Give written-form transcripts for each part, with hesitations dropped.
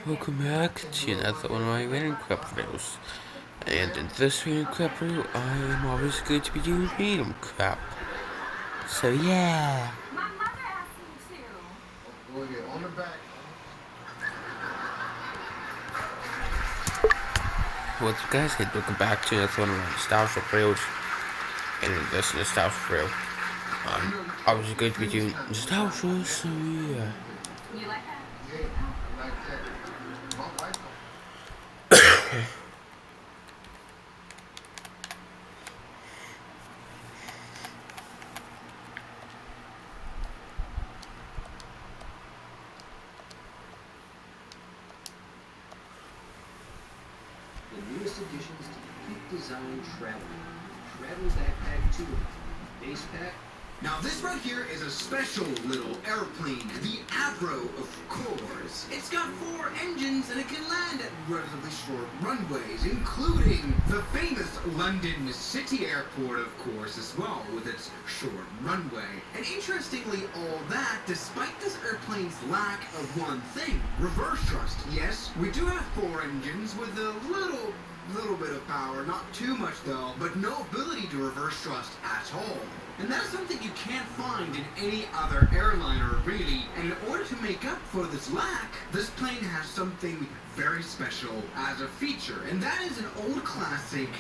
Welcome back to another one of my random crap videos. And in this random crap video, I am always going to be doing random crap. So yeah. My mother asked me to. Look at on the back. What's up guys, and welcome back to another one of my nostalgia videos. And in this nostalgia video, I'm obviously going to be doing nostalgia, so yeah. You like that? Yeah, I like that. My wife. The newest additions to the Peak Design Travel Backpack 2. Base pack. Now this right here is a special little airplane, the Avro, of course. It's got 4 engines and it can land at relatively short runways, including the famous London City Airport, of course, as well, with its short runway. And interestingly, all that, despite this airplane's lack of one thing, reverse thrust. Yes, we do have 4 engines with a little bit of power, not too much though, but no ability to reverse thrust at all. And that's something you can't find in any other airliner, really. And in order to make up for this lack, this plane has something very special as a feature. And that is an old classic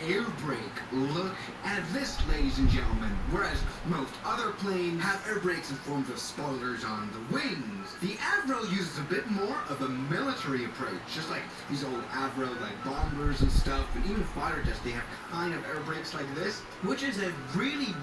air brake. Look at this, ladies and gentlemen. Whereas most other planes have air brakes in forms of spoilers on the wings, the Avro uses a bit more of a military approach. Just like these old Avro, like bombers and stuff, and even fighter jets, they have kind of air brakes like this, which is a really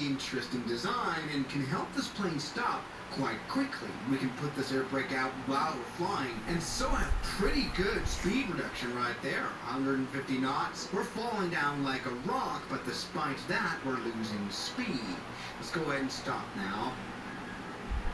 interesting design and can help this plane stop quite quickly. We can put this air brake out while we're flying and so have pretty good speed reduction right there. 150 knots. We're falling down like a rock, but despite that, we're losing speed. Let's go ahead and stop now.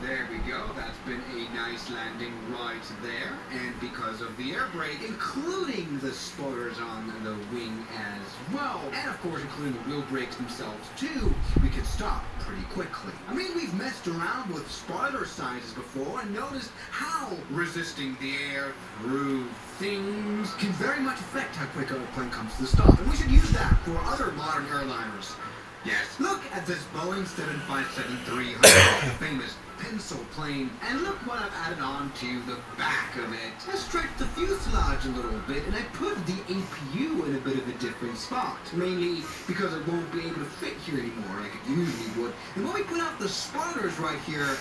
There we go, that's been a nice landing right there, and because of the air brake, including the spoilers on the wing as well, and of course including the wheel brakes themselves too, we can stop pretty quickly. I mean, we've messed around with spoiler sizes before and noticed how resisting the air through things can very much affect how quick a plane comes to the stop, and we should use that for other modern airliners. Yes, look at this Boeing 757-300, famous pencil plane, and look what I've added on to the back of it. I stretched the fuselage a little bit, and I put the APU in a bit of a different spot, mainly because it won't be able to fit here anymore like it usually would. And when we put out the spoilers right here,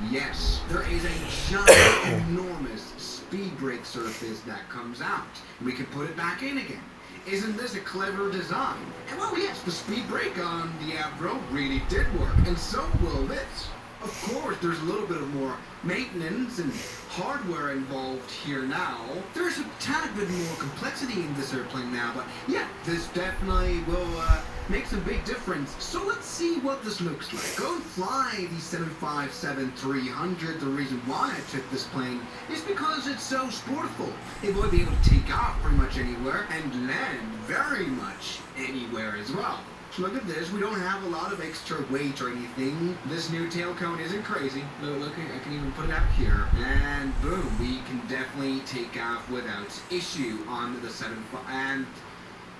yes, there is a giant, enormous speed brake surface that comes out. We can put it back in again. Isn't this a clever design? And well, yes, the speed brake on the Avro really did work, and so will this. Of course, there's a little bit of more maintenance and hardware involved here now. There's a tad bit more complexity in this airplane now, but yeah, this definitely will make some big difference. So let's see what this looks like. Go and fly the 757-300. The reason why I took this plane is because it's so sportful. It will be able to take off pretty much anywhere and land very much anywhere as well. Look at this, we don't have a lot of extra weight or anything. This new tail cone isn't crazy. Look, I can even put it out here. And boom, we can definitely take off without issue on the 75. And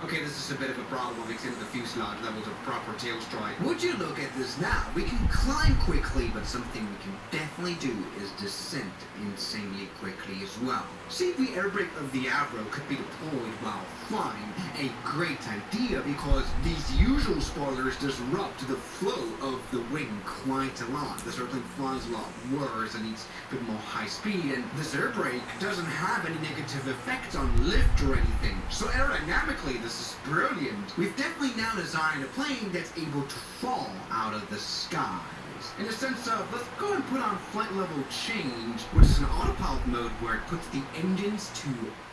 okay, this is a bit of a problem when we get into the fuselage levels of proper tail strike. Would you look at this now? We can climb quickly, but something we can definitely do is descend insanely quickly as well. See, the air brake of the Avro could be deployed while flying. A great idea because these usual spoilers disrupt the flow of the wing quite a lot. This airplane flies a lot worse and needs a bit more high speed, and this air brake doesn't have any negative effect on lift or anything. So aerodynamically, this is brilliant. We've definitely now designed a plane that's able to fall out of the skies. In the sense of, let's go and put on flight level change, which is an autopilot mode where it puts the engines to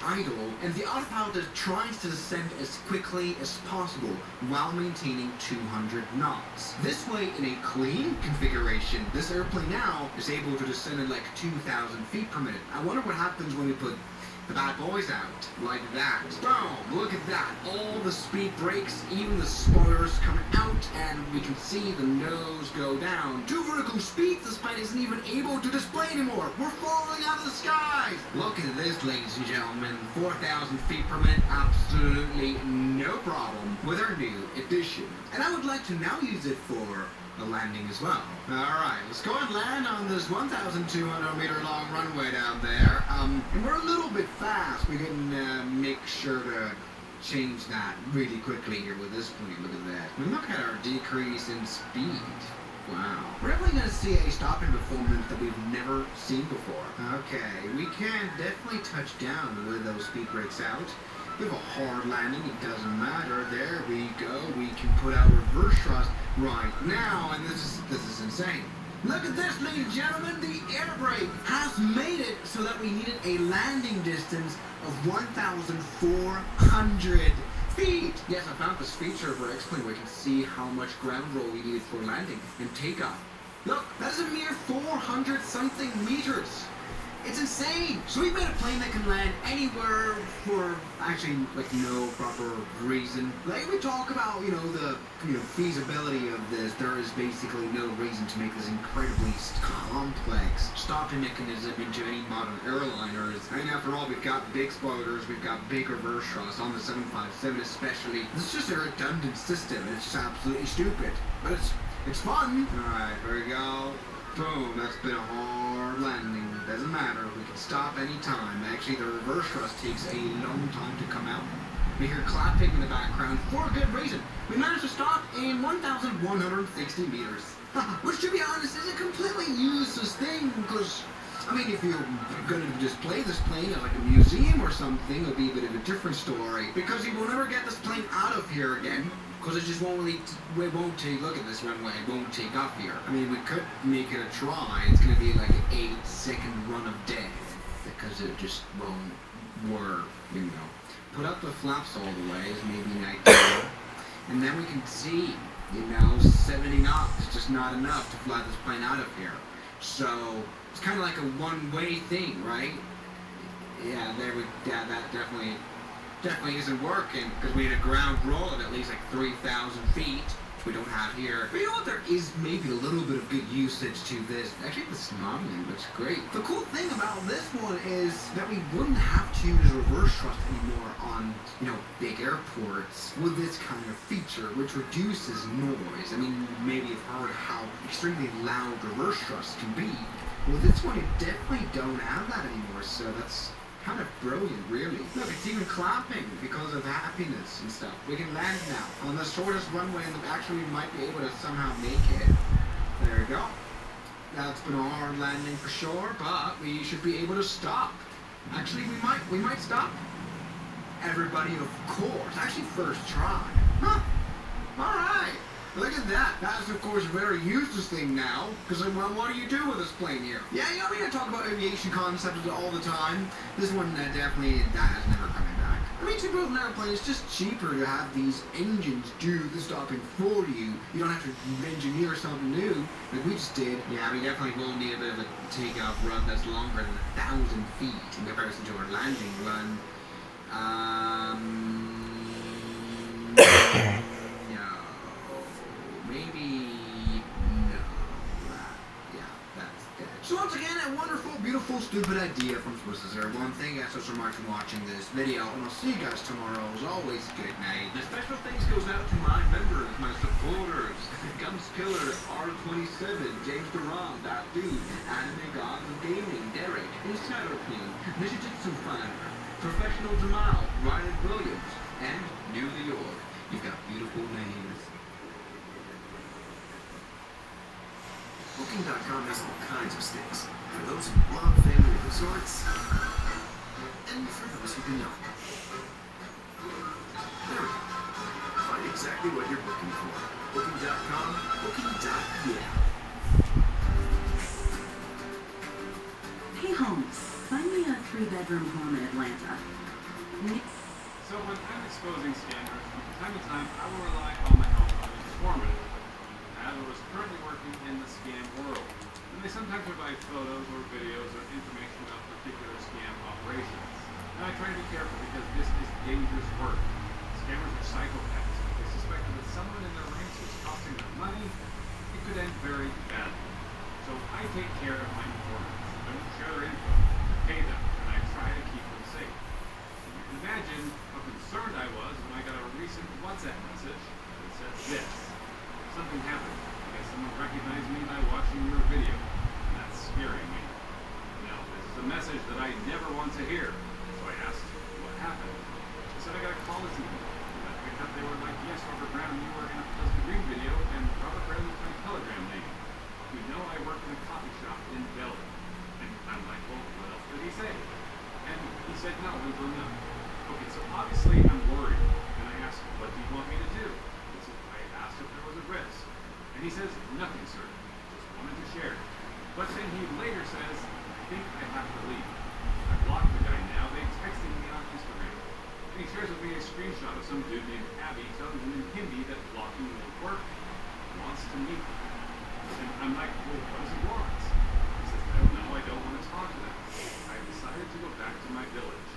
idle, and the autopilot tries to descend as quickly as possible while maintaining 200 knots. This way, in a clean configuration, this airplane now is able to descend at like 2,000 feet per minute. I wonder what happens when we put the bad boys out, like that. Boom, look at that. All the speed brakes, even the spoilers come out, and we can see the nose go down. To vertical speed, this plane isn't even able to display anymore. We're falling out of the skies. Look at this, ladies and gentlemen. 4,000 feet per minute, absolutely no problem with our new edition. And I would like to now use it for a landing as well. Alright, let's go and land on this 1,200 meter long runway down there. And we're a little bit fast. We can make sure to change that really quickly here with this plane. Look at that. And look at our decrease in speed. Wow. We're definitely going to see a stopping performance that we've never seen before. Okay, we can definitely touch down with those speed brakes out. We have a hard landing, it doesn't matter. There we go. We can put our reverse thrust right now, and this is insane. Look at this, ladies and gentlemen. The air brake has made it so that we needed a landing distance of 1,400 feet. Yes, I found this feature of our X-Plane where we can see how much ground roll we needed for landing and takeoff. Look, that's a mere 400 something meters. It's insane. So we made a plane that can land anywhere for actually like no proper reason. Like we talk about, the feasibility of this, there is basically no reason to make this incredibly complex stopping mechanism into any modern airliners. I mean, after all, we've got big spoilers, we've got big reverse thrust on the 757 especially. It's just a redundant system, and it's just absolutely stupid. But it's fun. Alright, here we go. Boom, that's been a hard landing. Doesn't matter, we can stop any time. Actually, the reverse thrust takes a long time to come out. We hear clapping in the background for a good reason. We managed to stop in 1,160 meters. Which, to be honest, is a completely useless thing, because, I mean, if you're going to display this plane at like a museum or something, it'll be a bit of a different story. Because you will never get this plane out of here again. Because it just won't really, it won't take, look at this runway, it won't take off here. I mean, we could make it a try. It's going to be like an 8-second run of death. Because it just won't work, Put up the flaps all the way is maybe an idea. And then we can see, 70 knots. It's just not enough to fly this plane out of here. So, it's kind of like a one-way thing, right? Yeah, that definitely isn't working, because we need a ground roll at least like 3,000 feet, which we don't have here. But you know what, there is maybe a little bit of good usage to this. Actually, this modeling looks great. The cool thing about this one is that we wouldn't have to use reverse thrust anymore on, big airports with this kind of feature, which reduces noise. I mean, maybe you've heard how extremely loud reverse thrust can be. Well, this one, you definitely don't have that anymore, so that's kind of brilliant, really. Look, it's even clapping because of happiness and stuff. We can land now on the shortest runway, and actually we might be able to somehow make it. There we go. That's been a hard landing for sure, but we should be able to stop. Actually, we might stop. Everybody, of course. Actually, first try. Huh. All right. Look at that. That's, of course, a very useless thing now. Because, what do you do with this plane here? Yeah, I talk about aviation concepts all the time. This one definitely, that is never coming back. I mean, to build an airplane, it's just cheaper to have these engines do the stopping for you. You don't have to engineer something new, like we just did. Yeah, we definitely will need a bit of a takeoff run that's longer than 1,000 feet in comparison to our landing run. So once again, a wonderful, beautiful, stupid idea from Swiss Airborne. Thank you guys so much for watching this video, and I'll see you guys tomorrow. As always, good night. The special thanks goes out to my members, my supporters, Gums Killer, R27, James Durand, That Dude, Anime Gods of Gaming, Derek, Insider King, Nishijitsu Fighter, Professional Jamal, Ryan Williams, and New York. You've got beautiful names. Booking.com has all kinds of stays for those who love family resorts and for those who do not. There we go. Find exactly what you're booking for. Booking.com, Booking.yeah. Hey Holmes, find me a 3-bedroom home in Atlanta. So when I'm exposing scammers, from time to time I will rely on the help of an informative. As I was currently working in the scam world, and they sometimes provide photos or videos or information about particular scam operations. And I try to be careful because this is dangerous work. Scammers are psychopaths. If they suspected that someone in their ranks was costing them money, it could end very badly. So I take care of my informants. I don't share their info. Pay a message that I never want to hear. So I asked, what happened? He said, I got a call this evening. I picked up, they were like, yes, Robert Brown, you were in a Post the Green video, and Robert Brown is my Telegram name. You know I work in a coffee shop in Delhi. And I'm like, well, what else did he say? And he said, no, we will not. Okay, so obviously I'm worried. And I asked, what do you want me to do? I asked if there was a risk. And he says, nothing, sir. Just wanted to share. But then he later says, I think I have to leave. I blocked the guy now. They texted me on Instagram. And he shares with me a screenshot of some dude named Abby telling him in Hindi that blocking won't work. He wants to meet me. And I'm like, well, what does he want? He says, I don't know. I don't want to talk to them. I decided to go back to my village.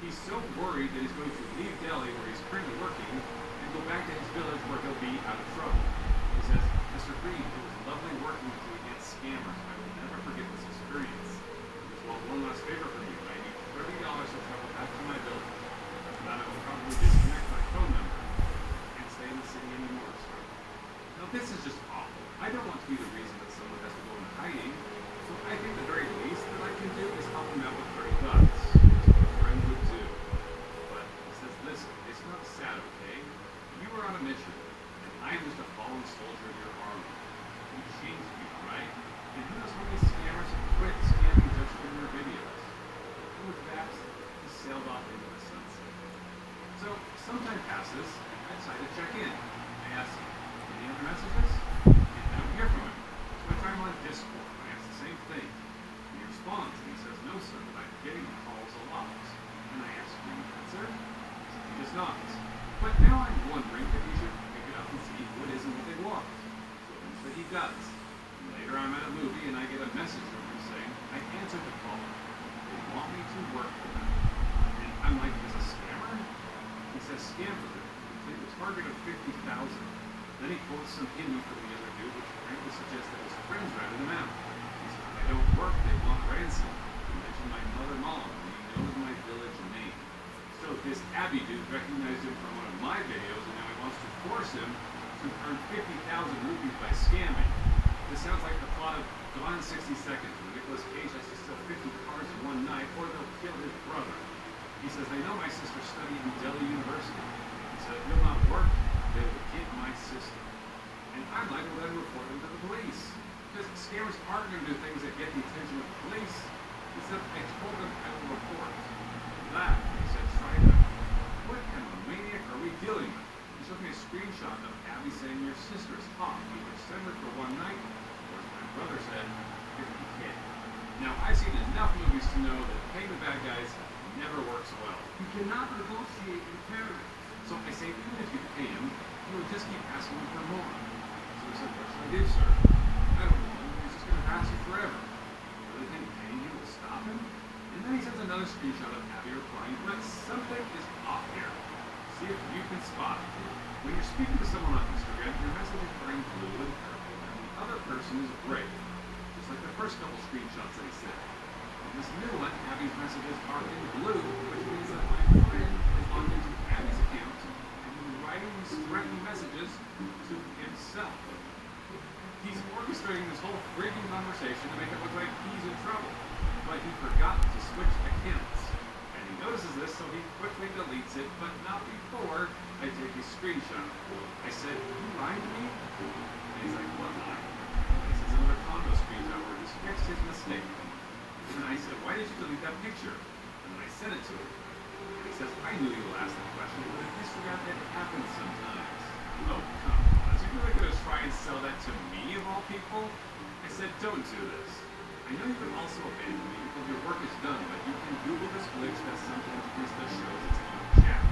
He's so worried that he's going to leave Delhi, where he's currently working, and go back to his village where he'll be out of trouble. He says, Mr. Green, it was lovely working with you against scammers. I will never forget this experience. Just want one last favor from you. I need $30 to travel back to my village. After that, I will probably disconnect my phone number. I can't stay in the city anymore, sir. Now, this is just awful. I don't want to be the reason that someone has to go into hiding. So I think the very least that I can do is help him out with $30. Friend would do. But he says, listen, it's not sad, okay? You were on a mission, and I am just a fallen soldier of your army. You changed me, right? And who knows how many scammers have quit scamming just from your videos? And with that, he sailed off into the sunset. So, some time passes, and I decide to check in. I ask, any other messages? And I don't hear from him. So I try him on Discord. I ask the same thing. And he responds, and he says, no, sir, but I'm getting calls a lot. And I ask, do you answer? He does not. But now I'm wondering if he should pick it up and see what is and what they want. So eventually he does. And later I'm at a movie and I get a message from him saying, I answered the call. They want me to work for them. And I'm like, is a scammer? He says, scam for them. Complete a target of 50,000. Then he quotes some Hindi from the other dude, which frankly suggests that his friends ratted him out. He says, I don't work, they want ransom. He mentioned my mother, mom, and he knows my village name. So this Abby dude recognized him from one of my videos, and now he wants to force him to earn 50,000 rupees by scamming. This sounds like the plot of Gone in 60 Seconds, where Nicolas Cage has to steal 50 cars in one night, or they'll kill his brother. He says, they know my sister studied in Delhi University. He said, if you'll not work, they will get my sister. And I'm like, well, then report them to the police. Because scammers aren't going to do things that get the attention of the police. He said, I told them I will report. That, he said, try that. What kind of a maniac are we dealing with? He showed me a screenshot of Abby saying your sister is hot. Either send her for one night, or as my brother said, 50K. Now, I've seen enough movies to know that paying the bad guys never works well. You cannot negotiate in paradise. So I say, even if you pay him, he will just keep asking you for more. So he said, what should I do, sir? I don't know. He's just going to harass you forever. You really think paying him will stop him? And then he sends another screenshot of Abby replying, but something is off here. See if you can spot it. When you're speaking to someone on Instagram, your message is wearing blue and purple, and the other person is gray. Just like the first couple screenshots that he sent. And this new one, Abby's messages are in blue, which means that my friend is logged into Abby's account, and he's writing these threatening messages to himself. He's orchestrating this whole freaking conversation to make it look like he's in trouble. But he forgot to switch accounts. And he notices this, so he quickly deletes it, but not before I take a screenshot. I said, you lying to me? And he's like, what lie? And he sends another condo screenshot where he's fixed his mistake. And then I said, why did you delete that picture? And then I sent it to him. And he says, I knew you would ask that question, but I disregard that it happens sometimes. Oh, come on. Is he really going to try and sell that to me, of all people? I said, don't do this. I know you can also abandon me because your work is done, but you can Google this glitch that sometimes Insta shows its own chat.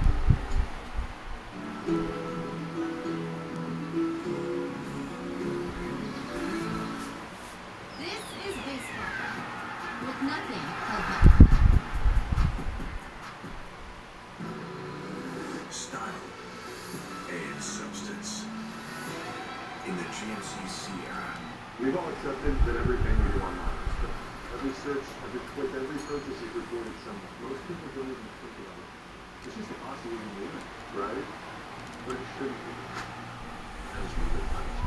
This is baseball. With nothing held back. Style and substance. In the GMCC era, we've all accepted that everything we do online is good. Every search, every click, every purchase is recorded somewhere. Most people don't even think about it. It's just a cost of living living, right? But it shouldn't be. As we live life.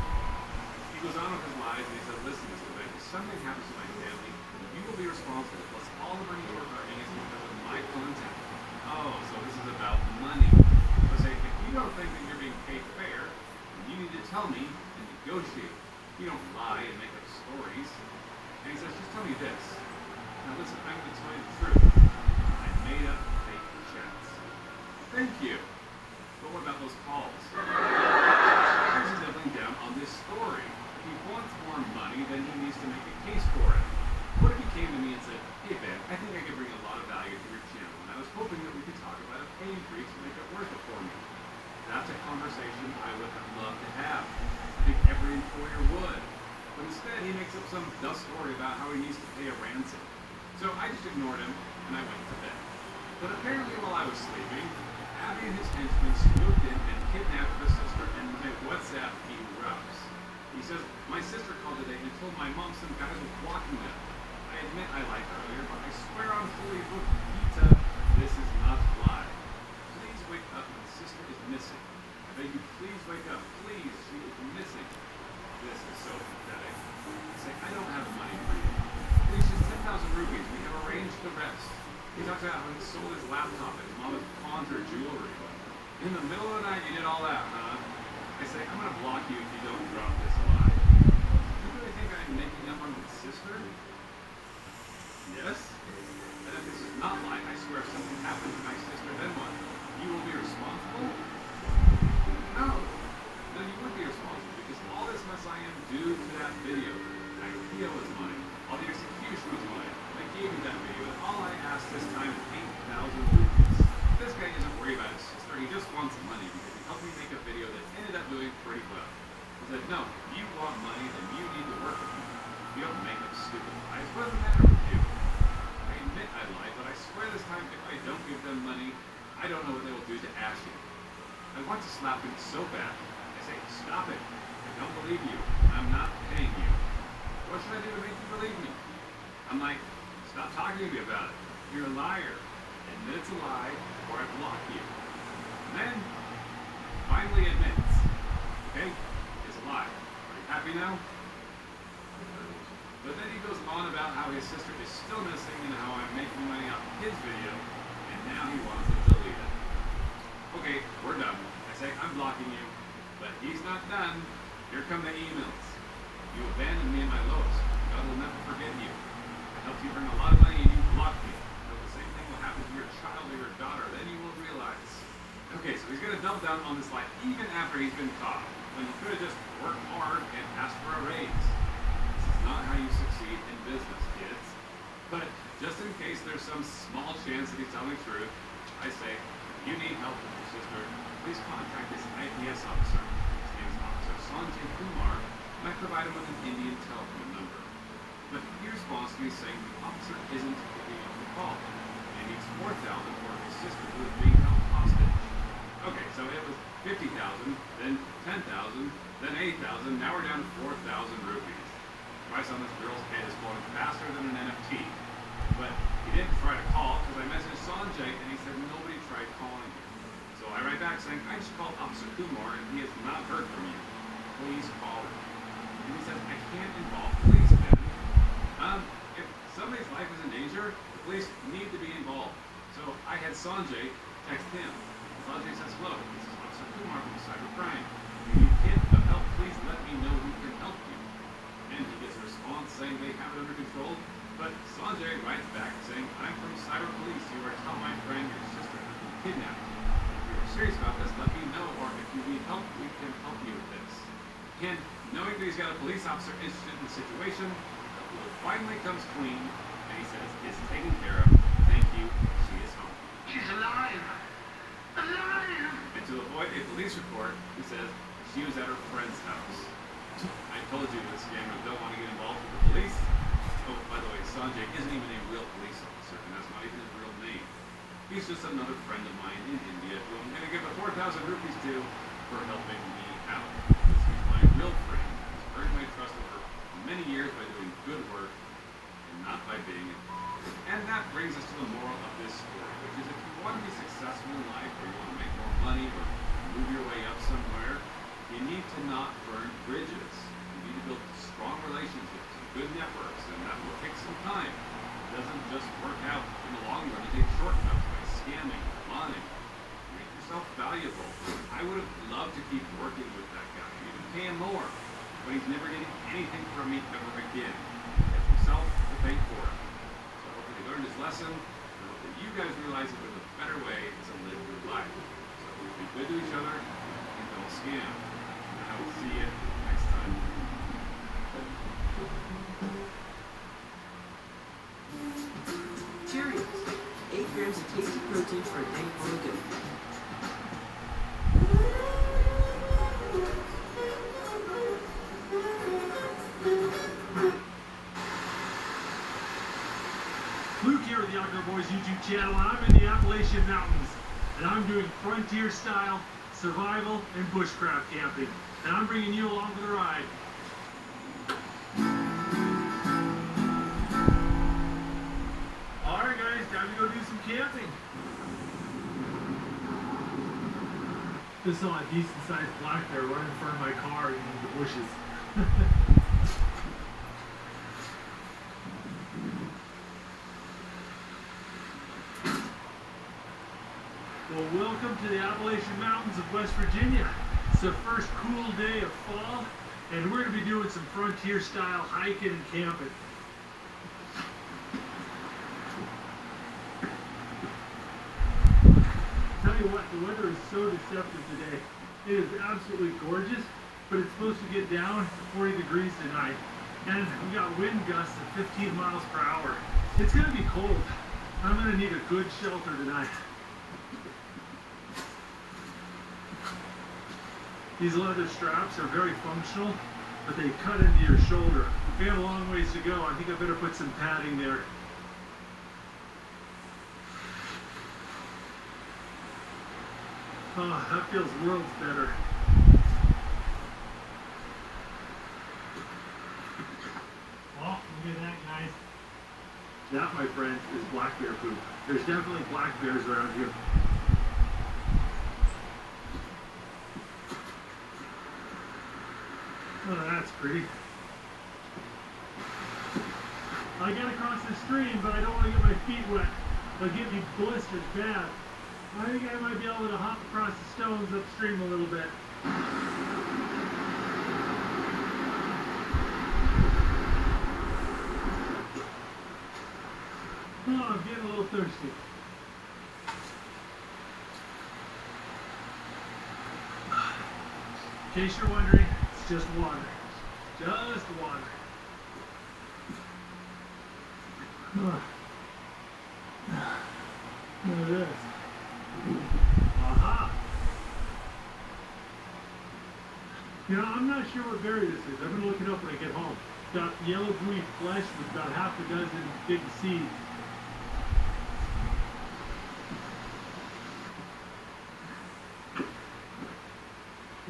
He goes on with his lies and he says, listen, Mr. Bank, if something happens to my family, you will be responsible, plus think I could bring a lot of value to your channel, and I was hoping that we could talk about a pay increase to make it worth it for me. That's a conversation I would have loved to have. I think every employer would. But instead, he makes up some dust story about how he needs to pay a ransom. So I just ignored him, and I went to bed. But apparently while I was sleeping, Abby and his henchmen swooped in and kidnapped his sister, and my WhatsApp erupts. He says, my sister called today and told my mom some guys were blocking them. I admit I lied earlier, but I swear on fully booked pizza, this is not live. Please wake up, my sister is missing. I beg you, please wake up, please, she is missing. This is so pathetic. I say, I don't have the money for you. Please, just 10,000 rupees, we have arranged the rest. He talks about how he sold his laptop and his mom has pawned her jewelry. In the middle of the night, you did all that, huh? I say, I'm gonna block you if you don't drop this lie. You really think I'm making up on my sister? Yes? And if this is not lying, I swear if something happens to my sister, then what? You will be responsible? No. No, you would be responsible because all this mess I am due to that video. The idea was mine. All the execution was mine. I gave you that video, and all I asked this time is 8,000 rupees. This guy isn't worried about his sister. He just wants money because he helped me make a video that ended up doing pretty well. I said, no, if you want money, then you need to work with me. You don't make up stupid lies. What does the matter with you? I admit I lied, but I swear this time if I don't give them money, I don't know what they will do to Ashley. I want to slap him so bad. I say, stop it. I don't believe you. I'm not paying you. What should I do to make you believe me? I'm like, stop talking to me about it. You're a liar. Admit it's a lie, or I block you. And then, finally admits. Okay? It's a lie. Are you happy now? But then he goes on about how his sister is still missing and how I'm making money off his video, and now he wants to delete it. Okay, we're done. I say, I'm blocking you. But he's not done. Here come the emails. You abandoned me in my lowest. God will never forget you. I helped you earn a lot of money and you blocked me. But the same thing will happen to your child or your daughter. Then you will realize. Okay, so he's going to double down on this lie even after he's been caught. When he could have just worked hard and asked for a raise. This is not how you succeed in business, kids. But just in case there's some small chance that he's telling the truth, I say, you need help with your sister, please contact this IPS officer. His name is Officer Sanjay Kumar, and I provide him with an Indian telephone number. But he responds to me saying the officer isn't picking up the call, and needs 4,000 for his sister who is being held hostage. Okay, so it was 50,000, then 10,000, then 8,000, now we're down to 4,000 rupees. The price on this girl's head is flowing faster than an NFT. But he didn't try to call because I messaged Sanjay and he said nobody tried calling you. So I write back saying, I just called Officer Kumar and he has not heard from you. Please call him. And he says, I can't involve police, man. If somebody's life is in danger, the police need to be involved. So I had Sanjay text him. Sanjay says, hello, this is Officer Kumar from Cybercrime. If you can't help, please let me know who can help you. And he gets a response saying they have it under control. But Sanjay writes back saying, I'm from Cyber Police. You are telling my friend your sister has been kidnapped. If you're serious about this, let me know, or if you need help, we can help you with this. And knowing that he's got a police officer interested in the situation, the blood finally comes clean, and he says, it's taken care of. Thank you. She is home. She's alive! Alive! And to avoid a police report, he says, she was at her friend's house. I told you the scammers don't want to get involved with the police. Oh, by the way, Sanjay isn't even a real police officer, and that's not even his real name. He's just another friend of mine in India who I'm going to give the 4,000 rupees to for helping me out. Because he's my real friend. He's earned my trust over many years by doing good work and not by being it. And that brings us to the moral of this story, which is if you want to be successful in life, or you want to make more money, or move your way up somewhere, you need to not burn bridges. You need to build strong relationships and good networks, and that will take some time. It doesn't just work out in the long run. You take shortcuts by scamming, lying. Make yourself valuable. I would have loved to keep working with that guy, even pay him more, but he's never getting anything from me ever again. He has himself to pay for it. So I hope that he learned his lesson, and I hope that you guys realize that there's a better way to live your life. So be good to each other, and don't scam. And I will see you next time. Jerry grams of tasty protein for a day on the go. Luke here with the Outdoor Boys YouTube channel, and I'm in the Appalachian Mountains, and I'm doing frontier-style survival and bushcraft camping, and I'm bringing you along for the ride. Alright guys, time to go do some camping. Just saw a decent-sized black bear right in front of my car in the bushes. Well, welcome to the Appalachian Mountains of West Virginia. It's the first cool day of fall, and we're going to be doing some frontier-style hiking and camping. Tell you what, the weather is so deceptive today. It is absolutely gorgeous, but it's supposed to get down to 40 degrees tonight, and we got wind gusts of 15 miles per hour. It's going to be cold. I'm going to need a good shelter tonight. These leather straps are very functional, but they cut into your shoulder. We have a long ways to go. I think I better put some padding there. Oh, that feels worlds better. Oh, look at that, guys. That, my friend, is black bear poop. There's definitely black bears around here. Oh, that's pretty. I gotta cross the stream, but I don't want to get my feet wet. They'll get me blistered bad. I think I might be able to hop across the stones upstream a little bit. Oh, I'm getting a little thirsty. In case you're wondering, it's just water. Just water. Look at this. Aha! You know, I'm not sure what berry this is. I'm going to look it up when I get home. It's got yellow gooey flesh with about half a dozen big seeds.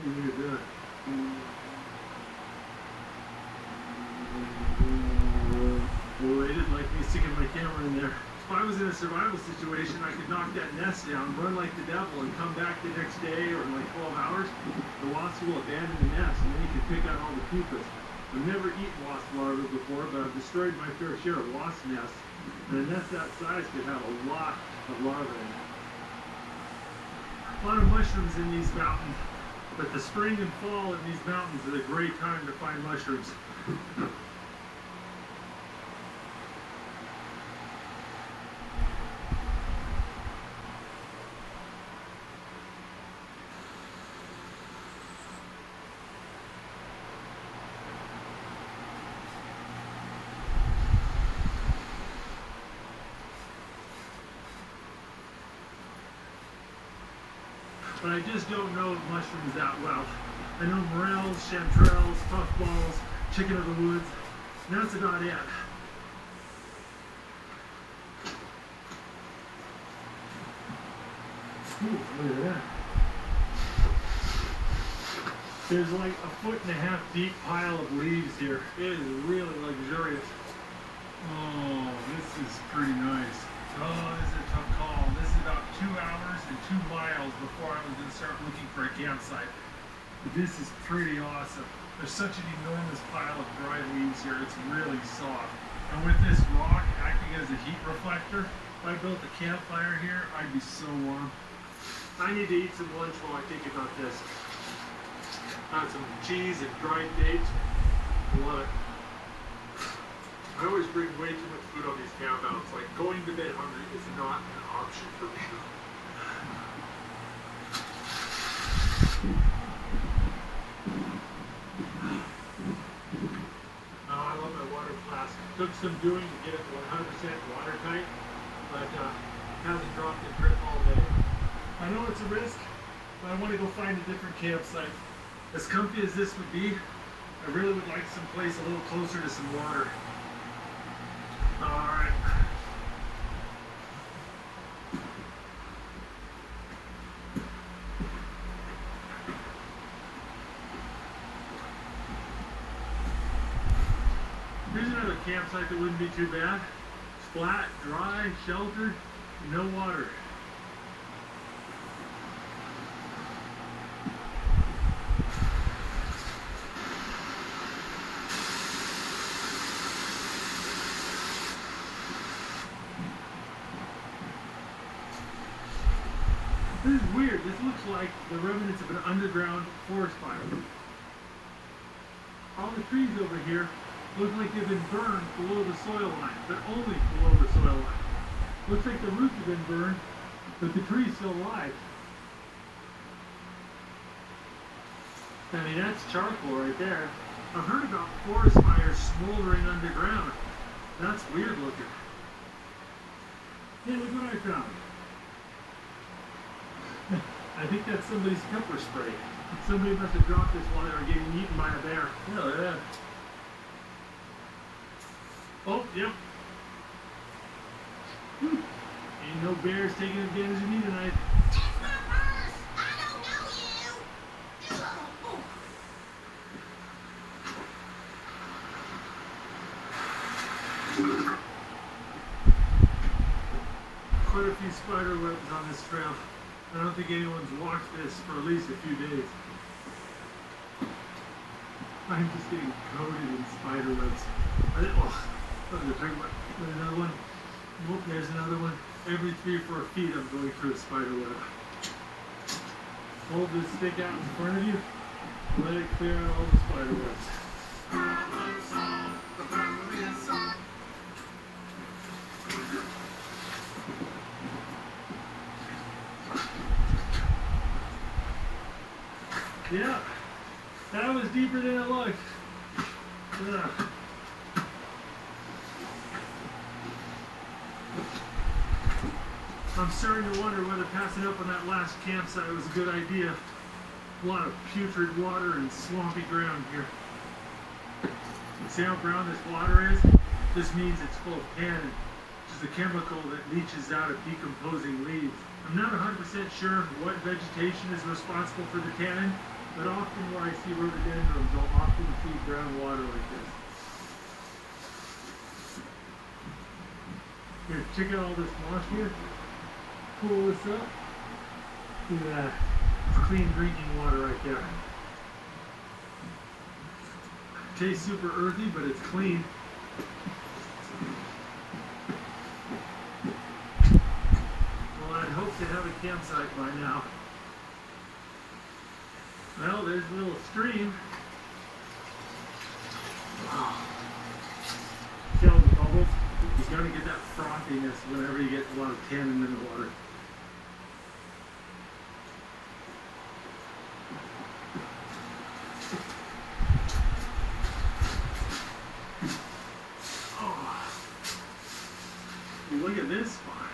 Look at that. Boy, they didn't like me sticking my camera in there. If I was in a survival situation, I could knock that nest down, run like the devil, and come back the next day or in like 12 hours. The wasps will abandon the nest, and then you can pick out all the pupas. I've never eaten wasp larvae before, but I've destroyed my fair share of wasp nests, and a nest that size could have a lot of larvae in it. A lot of mushrooms in these mountains, but the spring and fall in these mountains is a great time to find mushrooms. But I just don't know mushrooms that well. I know morels, chanterelles, puffballs, chicken of the woods, and that's about it. Ooh, look at that. There's like a 1.5 foot deep pile of leaves here. It is really luxurious. Oh, this is pretty nice. Oh, this is a tough call. This is about 2 hours and 2 miles before I was going to start looking for a campsite. This is pretty awesome. There's such an enormous pile of dry leaves here. It's really soft. And with this rock acting as a heat reflector, if I built a campfire here, I'd be so warm. I need to eat some lunch while I think about this. Got some cheese and dried dates. Love it. I always bring way too much food on these campouts. Like, going to bed hungry is not an option for me. Oh, I love my water flask. Took some doing to get it 100% watertight, but has I know it's a risk, but I want to go find a different campsite. As comfy as this would be, I really would like some place a little closer to some water. Alright. Here's another campsite that wouldn't be too bad. It's flat, dry, sheltered, no water. This is weird. This looks like the remnants of an underground forest fire. All the trees over here look like they've been burned below the soil line, but only below the soil line. Looks like the roots have been burned, but the tree's still alive. I mean, that's charcoal right there. I've heard about forest fires smoldering underground. That's weird looking. Hey, look what I found. I think that's somebody's pepper spray. Somebody must have dropped this while they were getting eaten by a bear. Yeah, look at that. Oh, yep. Ain't no bears taking advantage of me tonight. That's my purse! I don't know you! Quite a few spider webs on this trail. I don't think anyone's walked this for at least a few days. I'm just getting coated in spider webs. There's another one. Oh, there's another one. Every 3 or 4 feet I'm going through a spider web. Hold this stick out in front of you. Let it clear out all the spider webs. Yeah, that was deeper than it looked. Yeah. I'm starting to wonder whether passing up on that last campsite was a good idea. A lot of putrid water and swampy ground here. See how brown this water is? This means it's full of tannin, which is a chemical that leaches out of decomposing leaves. I'm not 100% sure what vegetation is responsible for the tannin, but often where I see rhododendrons, I'll often see brown water like this. Here, check out all this moss here. Pull this up. Look at that. It's clean drinking water right there. Tastes super earthy, but it's clean. Well, I'd hope to have a campsite by now. Well, there's a little stream. Wow. See all the bubbles? You gotta get that frothiness whenever you get a lot of tannin in the water. Oh. Look at this spot.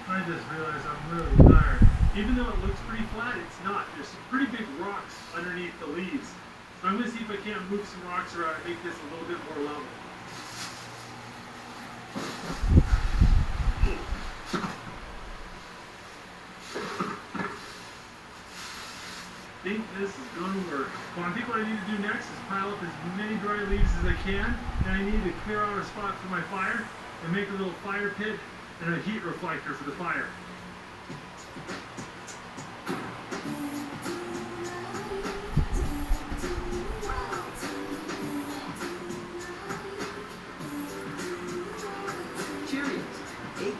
I just realized I'm really tired. Even though it looks pretty flat, it's not. There's some pretty big rocks underneath the leaves. So I'm going to see if I can't move some rocks around and make this a little bit more level. I think this is going to work. Well, I think what I need to do next is pile up as many dry leaves as I can. And I need to clear out a spot for my fire and make a little fire pit and a heat reflector for the fire.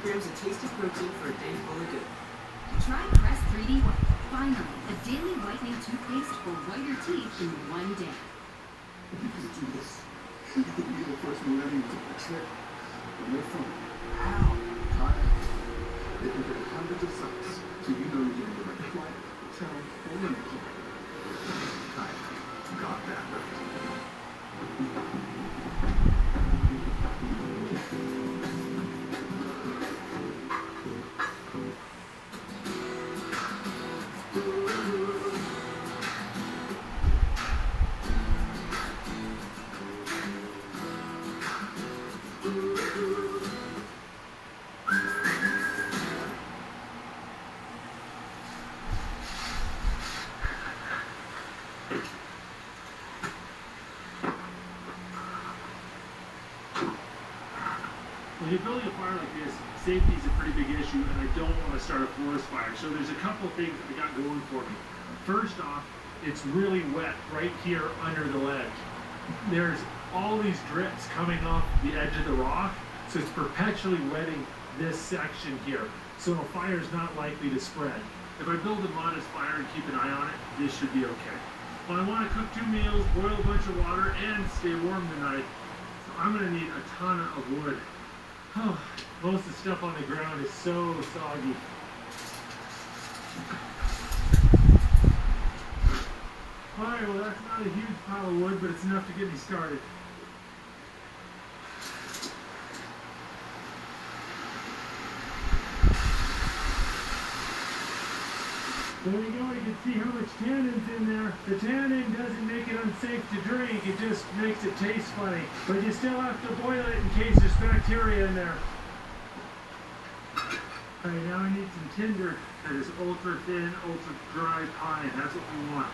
Grams of tasty protein for a day full of good. Try Crest 3D White. Finally, a daily whitening toothpaste for whiter teeth in one day. You can do this. You think you're the first millennium to fix it? When they're from how? Time. They can get hundreds of sites, so you know you're getting the right flight, hotel, or energy. Time. Got that right. When you're building a fire like this, safety is a pretty big issue, and I don't want to start a forest fire. So there's a couple of things I got going for me. First off, it's really wet right here under the ledge. There's all these drips coming off the edge of the rock, so it's perpetually wetting this section here. So a fire is not likely to spread. If I build a modest fire and keep an eye on it, this should be okay. Well, I want to cook 2 meals, boil a bunch of water, and stay warm tonight. So I'm going to need a ton of wood. Oh, most of the stuff on the ground is so soggy. Alright, well that's not a huge pile of wood, but it's enough to get me started. There you go, you can see how much tannin's in there. The tannin doesn't make it unsafe to drink, it just makes it taste funny. But you still have to boil it in case there's bacteria in there. Alright, now I need some tinder that is ultra thin, ultra dry pine. That's what we want.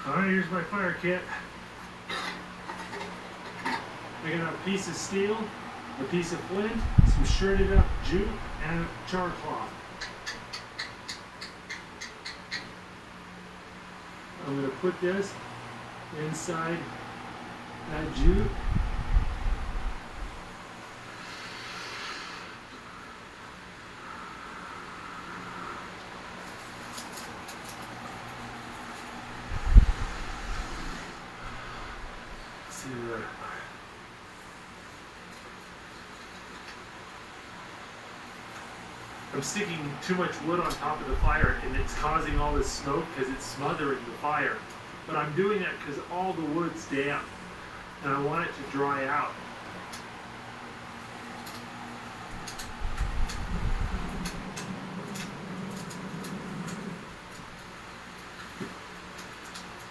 Alright, here's my fire kit. I got a piece of steel, a piece of flint, some shredded up jute, and a char cloth. I'm going to put this inside that jute. See what. I'm sticking too much wood on top of the fire and it's causing all this smoke because it's smothering the fire. But I'm doing that because all the wood's damp and I want it to dry out.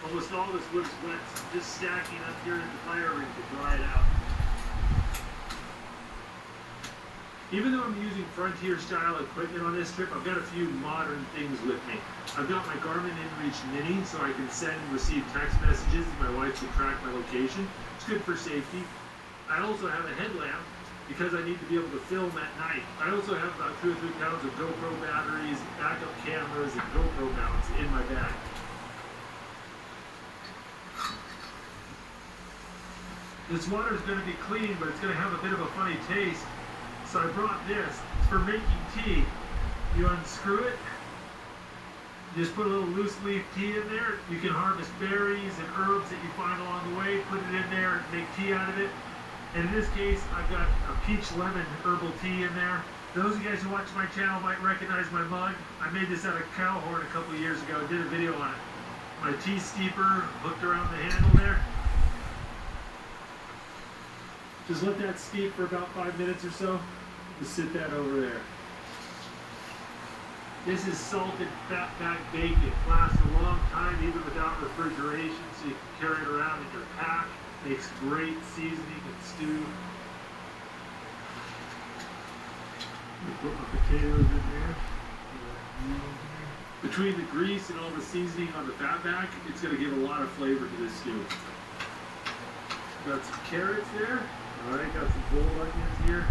Almost all this wood's wet, so I'm just stacking up here in the fire ring to dry it out. Even though I'm using frontier style equipment on this trip, I've got a few modern things with me. I've got my Garmin InReach Mini so I can send and receive text messages and my wife can track my location. It's good for safety. I also have a headlamp because I need to be able to film at night. I also have about 2 or 3 pounds of GoPro batteries, backup cameras, and GoPro mounts in my bag. This water is going to be clean, but it's going to have a bit of a funny taste. So I brought this. It's for making tea. You unscrew it. You just put a little loose leaf tea in there. You can harvest berries and herbs that you find along the way, put it in there, and make tea out of it. And in this case, I've got a peach lemon herbal tea in there. Those of you guys who watch my channel might recognize my mug. I made this out of cow horn a couple of years ago. I did a video on it. My tea steeper hooked around the handle there. Just let that steep for about 5 minutes or so. Just sit that over there. This is salted fatback bacon. It lasts a long time even without refrigeration, so you can carry it around in your pack. Makes great seasoning and stew. Put my potatoes in there. Between the grease and all the seasoning on the fatback, it's going to give a lot of flavor to this stew. Got some carrots there. Alright, got some gold onions here.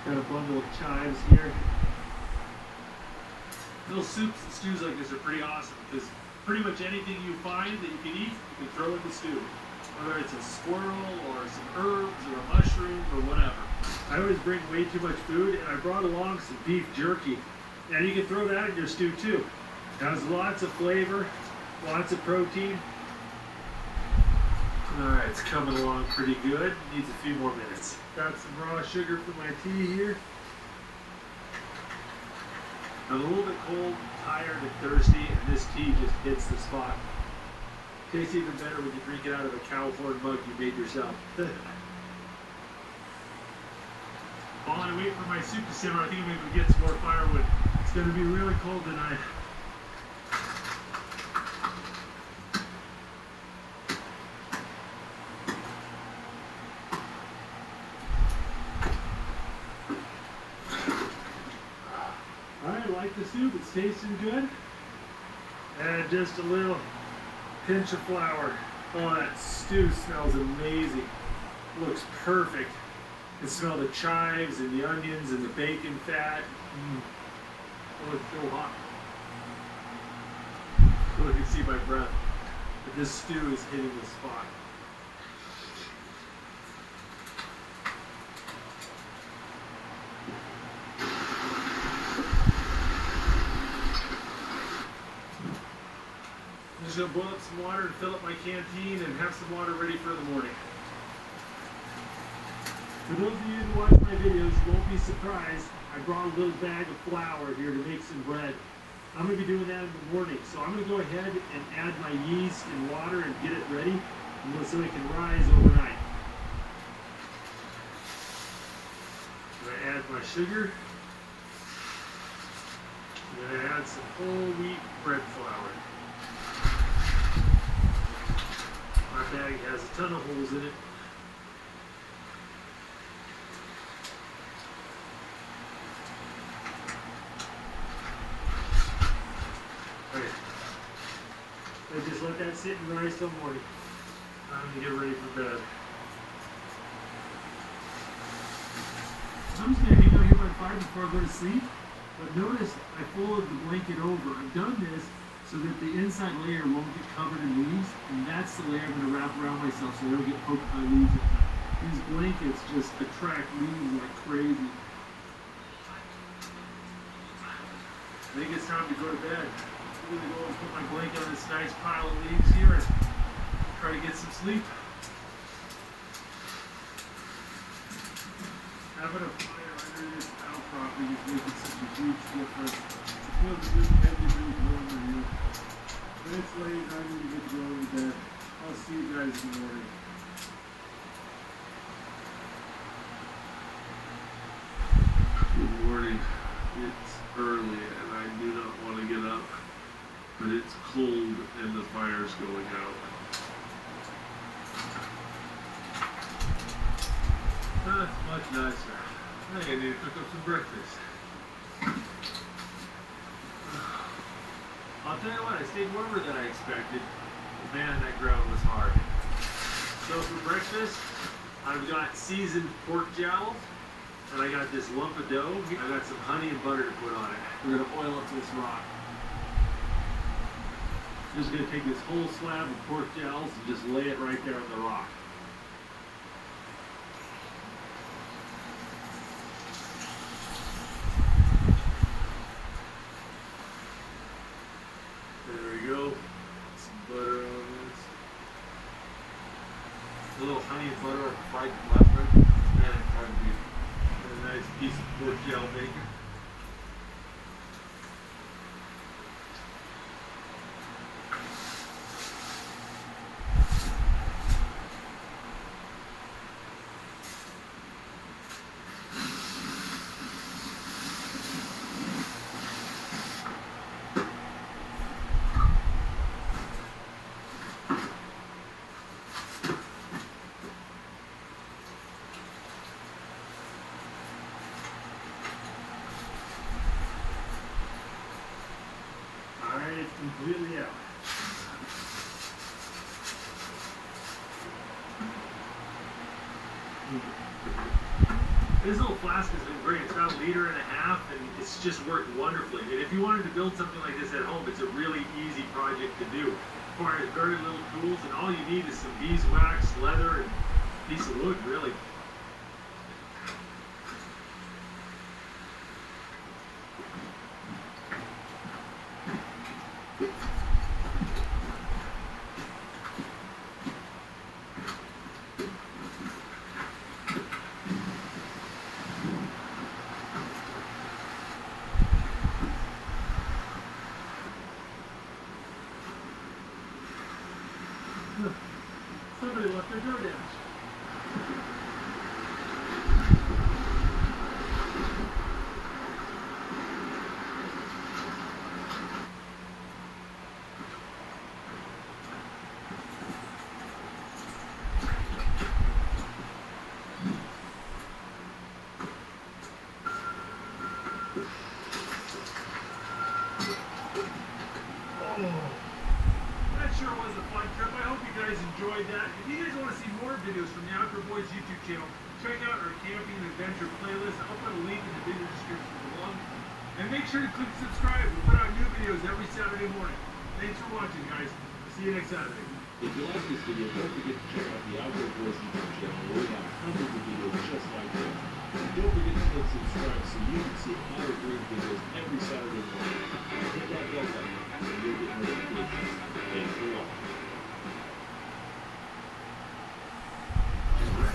Got a bundle of chives here. Little soups and stews like this are pretty awesome because pretty much anything you find that you can eat, you can throw in the stew. Whether it's a squirrel or some herbs or a mushroom or whatever. I always bring way too much food and I brought along some beef jerky. And you can throw that in your stew too. It has lots of flavor, lots of protein. Alright, it's coming along pretty good. Needs a few more minutes. Got some raw sugar for my tea here. I'm a little bit cold, tired, and thirsty, and this tea just hits the spot. Tastes even better when you drink it out of a cow horn mug you made yourself. While I wait for my soup to simmer, I think I'm going to get some more firewood. It's going to be really cold tonight. the soup. It's tasting good. And just a little pinch of flour. Oh, that stew smells amazing. Looks perfect. You can smell the chives and the onions and the bacon fat. Oh, it's so hot. Oh, you can see my breath. But this stew is hitting the spot. I'm just gonna boil up some water and fill up my canteen and have some water ready for the morning. For those of you who watch my videos, you won't be surprised. I brought a little bag of flour here to make some bread. I'm gonna be doing that in the morning. So I'm gonna go ahead and add my yeast and water and get it ready so it can rise overnight. I'm gonna add my sugar. I'm gonna add some whole wheat bread flour. My bag has a ton of holes in it. Okay. I just let that sit and rise till morning. I'm gonna get ready for bed. I'm just gonna hang out here by the fire before I go to sleep. But notice I folded the blanket over. I've done this so that the inside layer won't get covered in leaves, and that's the layer I'm going to wrap around myself so they don't get poked by leaves at night. These blankets just attract leaves like crazy. I think it's time to go to bed. I'm going to go and put my blanket on this nice pile of leaves here and try to get some sleep. Having a fire under this outcropping is making such a huge difference. It feels good to have you warm in here. But it's late, I need to get going to bed. I'll see you guys in the morning. Good morning. It's early and I do not want to get up. But it's cold and the fire's going out. That's much nicer. I think I need to cook up some breakfast. I'll tell you what, I stayed warmer than I expected. Man, that ground was hard. So for breakfast, I've got seasoned pork jowls, and I got this lump of dough. I got some honey and butter to put on it. We're gonna oil up this rock. Just gonna take this whole slab of pork jowls and just lay it right there on the rock. There we go. Some butter on this. A little honey and butter on fried flatbread. Man, that would be a nice piece of pork gel bacon. Alright, it's completely out. This little flask has been great. It's about 1.5 liters, and it's just worked wonderfully. And if you wanted to build something like this at home, it's a really easy project to do. It requires very little tools, and all you need is some beeswax, leather, and a piece of wood, really. Somebody left their DoorDash. guys enjoyed that. If you guys want to see more videos from the Outdoor Boys YouTube channel, check out our camping and adventure playlist. I'll put a link in the video description below. And make sure to click subscribe. We put out new videos every Saturday morning. Thanks for watching, guys. See you next Saturday. If you like this video, don't forget to check out the Outdoor Boys YouTube channel where we have hundreds of videos just like this. And don't forget to click subscribe so you can see our great videos every Saturday morning. And hit that bell button and you'll get notifications. Thanks for watching.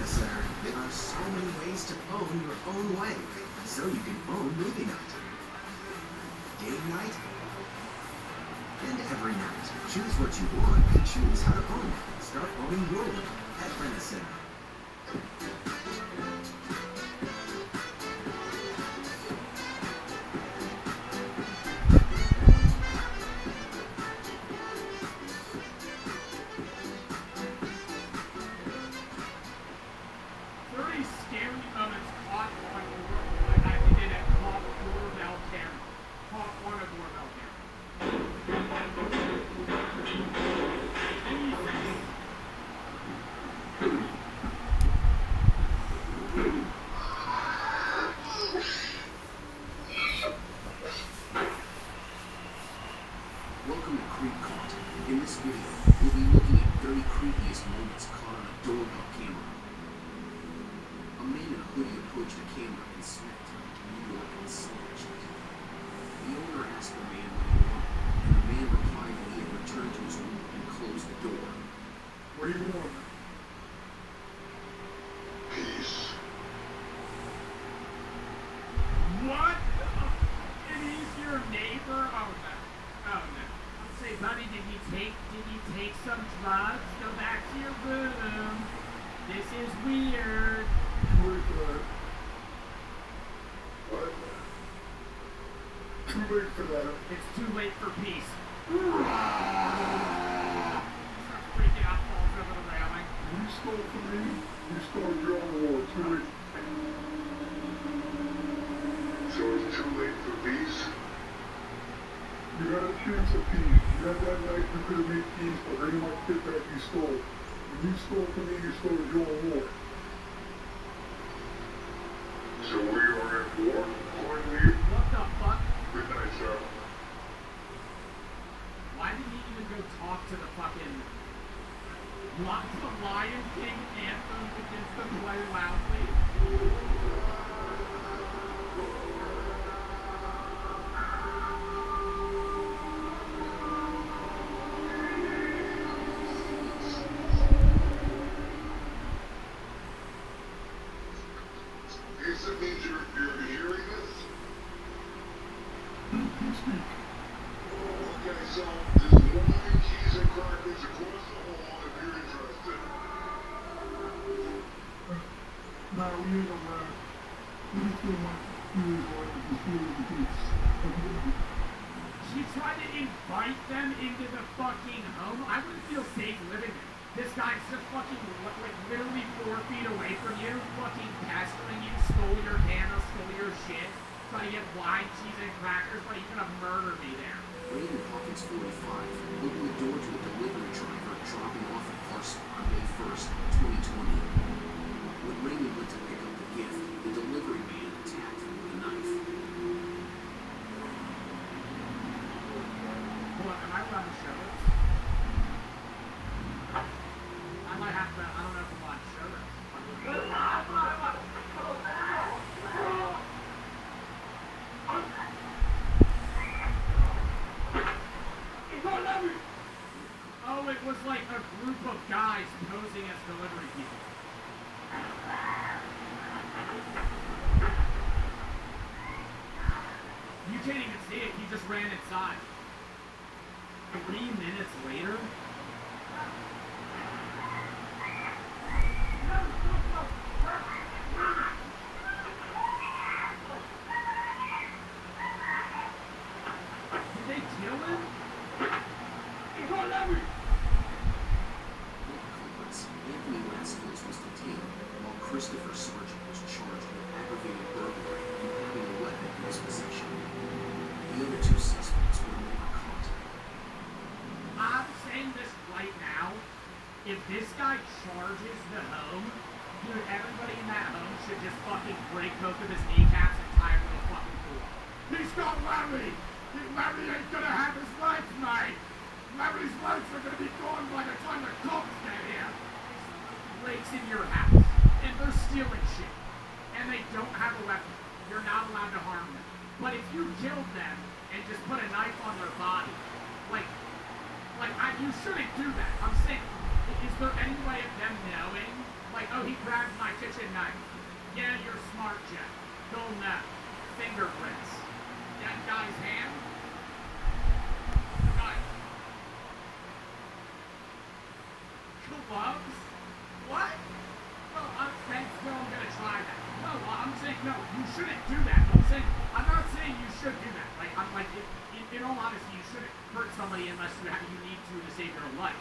Sir, there are so many ways to own your own life, so you can own movie night, game night, and every night. Choose what you want and choose how to own it. Start owning your world at Rent-A-Center. Welcome to Creep Caught. In this video, we'll be looking at 30 creepiest moments caught on a doorbell camera. A man in a hoodie approached the camera and snapped him to New York and snatched it. The owner asked the man what he wanted, and the man replied that he had returned to his room and closed the door. What do you want? Peace. What? And he's your neighbor? Oh no. Oh no. Say, buddy, did you take some drugs? Go back to your room. This is weird. Wait for that. What? Too late for that. It's too late for peace. Starts freaking out, falls over the railing. You stole from me. You stole your own war. Too late. So it's too late for peace? You got a chance at peace. You had that night, you could have made peace, but then you might get back you stole. When you stole from me, you stole your own war. So we are at war, according to you? What the fuck? Good night, sir. Why didn't he even go talk to the fucking Lion King anthem against the play loudly? Yes, it means you're hearing this? Okay, so there's wine, cheese, and crackers across the hall if you're interested. No, we ain't around. We just don't want you going to the school of the beats. She tried to invite them into the fucking home. I wouldn't feel safe living there. This guy's just fucking, like, literally 4 feet away from you, fucking pestering you, stole your candle, stole your shit, trying to get wine, cheese, and crackers, but he's gonna murder me there. Raymond Hawkins, 45, opened the door to a delivery driver dropping off a parcel on May 1st, 2020. When Raymond went to pick up the gift, the delivery man attacked him with a knife. Hold on, am I allowed to show this? I might have to, I don't know if I'm allowed to show this. Oh, it was like a group of guys posing as delivery people. You can't even see it, he just ran inside. 3 minutes later? Did they kill him? Culprits, Anthony Lascaux was detained, while Christopher Sargent was charged with aggravated burglary and having a weapon in his possession. The other 2 suspects were never caught. I'm saying this right now. if this guy charges the home, dude, everybody in that home should just fucking break both of his kneecaps and tie him to the fucking floor. He's got Larry! Larry ain't gonna have his life, mate! Larry's lights are gonna be gone by the time the cops get here! Breaks in your house, and they're stealing shit, and they don't have a weapon, you're not allowed to harm them. But if you killed them and just put a knife on their body, you shouldn't do that. I'm saying, is there any way of them knowing? Like, oh, he grabbed my kitchen knife. Yeah, you're smart, Jeff. They'll know. Fingerprints. That guy's hand. Knife. Gloves? What? Well, I'm saying still I'm gonna try that. No, I'm saying no, you shouldn't do that. I'm not saying you should do that. Like, I'm like, in all honesty, you shouldn't hurt somebody unless you need to save their life.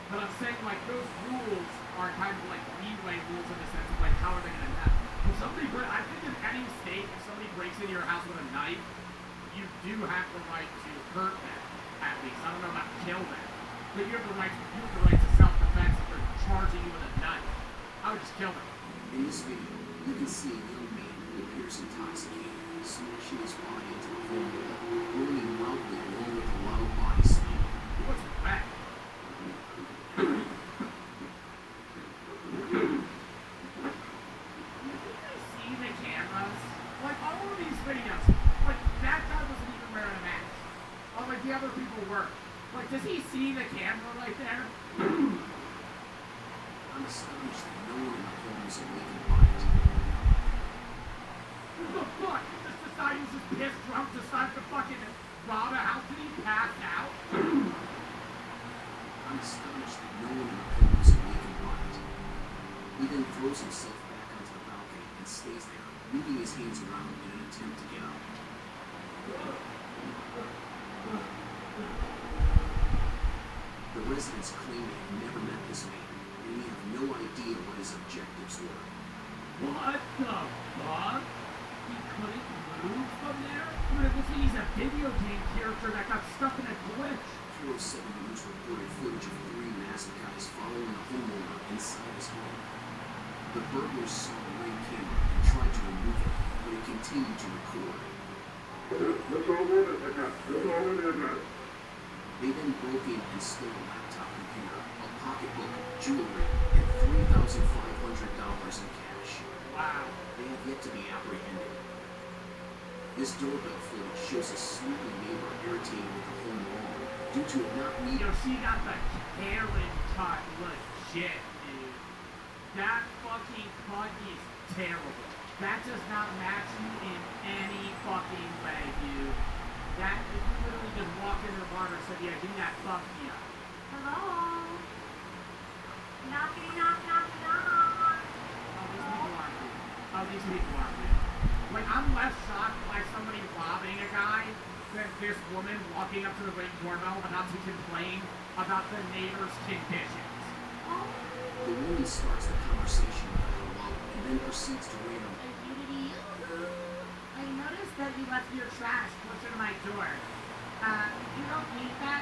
But I'm saying, like, those rules are kind of like leeway rules in the sense of, like, how are they going to know? If somebody, I think in any state, if somebody breaks into your house with a knife, you do have the right to hurt them, at least. I don't know about kill them. But you have the right to self-defense if they're charging you with a knife. I would just kill them. In this video, you can see a young man who appears intoxicated, smashing his body into the home wall, rolling loudly along with a loud body slam. What's that? See the cameras? Like, all of these videos, like, that guy wasn't even wearing a mask. Oh, like, the other people were. Like, does he see the camera right there? I'm astonished that no one in the home is awakened by it. What the fuck? This guy was just pissed drunk, decided to fucking rob a house and he passed out? I'm astonished that no one in the home is awakened by it. He then throws himself back onto the balcony and stays there, moving his hands around in an attempt to get up. The residents claim they have never met this man, and we have no idea what his objectives were. What the fuck? He couldn't move from there? Dude, it looks like he's a video game character that got stuck in a glitch. 407 News reported footage of 3 masked guys following a homeowner inside his home. The burglars saw the ring camera and tried to remove it, but it continued to record. They then broke in and stole a laptop computer, a pocketbook, jewelry, and $3,500 in cash. Wow. They have yet to be apprehended. This doorbell footage shows a sleeping neighbor irritated with the home wall due to it not meeting. Yo, she got the Karen cut legit, dude. That fucking cut is terrible. That does not match you in any fucking way, dude. That is literally just walked into the barber and said, yeah, give me that fuck me up. Hello? Knockity knock knock knock. Oh, these people aren't real. Like, I'm less shocked by somebody robbing a guy than this woman walking up to the ring doorbell about to complain about the neighbor's conditions. The woman starts the conversation with a hello and then proceeds to randomly. I noticed that you left your trash closer to my door. You don't need that.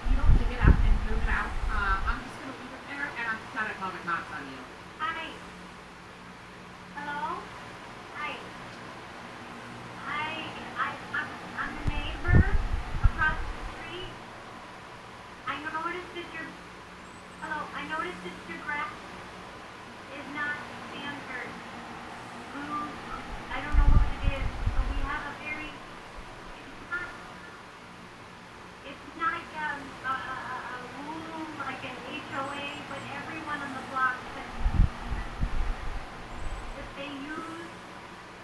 You don't pick it up and move it out. I'm just gonna leave it there and I'm just gonna call the cops on you. Hi. Hello? Hi. I'm the neighbor across the street. I noticed that your grass is not standard. I don't know what it is, but we have a very, it's not like a room, like an HOA, but everyone on the block that they use.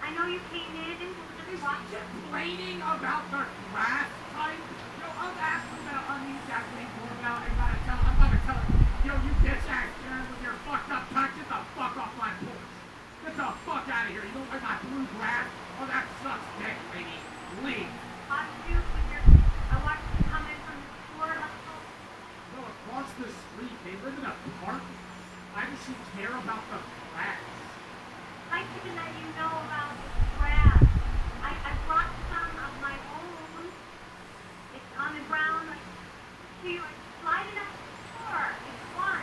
I know you came in and Complaining about the grass type? Yo, I'm asking about unused gasoline doorbell and I'm gonna tell her, yo, you bitch ass Karen with your fucked up cut, get the fuck off my porch. Get the fuck out of here. You don't like my blue grass? Oh, that sucks dick, lady. Leave. I watched you come in from the store. Go across the street. They live in a park. Why does she care about the grass? I can let you know about the grass. I brought some of my own. It's on the ground. Like, slide it up the floor. It's fun.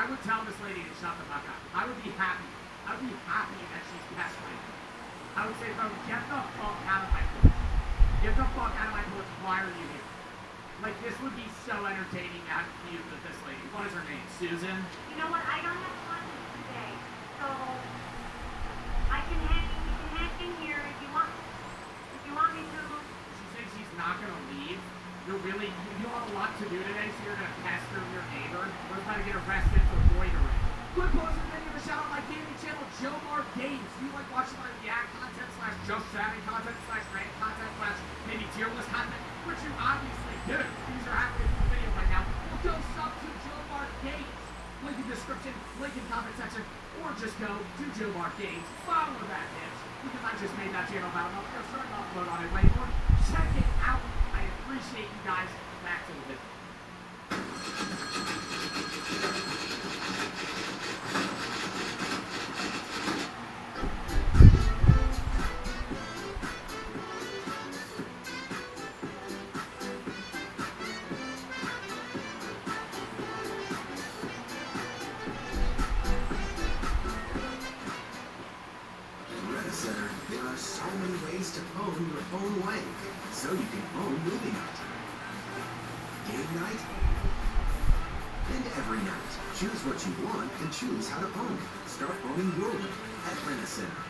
I would tell this lady to shut the fuck up. I would be happy. I would be happy that she's pest right now. I would say, bro, get the fuck out of my porch. Get the fuck out of my porch. Why are you here? Like, this would be so entertaining to have you with this lady. What is her name? Susan? You know what? I don't have lunch today, so I can hang here if you want. If you want me to. She thinks she's not gonna leave. You have a lot to do today, so you're gonna pester your neighbor. We're trying to get arrested for loitering. Good posting video of a shout out my gaming channel, Joe Mark Games. Do you like watching my react content / just chatting content / rant content / maybe tier list content, which you obviously do. These are happening in the video right now. Well, go sub to Joe Mark Games. Link in description, link in comment section, or just go to Joe Mark Games. Follow that bitch, because I just made that channel about a month ago. Starting to upload on it way more. Check it out. I appreciate you guys. Back to the video. Center, there are so many ways to own your own way, so you can own movie night, game night, and every night. Choose what you want and choose how to own it. Start owning your way at Rent-A-Center.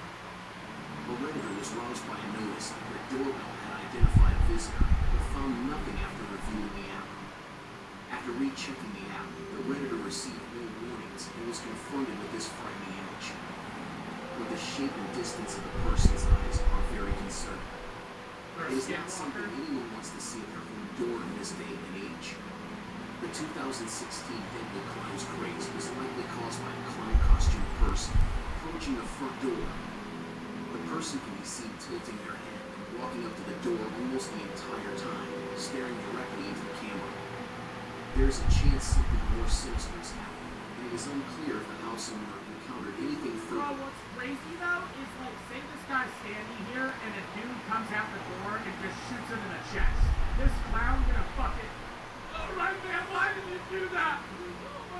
A Redditor was roused by a notice that the doorbell had identified a visitor, but found nothing after reviewing the app. After rechecking the app, the Redditor received no warnings and was confronted with this frightening image. But the shape and distance of the person's eyes are very concerning. It is not something anyone wants to see at their home door in this day and age. The 2016 deadly clown's craze was likely caused by a clown costume person approaching the front door. The person can be seen tilting their head and walking up to the door almost the entire time, staring directly into the camera. There is a chance something more sinister has happened, and it is unclear if the house owner encountered anything further. Bro, what's crazy though is like, say this guy's standing here and a dude comes out the door and just shoots him in the chest. This clown gonna fucking. Alright, man, why did you do that? Oh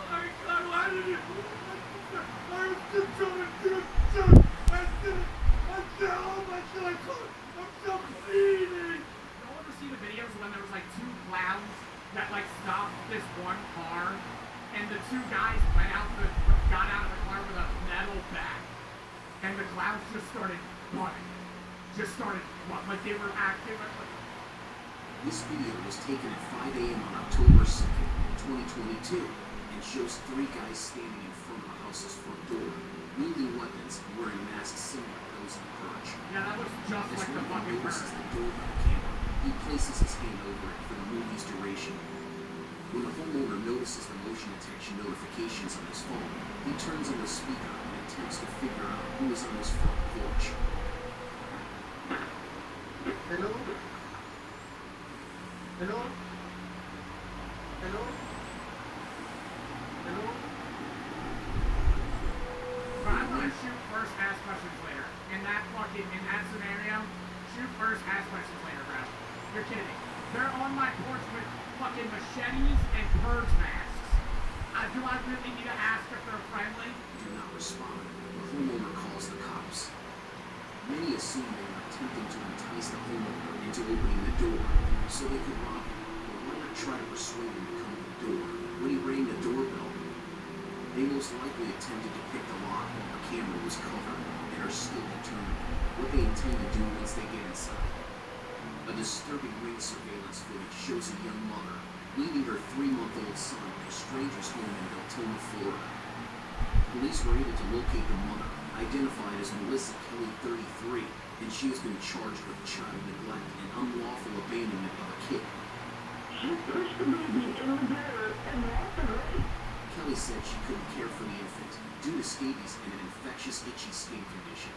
my god, why did you? I was just trying to do it. I did it. Oh my god, I'm so bleeding. Y'all ever see the videos when there was like two clowns that like stopped this one car? And the two guys got out of the car with a metal bat. And the clowns just started running. Like they were active. This video was taken at 5 a.m. on October 2nd, 2022, and shows three guys standing in front of the house's front door, wielding weapons and wearing masks similar to those in The Purge. Yeah, that looks just As like the one fucking notices Purge. the doorbell camera, he places his hand over it for the movie's duration. When the homeowner notices the motion detection notifications on his phone, he turns on the speaker and attempts to figure out who is on his front porch. Hello? Hello? Hello? Hello? But I'm gonna shoot first, ask questions later. In that scenario, shoot first, ask questions later, bro. You're kidding me. They're on my porch with fucking machetes and purge masks. Do I really need to ask if they're friendly? Do not respond. The homeowner calls the cops. Many assume they were attempting to entice the homeowner into opening the door so they could rob him, but why not try to persuade him to come to the door? When he rang the doorbell, they most likely attempted to pick the lock while the camera was covered and are still determining what they intend to do once they get inside. A disturbing ring surveillance footage shows a young mother leaving her 3-month-old son at a stranger's home in Deltona, Florida. Police were able to locate the mother, identified as Melissa Kelly, 33, and she has been charged with child neglect and unlawful abandonment of a kid. Kelly said she couldn't care for the infant due to scabies and an infectious itchy skin condition.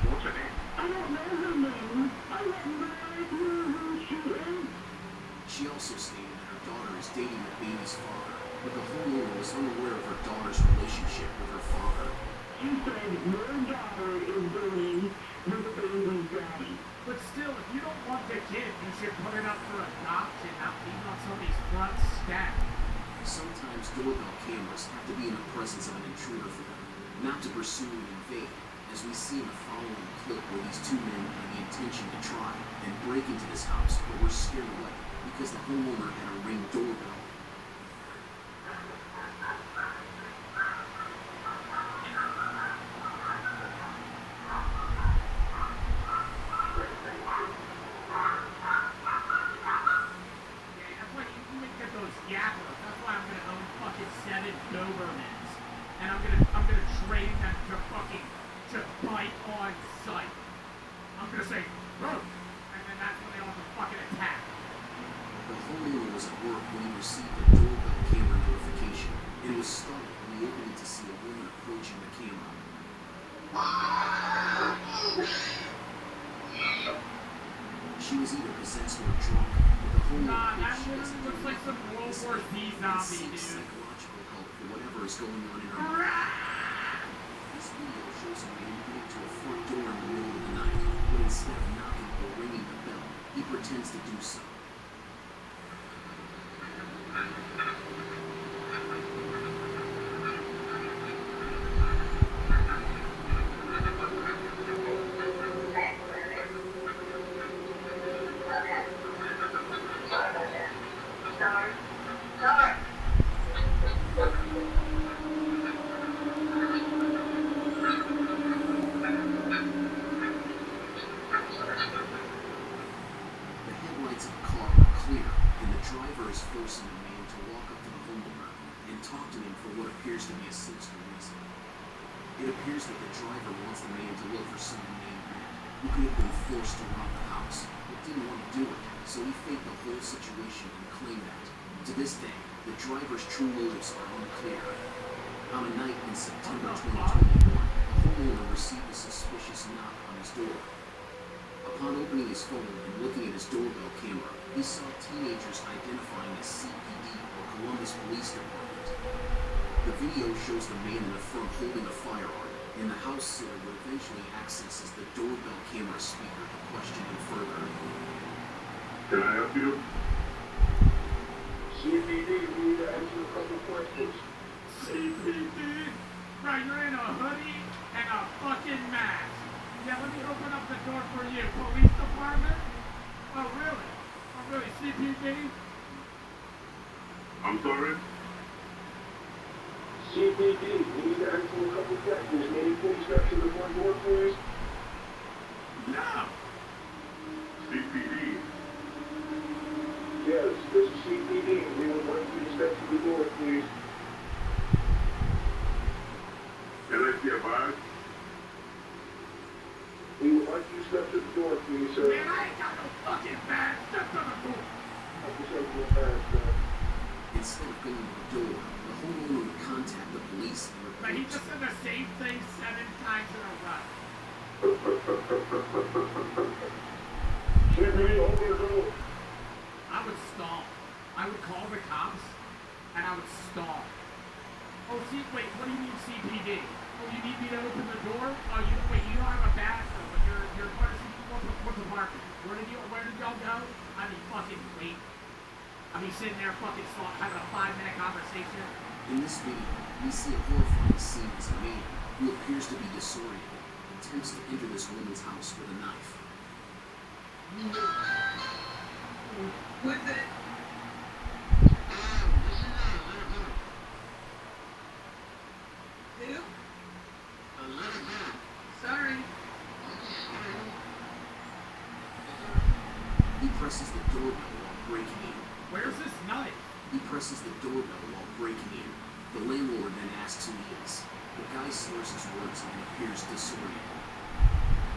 What's her name? She also stated that her daughter is dating the baby's father, but the homeowner was unaware of her daughter's relationship with her father. She said your daughter is dating the baby's daddy. But still, if you don't want the kid, you should put it up for adoption, not leave it on somebody's front step. Sometimes doorbell cameras have to be in the presence of an intruder for them, not to pursue and invade, as we see in the following clip where these two men had the intention to try and break into this house, but were scared away because the homeowner had a Ring doorbell. She was either possessed or drunk, but the whole that looks like some World War Z zombie, dude. Psychological help for whatever is going on in her mind. This video shows a man going to a front door in the middle of the night, but instead of knocking or ringing the bell, he pretends to do so. Forcing the man to walk up to the homeowner and talk to him for what appears to be a sinister reason. It appears that the driver wants the man to look for someone named Matt, who could have been forced to rob the house, but didn't want to do it, so he faked the whole situation and claimed that. To this day, the driver's true motives are unclear. On a night in September 2021, the homeowner received a suspicious knock on his door. Upon opening his phone and looking at his doorbell camera, he saw teenagers identifying as CPD or Columbus Police Department. The video shows the man in the front holding a firearm, and the house sitter will eventually accesses the doorbell camera speaker to question him further. Can I help you? CPD, we need to answer a couple questions. CPD? Right, you're in a hoodie and a fucking mask. Yeah, let me open up the door for you. Police department? Oh, really? Oh, really? CPD? I'm sorry? CPD, we need to answer a couple questions. May you please step to the front door, please? No. CPD. Yes, this is CPD. We would like you to step to the door, please. Can I see a badge? We would like you to step to the door, please, sir. Man, I ain't got no fucking badge. Step to the door. Officer, your badge, sir. Instead of going to the door, the homeowner would contact the police and report. But he just said the same thing 7 times in a row. CPD, open the door. I would stall. I would call the cops, and I would stall. Oh, wait, what do you mean CPD? Oh, you need me to open the door? Oh, you don't have a badge though, but you're part of what's the market? Where did y'all go? I mean, fucking wait. I mean, sitting there fucking having a 5-minute conversation. In this video, we see a horrifying scene as a man, who appears to be disoriented, attempts to enter this woman's house with a knife. What the? Who? Sorry. He presses the doorbell while breaking in. Where's this knife? He presses the doorbell while breaking in. The landlord then asks who he is. The guy slurs his words and appears disoriented.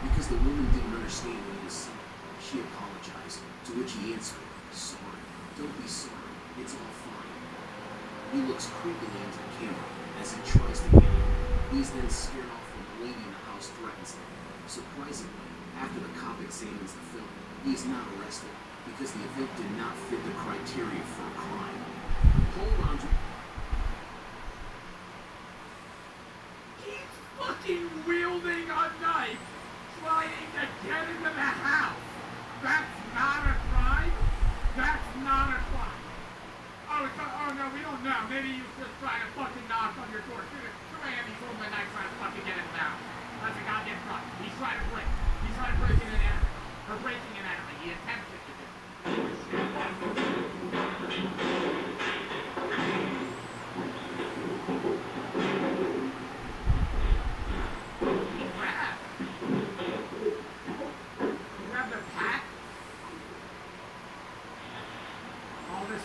Because the woman didn't understand what he was saying, she apologized, to which he answered, "Sorry. Don't be sorry. It's all fine." He looks creepily into the camera as he tries to get in. He's then scared off when the lady in the house threatens him. Surprisingly, after the cop examines the film, he is not arrested because the event did not fit the criteria for a crime. Hold on to... He's fucking wielding a knife, trying to get into the house.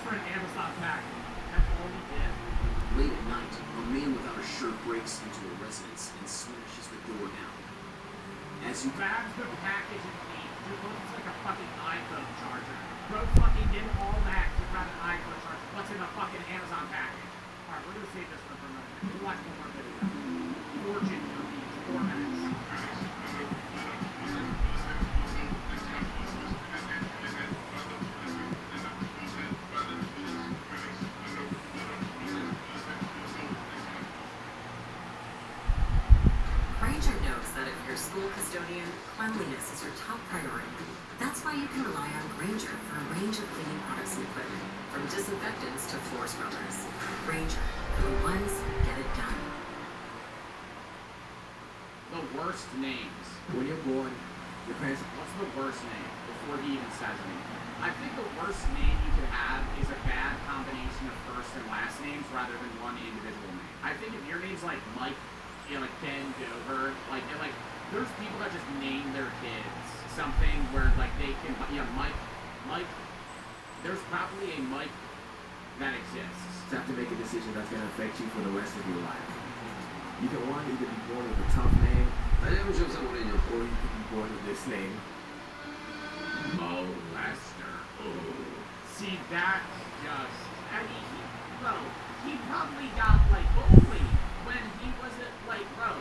for an Amazon package. That's all we did. Late at night, a man without a shirt breaks into a residence and smashes the door down. As you Grabs the package and leaves. It looks like a fucking iPhone charger. Bro fucking did all that to grab an iPhone charger. What's in the fucking Amazon package? Alright, we're gonna save this one for a moment. We'll watch one more video. Fortune movies, 4 minutes. Granger knows that if you're a school custodian, cleanliness is your top priority. That's why you can rely on Granger for a range of cleaning products and equipment, from disinfectants to floor scrubbers. Granger, for the ones who get it done. The worst names. When you're born, your parents... What's the worst name? Before he even says anything. I think the worst name you could have is a bad combination of first and last names rather than one individual name. I think if your name's like Mike, you know, like Ben Dover, like, they're like, there's people that just name their kids something where, like, they can, yeah, Mike, there's probably a Mike that exists. You have to make a decision that's going to affect you for the rest of your life. You can want either be born with a tough name, or you can be born with this name. Molester. See, that just, I mean, he probably got, like, bullied when he wasn't, like, bro,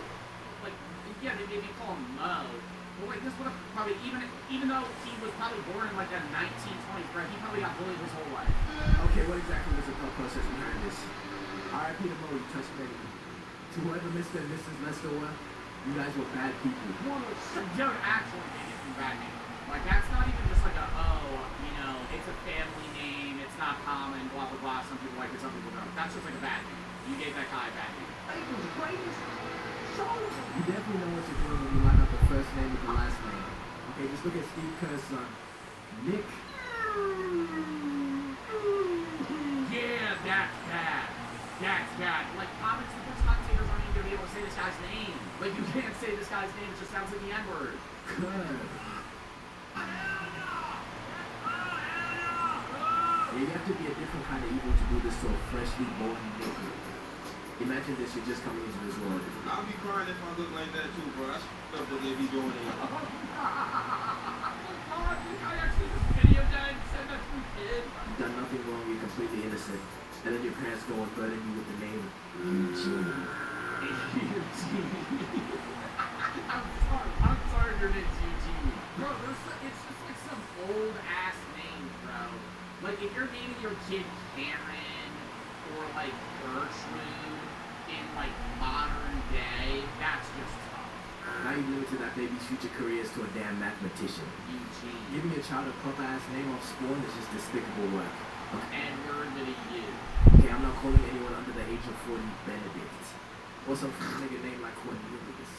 like, yeah, they maybe call him Mo, but, like, this would have probably, even though he was probably born in, like, a 1920s, bro, he probably got bullied his whole life. Okay, what exactly was the thought process behind this? R.I.P. to Mo, you touched me. To whoever Mr. and Mrs. Lester were, you guys were bad people. Dude, actually, they did some bad names. Like, that's not even just like a, you know, it's a family name, it's not common, blah, blah, blah, some people like it, some people don't. That's just like a bad name. You gave that guy a bad name. You definitely know what you're doing when you line up the first name with the last name. Okay, just look at Steve Kerr's son, Nick. Yeah, that's bad. That's bad. Like, common super commentators aren't even going to be able to say this guy's name. Like, you can't say this guy's name, it just sounds like the N-word. Good. You have to be a different kind of evil to do this to a freshly born Nick. Imagine this, you're just coming into this world. I'll be crying if I look like that too, bro. That's stuff that they be doing in I actually just video that and said that to a kid. You've done nothing wrong, you're completely innocent. And then your parents go and burden you with the name Eugene. I'm sorry your name's Eugene. Bro, it's just like some old ass name, bro. Like, if you're naming your kid Karen or like Gertrude in like modern day, that's just tough. Now you've limited that baby's future careers to a damn mathematician. Eugene. Giving your child a pup ass name off scorn is just despicable work. Okay. And you're into the U. Okay, I'm not calling anyone under the age of 40 Benedict. Or some nigga name like Cornelius.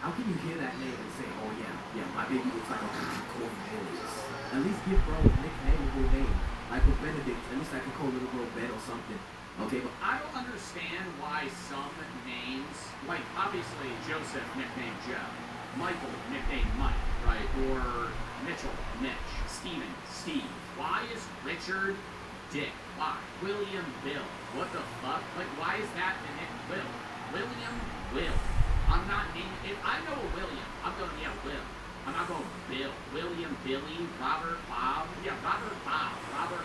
How can you hear that name and say, oh yeah, my baby looks like a Cornelius? At least give bro a nicknameable name. Like with Benedict, at least I can call little bro Ben or something. Okay, but I don't understand why some names, like obviously Joseph nicknamed Joe, Michael nicknamed Mike, right? Or Mitchell, Mitch, Steven, Steve. Why is Richard Dick? Why? William Bill. What the fuck? Like, why is that the nick Will? William Will. I'm not naming, if I know a William, I'm going, yeah, Will. I'm not going Bill. William, Billy, Robert, Bob. Yeah, Robert, Bob. Robert,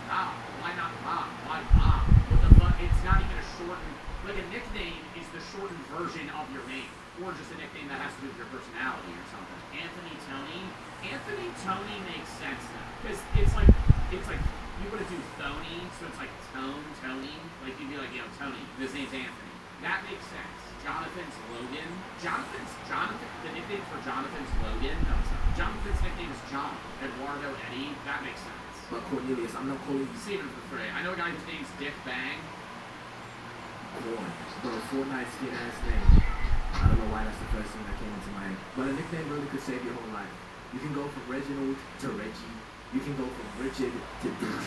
Bob. Why not Bob? Why Bob? What the fuck? It's not even a shortened, like a nickname is the shortened version of your name. Or just a nickname that has to do with your personality or something. Anthony Tony. Anthony Tony makes sense now. Because it's like, you would do Thony, so it's like Tony. Like you'd be like, yo, Tony, his name's Anthony. That makes sense. Jonathan's Logan. Jonathan, the nickname for Jonathan's Logan. No, it's not. Jonathan's nickname is John. Eduardo Eddie. That makes sense. But Cornelius, I'm not calling you Steven for free. I know a guy whose name's Dick Bang. Corn. But a Fortnite skin ass name. I don't know why that's the first thing that came into my head. But a nickname really could save your whole life. You can go from Reginald to Reggie. You can go from Richard to Dick.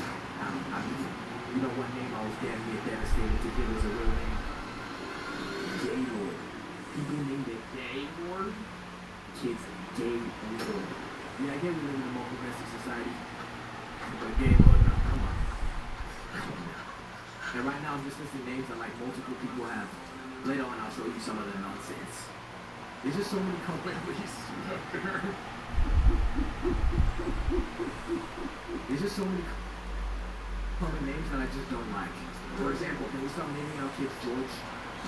You know what name I was damn near devastated to hear was a real name? Gaylord. People named it Gaylord? Kids, Gaylord. Yeah, I get we live in a more progressive society. But Gaylord, now, come on. now I'm just listing names that like multiple people have. Later on, I'll show you some of the nonsense. There's just so many companies. There's just so many common names that I just don't like. For example, can we stop naming our kids George?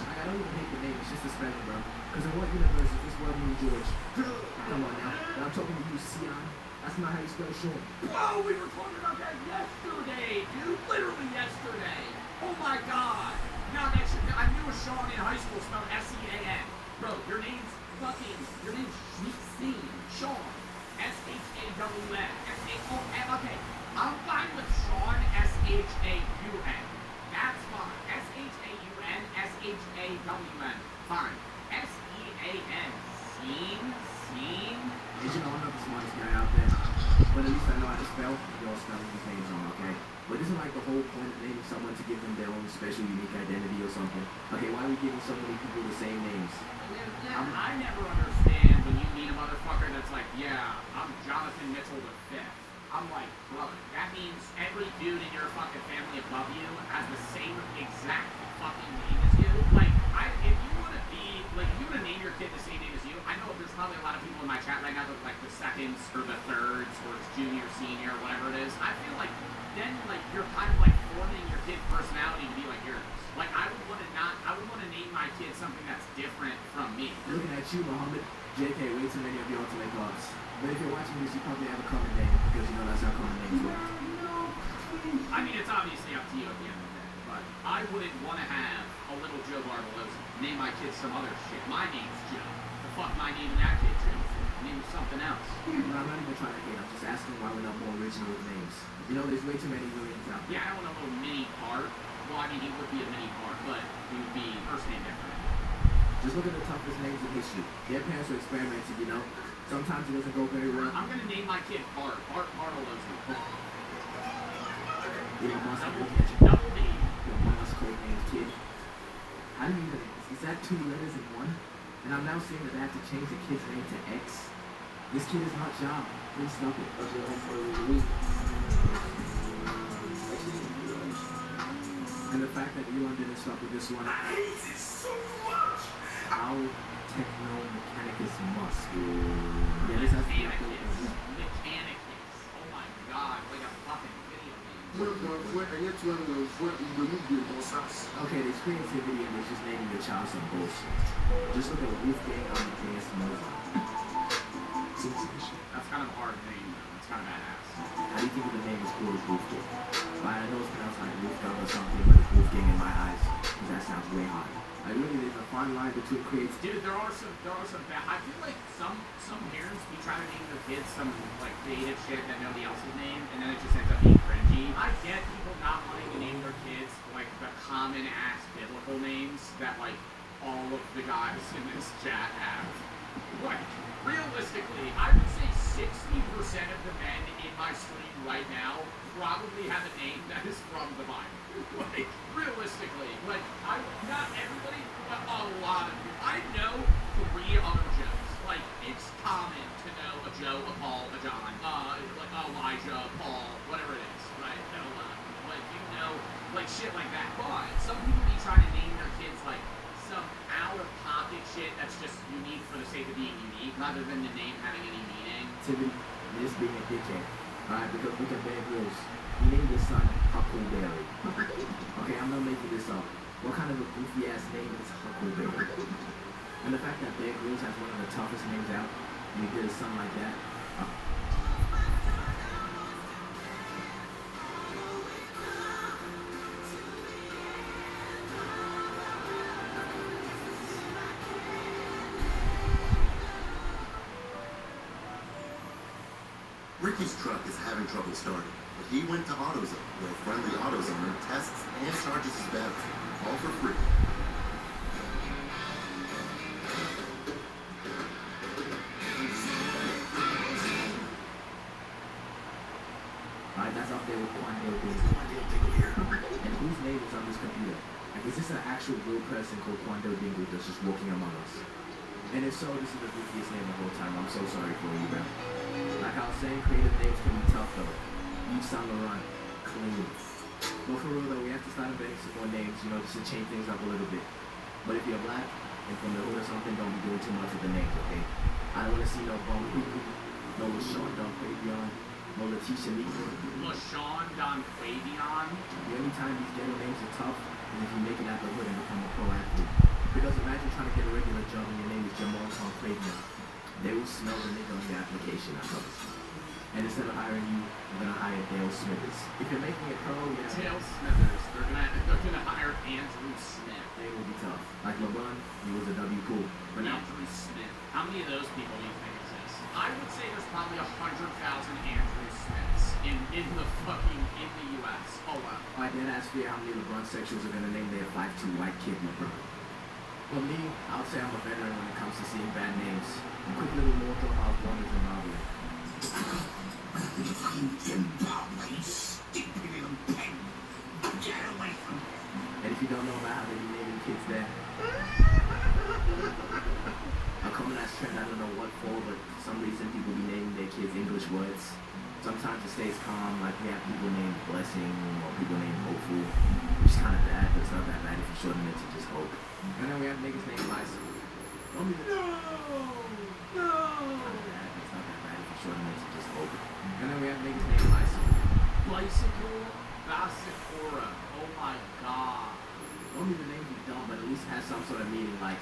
I don't even hate the name, it's just a spelling, bro. Because in what universe is this word mean George? Come on now. And I'm talking to you, Sion. That's not how you spell Sean. Oh, we were talking about that yesterday, dude. Literally yesterday. Oh my god. Now that I knew a Sean in high school spelled S-E-A-N. Bro, your name's Sean. S-H-A-W-N. S-A-O-N. Okay. I'm fine with Sean, S-H-A-U-N. That's fine. S-H-A-U-N, S-H-A-W-N. Fine. S-E-A-N. Scene. Did you know I'm not the smartest guy out there? But at least I know how to spell. Y'all spelling these names wrong, okay? But isn't like the whole point of naming someone to give them their own special, unique identity or something? Okay, why are we giving so many people the same names? I never understand when you meet a motherfucker that's like, yeah, I'm Jonathan Mitchell V. I'm like, brother, that means every dude in your fucking family above you has the same exact fucking name as you. Like, if you want to be, like, if you want to name your kid the same name as you, I know there's probably a lot of people in my chat right now that like the seconds or the thirds or it's junior, senior, whatever it is. I feel like then, like, you're kind of like forming your kid's personality to be like yours. Like, I would want to name my kid something that's different from me. Looking at you, Muhammad. JK, way too many of y'all to make ups. But if you're watching this, you probably have a common name because you know that's how common names work. I mean, it's obviously up to you at the end of the day, but I wouldn't want to have a little Joe Bartolozzi name my kid some other shit. My name's Joe. The fuck am I naming that kid Joe? Name something else. But I'm not even trying to hate. I'm just asking why we're not more original with names. You know, there's way too many Williams out there. Yeah, I don't want a little mini part. Well, I mean, he would be a mini part, but he would be first name different. Just look at the toughest names in history. Their parents were experimenting, you know. Sometimes it doesn't go very well. I'm gonna name my kid Bart. Bart Bartolozzi. Elon Musk, Double D. Your mom's code named kid. How do you even, is that 2 letters in one? And I'm now seeing that I have to change the kid's name to X. This kid is not John. Please stop it. And the fact that Elon didn't stop with this one. I hate it so much. How Technomechanicus Musk. Yeah, this has to be a cool thing. Mechanicus. Oh my god, like a fucking video game. Okay, there's creativity and there's just naming your child some bullshit. Just look at Wolfgang Amadeus Mozart. That's kind of a hard name, though. It's kind of badass. How do you think of the name as cool as Wolfgang? But I know it's pronounced like Wolfgang or something, but it's Wolfgang in my eyes. Because that sounds way hotter. Like really, there's a fine line between creativity. Dude, there are some bad. I feel like some parents be trying to name their kids some like creative shit that nobody else would name, and then it just ends up being cringy. I get people not wanting to name their kids like the common ass biblical names that like all of the guys in this chat have. Like, realistically, I would say 60% of the men in my stream right now probably have a name that is from the Bible. Like, realistically, like, not everybody, but a lot of people. I know 3 other Joes. Like, it's common to know a Joe, a Paul, a John, like Elijah, Paul, whatever it is, right? Like, you know, like shit like that. But some people be trying to name their kids like some out-of-pocket shit that's just unique for the sake of being unique, rather than the name having any meaning. Timothy, this being a dickhead, alright, because look at Bear Grylls. He named his son Huckleberry. Okay, I'm not making this up. What kind of a goofy ass name is Huckleberry? And the fact that Bear Grylls has one of the toughest names out, and he did a son like that. Ricky's truck is having trouble starting, but he went to AutoZone, where a friendly AutoZoner tests and charges his battery, all for free. Alright, that's up there with Quando Dingle. And whose name is on this computer? Like, is this an actual real person called Quando Dingle that's just walking among us? And if so, this is the goofiest name of the whole time. I'm so sorry for you, bro. Like I was saying, creative names can be tough though. Yves Saint Laurent, clean. But for real though, we have to start inventing some more names, you know, just to change things up a little bit. But if you're black and from the hood or something, don't be doing too much with the names, okay? I don't want to see no Bone Cuckoo, no LaShawn Don Quavion, no Letitia Meeker. LaShawn Don Quavion. The only time these ghetto names are tough is if you make it out the hood and become a pro athlete. Because imagine trying to get a regular job and your name is Jamal Don Quavion. They will smell the nigga on your application, I promise you. And instead of hiring you, they're gonna hire Dale Smithers. If you're making it pro, yeah. Dale Smithers. They're gonna hire Andrew Smith. They will be tough. Like LeBron, he was a W pool. But Andrew Smith. How many of those people do you think exist? I would say there's probably 100,000 Andrew Smiths in the U.S. Oh wow. I did ask you how many LeBron sexuals are gonna name their 5'2" white kid LeBron. For me, I would say I'm a veteran when it comes to seeing bad names. A quick little Mortal House Wonders in Marvel. And if you don't know about how they be naming kids there, a common ass trend, I don't know what for, but for some reason people be naming their kids English words. Sometimes it stays calm, like we have people named Blessing or people named Hopeful, which is kind of bad, but it's not that bad if you shorten it to just Hope. And then we have niggas named Bicycle. Don't be the... No! It's not that bad if you shorten it to just Hope. And then we have niggas named Bicycle. Bicycle Basicora. Oh my god. Don't be the name be dumb, but at least it has some sort of meaning, like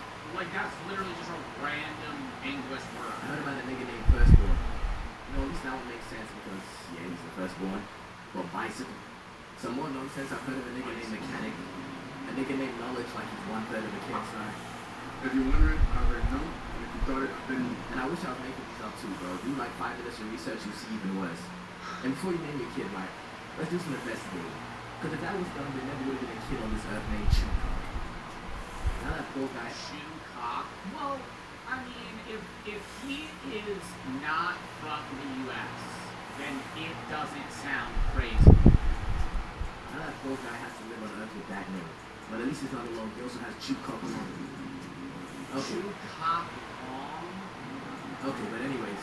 that's literally just a random English word. I heard about a nigga named Firstborn. You know, at least that one makes sense because, yeah, he's the firstborn. But Bicycle. Some more nonsense, I've heard of a nigga named Mechanic. A nigga named Knowledge, like he's 1/3 of a kid's size. If you're wondering, I already know. If you thought it, then... And I wish I was making these up too, bro. Do like 5 minutes of research, you'll see even worse. And before you name your kid, like, let's do some investigating. Because if that was done, there never would have been a kid on this earth named Chewcock. Now that poor guy... Chewcock? Well, I mean, if he is not from the U.S., then it doesn't sound crazy. Now that poor guy has to live on earth with that name. But at least he's not alone. He also has Chewcock along. Okay. Chewcock along? Okay, but anyways,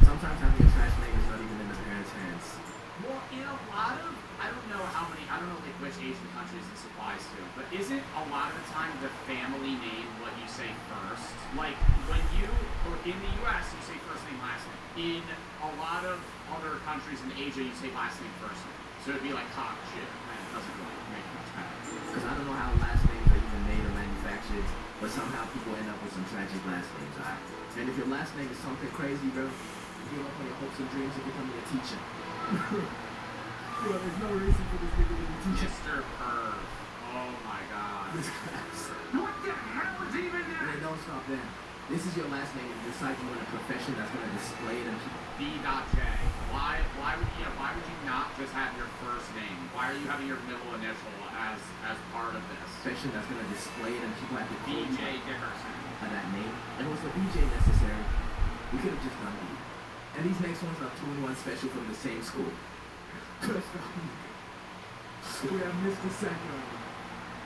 sometimes having a trash name is not even in the parents' hands. Well, in a lot of, I don't know like which Asian countries this applies to, but isn't a lot of the time the family name what you say first? Like, when in the US, you say first name, last name. In a lot of other countries in Asia, you say last name, first name. So it'd be like cock, shit, man, it doesn't really make much sense. Because I don't know how last names are even made or manufactured, but somehow people end up with some tragic last names, alright? And if your last name is something crazy, bro, you give up on your hopes and dreams of becoming a teacher. Bro, there's no reason for this nigga to be teaching. Mr. Perv. Oh my god. This class. What the hell is even that? Man, don't stop there. This is your last name and you decide you want a profession that's going to display it and people. B.J. Why would you not just have your first name? Why are you having your middle initial as part of this? Profession that's going to display it and people have to call B.J. you Dickerson. by that name. And was the B.J. necessary? We could have just done B. And these next ones are 2-in-1 special from the same school. First off, we have Mr. Sakurai.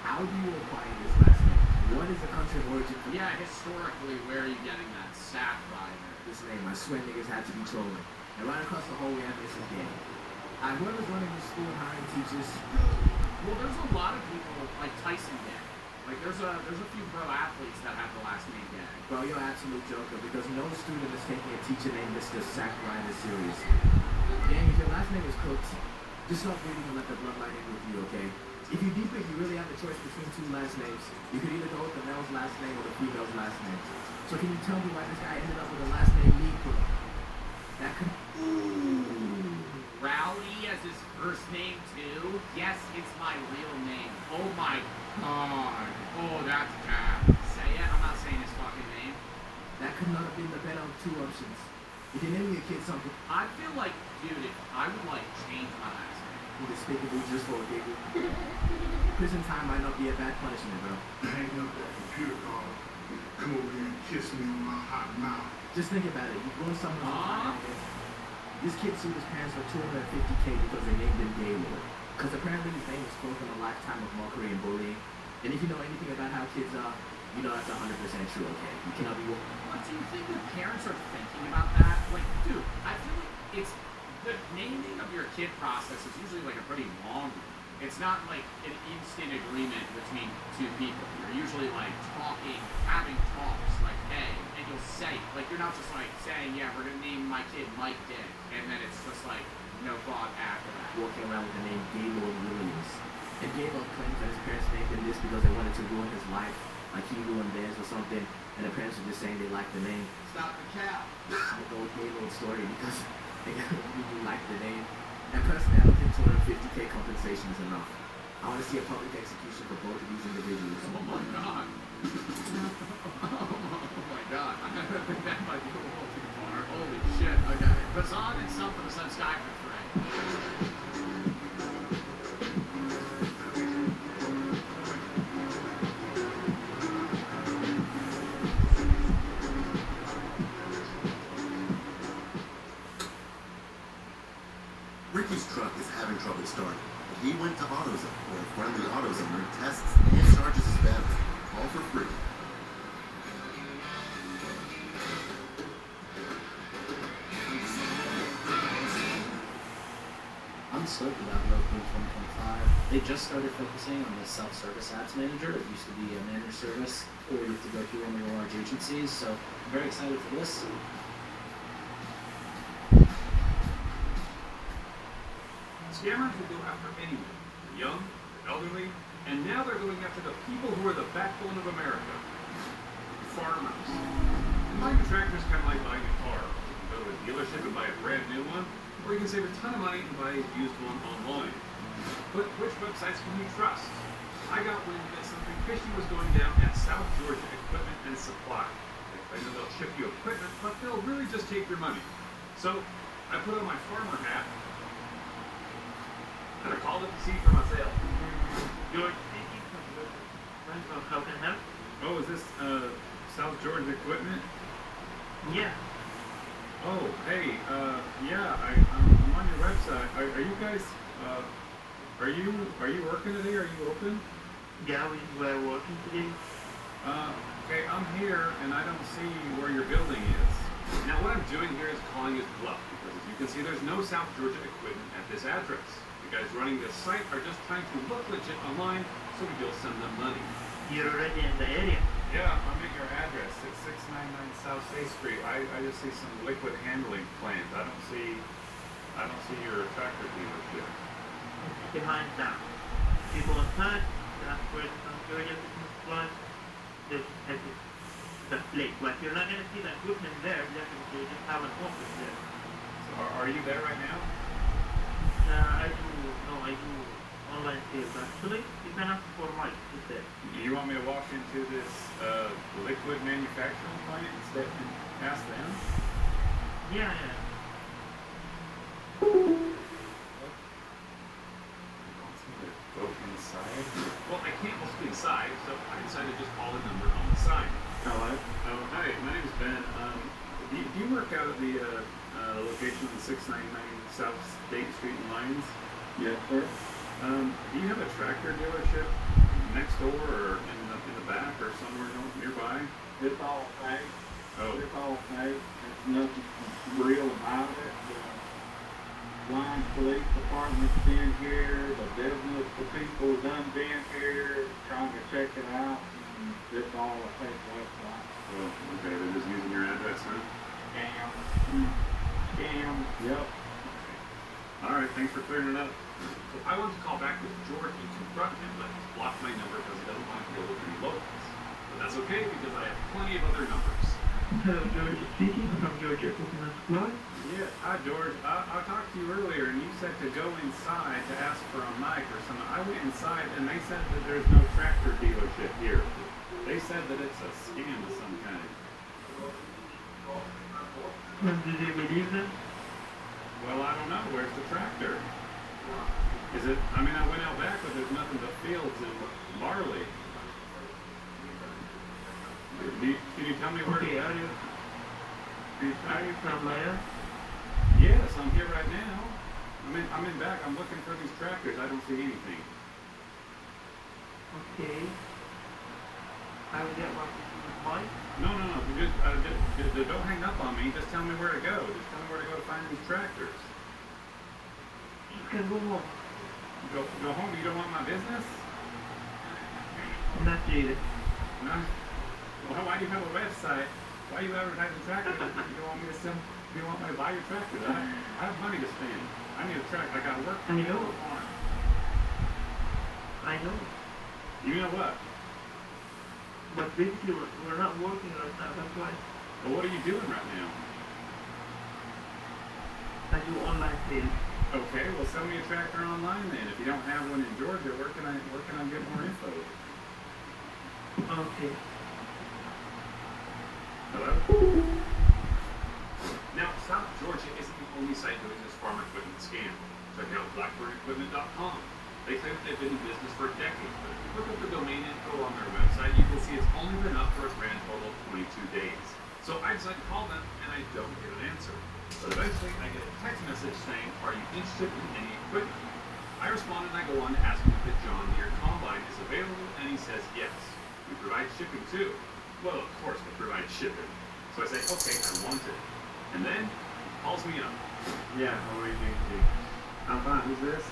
How do you acquire this last name? What is the country of origin for Yeah, historically, where are you getting that? Sakurai. this name? I swear niggas had to be trolling. And right across the hall we have Mrs. Gang. Whoever's running the school and hiring teachers. Well, there's a lot of people like Tyson Gang. Like there's a few pro athletes that have the last name Gang. Bro, you're an absolute joker because no student is taking a teacher named Mr. Sakurai this serious. Gang, if your last name is Cooks, just stop reading and let the bloodline in with you, okay? If you deep it, you really have a choice between 2 last names. You could either go with the male's last name or the female's last name. So can you tell me why this guy ended up with a last name Negro? That could... Ooh. Rowdy as his first name too? Yes, it's my real name. Oh my god. Oh, that's bad. Say it. I'm not saying his fucking name. That could not have been the better of 2 options. If you name your kid something... I feel like, dude, I would like change my last name. Despicable just for a giggle. Prison time might not be a bad punishment, bro. Hang up that computer call. Come over here and kiss me on my hot mouth. Just think about it. You ruin someone's This kid sued his parents for $250K because they named him Gaylord. Because apparently his name was close from a lifetime of mockery and bullying. And if you know anything about how kids are, you know that's 100% true, okay? You cannot be... What do you think the parents are thinking about that? Like, dude, I feel like it's... The naming of your kid process is usually like a pretty long one. it's not like an instant agreement between two people. You're usually like talking, having talks, like, hey, and you'll say it. Like, you're not just like saying, yeah, we're gonna name my kid Mike Dick, and then it's just like no thought after that. Walking around with the name Gaylord Williams. And Gaylord claims that his parents named him this because they wanted to ruin his life, like he ruined theirs or something, and the parents were just saying they liked the name. Stop the cap. I go with Gaylord's story because they really like the name. And personally, I don't think 250K compensation is enough. I want to see a public execution for both of these individuals. Oh my god. Oh my god. I think that might be a little too far. Holy shit. Okay. Bazan and something to send Skype for free. Ricky's truck is having trouble starting. He went to AutoZone, where a friendly AutoZoner tests and charges his battery, all for free. I'm stoked about Roku in 2025. They just started focusing on the self-service ads manager. It used to be a managed service, or you have to go through one of the large agencies. So I'm very excited for this. Scammers will go after anyone, the young, the elderly, and now they're going after the people who are the backbone of America, farmers. And buying a tractor is kind of like buying a car. You can go to a dealership and buy a brand new one, or you can save a ton of money and buy a used one online. But which websites can you trust? I got wind that something fishy was going down at South Georgia Equipment and Supply. They claim that they'll ship you equipment, but they'll really just take your money. So I put on my farmer hat and I called it to see for myself. George speaking from Rental. How can I help? Oh, is this South Georgia Equipment? Yeah. Oh, hey, yeah, I'm on your website. Are you guys, are you working today? Are you open? Yeah, we're working today. Okay, I'm here and I don't see where your building is. Now what I'm doing here is calling his bluff because as you can see, there's no South Georgia Equipment at this address. The guys running this site are just trying to look legit online so you'll send them money. You're already in the area. Yeah, I'm at your address. It's 699 South State Street. I just see some liquid handling plant. I don't see your tractor dealership. Behind that. People inside, that's where South Georgia business was. The place. But you're not gonna see the equipment there, definitely. They just have an office there. So are you there right now? I do online sales actually. You can ask for Mike, he's there. You want me to walk into this liquid manufacturing plant and ask them? Yeah. Go inside? Well, I can't look inside, so I decided to just call the number on the sign. Hello. Oh, hi, my name is Ben. Do you work out of the location of 699 South State Street in Lyons? Yes, sir. Do you have a tractor dealership next door or in the back or somewhere nearby? It's all fake. Oh. It's all fake. There's nothing real about it. The Lyons Police Department's been here. The business, the people done been here trying to check it out. And it's all a fake website. Oh, okay. They're just using your address, huh? Scam. Yep. All right. Thanks for clearing it up. So I want to call back with George and confront him, but he's blocked my number because he doesn't want to deal with any locals. But that's okay because I have plenty of other numbers. Hello, George speaking from Georgia Equipment Supply. Yeah, hi George. I talked to you earlier and you said to go inside to ask for a mic or something. I went inside and they said that there's no tractor dealership here. They said that it's a scam of some kind. And did you believe them? Well, I don't know. Where's the tractor? Is it? I mean, I went out back, but there's nothing but fields and barley. Can you tell me where? Okay, are you from Lyons? Yes, I'm here right now. I'm in back. I'm looking for these tractors. I don't see anything. Okay. I will get one with Mike. No. Just don't hang up on me. Just tell me where to go. Just tell me where to go to find these tractors. You can go home. Go home. You don't want my business? Not Jada. No. Well, why do you have a website? Why are you advertising tractors? You don't want me to sell? You don't want me to buy your tractor? I have money to spend. I need a tractor. I got to work. I know. Farm. I know. You know what? But basically, we're not working right now. That's why. Well, what are you doing right now? I do online sales. Okay, well, sell me a tractor online then. If you don't have one in Georgia, where can I get more info? Okay. Hello? Now, South Georgia isn't the only site doing this farm equipment scam. Check out BlackbirdEquipment.com. They claim that they've been in business for decades, but if you look up the domain info on their website, you can see it's only been up for a grand total of 22 days. So I decided to call them, and I don't get an answer. But eventually, I get a text message saying, "Are you interested in any equipment?" I respond and I go on to ask him if the John Deere Combine is available, and he says yes. We provide shipping too. Well, of course we provide shipping. So I say, okay, I want it. And then he calls me up. Yeah, how are you doing today? I'm fine. Who's this?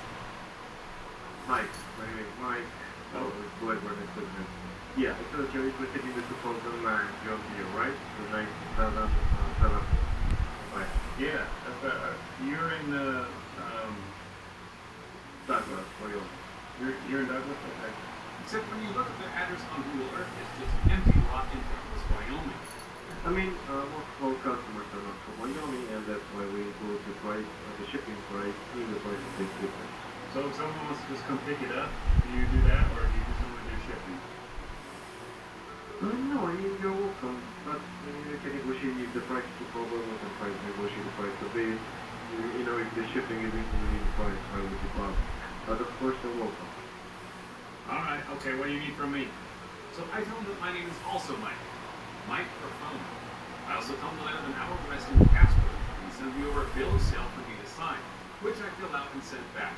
Mike. My name is Mike. Oh. With Blackbird Equipment. Yeah, I thought you're interested in the 2009 John Deere, right? The 97. Right. Yeah, you're in Douglas, Wyoming. You're in Douglas? Okay. Except when you look at the address on Google Earth, it's just an empty lot in Douglas, Wyoming. I mean, most of our customers are not from Wyoming, and that's why we include the price, the shipping price, in the price of the equipment. So if someone wants to just come pick it up, do you do that, or do you just only do shipping? No, I mean, you're welcome. But I mean, you can negotiate if the price is a problem, we can try to negotiate the price a bit. You know, if the shipping is included in the price, I would be bound. But of course, you're welcome. Alright, okay, what do you need from me? So I tell him that my name is also Mike. Mike for phone. I also tell him that I live an hour west in Casper, and send me over a bill of sale for me to sign, which I fill out and send back.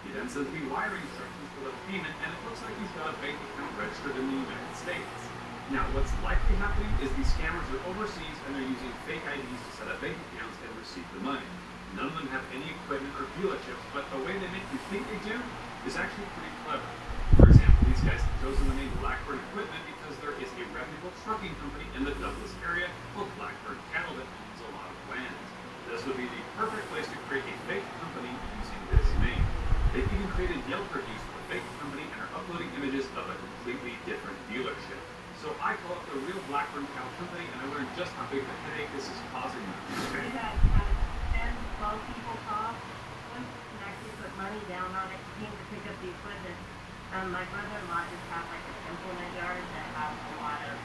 He then sends me wiring instructions for the payment, and it looks like he's got a bank account registered in the United States. Now, what's likely happening is these scammers are overseas and they're using fake IDs to set up bank accounts and receive the money. None of them have any equipment or dealerships, but the way they make you think they do is actually pretty clever. For example, these guys have chosen the name Blackbird Equipment because there is a reputable trucking company in the Douglas area called Blackbird Cattle that owns a lot of land. This would be the perfect place to create a fake company using this name. They've even created Yelp reviews for the fake company and are uploading images of a completely different dealership. So I call up the real Blackburn Cow Company, and I learned just how big of a headache this is causing them. You guys had 10, 12 people call and actually put money down on it, came to pick up the equipment. My brother-in-law just has like a implement yard that has a lot of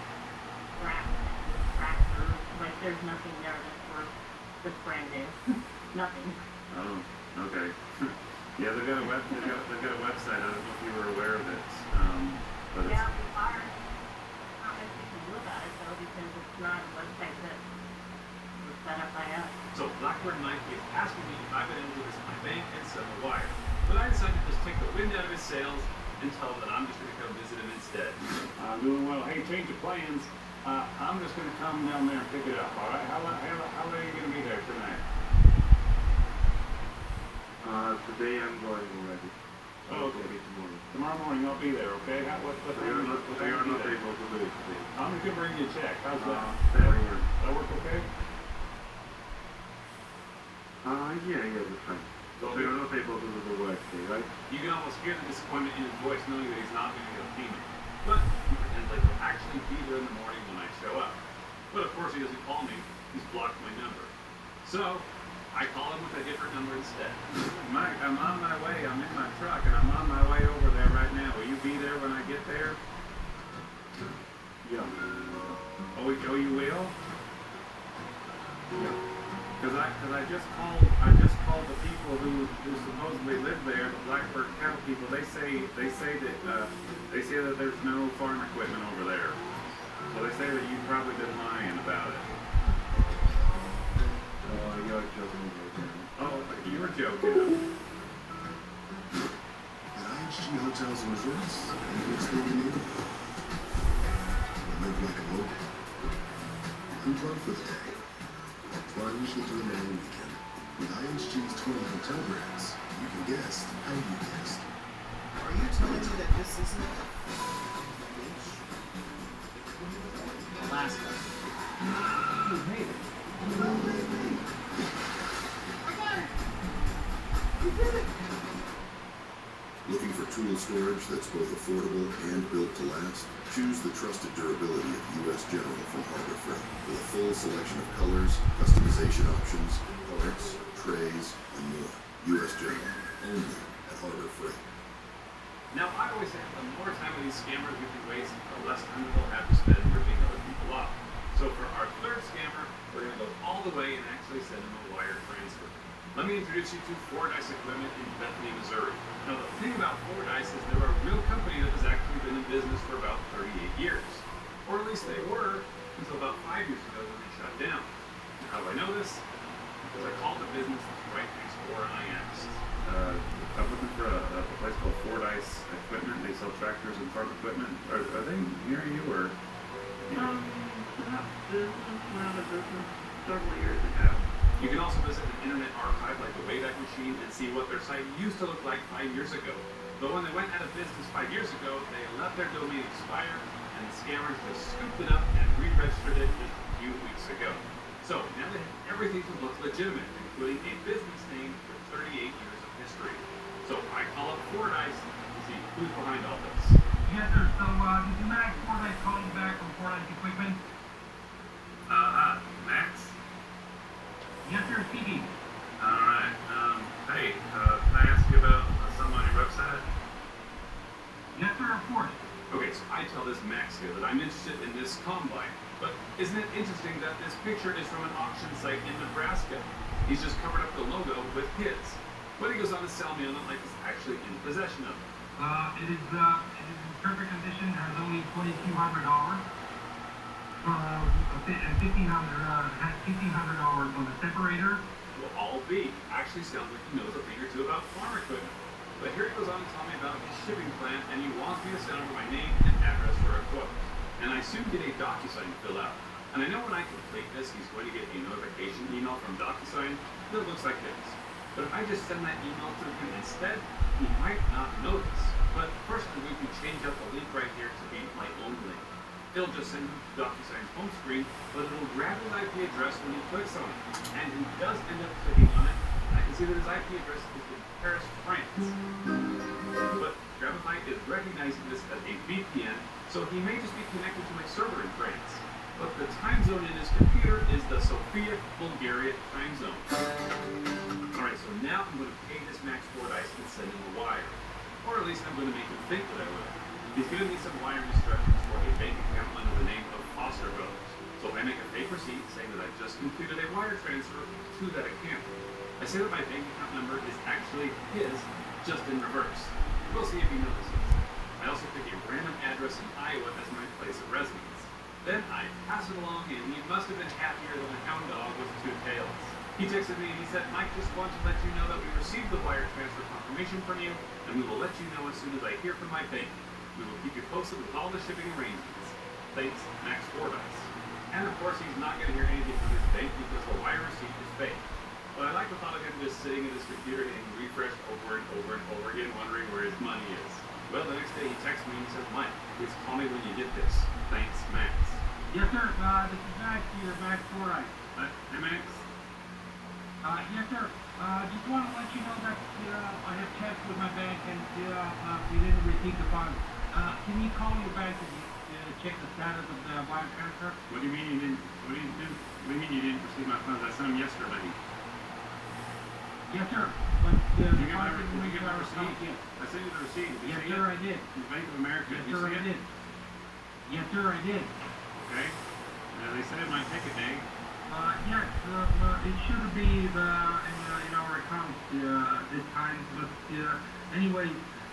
tractors. Like there's nothing there that's worth that's brand new. Nothing. Oh, okay. Yeah, they've got a website. I don't know if you were aware of it. But yeah, we fired. Not much we can do about it though, because it's not a website that was set up by us. So Blackbird Mike is asking me if I've been able to visit my bank and sell a wire. But I decided to just take the wind out of his sails and tell him that I'm just going to come visit him instead. I'm doing well. Hey, change of plans. I'm just going to come down there and pick it up, all right? How late are you going to be there tonight? Today I'm going already. Oh, okay. Tomorrow morning I'll be there, okay? What We are not able to do it today. I'm going to bring you a check. How's that? That work okay? Yeah, that's fine. So you're not able to do the work today, right? You can almost hear the disappointment in his voice knowing that he's not going to get a payment. But he pretends like he'll actually be there in the morning when I show up. But of course he doesn't call me. He's blocked my number. So I call him with a different number instead. Mike, I'm on my way. I'm in my truck and I'm on my way over there right now. Will you be there when I get there? Yeah. Oh, you will? Yeah. Because I just called the people who supposedly live there, the Blackbird Cattle people. They say that there's no farm equipment over there. So they say that you've probably been lying about it. You're joking again. Oh, you were joking. At IHG Hotels and Resorts, you explore the neighborhood. Live like a local. Unplug for the day. Plunge into a long weekend. With IHG's 20 hotel brands, you can guest how you guest. isn't it? Alaska. You made it. Looking for tool storage that's both affordable and built to last? Choose the trusted durability of U.S. General from Harbor Freight. With a full selection of colors, customization options, parts, trays, and more. U.S. General, only at Harbor Freight. Now, I always say the more time with these scammers we can waste, the less time we'll have to spend ripping other people off. So for our third scammer, we're going to go all the way and actually send them a wire transfer. Let me introduce you to Fordyce Equipment in Bethany, Missouri. Now, the thing about Fordyce is they're a real company that has actually been in business for about 38 years. Or at least they were until about 5 years ago when they shut down. And how do I know this? Because I called the business that's right next door and I asked. I'm looking for a place called Fordyce Equipment. They sell tractors and farm equipment. Are they near you or? Not business, not a business, several years ago. You can also visit an internet archive like the Wayback Machine and see what their site used to look like 5 years ago. But when they went out of business 5 years ago, they let their domain expire, and the scammers just scooped it up and re-registered it just a few weeks ago. So now they have everything to look legitimate, including a business name with 38 years of history. So I call up Fordyce to see who's behind all this. Yes, sir. So, this is Max Fordyce calling back from Fordyce Equipment. Max? Yes, sir, speaking. Alright, hey, can I ask you about something on your website? Yes, sir, of course. Okay, so I tell this Max here that I'm interested in this combine. But isn't it interesting that this picture is from an auction site in Nebraska? He's just covered up the logo with his. But he goes on to sell me on it like he's actually in possession of it. It is in perfect condition. There's only $2,200. $1,500 on the separator. Well, all B actually sounds like he knows a thing or two about farm equipment. But here he goes on to tell me about his shipping plan, and he wants me to send over my name and address for a quote. And I soon get a DocuSign to fill out. And I know when I complete this, he's going to get a notification email from DocuSign that looks like this. But if I just send that email to him instead, he might not notice. But first, we can change out the link right here to be my own link. It'll just send him to DocuSign's home screen, but it'll grab his IP address when he clicks on it. And he does end up clicking on it. I can see that his IP address is in Paris, France. But Grabify is recognizing this as a VPN, so he may just be connected to my server in France. But the time zone in his computer is the Sofia, Bulgaria time zone. Alright, so now I'm going to pay this Max Fordyce and send him a wire. Or at least I'm going to make him think that I will. He's giving me some wire instructions for a bank account under the name of Foster Brothers. So I make a fake receipt saying that I've just completed a wire transfer to that account. I say that my bank account number is actually his, just in reverse. We'll see if he notices. I also pick a random address in Iowa as my place of residence. Then I pass it along, and he must have been happier than a hound dog with two tails. He texted me and he said, Mike, just want to let you know that we received the wire transfer confirmation from you, and we will let you know as soon as I hear from my bank. We will keep you posted with all the shipping arrangements. Thanks, Max Fordyce. And of course, he's not going to hear anything from his bank because the wire receipt is fake. But I like the thought of him just sitting at his computer getting refreshed over and over and over again, wondering where his money is. Well, the next day he texts me and he says, Mike, please call me when you get this. Thanks, Max. Yes, sir. This is Max here, Max Fordyce. Hey, Max. Yes, sir. Just want to let you know that I have checked with my bank and we didn't receive the funds. Can you call your bank and check the status of the wire transfer? What do you mean you didn't? What do you mean you didn't receive my funds? I sent them yesterday. Yes, sir. But Did you get my receipt? I sent you the receipt. Did you Yes, see sir, it? I did. From Bank of America. Yes, Did you sir, see I it? did. Yes, sir, I did. Okay. They said it might take a day. Yes, it should be in our account this time. But anyway,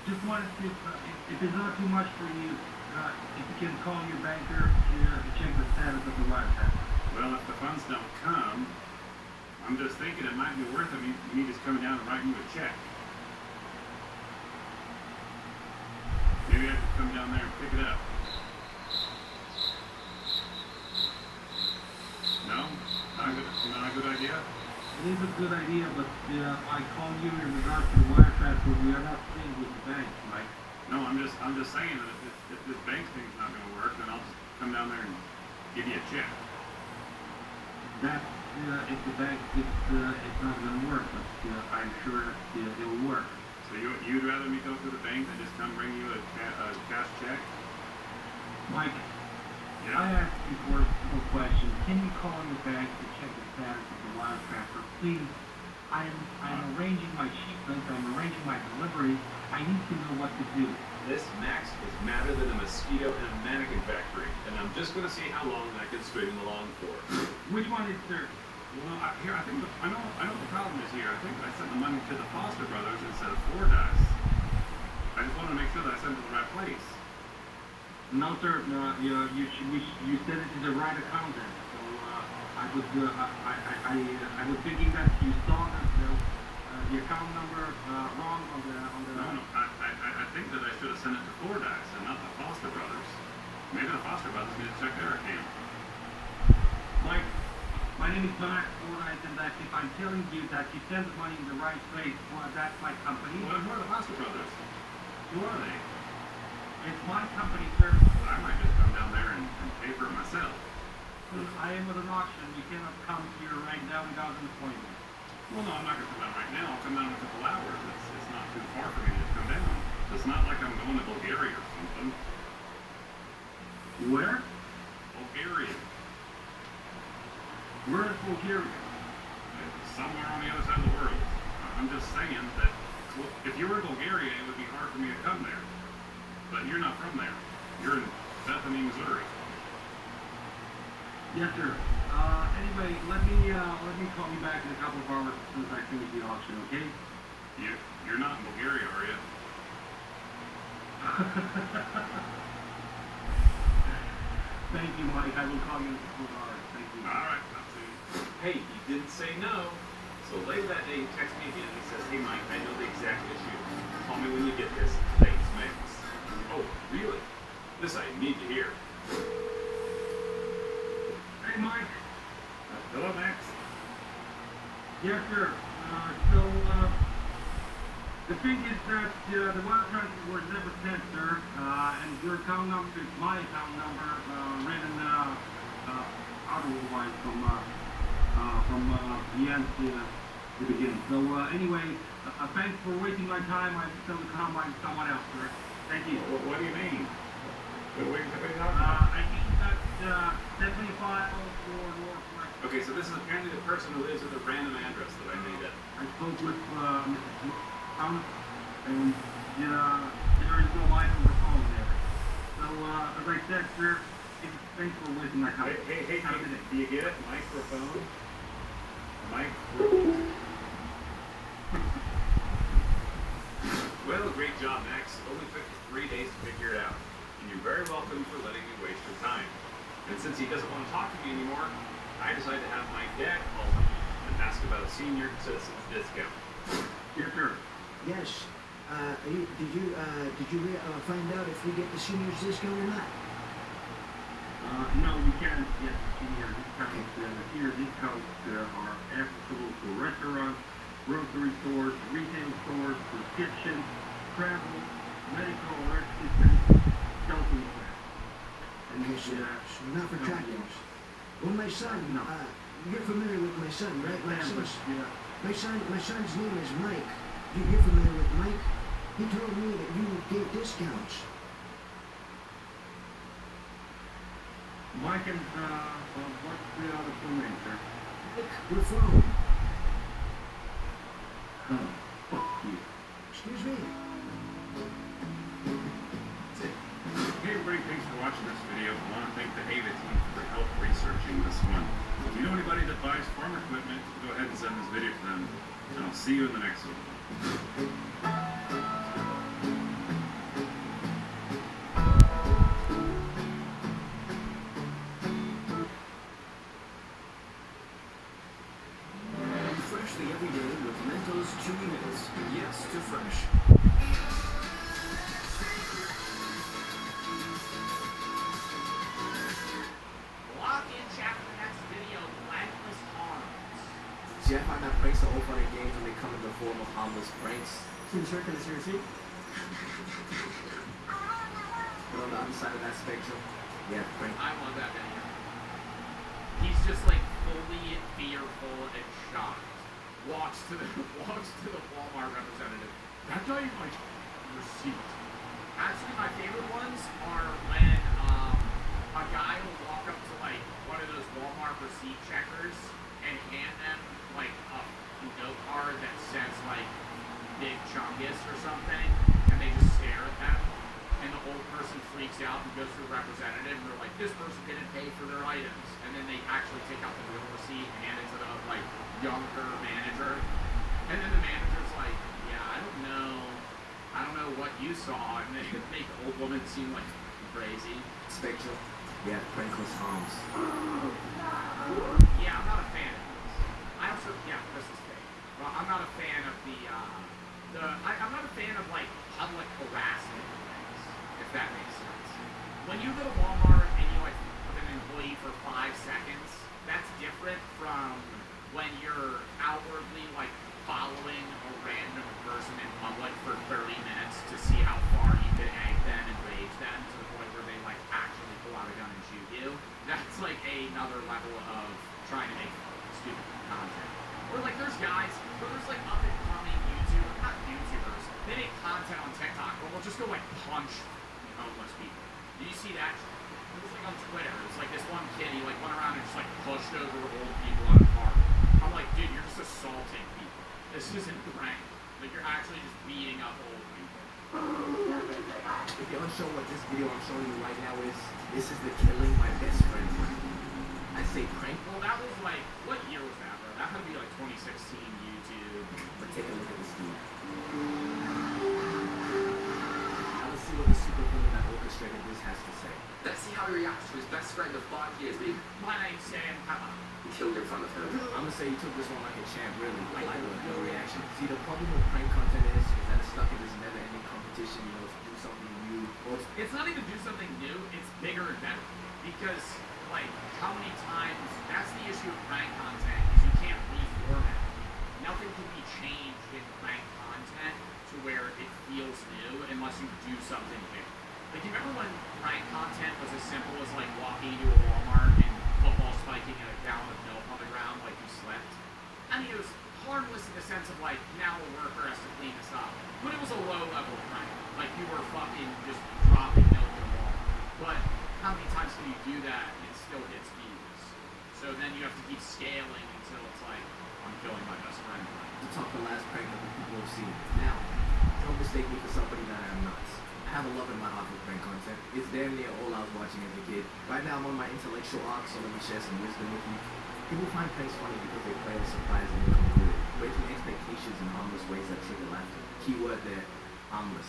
just wanted to, if it's not too much for you, if you can call your banker to check the status of the wire transfer. Well, if the funds don't come, I'm just thinking it might be worth it. Me just coming down and writing you a check. Maybe I could come down there and pick it up. No? Not a good idea? It is a good idea, but I call you in regards to the wire transfer. We are not paying with the bank, Mike. No, I'm just saying that if this bank thing's not going to work, then I'll just come down there and give you a check. That, if the bank, it's not gonna work, but I'm sure it'll work. So you'd rather me go to the bank than just come bring you a cash check? Mike, Yeah. I asked you for a question. Can you call your bank to check the status of the wire transfer, please? I'm arranging my shipment, I'm arranging my delivery. I need to know what to do. This, Max, is madder than a mosquito in a mannequin factory, and I'm just going to see how long I can string them along for. Which one is there? Well, I think I know what the problem is here. I think I sent the money to the Foster brothers instead of Fordyce. I just want to make sure that I sent it to the right place. No, sir. No, you sent it to the right account then. So I was thinking that you saw the account number wrong on the. No, I think that I should have sent it to Fordyce and not the Foster brothers. Maybe the Foster brothers need to check their account. Mike, my name is Max Fordyce, and that if I'm telling you that you send the money in the right place, well, that's my company. Well, who are the Foster brothers? Who are they? It's my company, sir. I might just come down there and pay for it myself. I am at an auction. You cannot come here right now without an appointment. Well, no, I'm not going to come down right now. I'll come down in a couple hours. It's not too far for me to just come down. It's not like I'm going to Bulgaria or something. Where? Bulgaria. Where is Bulgaria? It's somewhere on the other side of the world. I'm just saying that if you were in Bulgaria, it would be hard for me to come there. But you're not from there. You're in Bethany, Missouri. Yes, sir. Anyway, let me call you back in a couple of hours as soon as I finish the auction, okay? You're not in Bulgaria, are you? Thank you, Mike. I will call you in a couple of hours. Thank you. All right. I'll see you. Hey, he didn't say no. So later that day, he texts me again. He says, "Hey, Mike, I know the exact issue. Call me when you get this. Thanks, Max." Oh, really? This I need to hear. Hey, Mike. Hello, Max. Yes, sir. The thing is that the wire transfer was never sent, sir, and your account number is my account number, written otherwise from the end to the beginning. So anyway, thanks for wasting my time. I'm still to come by someone else, sir. Thank you. What do you mean? I mean that definitely file for North. Okay, so this is apparently the person who lives at the random address that I made up. I spoke with Mrs. Thomas, and there is no line on the phone there. So, as I said, sir, thanks for wasting my time. Hey, do you get it? Microphone? Well, great job, Max. It only took you 3 days to figure it out. And you're very welcome for letting me waste your time. And since he doesn't want to talk to me anymore, I decided to have my dad call him and ask about a senior citizen's discount. Yes, sir. Yes. Did you find out if we get the seniors discount or not? No, you can't get senior discounts. Senior discounts are applicable to restaurants, grocery stores, retail stores, prescriptions, travel, medical assistance, shelter plans. Okay, so not for tractors. Well, my son, you're familiar with my son, right? My son's name is Mike. You're familiar with Mike? He told me that you gave discounts. Mike and, what's the other full name, sir? We're from. Oh, fuck you. Excuse me? Hey everybody, thanks for watching this video. I want to thank the Ava team for help researching this one. If you know anybody that buys farm equipment, go ahead and send this video to them. And I'll see you in the next one. Freshly every day with Mentos Chewy Mints. Yes to fresh. Lock in chat for the next video, Blankless Arms. Jeff, I got pranks are over on the games when they come in the form of harmless pranks. Can you check in the CRC? on the other side of that spectrum, yeah, Frank. I love that video. He's just like fully fearful and shocked. Walks to the Walmart representative. Can I tell you my receipt? Actually, my favorite ones are when a guy will walk up to like one of those Walmart receipt checkers and hand them like a note card that says like Big Chungus or something, and they just stare at them. And the old person freaks out and goes to the representative, and they're like, "This person didn't pay for their items." And then they actually take out the real receipt and hand it to the like younger manager. And then the manager's like, "Yeah, I don't know what you saw," and they make the old woman seem like crazy. Spectrum. Yeah, Prankless Harms. Yeah, I'm not a fan of this. I also, Chris is fake. Well, I'm not a fan of I'm not a fan of like public harassment things, if that makes sense. When you go to Walmart and you like with an employee for 5 seconds, that's different from when you're outwardly like following a random person in public for 30 minutes to see how far you can egg them and rage them to the point where they like actually pull out a gun and shoot you. That's like another level of trying to make stupid content. Or like there's like up and coming YouTubers, not YouTubers, they make content on TikTok where we'll just go like punch homeless people. Do you see that? It was like on Twitter. It's like this one kid, he like went around and just like pushed over old people on a car. I'm like, dude, you're just assaulting people. This isn't prank. Like you're actually just beating up old people. If you don't show what this video I'm showing you right now is, this is the killing my best friend. I say prank. Well, that was like, what year was that, bro? That had to be like 2016 YouTube. But take a look at this dude. Now let's see what the supervillain that orchestrated this has to say. Let's see how he reacts to his best friend of 5 years being My name's Sam Pepper. killed in front of him. I'm gonna say you took this one like a champ, really. I like your reaction. See, the problem with prank content is that it's stuck in this never-ending competition, you know, to do something new. Or It's not even do something new, it's bigger and better. Because, like, how many times, that's the issue with prank content, is you can't reformat. Nothing can be changed in prank content to where it feels new unless you do something new. Like, you remember when prank content was as simple as, like, walking into a Walmart and football spiking a gallon of milk on the ground like you slept? I mean, it was harmless in the sense of, like, now a worker has to clean this up. But it was a low level of prank. Like, you were fucking just dropping milk in the wall. But how many times can you do that and it still hits views? So then you have to keep scaling until it's like, I'm killing my best friend. to talk the last prank that people have seen. Now, don't mistake me for somebody that I am not. I have a love in my heart for prank content. It's damn near all I was watching as a kid. Right now I'm on my intellectual arc, so let me share some wisdom with you. People find pranks funny because they play a surprise and incongruent, breaking expectations in harmless ways that trigger laughter. Keyword there, harmless.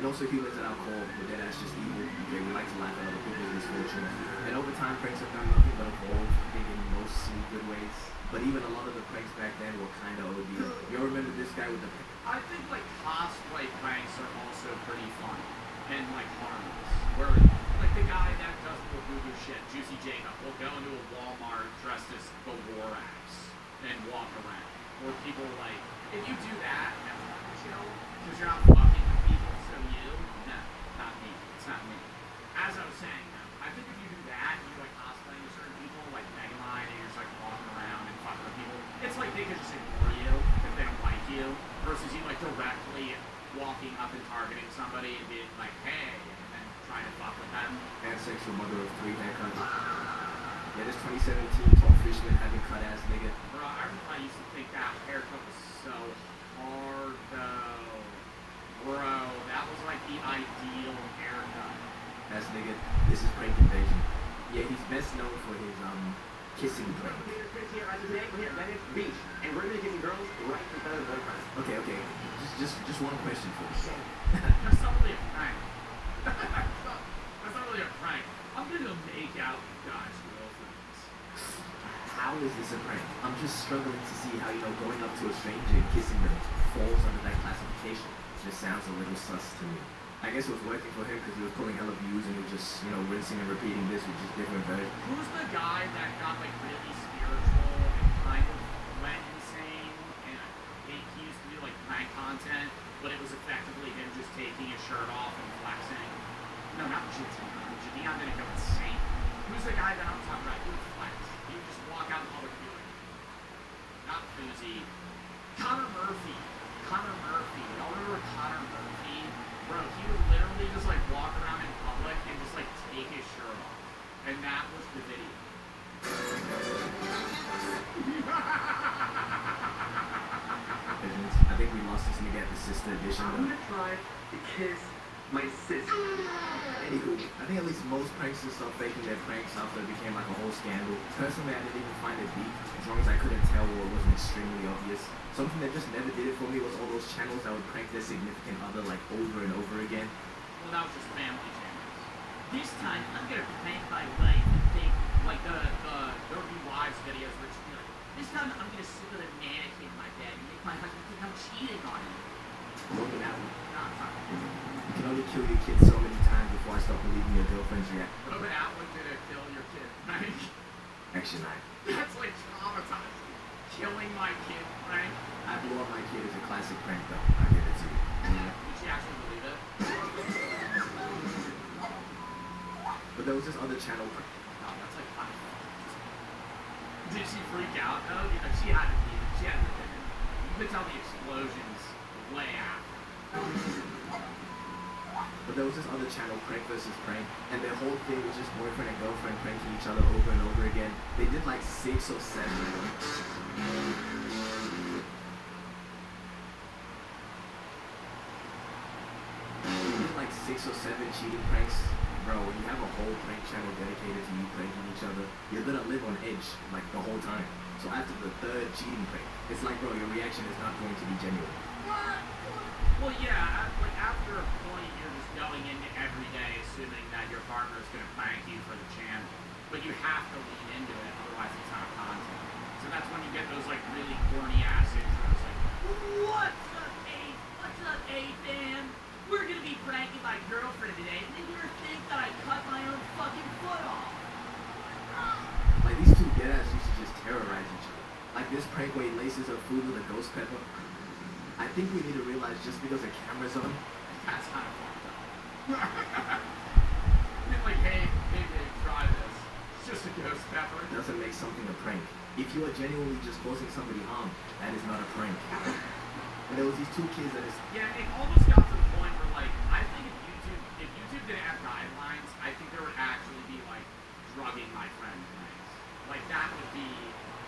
And also humans at our core, but then that's just evil. Okay, we like to laugh at other people's misfortunes. And over time, pranks have done nothing but evolve, I think, in mostly good ways. But even a lot of the pranks back then were kind of OD. You remember this guy with the... I think, like, cosplay pranks are also pretty fun and, like, harmless. Where, like, the guy that does the voodoo shit, Juicy Jacob, will go into a Walmart dressed as the Lorax and walk around. Or people, like, if you do that, that's not chill, because you're not fucking with people, so you, no, not me. It's not me. As I was saying, though, I think if you do that, you, like, cosplaying to certain people, like Megamind, and you're just, like, walking around and fucking with people, it's like they could just ignore you if they don't like you, versus you, like, directly walking up and targeting somebody and being like, hey, and then trying to fuck with them. Pansexual mother of 3 haircuts. Yeah, this 2017 tall fishman having cut ass nigga. Bro, I remember I used to think that haircut was so hard, though. Bro, that was like the ideal haircut. Ass nigga, this is Prank Invasion. Yeah, he's best known for his, kissing prank. Here, my name's Beach, and we're gonna give you girls right in front of the boyfriend. Okay. Just one question for you. That's not really a prank. That's not really a prank. I'm gonna make out guys' girlfriends. How is this a prank? I'm just struggling to see how, going up to a stranger and kissing them falls under that classification. It just sounds a little sus to me. I guess it was working for him because he was pulling hella views and he was just, rinsing and repeating this with just different versions. Who's the guy that got like really spiritual and kind of went insane? And I think he used to do like prank content, but it was effectively him just taking his shirt off and flexing. No, not Jimmy. Jimmy, I'm gonna go insane. Who's the guy that I'm talking about? He would flex. He would just walk out in public and be like, not Uzi. Connor Murphy. Connor Murphy. Y'all remember Connor Murphy? Bro, he would literally just like walk around in public and just like take his shirt off. And that was the video. I think we lost this nigga at the sister edition. I'm gonna try to kiss my sister. Anywho, I think at least most pranksters start faking their pranks after it became like a whole scandal. Personally, I didn't even find it deep, as long as I couldn't tell or it wasn't extremely obvious. Something that just never did it for me was all those channels that would prank their significant other like over and over again. Well, that was just family channels. This time, I'm gonna prank my wife and think, like the Dirty Wives videos where she's like, this time I'm gonna sit with a mannequin in my bed and make my husband think I'm cheating on him. Logan Allen. No, it's not. You can only kill your kids so many times before I start believing your girlfriend's react. Robin Atwood did it, kill your kid, right? Action 9. That's like traumatizing. Killing my kid, right? I blew up my kid is a classic prank though. I give it to you. Did she actually believe it? But there was this other channel. No, that's like fine. Did she freak out though? Yeah, she had to be. She had to be. You could tell the explosions way after. But there was this other channel, Prank vs. Prank, and their whole thing was just boyfriend and girlfriend pranking each other over and over again. They did like 6 or 7 of them. They did like 6 or 7 cheating pranks. Bro, when you have a whole prank channel dedicated to you pranking each other, you're gonna live on edge like the whole time. So after the 3rd cheating prank, it's like, bro, your reaction is not going to be genuine. What? Well, yeah, like after a point, you're just going into every day assuming that your partner's gonna prank you for the channel. But you have to lean into it, otherwise it's not content. So that's when you get those like really corny ass intros like, what's up, Abe? What's up, Abe, man? We're gonna be pranking my girlfriend today, and then you're gonna think that I cut my own fucking foot off. Like these two deadass used to just terrorize each other. Like this prank where he laces her food with a ghost pepper. I think we need to realize just because a camera's on, That's kind of fucked up. Like, hey, try this. It's just a ghost pepper. doesn't make something a prank. If you are genuinely just causing somebody harm, that is not a prank. And there was these 2 kids that is... Yeah, it almost got to the point where, like, I think if YouTube didn't have guidelines, I think there would actually be, like, drugging my friend pranks. Like, that would be...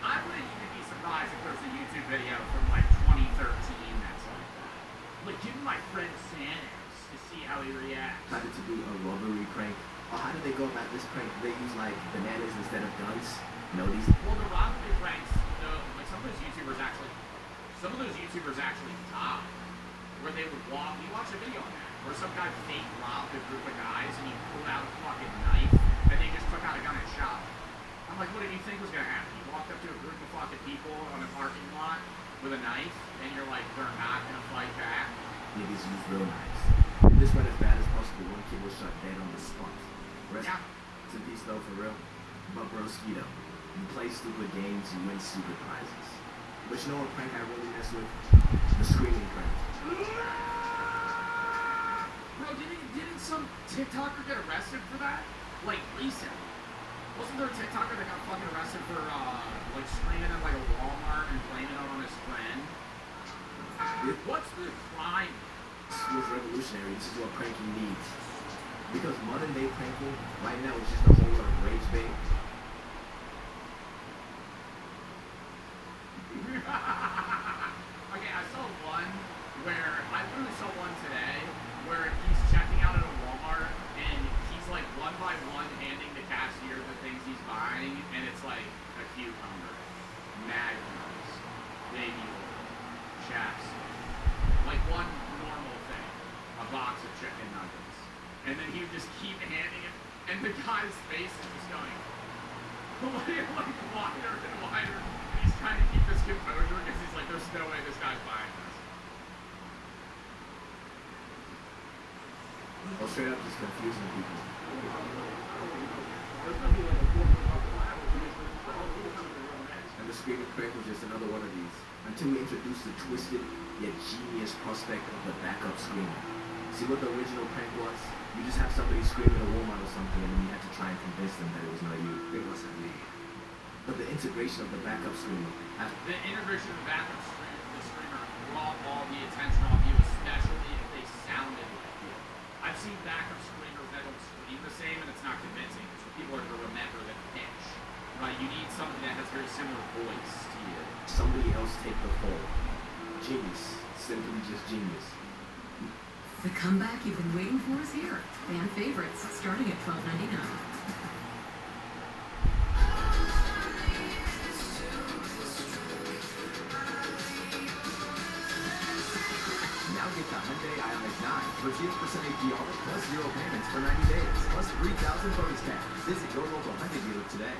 I wouldn't even be surprised if there's a YouTube video from, like, 2013 that's like that. Like, giving my friend Xanax to see how he reacts. Decided to do a robbery prank. Or how did they go about this prank? They use, like, bananas instead of guns? No, these... Well, the robbery pranks, like, some of those YouTubers actually died. Where they would walk... You watch a video on that. Where some guy fake robbed a group of guys and he pulled out a fucking knife and they just took out a gun and shot him. I'm like, what did you think was gonna happen? You walked up to a group of fucking people on a parking lot with a knife, and you're like, they're not gonna fight back? Niggas use real knives. If this went as bad as possible, 1 kid was shot dead on the spot. Rest in peace though, for real. But Broskito, you play stupid games, you win stupid prizes. But you know what prank I really mess with? The screaming prank. Bro, didn't some TikToker get arrested for that? Like, recently. Wasn't there a TikToker that got fucking arrested for, like, screaming at, like, a Walmart and blaming it on his friend? What's the crime? This was revolutionary. This is what pranking needs. Because modern day pranking, right now, is just a whole lot of rage bait. Okay, I saw one where, I literally saw one today, where he's checking out at a Walmart, and he's like one by one handing the cashier the things he's buying, and it's like a cucumber, Magnums, baby oil, chaps, like one normal thing, a box of chicken nuggets, and then he would just keep handing it, and the guy's face is just going, like wider and wider. He's trying to keep this composure because he's like, there's no way this guy's buying this. Or straight up just confusing people. And the screaming prank was just another one of these. Until we introduced the twisted yet genius prospect of the backup screamer. See what the original prank was? You just have somebody screaming at Walmart or something, and then you have to try and convince them that it was not you. It wasn't me. But the integration of the backup screamer. The integration of the backup screamer brought all the attention off you, especially if they sounded like you. I've seen backup screamers that don't scream the same, and it's not convincing. So people are going to remember the pitch. Right? You need something that has very similar voice to you. Somebody else take the fall. Genius. Simply just genius. The comeback you've been waiting for is here. Fan favorites starting at $12.99. Now get the Hyundai Ioniq 9 for 0% APR plus 0 payments for 90 days plus 3,000 bonus cash. Visit your local Hyundai dealer today.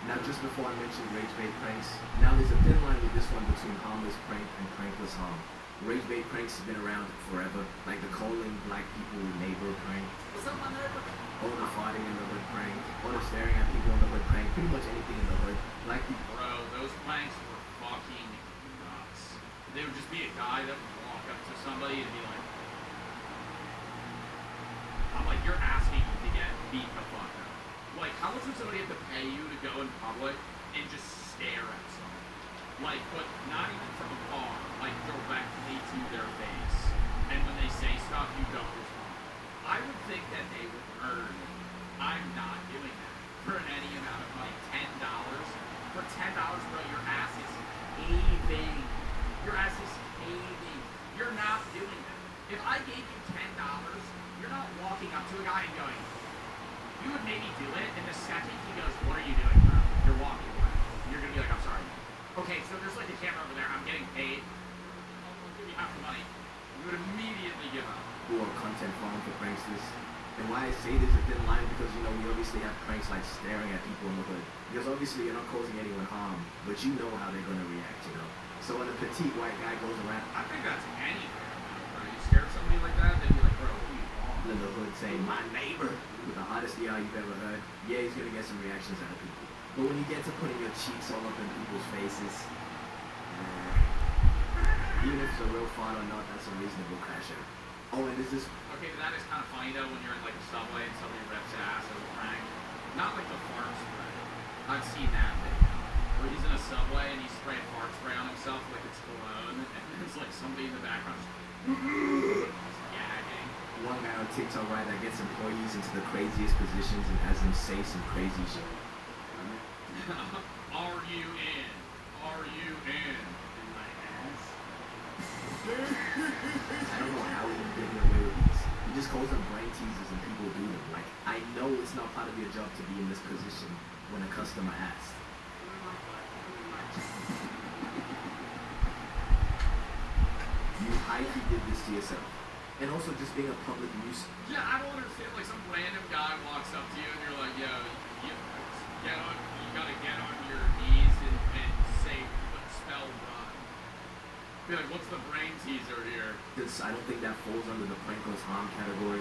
Now, just before I mentioned rage bait pranks, now there's a thin line with this one between harmless prank and prankless harm. Rage bait pranks have been around forever, like the calling black people neighbor prank, What's up, my neighbor? or the farting in the hood prank, or the staring at people in the hood prank, pretty much anything in the hood. Black people. Bro, those pranks were fucking nuts. They would just be a guy that would walk up to somebody and be like, I'm like, you're asking to get beat the fuck up. Like, how much would somebody have to pay you to go in public and just stare at someone? Like, but not even from afar, like directly to their face. And when they say stuff, you don't respond. I would think that they would murder me. I'm not doing that for any amount of money. $10. For $10, bro, your ass is caving. Your ass is caving. You're not doing that. If I gave you $10, you're not walking up to a guy and going, you would maybe do it, and the second he goes, what are you doing, bro? You're walking away. You're gonna be like, I'm sorry. Okay, so there's like a camera over there, I'm getting paid. I'll give you half the money. You would immediately give up. Who are content farm for pranksters. And why I say there's a thin line, because, you know, we obviously have pranks like staring at people in the hood. Because obviously you're not causing anyone harm, but you know how they're going to react, you know. So when a petite white guy goes around, I think that's anywhere. Are you scared of somebody like that? They'd be like, bro, who you are? in the hood saying, my neighbor, with the hottest ER you've ever heard, yeah, he's going to get some reactions out of people. But when you get to putting your cheeks all up in people's faces, even if it's a real fart or not, that's a reasonable crash out. Oh, and is this... Okay, but that is kind of funny, though, when you're in, like, a subway and somebody rips ass as a prank. Not like the fart spray. I've seen that video. Where he's in a subway and he's spraying fart spray on himself like it's cologne, and there's, like, somebody in the background just gagging. One guy on TikTok, right, that gets employees into the craziest positions and has them say some crazy shit. Are you in? Are you in? My ass. I don't know how he's getting away with these. He just calls them brain teasers and people do them. Like, I know it's not part of your job to be in this position when a customer asks. You high-key did this to yourself. And also just being a public nuisance. Yeah, I don't understand. Like, some random guy walks up to you and you're like, yo, you gotta get on your knees and say, spell run. Be like, what's the brain teaser here? I don't think that falls under the prankless harm category.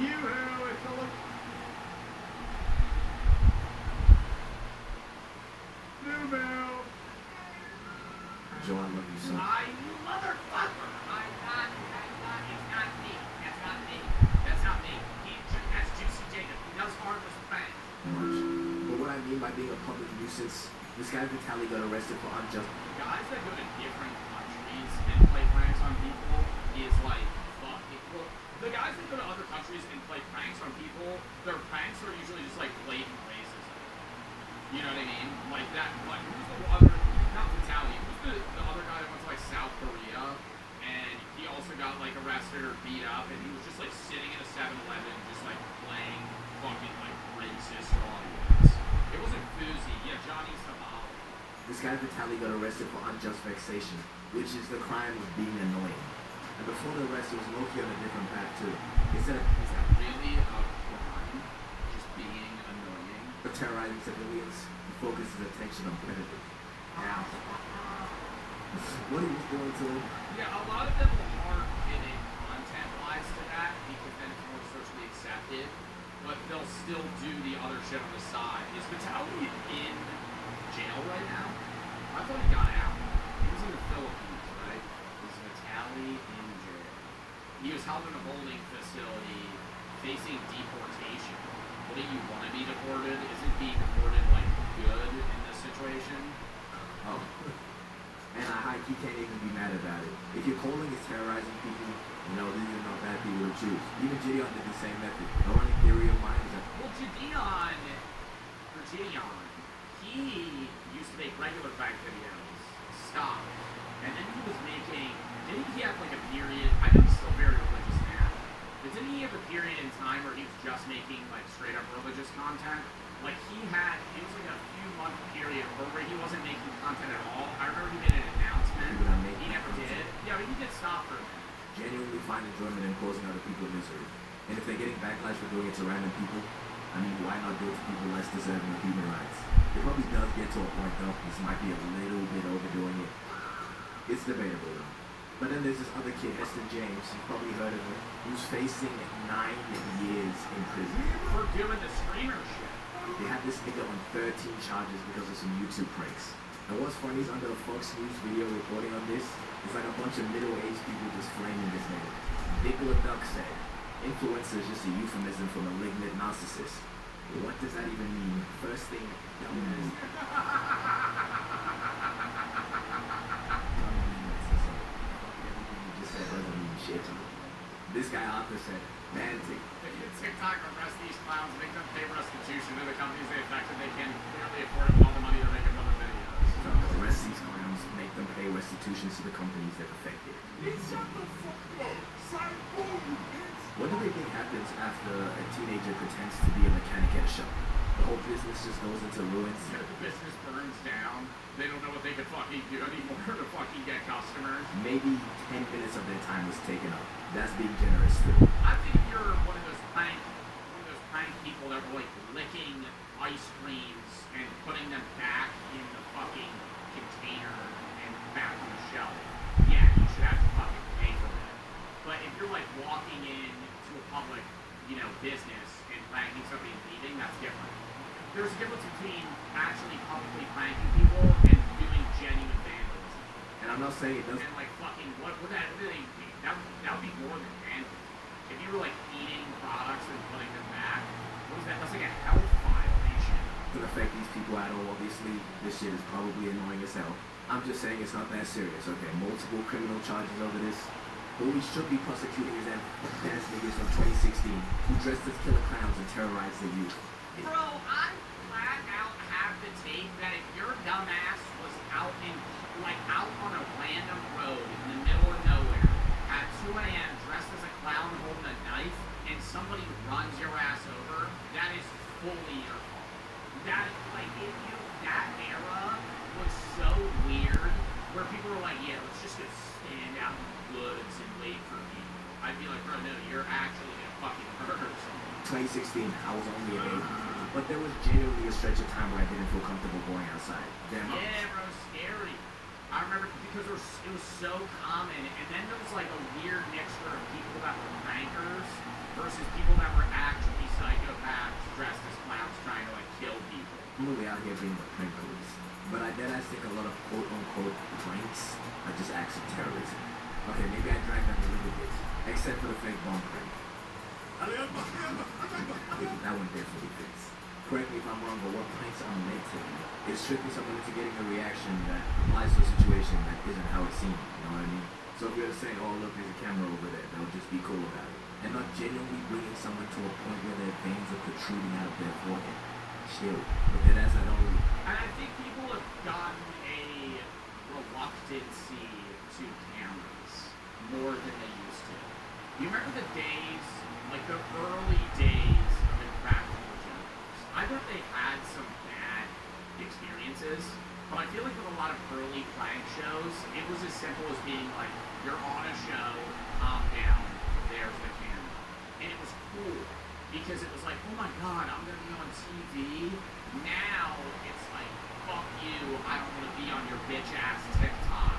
You hell, I feel like... Bluebell! Joe, I love you so much. I motherfucker! It's not me. That's not me. That's not me. That's Juicy Jacob. He does harmless pranks. But what I mean by being a public nuisance, this guy Vitaly got arrested for unjust. Guys that go to different countries and play pranks on people is like, fuck it. Well, the guys that go to other countries and play pranks on people, their pranks are usually just like blatant racism. You know what I mean? Like that, like, who's the other, not Vitaly, who's the other guy that went to like South Korea, and he also got like arrested or beat up, and he was just like sitting in a 7-Eleven just like playing fucking like racist audience. It wasn't Fuzi, yeah, Johnny Sabal. This guy Vitaly got arrested for unjust vexation, which is the crime of being annoying. And before the arrest, it was Loki on a different path too. Is that really a crime? Just being annoying? For terrorizing civilians, he focuses attention on predators. Now, what he was doing to him? Yeah, a lot of them are hard-hitting content-wise to that because held in a holding facility facing deportation, wouldn't you want to be deported? Isn't being deported, like, good in this situation? Oh. And I high-key can't even be mad about it. If your calling is terrorizing people, these are not bad people to choose. Even Gideon did the same method. The running theory of mine is that... Well, Gideon, he used to make regular fact videos, stopped, and then he was making, didn't he have like a period, I know he's still very religious now, but didn't he have a period in time where he was just making like straight up religious content? Like it was like a few month period where he wasn't making content at all. I remember he made an announcement, he never did. Yeah, but he did stop for a minute. Genuinely find enjoyment in causing other people misery. And if they're getting backlash for doing it to random people, why not do it to people less deserving of human rights? It probably does get to a point though, this might be a little bit overdoing it. It's debatable though. But then there's this other kid, Eston James, you've probably heard of him, who's facing 9 years in prison. For doing the streamer shit. They had this nigga on 13 charges because of some YouTube pranks. And what's funny is under a Fox News video reporting on this, it's like a bunch of middle-aged people just flaming this nigga. Nicola Duck said, influencer is just a euphemism for malignant narcissist. What does that even mean? First thing, This guy Arthur said, man, TikTok arrest these clowns, make them pay restitution to the companies they affected. They can clearly afford all the money they're making from the videos. So arrest these clowns, make them pay restitution to the companies they've affected. What do they think happens after a teenager pretends to be a mechanic at a shop? The whole business just goes into ruins. The business burns down. They don't know what they could fucking do anymore to fucking get customers. Maybe 10 minutes of their time was taken up. That's being generous too. I think you're one of those prank people that were like licking ice creams and putting them back in the fucking container and back on the shelf. Yeah, you should have to fucking pay for that. But if you're like walking into a public, business and pranking somebody and leaving, that's different. There's a difference between actually publicly pranking people and doing genuine vandalism. And I'm not saying it doesn't. And like fucking, what would that really be? That would be more than vandalism. If you were like eating products and putting them back, what is that? That's like a health violation. To affect these people at all, obviously, this shit is probably annoying as hell. I'm just saying it's not that serious, okay? Multiple criminal charges over this. But we should be prosecuting is them dance niggas from 2016 who dressed as killer clowns and terrorized the youth. Bro, I flat out have the tape that if your dumbass was out on a random road in the middle of nowhere at 2 a.m. dressed as a clown holding a knife and somebody runs your ass over, that is fully your fault. That era was so weird where people were like, yeah, let's just go stand out in the woods and wait for people. I'd be like, bro, no, you're actually gonna fucking hurt someone. 2016, I was only a baby. But there was genuinely a stretch of time where I didn't feel comfortable going outside. Yeah, bro, scary. I remember because it was so common, and then there was like a weird mixture of people that were prankers versus people that were actually psychopaths dressed as clowns trying to like kill people. I'm really out here being the prank police. But I deadass think a lot of quote-unquote pranks are just acts of terrorism. Okay, maybe I dragged that a little bit, except for the fake bomb prank. That one definitely fits. Correct me if I'm wrong, but what pranks are meant to be is tricking someone into getting a reaction that applies to a situation that isn't how it seems, you know what I mean? So if you're to say, oh look, there's a camera over there, they'll just be cool about it. And not genuinely bringing someone to a point where their veins are protruding out of their forehead. Chill. But then as I don't... And I think people have gotten a reluctancy to cameras more than they used to. You remember the days, like the early days of Impractical Jokers? I bet they had some bad experiences, but I feel like with a lot of early prank shows, it was as simple as being like, you're on a show, calm down, there's the camera. And it was cool, because it was like, oh my god, I'm gonna be on TV. Now, it's like, fuck you, I don't wanna be on your bitch-ass TikTok.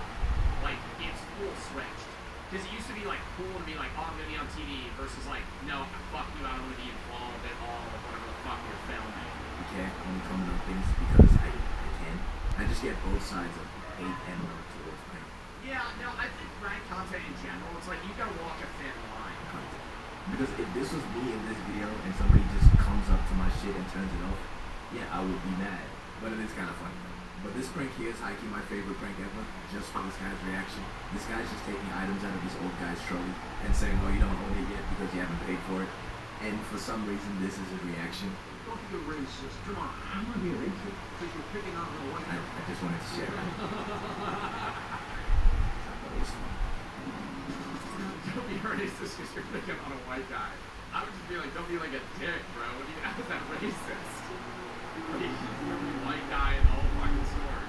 Like, it's full switched. Because it used to be like cool to be like, oh, I'm gonna be on TV versus like, no, fuck you, I don't wanna be involved at all with whatever the fuck you're filming. Okay, I'm only coming on things because I can. I just get both sides of hate and love towards prank. Yeah, no, I think prank content in general, it's like you gotta walk a thin line. Because if this was me in this video and somebody just comes up to my shit and turns it off, yeah, I would be mad. But it is kind of funny. But this prank here is high-key my favorite prank ever, just for this guy's reaction. This guy's just taking items out of this old guy's trolley and saying, oh, you don't own it yet because you haven't paid for it. And for some reason, this is his reaction. Don't be a racist. Come on. I want to be a racist because you're picking on the white guy. I just wanted to share that. Don't be racist because you're picking on a white guy. I would just be like, don't be like a dick, bro. What do you have that racist? You're the white guy in the whole fucking story.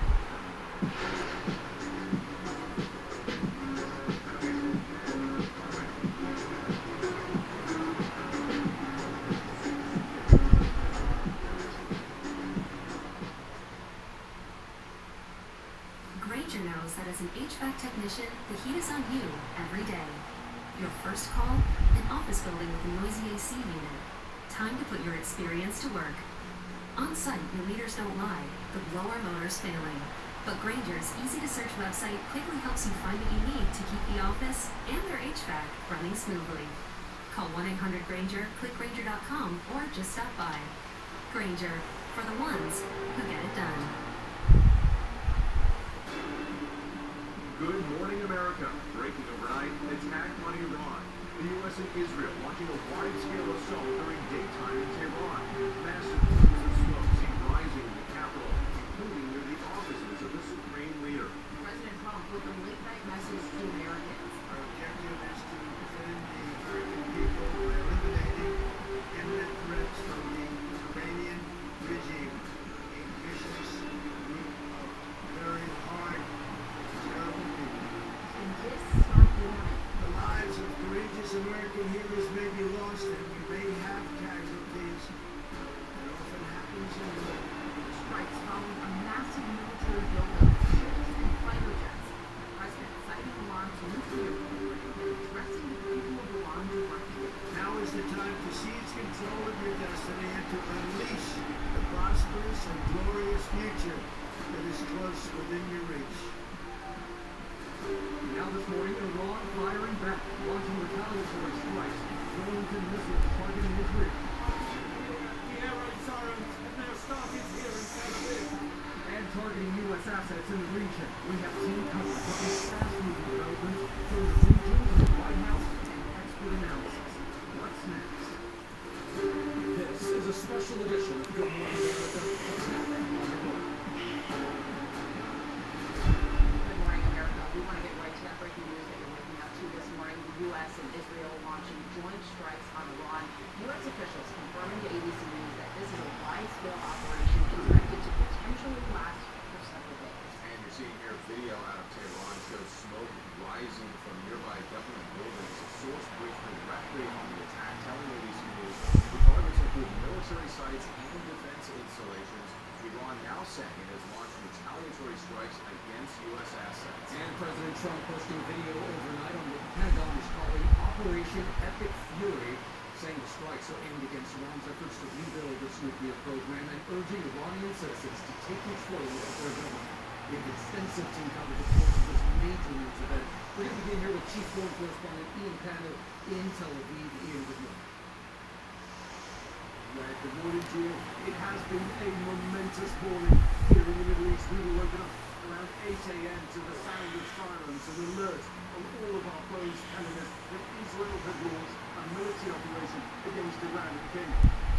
Grainger knows that as an HVAC technician, the heat is on you every day. Your first call, an office building with a noisy AC unit. Time to put your experience to work. On site, your meters don't lie, the blower motor's failing. But Grainger's easy-to-search website quickly helps you find what you need to keep the office and their HVAC running smoothly. Call 1-800-GRAINGER, click Grainger.com, or just stop by. Grainger, for the ones who get it done. Good morning, America. Breaking overnight, attack on Iran. The U.S. and Israel launching a wide-scale assault during daytime in Tehran. Massive plumes of smoke seen rising in the capital, including near the offices of the supreme leader. President Trump with a late-night message to Americans. Our objective is to defend the American people by eliminating imminent threats from the Iranian regime, a vicious group of very hard, terrible people. In this stark warning, The lives of courageous American heroes may be lost and we may have casualties. It often happens in war. strikes following a massive military buildup of ships and fighter jets. The president citing Iran's nuclear program and addressing the people of Iran directly. Now is the time to seize control of your destiny and to unleash the prosperous and glorious future that is close within your reach. Now this morning, Iran firing back, launching retaliatory strikes, drones and missiles targeting Israel. The air raids are now started here in Tel Aviv. And targeting U.S. assets in the region. We have seen coverage of these fast-moving developments from the region to the White House and expert analysis. What's next? This is a special edition of Good Morning America. Good morning, America. We want to get right to that breaking news that you're waking up to this morning. The U.S. and Israel launching joint strikes on Iran. U.S. officials confirming to ABC News that this is a wide-scale operation expected to potentially last for several days. And you're seeing here a video out of Tehran shows smoke rising from nearby government buildings. A source briefed directly on the attack, telling ABC News the targets include military sites and defense installations. Iran now saying it has launched retaliatory strikes against U.S. assets. And President Trump posting video overnight on what the Pentagon is calling Operation Epic Fury, saying the strikes are aimed against Iran's efforts to rebuild its nuclear program and urging Iranian citizens to take control of their government. We have extensive team coverage, of course, of this major news event. We're going to begin here with Chief Foreign Correspondent Ian Pano in Tel Aviv. Ian, good morning. Right, good morning to you. It has been a momentous morning here in the Middle East. We were woken up around 8 a.m. to the sound of sirens, an alert on all of our phones telling us that Israel had launched a military operation against Iran. It became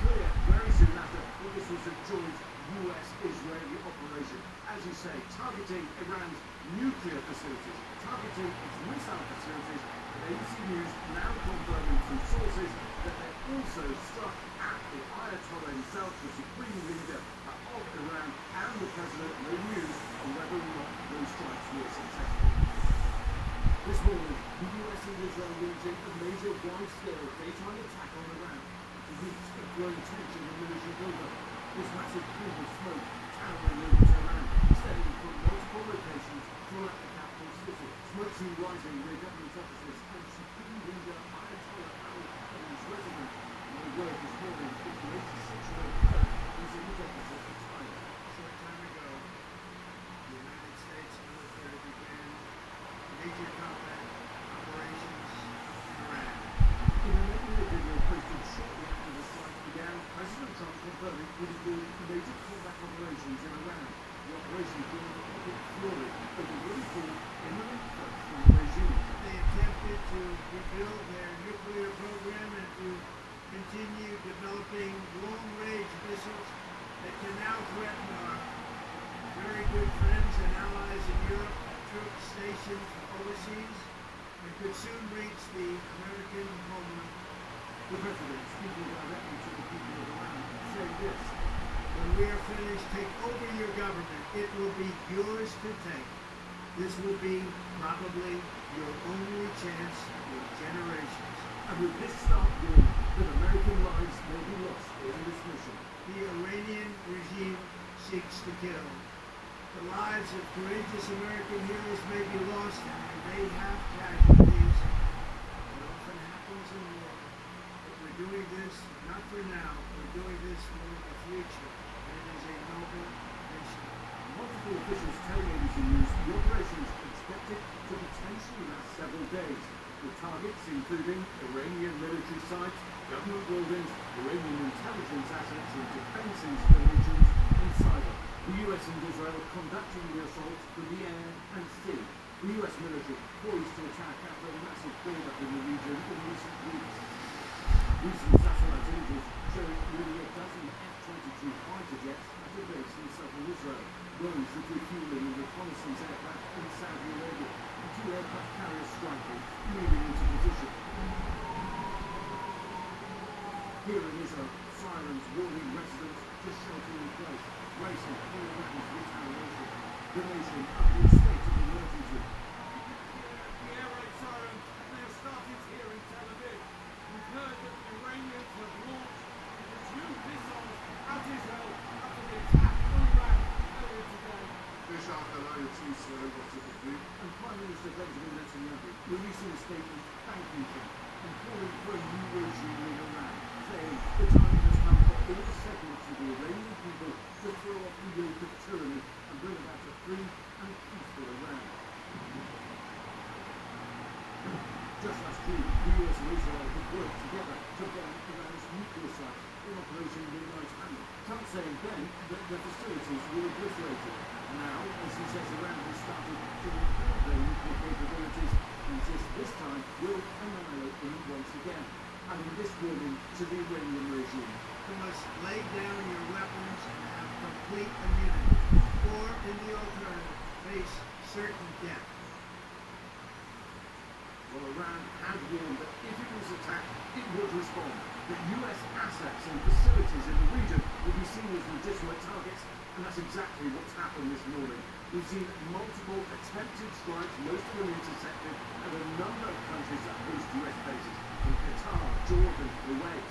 clear very soon after that this was a joint US-Israeli operation. As you say, targeting Iran's nuclear facilities, targeting its missile facilities. ABC News now confirming from sources that they also struck at the Ayatollah himself, the supreme leader of Iran, and the president. No news on whether or not those strikes were successful. This morning, the US and Israel launching a major wide-scale daytime attack on Iran to weeks of growing tension and militia buildup. This massive plume of smoke towering over Tehran, stemming from multiple locations throughout the capital city. Smoke seen rising near government offices and supreme leader Ayatollah Ali Khamenei's residence. My word this morning is the 86-year-old pope was in his office at the time. A short time ago, the United States military began major combat operations in Iran. In a Congress take over your government, it will be yours to take. This will be probably your only chance in generations. And with this start being that American lives may be lost in this mission. The Iranian regime seeks to kill. The lives of courageous American heroes may be lost and they have casualties. It often happens in war. But we're doing this not for now, we're doing this for the future. And it is a noble mission. Multiple officials tell ABC News the operation is expected to potentially last several days, with targets including Iranian military sites, government buildings, Iranian intelligence assets and defense installations, and cyber. The US and Israel are conducting the assaults from the air and sea. The US military poised to attack after a massive build-up in the region in recent weeks. Recent satellite images show nearly a dozen F-22 fighter jets at a base in southern Israel. Those are refueling and reconnaissance aircraft in Saudi Arabia, and 2 aircraft carriers striking, moving into position. Here in Israel, sirens warning residents to shelter in place, racing for Iran's retaliation. The nation under a state of emergency. The air raid sirens now started here in Tel Aviv. We've heard that the Iranians have launched and resumed missiles at Israel after the attack on Iran earlier today. And Prime Minister Benjamin Netanyahu releasing a statement thanking Trump and calling for a new regime in Iran, saying the time has come for all segments of the Iranian people to throw off the yoke of tyranny and bring about a free and peaceful Iran. Just last June, the US and Israel had worked together to bomb Iran's nuclear sites in Operation Midnight Hammer. Trump saying then that the facilities were obliterated. Now, as he says, Iran has started to repair their nuclear capabilities and says this time will annihilate them once again. And this warning to the Iranian regime. You must lay down your weapons and have complete immunity, or in the alternative, face certain death. Well, Iran had warned that if it was attacked, it would respond. That US assets and facilities in the region would be seen as legitimate targets, and that's exactly what's happened this morning. We've seen multiple attempted strikes, most of them intercepted, at a number of countries that host US bases, in Qatar, Jordan, Kuwait,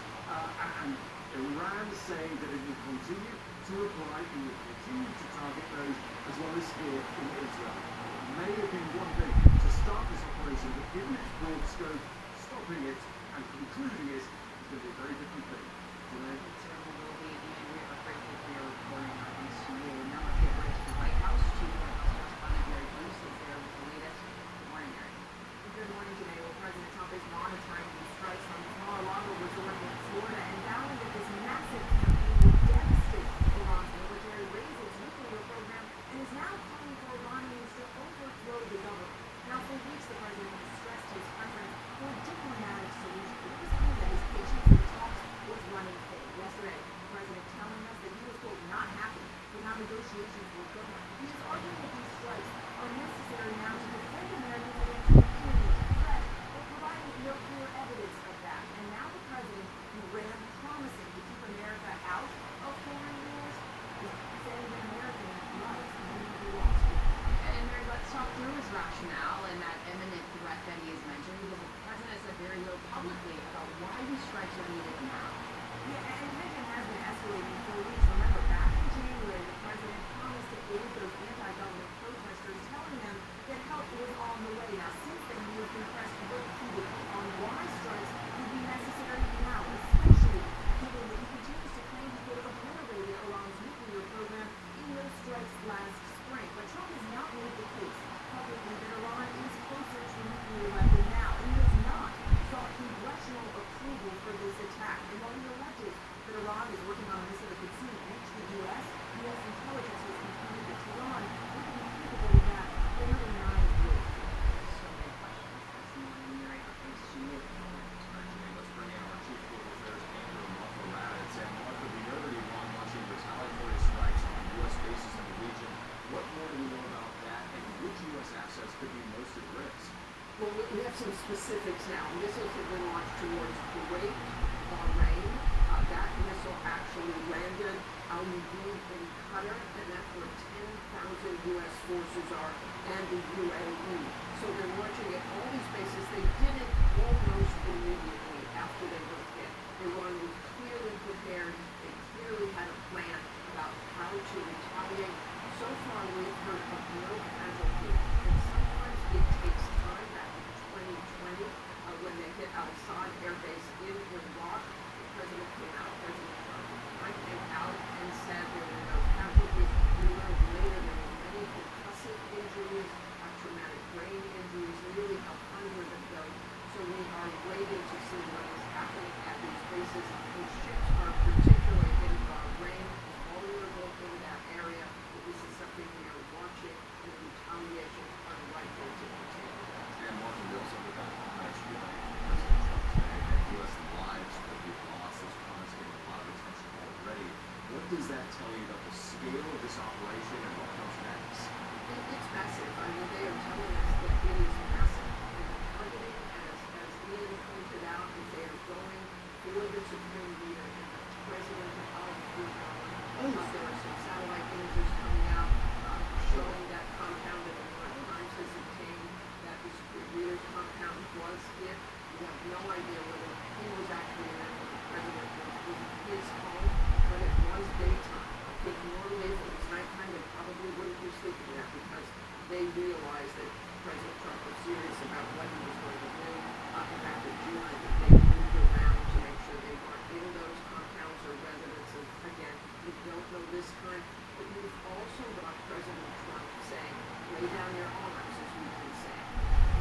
and Iran saying that it will continue to reply and will continue to target those, as well as here in Israel. It may have been one thing to start this operation, but given its broad scope, stopping it and concluding it is going to be a very different thing. Good morning today. Well, President Trump is monitoring these strikes on Mar-a-Lago resort in Florida and vowing that this massive campaign will devastate Iran's military, raise its nuclear program, and is now calling for Iranians to overthrow the government. Now, for weeks, the president has stressed his preference for a diplomatic solution, but it was clear that his patience in talks was running thin. Yesterday, the president telling us that he was, quote, not happy with how negotiations were going. He is arguing that these strikes are necessary now to defend Americans against the threat, but providing no clear evidence of that. And now the president, who ran promising to keep America out of foreign wars, is saying that American lives may be lost. And Mary, let's talk through his rationale and that imminent threat that he has mentioned, because the president has said very little publicly about why these strikes are needed now. Yeah, and tension has been escalating for weeks. Remember, back in January, the president promised to aid those anti-government protesters, telling them that help was on the way. Now, since then, he has been pressed repeatedly on why strikes would be necessary now, especially given that he continues to claim he could have obliterated Iran's nuclear program in those strikes last spring. But Trump has not made the case publicly that Iran is closer to a nuclear weapon now, and he has not sought congressional approval for this attack. And while he alleged that Iran is working on a missile that could soon reach the U.S. intelligence has concluded that Tehran would be capable of that for another 9 years. So many questions this morning, Mary, but thanks to you. Let's bring in our Chief Global Affairs Andrew Martha Raddatz. And Martha, we know that Iran launching retaliatory strikes on U.S. bases in the region. What more do we know about that, and which U.S. assets could be most at risk? Well, we have some specifics now. Missiles have been launched towards Kuwait, Bahrain. That missile actually landed Al Udeid in Qatar, and that's where 10,000 U.S. forces are, and the UAE. So they're launching at all these bases. They did it almost immediately after they were hit. Iran was clearly prepared. They clearly had a plan about how to retaliate. So far, we've heard of no casualties. And sometimes it takes time. Back in 2020, when they hit Al-Assad Air Base in Iraq, the president came out, President Trump came out and said there were no casualties. We learned later there were many concussive injuries, traumatic brain injuries, nearly 100 of those. So we are waiting to see what is happening at these bases. These ships are particularly in Bahrain, vulnerable in that area. But this is something we are watching, and the retaliations are likely to continue. And Martin, we also heard that comment yesterday from President Trump today that U.S. lives could be lost. Those comments getting a lot of attention already. What does that tell you about the scale of this operation and what comes next? It's massive. I mean, they are telling us that it is massive. And the targeting, as Ian pointed out, is they are going for the Supreme Leader and the President of Iran. There are some satellite images coming out showing that compound that the New York Times has obtained, that the Supreme Leader's compound was hit. We have no idea whether he was actually in when the President was in his home, but it was daytime. I think normally if it was nighttime, they probably wouldn't be sleeping there because they realized that President Trump was serious about what he was going to do. In fact, in June, I think they moved around to make sure they weren't in those compounds or residences. Again, we don't know this time, but we've also got President Trump saying, lay down your arms, as we've been saying.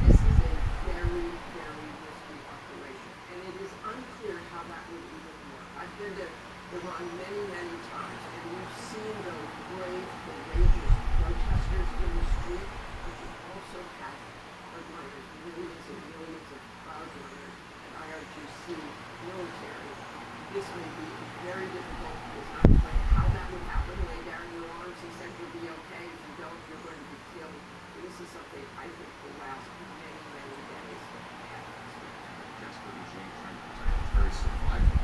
This is a very, very risky operation, and it is unclear how that would even work. I've been to Iran many, many times, and we've seen those brave, courageous protesters in the street, but you've also had hardliners, millions and millions of hardliners at IRGC military. This may be very difficult. It's not clear how that would happen. Lay down your arms and say you'll be okay. If you don't, you're going to be killed. This is something I think will last many, many days. Desperate regime trying to protect its very survival.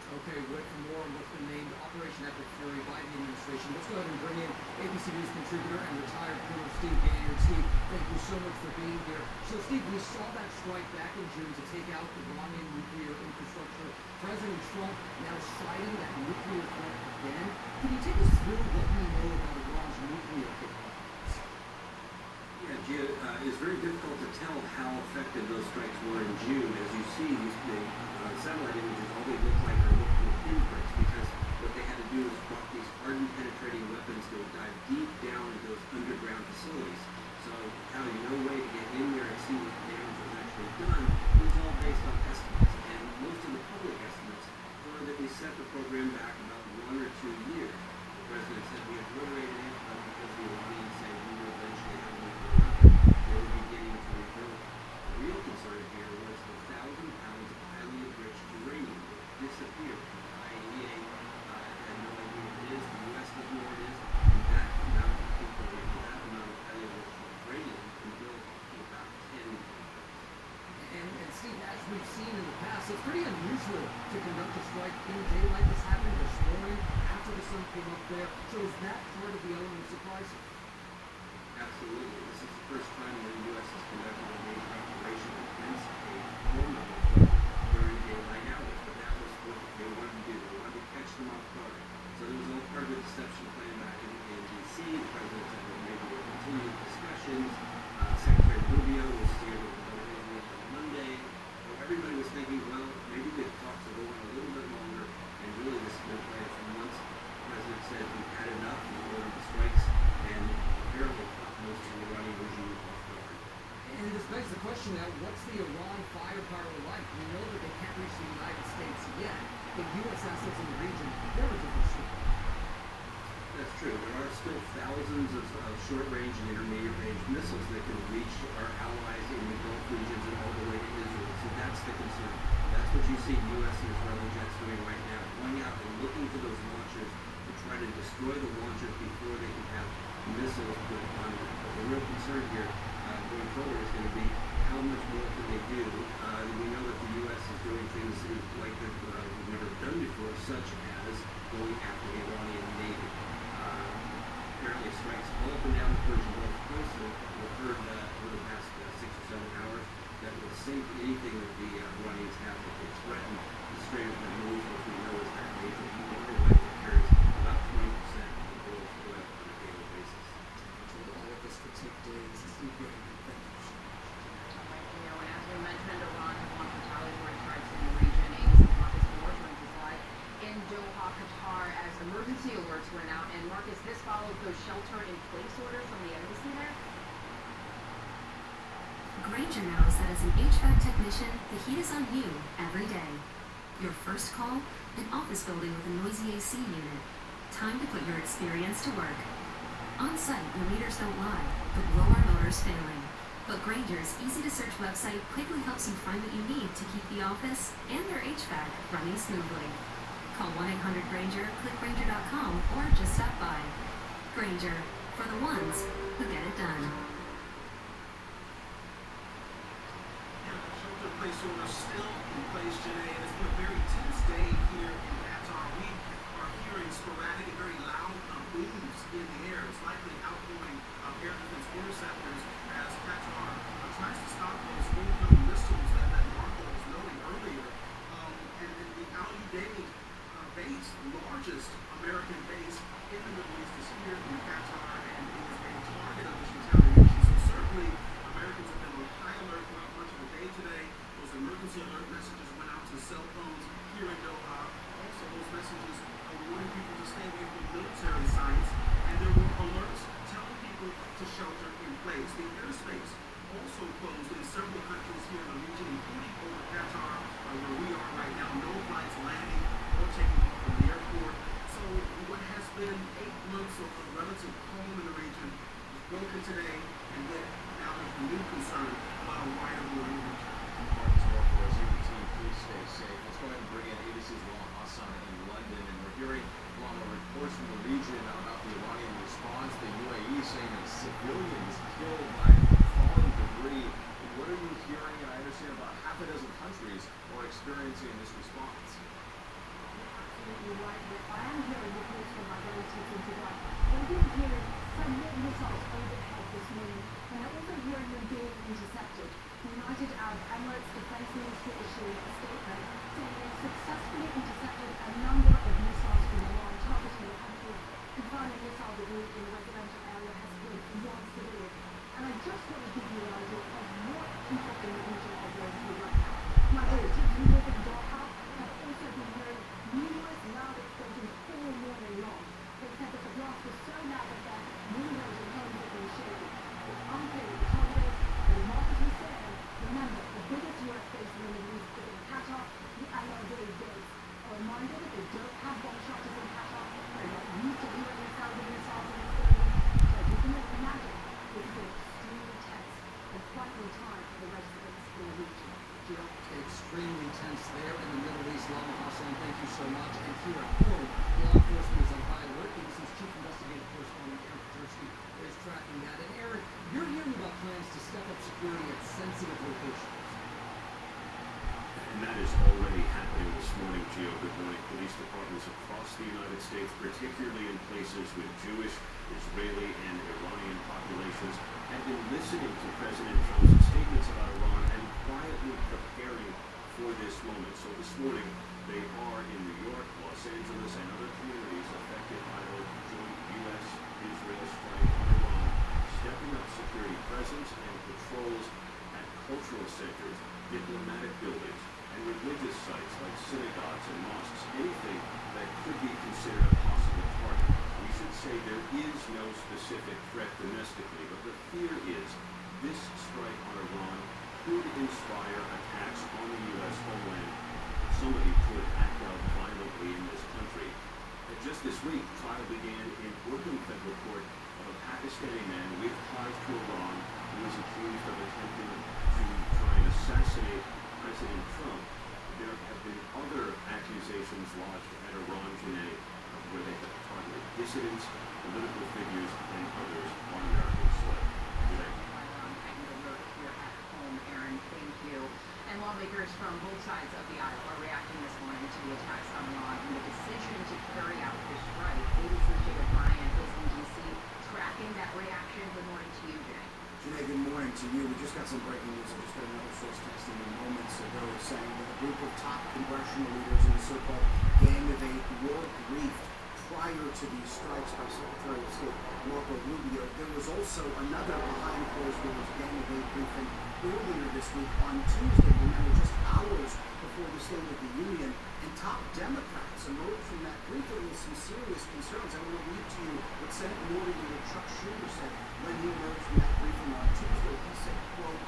Okay, Rick, for more on what's been named Operation Epic Fury by the administration, let's go ahead and bring in ABC News contributor and retired Colonel Steve Ganyard. Steve, thank you so much for being here. So, Steve, we saw that strike back in June to take out the Iranian nuclear infrastructure. President Trump now citing that nuclear threat again. Can you take us through what we know about Iran's nuclear capabilities? Yeah, Gia, it's very difficult to tell how effective those strikes were in June. As you see, the satellite images, all they look like are looking at pinpricks because what they had to do is drop these hardened penetrating weapons that would dive deep down into those underground facilities. So having no way to get in there and see what the damage was actually done was all based on estimates. And most of the public estimates were that we set the program back about 1 or 2 years. The president said we obliterated it because the Iranians say we will eventually have a nuclear weapon. They were beginning to rebuild. The real concern here was the 1,000 pounds of highly enriched uranium that disappeared. The IAEA had no idea what it is. The U.S. doesn't know what it is. And that amount of plutonium, that amount of highly enriched uranium can build up to about 10 And Steve, as we've seen in the past, it's pretty unusual to conduct a strike in daylight. This happened this morning after the sun came up there. So is that part of the element of surprise? Absolutely. This is the first time that the U.S. has conducted a major operation against a formidable foe during daylight hours. But that was what they wanted to do. They wanted to catch them off guard. So it was all part of the deception plan back in D.C. The president said that maybe we'll continue discussions. Secretary Rubio was here with the on Monday. So everybody was thinking, well, maybe the talks will go on a little bit longer. And really this has been planned for months. The president said we've had enough. We ordered the strikes. And apparently most of the Iranian regime off guard. And this begs the question now, what's the Iran firepower like? We know that they can't reach the United States yet, but U.S. assets in the region, they're a different story. That's true. There are still thousands of short-range and intermediate-range missiles that can reach our allies in the Gulf regions and all the way to Israel. So that's the concern. That's what you see U.S. and Israeli jets doing right now, going out and looking for those launchers to try to destroy the launchers before they can have missiles put on them. But the real concern here going forward is going to be how how much more can they do? We know that the U.S. is doing things like that we've never done before, such as going after the Iranian Navy. Apparently strikes all up and down the Persian Gulf Coast. We've heard over the past 6 or 7 hours that will sink anything that the Iranians have if they threaten the Strait of Hormuz, which we know is that major waterway that carries about 20% of the world's oil on a daily basis. All of this could take days. Steve Graham, thank you so much. You know, and as we mentioned, Iran has launched retaliatory strikes in the region. ABC's Marcus Moore joins us live in Doha, Qatar, as emergency alerts went out. And Marcus, this followed those shelter-in-place orders from the embassy there? Granger knows that as an HVAC technician, the heat is on you every day. Your first call, an office building with a noisy AC unit. Time to put your experience to work. On site, your meters don't lie, but blower motors failing. But Granger's easy-to-search website quickly helps you find what you need to keep the office and your HVAC running smoothly. Call 1-800-GRANGER, click Granger.com, or just stop by. Granger, for the ones who get it done. Shelter-in-place orders still in place today, and it's been a very tense day here in Qatar. We are hearing sporadic and very loud booms in the air. It's likely outgoing air defense interceptors as Qatar tries to stop those incoming missiles that Marco was noting earlier. And the Al Udeid base, the largest American base in the Middle East, is here in Qatar and is a target of this retaliation. So certainly Americans have been on high alert throughout much of the day today. Those emergency alert messages went out to cell phones here in Doha. Also, those messages are warning people to stay away from military sites. And there were alerts telling people to shelter in place. The airspace also closed in several countries here in the region, including over Qatar, where we are right now. No flights landing or taking off from the airport. So what has been 8 months of relative calm in the region was broken today, and yet now there's a new concern about a wider war in the region. Marcus Moore for us. You team, please stay safe. Let's go ahead and bring in ABC's Lama Hassan in London, and we're hearing Lama reports from the region about the Iranian response. The UAE saying that civilians killed by falling debris. What are you hearing? And I understand about half a dozen countries are experiencing this response. Absolutely right, but I am hearing reports from my relatives in Dubai. They've been hearing some missiles overhead this morning, and I'm also hearing them being intercepted. The United Arab Emirates Defense Ministry issuing a statement saying they successfully intercepted a number of missiles from Iran targeting the country, and found a missile debris in a residential area has killed 1 civilian. And I just want to give you an idea of what people in the region are going through right now. My relatives who live in Doha have also been hearing numerous loud explosions all morning long. They said that the blast was so loud that their windows and homes have been shaken. It's unclear what the target is, but as Marcus was saying, remember, the biggest US base in the Middle East is in Qatar, the Al Udeid base. A reminder that they don't have bomb shelters in Qatar. They're not used to hearing the sound of missiles in this area. So you can imagine this is an extremely tense and frightening time for the residents in the region. Extremely tense there in the Middle East. Lama Hassan, thank you so much. And here at home, law enforcement is on high alert. ABC's chief investigative correspondent Aaron Petersky is tracking that. And Aaron, you're hearing about plans to step up security at sensitive locations. And that is already happening this morning, Gio. Good morning. Police departments across the United States, particularly in places with Jewish, Israeli, and Iranian populations, have been listening to President Trump's statements about Iran and quietly preparing for this moment. So this morning, they are in New York, Los Angeles, and other communities affected by a joint U.S.-Israel strike on Iran, stepping up security presence and patrols at cultural centers, diplomatic buildings, and religious sites like synagogues and mosques, anything that could be considered a possible target. We should say there is no specific threat domestically, but the fear is this strike on Iran could inspire attacks on the U.S. homeland. Somebody could act out violently in this country. And just this week, trial began in Brooklyn Federal Court of a Pakistani man with ties to Iran who is accused of attempting to try and assassinate President Trump. There have been other accusations lodged at Iran Janneh where they have targeted dissidents, political figures, and others on American soil. Today. Here at home, Aaron, Lawmakers from both sides of the aisle are reacting this morning to the attacks on Iran and the decision to carry out the strike. ABC's Jacob Ryan is in D.C. tracking that reaction. Good morning to you, Jay. Janae, good morning to you. We just got some breaking news. I just got another source texting me moments ago saying that a group of top congressional leaders in the so-called Gang of Eight were briefed prior to these strikes by Secretary of State Marco Rubio. There was also another behind closed doors Gang of Eight briefing earlier this week on Tuesday, remember, just hours before the State of the Union, and top Democrats emerged from that briefing with some serious concerns. I want to read to you what Senate Minority Leader Chuck Schumer said when he emerged from that briefing on Tuesday. He said, quote,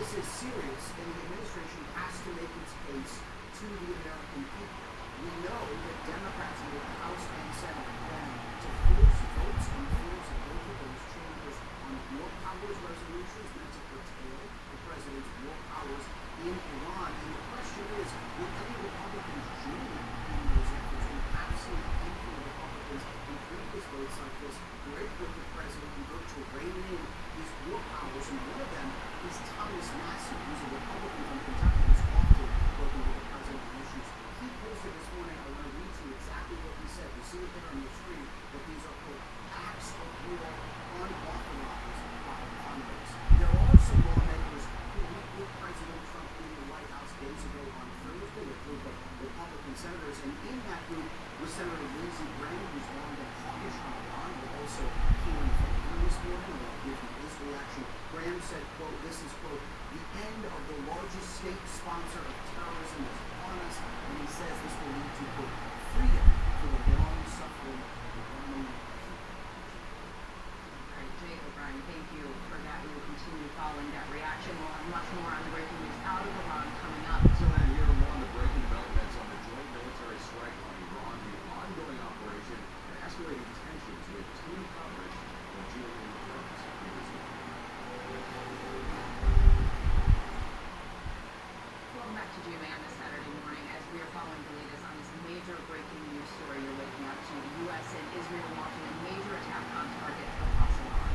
"This is serious, and the administration has to make its case to the American people. We know that Democrats in the House and Senate plan to force votes on the floors of both of those chambers on war powers resolutions meant to curtail the president's war powers in Iran. And the question is, will any Republicans join in those efforts? We have seen a handful of Republicans in previous votes like this break with the president and vote to rein in his war powers. And one of them is Thomas Massie, who's a Republican from Kentucky, who's often working with the president on issues. He posted this morning, I want to read to you exactly what he said. You see it there on your screen, that these are, quote, acts of war unauthorized by Congress. There are some lawmakers who met with President Trump in the White House days ago on Thursday, a group of Republican senators, and in that group was Senator Lindsey Graham, who's long been hawkish on Iran. We're also hearing from him this morning, and I'll give you his reaction. Graham said, quote, "This is, quote, the end of the largest state sponsor of terrorism is upon us," and he says this will lead to, quote, "freedom for the long-suffering Iranian people." All right, Jay O'Brien, thank you for that. We will continue following that reaction. We'll have much more on the breaking news out of Iran coming up. So then here are more on the breaking developments on the joint military strike on Iran, the ongoing operation, and escalating tensions with team coverage of Julian Burns. Welcome back to GMA on this Saturday morning as we are following the latest on this major breaking news story you're waking up to. The U.S. and Israel launching a major attack on targets across Iran.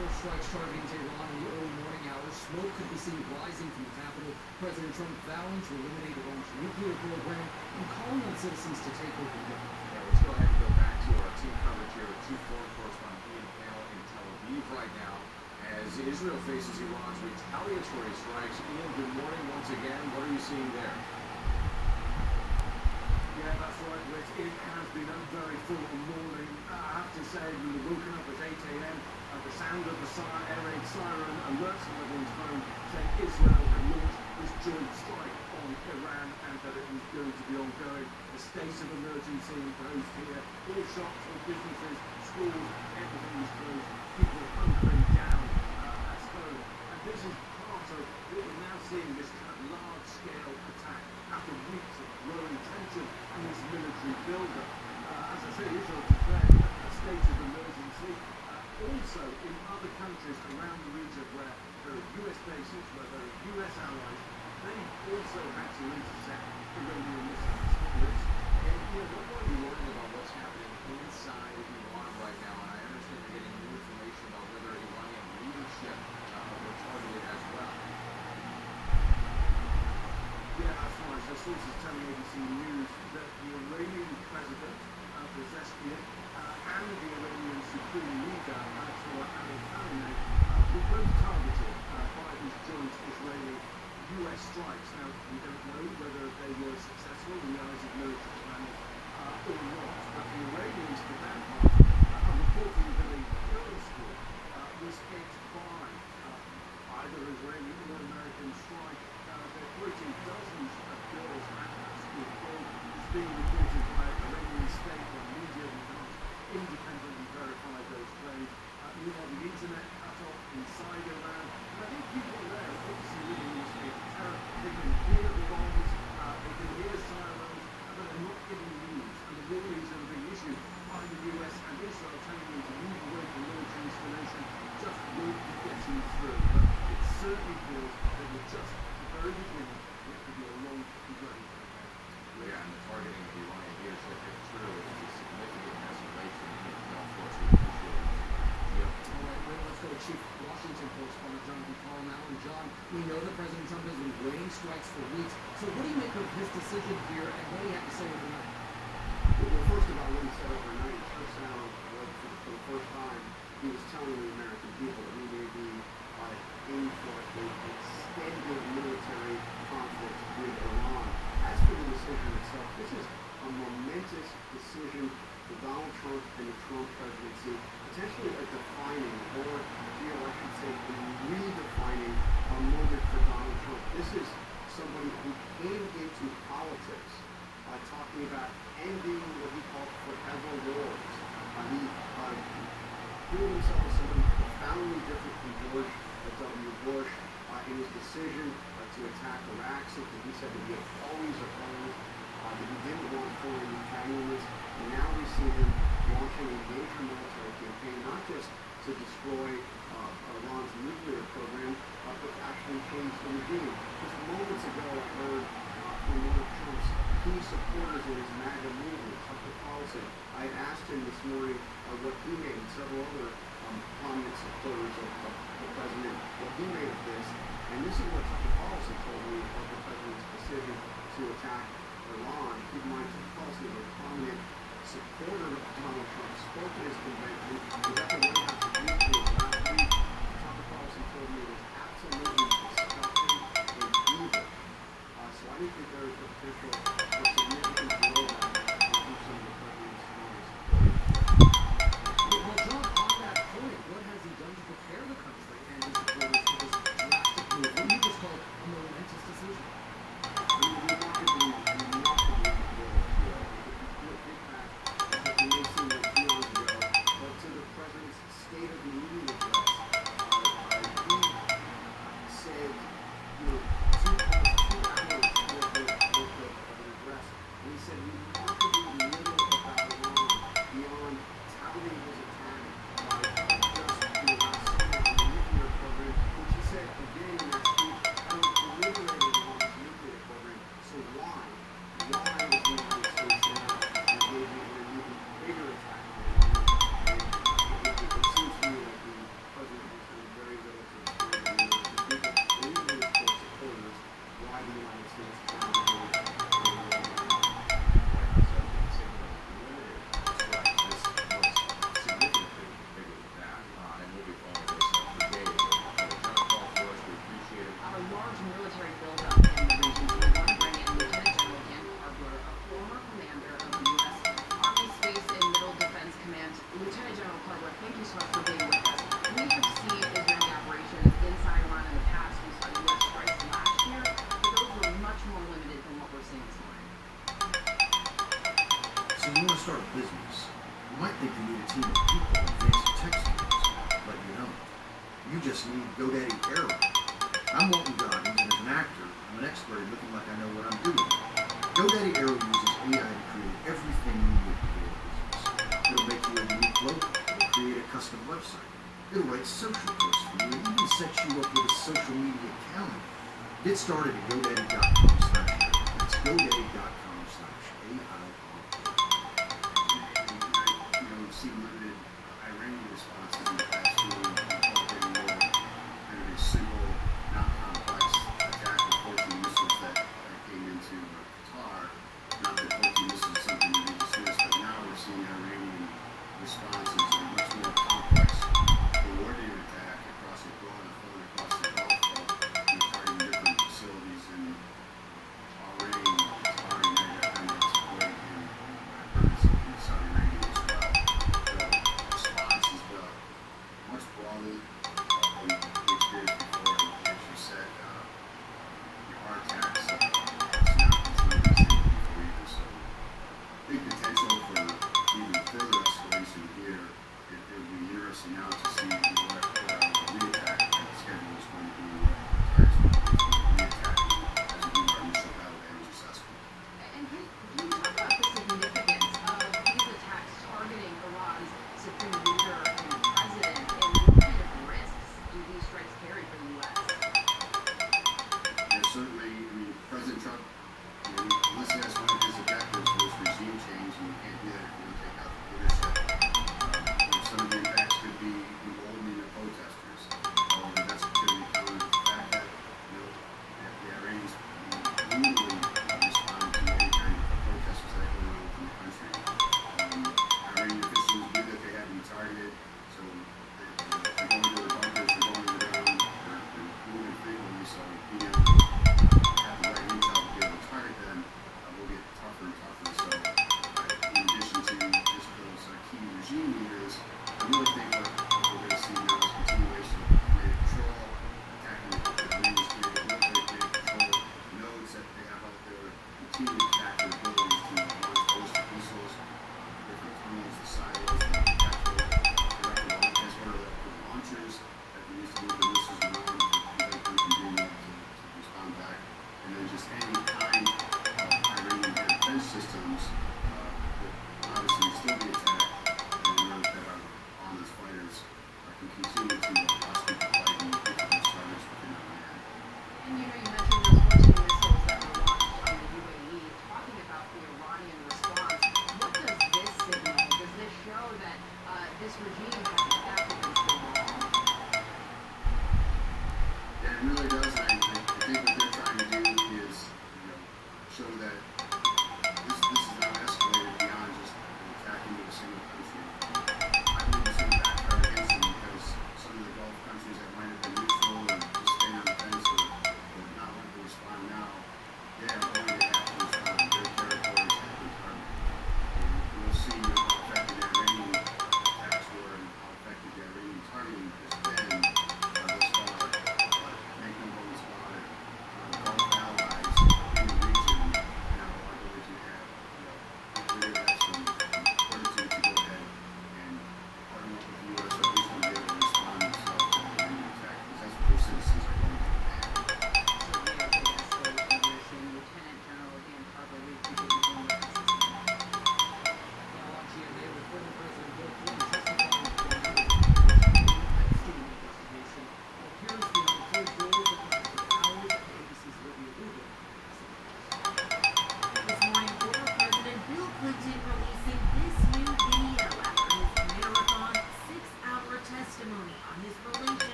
First strikes targeting Tehran in the early morning hours. Smoke could be seen rising from the capital. President Trump vowing to eliminate Iran's nuclear program and calling on citizens to take over the government. Yeah, let's go ahead and go back to our team coverage here with Chief Foreign Correspondent Ian Pale in Tel Aviv right now as Israel faces Iran's retaliatory strikes. Ian, good morning once again. What are you seeing there? Yeah, that's right, Rich. It has been a very full morning. I have to say, we were woken up at 8 a.m. The sound of the air raid siren alerts on everyone's phone saying Israel had launched this joint strike on Iran and that it was going to be ongoing. A state of emergency imposed here. All shops, all businesses, schools, everything was closed. People hunkering down at home. And this is part of what we're now seeing, this kind of large-scale attack after weeks of growing tension and this military build-up. As I say, Israel declared a state of emergency. Also, in other countries around the region where there are US bases, where there are US allies, they also had to intercept Iranian missiles. And what are you learning about what's happening inside Iran right now? And I understand you're getting new information about whether Iranian leadership were targeted as well. Yeah, that's right. So sources telling ABC News that the Iranian president, Pezeshkian, and the Iranian Supreme Leader, Ayatollah Ali Khamenei, were both targeted by these joint Israeli-US strikes. Now, we don't know whether they were successful in the eyes of military planners or not, but the Iranians, for their part, are reporting that a girls' school was hit by either Israeli or American strike. They're quoting dozens of girls at that school. All is being reported by Iranian state or media. We cannot independently verify those claims. Meanwhile, the internet cut off inside Iran. And I think people there are obviously living in a state of terror. They can hear the bombs, they can hear sirens, but they're not getting news. And the warnings that are being issued by the US and Israel telling them to move away from military installation just won't be getting through. But it certainly feels that we're just at the very beginning. It could be a long and bloody campaign. Yeah, and the targeting of Iranian leadership, if true, is a significant escalation in the Gulf War. So we appreciate it. All right, well, let's go to Chief Washington correspondent Jonathan Paul now in President Trump has been granting strikes for weeks. So what do you make of his decision here, and what do you have to say overnight? Well, first of all, what he said overnight, it sure sounds like for the first time, he was telling the American people that we may be in for an extended military conflict with Iran. As for the decision itself, this is a momentous decision for Donald Trump and the Trump presidency, potentially a defining, or I should say, redefining a moment for Donald Trump. This is somebody who came into politics talking about ending what he called forever wars. He viewed himself as somebody profoundly different from George W. Bush in his decision to attack Iraq, something he said that he had always opposed, that he didn't want foreign entanglements. And now we see him launching a major military campaign, not just to destroy Iran's nuclear program, but to actually change the regime. Just moments ago, I heard from one of Trump's key supporters in his MAGA movement, Tucker Carlson. I had asked him this morning what he made, and several other prominent supporters of the president, what he made of this. And this is what Tucker Carlson told me of the president's decision to attack Iran. Keep in mind, Tucker Carlson is a prominent supporter of Donald Trump, spoke at his convention, was at the White House briefly last week. Tucker Carlson told me it was absolutely disgusting and evil. So I think that there is the potential for significant blowback from some of the president's supporters. Well, John, on that point, what has he done to prepare the country and his supporters for this drastic move? What do you just call a momentous decision? I mean, remarkably important. It may seem like eons ago, but to the president's State of the Union address, he said, almost 2 hours worth of an address, and he said remarkably little about Iran beyond touting his attack just last summer on the nuclear program, which he said again in that speech, liberated Iran's nuclear program. So why? Why is the United States now engaging in an even bigger attack on Iran? And it seems to me that the president has done very little to explain to the American people, and even his core supporters, why the United States is now engaged in Iran. Our large military buildup in the region, we want to bring in Lieutenant General Dan Harbler, a former commander of the U.S. Army Space and Middle Defense Command. Lieutenant General Harbler, thank you so much for being with us. We have seen Israeli operations inside Iran in the past. We saw U.S. strikes last year, but those were much more limited than what we're seeing this morning. So you want to start a business. You might think you need a team of people and fancy tech skills, but you don't. You just need GoDaddy Arrow. I'm Walton Goggins, and as an actor, I'm an expert at looking like I know what I'm doing. GoDaddy Arrow uses AI to create everything you need to build a business. It'll make you a unique logo. It'll create a custom website. It'll write social posts for you and even set you up with a social media calendar. Get started at GoDaddy.com/AI. That's GoDaddy.com/AI. We've seen limited Iranian responses in the past few incorporating more kind of a single, not complex attack of 14 missiles that came into Qatar. Not that 14 missiles is something to be dismissed, but now we're seeing Iranian responses in a much more complex, coordinated attack across the Gulf, targeting different facilities in Bahrain, Qatar, United Arab Emirates, Kuwait, and I've heard in Saudi Arabia as well. The response is much broader than we experienced before. And as you said, our attacks it's not continuing to before either. So big potential for even further escalation here. It would be interesting now to see what re-attack schedule is going to be, re-attack as we do our initial battle damage assessment. And can you talk about the significance of these attacks targeting Iran's supreme leader and president, and what kind of risks do these strikes carry for the U.S.? Yeah, certainly, President Trump, listed as one of his objectives was regime change, and you can't do that if you don't take out the leadership. Some of the impacts could be emboldening the protesters. However, that's clearly counter to the fact that,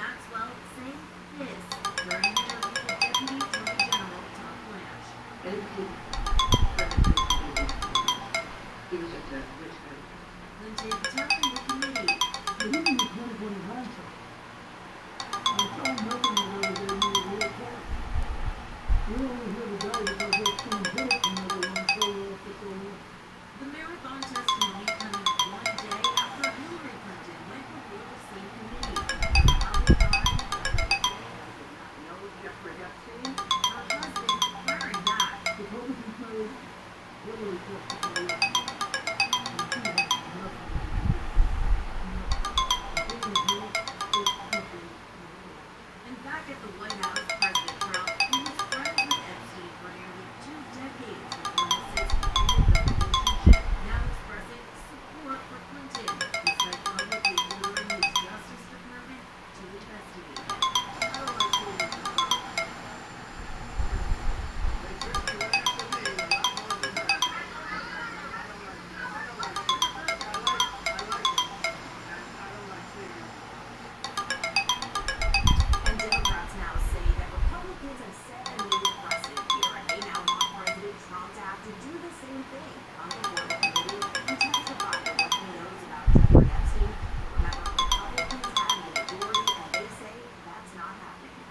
Maxwell saying this during an interview with Deputy Attorney General Tom Blanche. He was just a rich guy. Clinton telling the committee. The reason the 2020 hindsight, I'm telling nothing about it they need a real point. We're only here today because they've seen built another one so after so long. The marathon testimony coming one day after Hillary Clinton went before the same committee. No Jeffrey Epstein. Her husband declaring that. Republicans made Hillary testify yesterday. And back at the White House, President Trump, who was friends with Epstein for nearly 2 decades before his ended the relationship, now expressing support for Clinton, who said publicly ordering his Justice Department to investigate. I don't like doing this. They tricked you right after me a lot more than that. I don't like it. I like it. I don't like seeing it. And Democrats now say that Republicans have set a new precedent here, and they now want President Trump to have to do the same thing. On the board committee, who testified on what he knows about Jeffrey Epstein. Remember, Republicans have the majority, and they say that's not happening.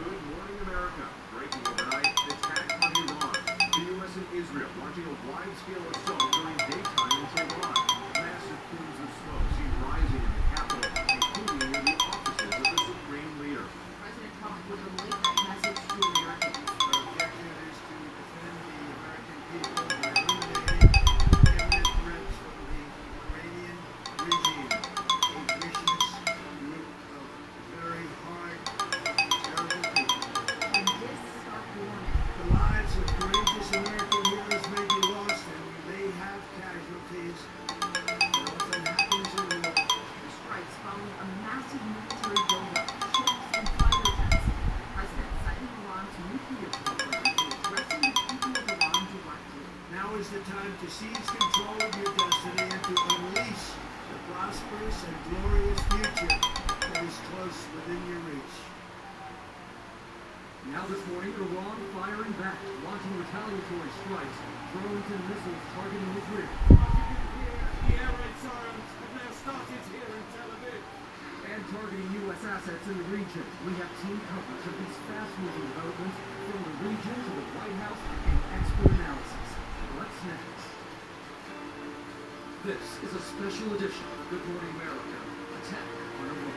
Good morning, America. Breaking overnight, attack on Iran. The U.S. and Israel launching a wide-scale assault during daytime in Tehran. Massive plumes of smoke seen rising in the capital, including near the offices of the Supreme Leader. President Trump with a late-night message to Americans. Our objective is to defend the American people by eliminating imminent threats from the Iranian regime, a vicious group of very hard, terrible people. And this stark warning. The lives of courageous American heroes may be lost and we may have casualties. Nothing happens in war. The strikes following a massive military buildup, ships and fighter jets. The president citing Iran's nuclear program and addressing the people of Iran directly. Now is the time to seize control of your destiny and to unleash the prosperous and glorious future that is close within your reach. Now this morning, Iran firing back, launching retaliatory strikes, drones and missiles targeting Israel. The air raid sirens have now started here in Tel Aviv. And targeting U.S. assets in the region. We have team coverage of these fast-moving developments from the region to the White House and expert analysis. What's next? This is a special edition of Good Morning America. Attack on Iran.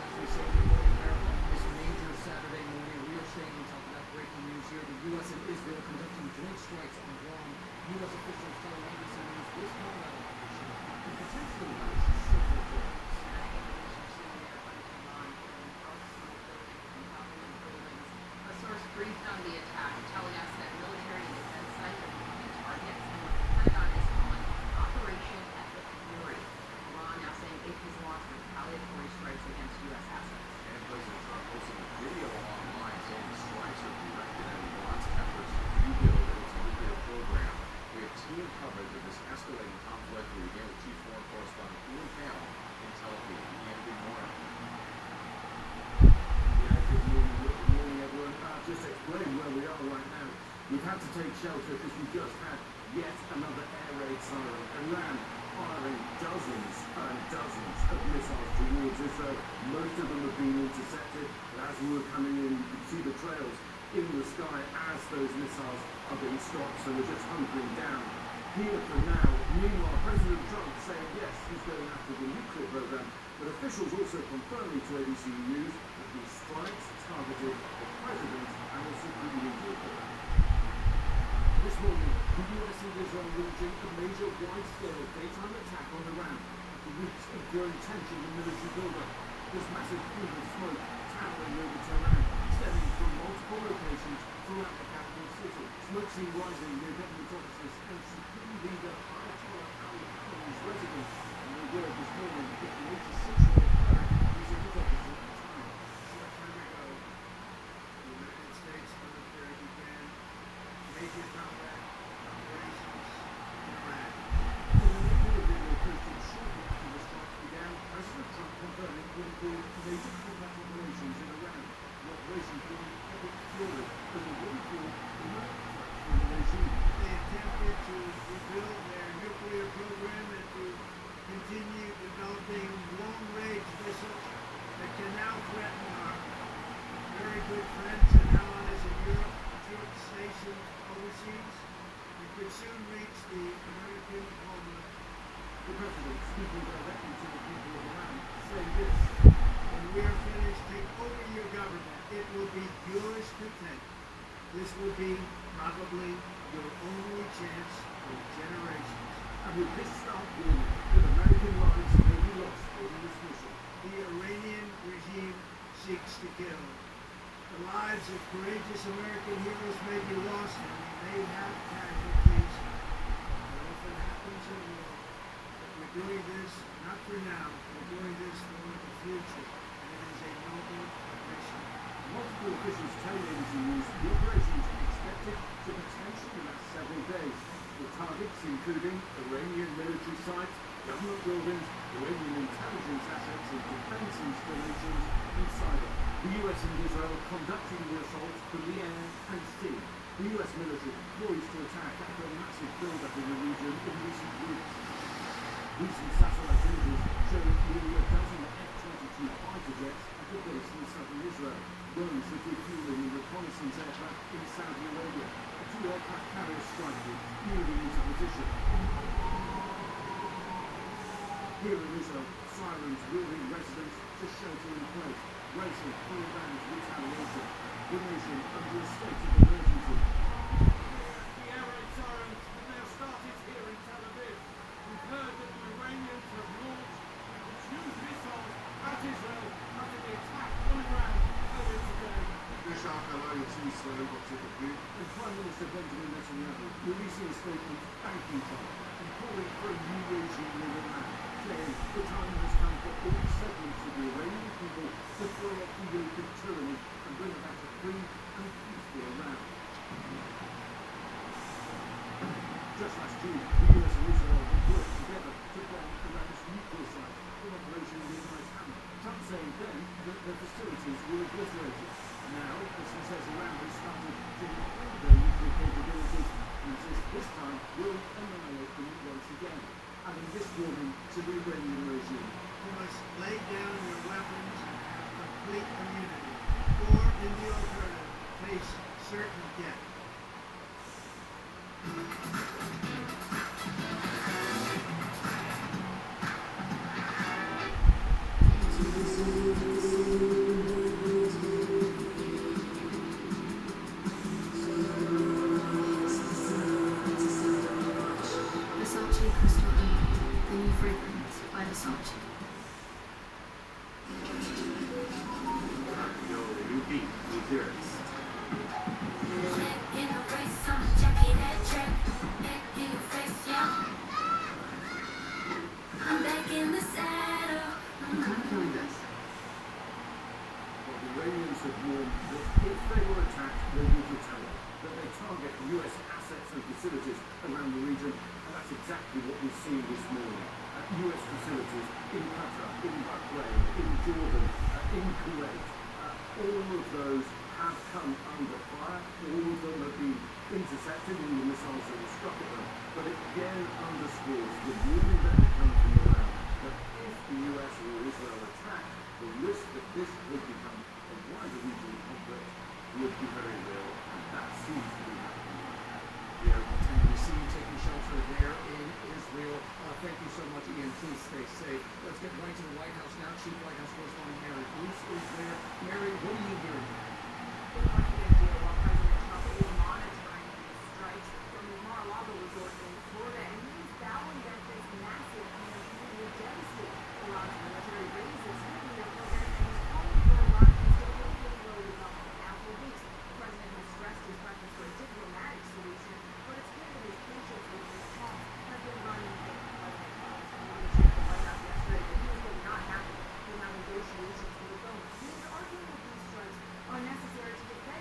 As we say, Good Morning America, this major Saturday morning, we are staying on top of that breaking news here. The U.S. and Israel conducting joint strikes on Guam. U.S. officials telling ABC News this Colorado operation could potentially last several days. A source briefed on the attack, telling us that military and defense sites are becoming targets in what the Pentagon is calling Operation Epic Fury. Iran now saying it has launched retaliatory strikes against U.S. assets. And President Trump posted a video online saying the strikes are directed at Iran's efforts to rebuild its nuclear program. We have team coverage of this escalating conflict. We begin with Chief Foreign Correspondent Ian Hale in Tel Aviv. Ian, good morning. Good morning, everyone. Just to explain where we are right now. We've had to take shelter because we just had yet another air raid siren. Iran firing dozens and dozens of missiles towards Israel. Most of them have been intercepted. But as we were coming in, you could see the trails in the sky as those missiles are being stopped. So we're just hunkering down here for now. Meanwhile, President Trump saying yes, he's going after the nuclear program. But officials also confirming to ABC News that these strikes targeted the president and the Supreme Leader. This morning, the U.S. and Israel launching a major wide-scale daytime attack on Iran after weeks of growing tension and military buildup. There's massive plume of smoke towering over Tehran, stemming from multiple locations throughout the capital city. Smoke seen rising near government offices and Supreme Leader Ayatollah Ali Khamenei's residence. And the word this morning that the 86-year-old cleric was in his office at the time. Short time ago, the United States military began major combat operations in Iraq. In a video posted shortly after the strikes began, President Trump confirmed it would include major combat operations in Iran. The operations will be epic fury as a what he called the threat from the regime. They attempted to rebuild their nuclear program and to continue developing long-range missiles that can now threaten our very good friends and allies in Europe, troops stationed overseas. It could soon reach the American homeland. The president, speaking directly to the people of Iran, said this: "When we are finished, take over your government. It will be yours to take. This will be probably your only chance for generations." And with this stark warning that American lives may be lost in this mission, the Iranian regime seeks to kill. The lives of courageous American heroes may be lost and we may have casualties. It often happens in war. But we're doing this not for now, we're doing this for the future. And it is a noble mission. Multiple officials tell ABC News the operation is expected to potentially last several days, with targets including Iranian military sites, government buildings, Iranian intelligence assets and defense installations, and cyber. The US and Israel conducting the assaults from the air and sea. The US military poised to attack after a massive build-up in the region in recent weeks. Recent satellite images show nearly a dozen F-22 fighter jets at the base in southern Israel. Drones are refueling reconnaissance aircraft in Saudi Arabia. Two aircraft carriers striking, moving into position. Here in Israel, sirens warning residents to shelter in place, racing for Iran's retaliation. The nation under a state of emergency. The air raid sirens have now started here in Tel Aviv. We've heard that the Iranians have launched cruise missiles at Israel after the attack on Iran earlier today. And Prime Minister Benjamin Netanyahu releasing a statement thanking Trump and calling for a new regime in Iran, saying the time has come for all segments of the Iranian people to throw off the yoke of tyranny and bring about a free and peaceful Iran. Just last June, the US and Israel had worked together to bomb Iran's nuclear site in Operation Midnight Hammer. Trump saying then that the facilities were obliterated. Now, as he says, Iran has started to improve their nuclear capabilities and says this time will annihilate them once again. Adding this warning to the Iranian regime: you must lay down your weapons and have complete immunity, or in the alternative, face certain death. Versace Crystal Emerald, the new fragrance by Versace. Yo, you beat New Lyrics. I'm back in the saddle. Well, the Iranians have warned that if they were attacked, they would retaliate, that they target US assets and facilities around the region, and that's exactly what we've seen this morning. US facilities in Qatar, in Bahrain, in Jordan, in Kuwait, all of those have come under fire. All of them have been intercepted in the missiles that were struck at them. But it again underscores the warning that has come from Iran that if the US or Israel attack, the risk that this would become a wider regional conflict would be very real, and that seems to be happening right now. Yeah, we see you taking shelter there in Israel. Thank you so much, Ian. Please stay safe. Let's get right to the White House now. Chief White House correspondent Mary Bruce is there. Mary, what are you hearing? Good morning, India. While President Trump is monitoring these strikes from the Mar-a-Lago resort in Florida, and he's vowing that this massive campaign will devastate Iran's military bases, nuclear program, and he's calling for Iran to stay low level. Now, for weeks, the president has stressed his preference for a diplomatic solution, but it's clear that his patience with this talk has been running thin. President Trump told the White House yesterday that he was not happy with how negotiations were going. He is arguing that these strikes are necessary to defend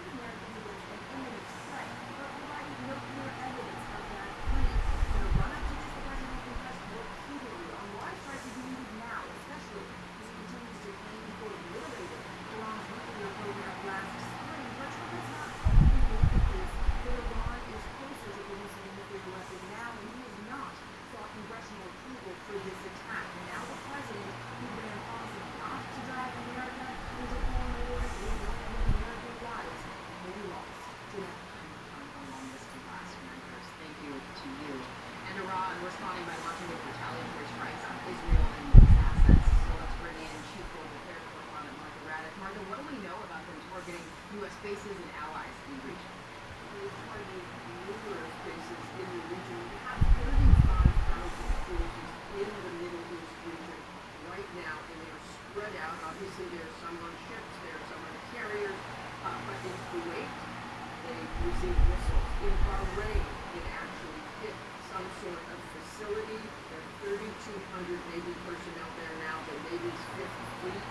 missiles. In Bahrain, it actually hit some sort of facility. There are 3,200 Navy personnel there now, the Navy's 5th Fleet.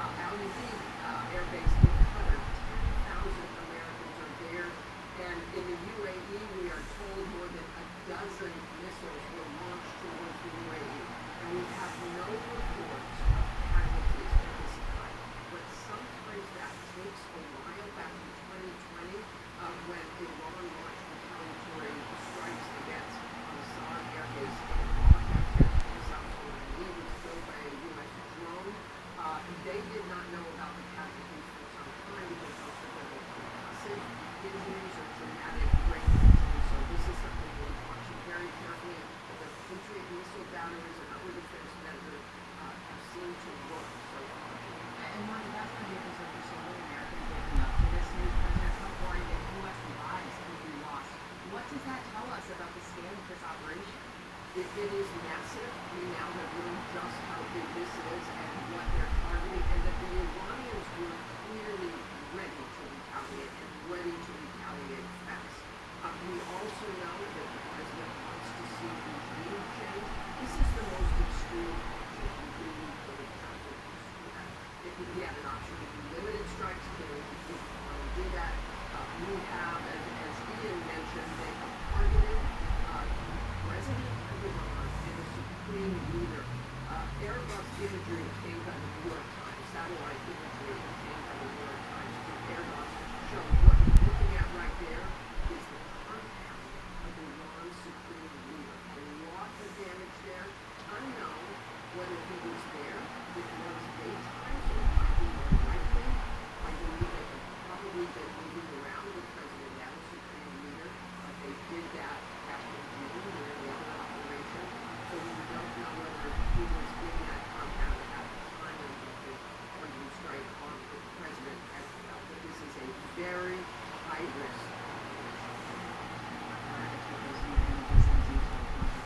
Al Udeid Air Base in Qatar, 10,000 Americans are there. And in the UAE, we are told more than a dozen missiles were launched towards the UAE. And we have no reports of casualties at this time. But sometimes that takes a while. Back in 2020, when Iran launched retaliatory strikes against Mossad Air Base in Raqqa, South Korea, was killed by a U.S. drone. They did not know about the casualties for some time because most of them were concussive injuries or traumatic brain injuries. So this is something we're watching very carefully. The Patriot missile batteries and other defense measures have seemed to work so far. And Marty, that's going to be a concern for so many Americans waking up to this news. President Trump worried that U.S. lives could be lost. What does that tell us about the scale of this operation? It is massive. We now have learned just how big this is and what they're targeting, and that the Iranians were clearly ready to retaliate and ready to retaliate fast. We also know that the president wants to see regime change. This is the most extreme option we really could have done. If we had an option to do limited strikes, clearly we didn't want to do that. We have, as Ian mentioned, they have targeted President of Iran and the Supreme Leader. Airbus imagery came by the New York Times, satellite imagery came by the New York Times from Airbus, showing what you're looking at right there is the compound of Iran's Supreme Leader. A lot of damage there, unknown whether he was there. It was daytime, so it might be more likely. I believe they could probably been moving around the president and the Supreme Leader, but they did that back in June during the other operation. So we don't know whether he was in that compound at the time of the orbital strike on the president as well. But this is a very high risk operation.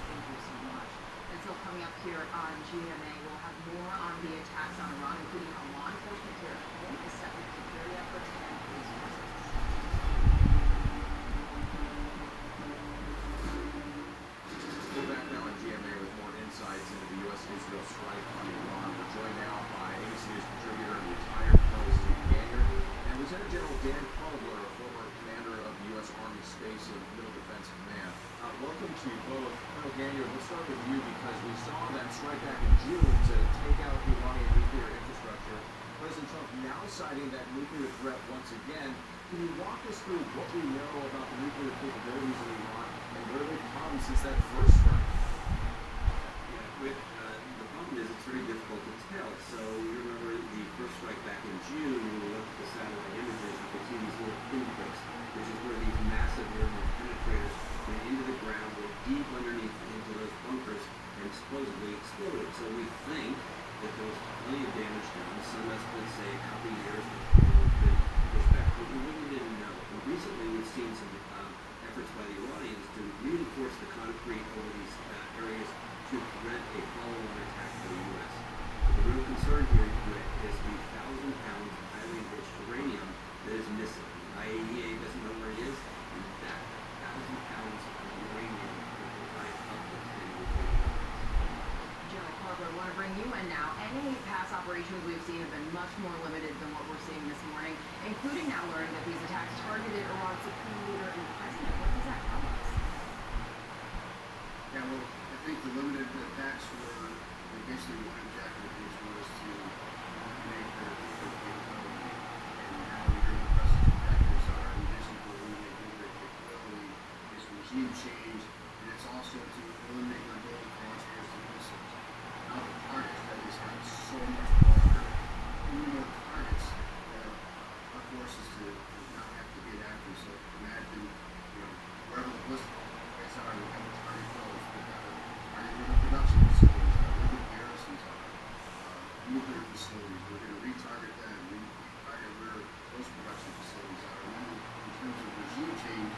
Thank you so much. And so coming up here on GMA, we'll have more on the attacks on Iran, including how law enforcement here at home is stepping up security efforts and police presence. We're back now on GMA with more insights into the U.S.-Israel strike on Iran. We're joined now by ABC News contributor and retired Colonel Steve Gagnon and Lieutenant General Dan Pogler, a former commander of the U.S. Army Space and Middle Defense Command. Welcome to you both. Colonel Gagnon, let's start with you because we saw them strike back in June to take out the Iranian nuclear infrastructure. President Trump now citing that nuclear threat once again. Can you walk us through what we know about the nuclear capabilities of Iran and where they've come since that first strike? The problem is it's very difficult to tell. So you remember the first strike back in June, when we looked at the satellite images, you could see these little pinpricks, which is where these massive thermal penetrators went into the ground, went deep underneath into those bunkers, and supposedly exploded. So we think that there was plenty of damage done. Some estimates say a couple of years before it could push back, but we really didn't know. And recently we've seen some efforts by the Iranians to reinforce the concrete over these areas to prevent a follow-on attack by the U.S. But the real concern here is the 1,000 pounds of highly enriched uranium that is missing. The IAEA doesn't know where it is, and that 1,000 pounds of uranium could provide up to 10 nuclear weapons. General Pogler, I want to bring you in now. Any past operations we've seen have been much more limited than what we're seeing this morning, including now learning that these attacks targeted Iran's Supreme Leader and President. What does that tell us? Yeah, well, I think the limited attacks were basically one objective, which was to eliminate their capability. And now we hear the president's objectives are in addition to eliminate nuclear capability, is regime change, and it's also to eliminate their ability to launch air missiles. Now the targets that is gotten so much broader, even more targets that our forces to now have to get after. So imagine, wherever the ballistic targets are, we have a target those. We've got to target where the production facilities are, where the garrisons are, nuclear facilities. We're going to retarget them, retarget where those production facilities are. And then in terms of regime change,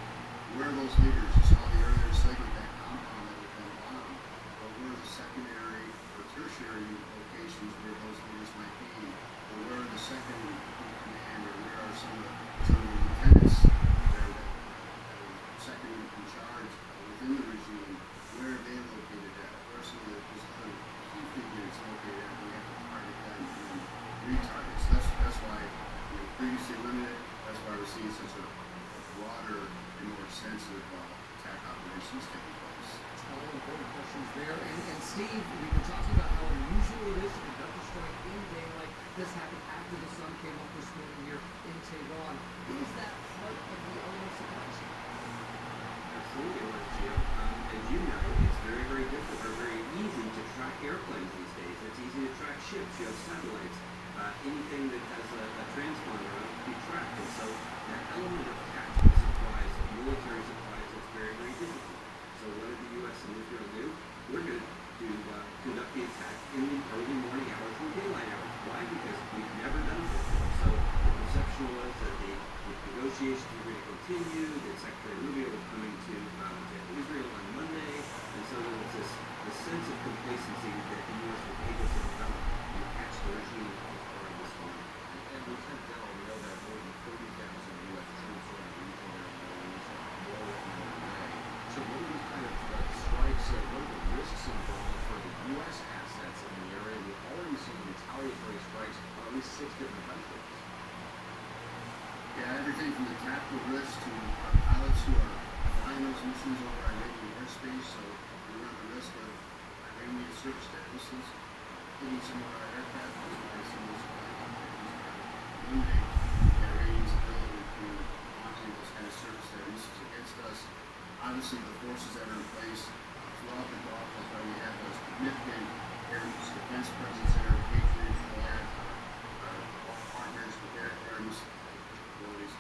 where those leaders, you saw the earlier segment, that compound that had been bombed, or where the secondary or tertiary locations where those leaders might be, or where the second in command, or where are some of the lieutenants there that in charge within the regime, where are they located at? Where are some of those other key figures located at? We have to target them and retarget. So that's why previously limited. That's why we're seeing such a broader and more extensive attack operations taking place. All important questions there. And Steve, we've been talking about how unusual it is to conduct a strike in daylight. This happened after the sun came up this morning here in Tehran. Is that part of the elements of action? Absolutely, Gio. As you know, it's very, very difficult or very easy to track airplanes these days. It's easy to track ships. You have satellites. Anything that has a transponder on it can be tracked. And so that element of tactical supplies, military supplies, is very, very difficult. So what did the U.S. and Israel do? We're going to conduct the attack in the early morning hours and daylight hours. Why? Because we've never done it before. So the perception was that the negotiations were going to continue, that Secretary Rubio was coming to Israel on Monday, and so there was this sense of complacency that the U.S. was able to develop and catch the regime off guard this morning. And Lieutenant General, we know that more than 30,000 U.S. troops are in the region there in the Middle East, more than May. So what are these kind of strikes, what are the risks involved for the U.S. assets in the area? We've already seen retaliatory strikes on at least 6 different countries. Yeah, everything from the tactical risk to our pilots who are flying those missions over Iranian airspace, so we run the risk of Iranian surface to air missiles hitting some of our aircraft, as well as some of those flying operations that eliminate the Iranians' ability to launching those kind of surface to air missiles against us. Obviously, the forces that are in place throughout the Gulf, that's why we have a significant air defense presence there, Patriot, Flag, our partners with their air missile capabilities.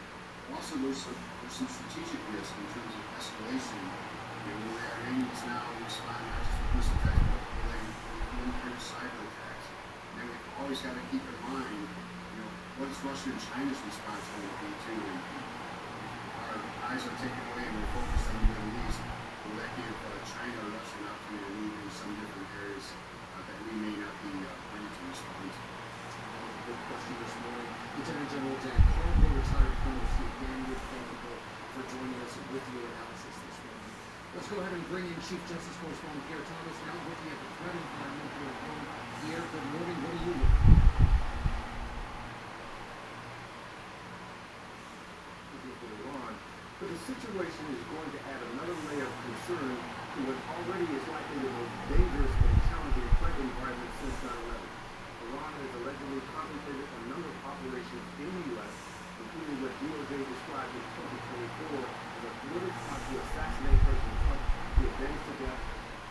Also, there's some strategic risk in terms of escalation. Where the Iranians now respond not just with missile attacks, but military cyber attacks. And we've always got to keep in mind, what's Russia and China's response going to be to it? Our eyes are taken away and we're focused on the Middle East. Will that give China or Russia an opportunity to move in some different areas that we may not be planning to respond to? Good question this morning. Lieutenant General Dan Carville, retired Colonel Steve Daniels, thank you for joining us with your analysis this morning. Let's go ahead and bring in Chief Justice Correspondent Pierre Thomas now looking at the threat environment here at home. Pierre, good morning. What are you looking at? But the situation is going to add another layer of concern to what already is likely the most dangerous and challenging threat environment since 9/11. Iran has allegedly contemplated a number of operations in the U.S., including what DOJ described in 2024 as a thwarted plot to assassinate President Trump to avenge the death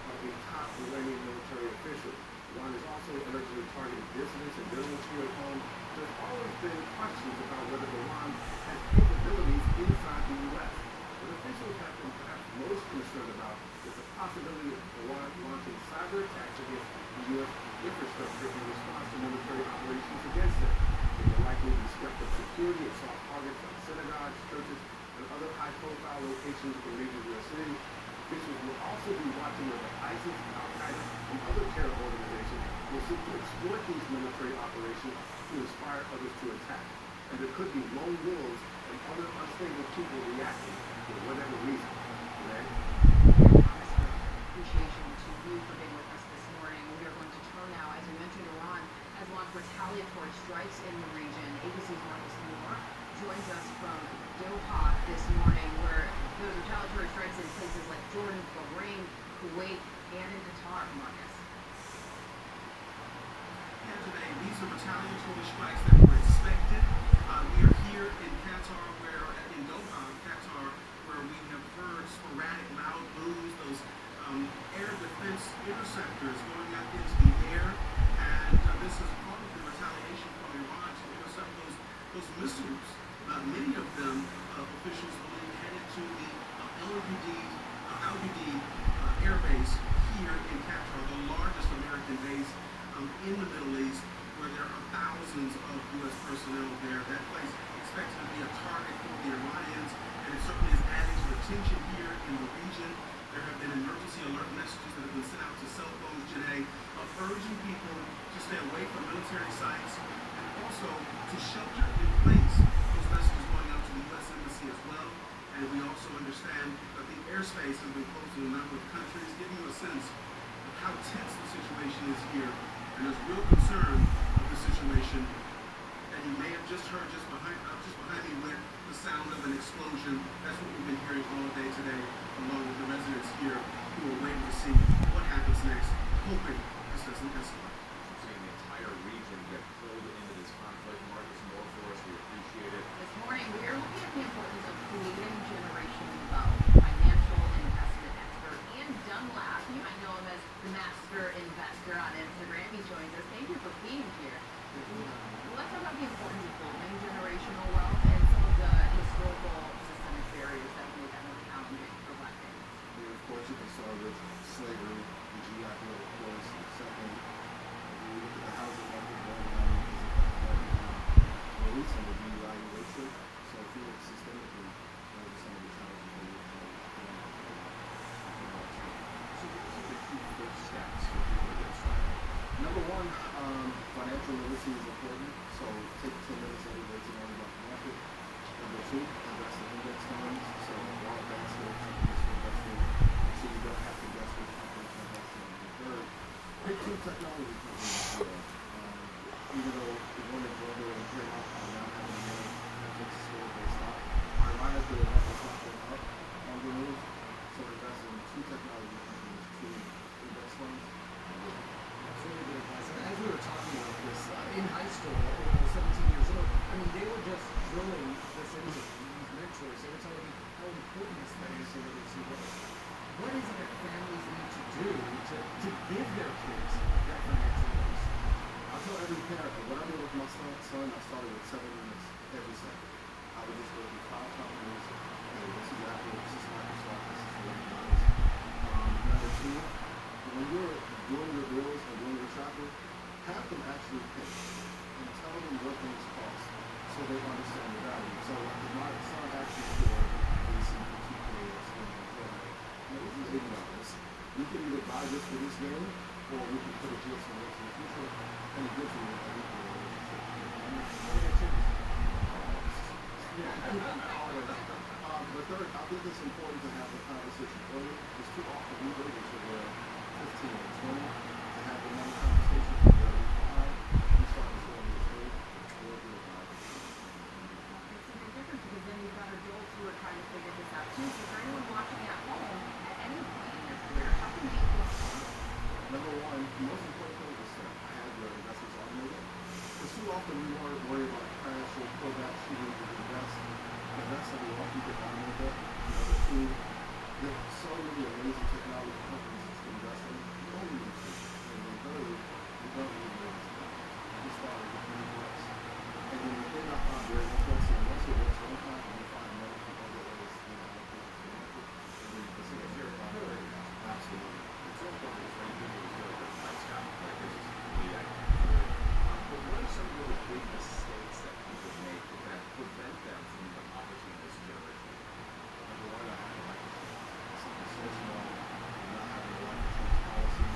of a top Iranian military official. Iran has also allegedly targeted dissidents and journalists here at home. There's always been questions about whether Iran has capabilities inside the U.S. What officials have been perhaps most concerned about is the possibility of Iran launching cyber attacks against the U.S. infrastructure in response to military operations against it. It will likely be stepped up security at soft targets like synagogues, churches, and other high-profile locations in major U.S. cities. Officials will also be watching whether ISIS, Al-Qaeda, and other terror organizations will seek to exploit these military operations to inspire others to attack. And there could be lone wolves and other unstable people reacting for whatever reason. Appreciation to you for being with us this morning. We are going to turn now, as we mentioned, Iran has launched retaliatory strikes in the region. ABC's Marcus Moore joins us from Doha this morning, where those retaliatory strikes in places like Jordan, Bahrain, Kuwait, and in Qatar. Marcus. Yeah, today, these are retaliatory strikes that were expected. We are here in Qatar, in Doha, Qatar, where we have heard sporadic loud boos, those air defense interceptors going up into the air, and this is part of the retaliation from Iran to intercept those missiles. Many of them, officials believe, headed to the Al Udeid air base here in Qatar, the largest American base in the Middle East, where there are thousands of U.S. personnel there. That place expected to be a target for the Iranians, and it certainly is adding to the tension here in the region. There have been emergency alert messages that have been sent out to cell phones today, urging people to stay away from military sites and also to shelter in place. Those messages going out to the U.S. Embassy as well. And we also understand that the airspace has been closed in a number of countries, giving you a sense of how tense the situation is here. And there's real concern of the situation. And you may have just heard just behind me went the sound of an explosion. That's what we've been hearing all day today, along with the residents here who are waiting to see what happens next, hoping this doesn't escalate. Seeing the entire region get pulled into this conflict. Marcus Moore for us, we appreciate it. This morning, we are looking at the importance of creating generational wealth. Financial investment expert Ian Dunlap, you might know him as the Master Investor on Instagram. He joins us. Thank you for being here. Let's talk about the importance of building generational wealth and some of the historical systemic barriers that make that more challenging for Black families. Yeah, of course, you can start with slavery, the GI Bill, of course. Second, when you look at the housing market going on, release and the devaluation. So if you look systemically, those are some of the challenges that we're So what are the key first steps for people to get started? Number one, financial literacy is important. So take 10 minutes every day to learn about the market. Number two, invest in index funds. So wallet basket, companies to invest in. So you don't have to invest in companies to invest in. And third, pick two technology companies as well. Even though the one that Google and Paramount are now having a name, Netflix is still based on. Ironically, Netflix not going up on the move. So invest in two technology companies, two index funds. That's really good advice. And as we were talking about this, in high school, when I was 17 years old, I mean, they were just drilling this into me. These mentors, they were telling me how important this financial literacy was. What is it that families need to do to give their kids that financial literacy? I tell every parent that when I did with my son, I started with 7 minutes every second. I would just go through 5 companies. Hey, this is Apple, this is Microsoft, this is Windows. Number two, when you're doing your bills and doing your shopping, have them actually pay and tell them what things cost so they understand the value. So if my son actually for AC, 2K, or something like that, this is $80. We can either buy this for this game, or we can put it here for the future, and it gives you a equal relationship. But third, I think it's important to have the conversation early. It's too often we wait until we're 15 or 20 to have the money conversation from the early 5. We start this early as well. We'll do it by It's a big difference because then you've got adults who are trying to figure this out too. So for anyone watching at home, at any point in your career, how can you get started? Number one, the most important thing is to have your investments automated. Because too often we worry about crash or pullback shooters with invest. That's how we want people to automate that. Number two, there's so many amazing technology companies to invest in. You don't need to. And then third, you don't need to. You start with $20. And then the thing I found very interesting, once it works one time, you find money from other ways to allocate to the market. And then you can see if you're good. Absolutely. It's so important to train people to feel like they're lifestyle, like this is complete accurate. But what are some of the big mistakes that people make that prevent them from accomplishing this generation? Number one, I have a life insurance. Something says no, not having a life insurance policy.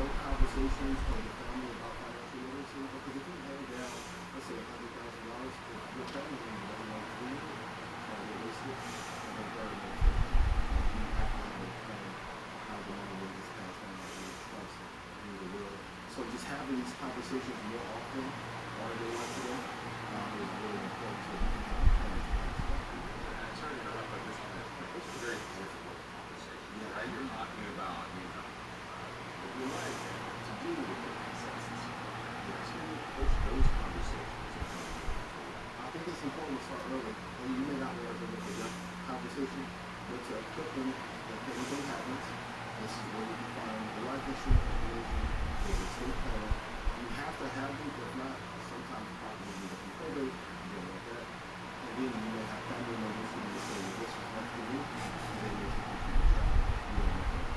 No conversations with the family about financial literacy. Because if you hand down, let's say $100,000, your family member doesn't want to do it, or they waste it, and they're very much you have to have a plan of how the money will just pass down to your trust and your will. So just having these conversations more often on a day like today is really important so you can have a plan to pass it on. And I'm sorry to interrupt, but this is a very difficult conversation, right? You're talking about, the right to do with the assets and stuff like that. To push those conversations. I think it's important to start early. And you may not want to look at that conversation, but to put them that anything happens, this is where you can find the life insurance information, the estate plan. You have to have them, if not, sometimes property will be probate, you don't want that. And then you may have family members who may say, well, this is not for you, and then you can continue to travel. You don't want that.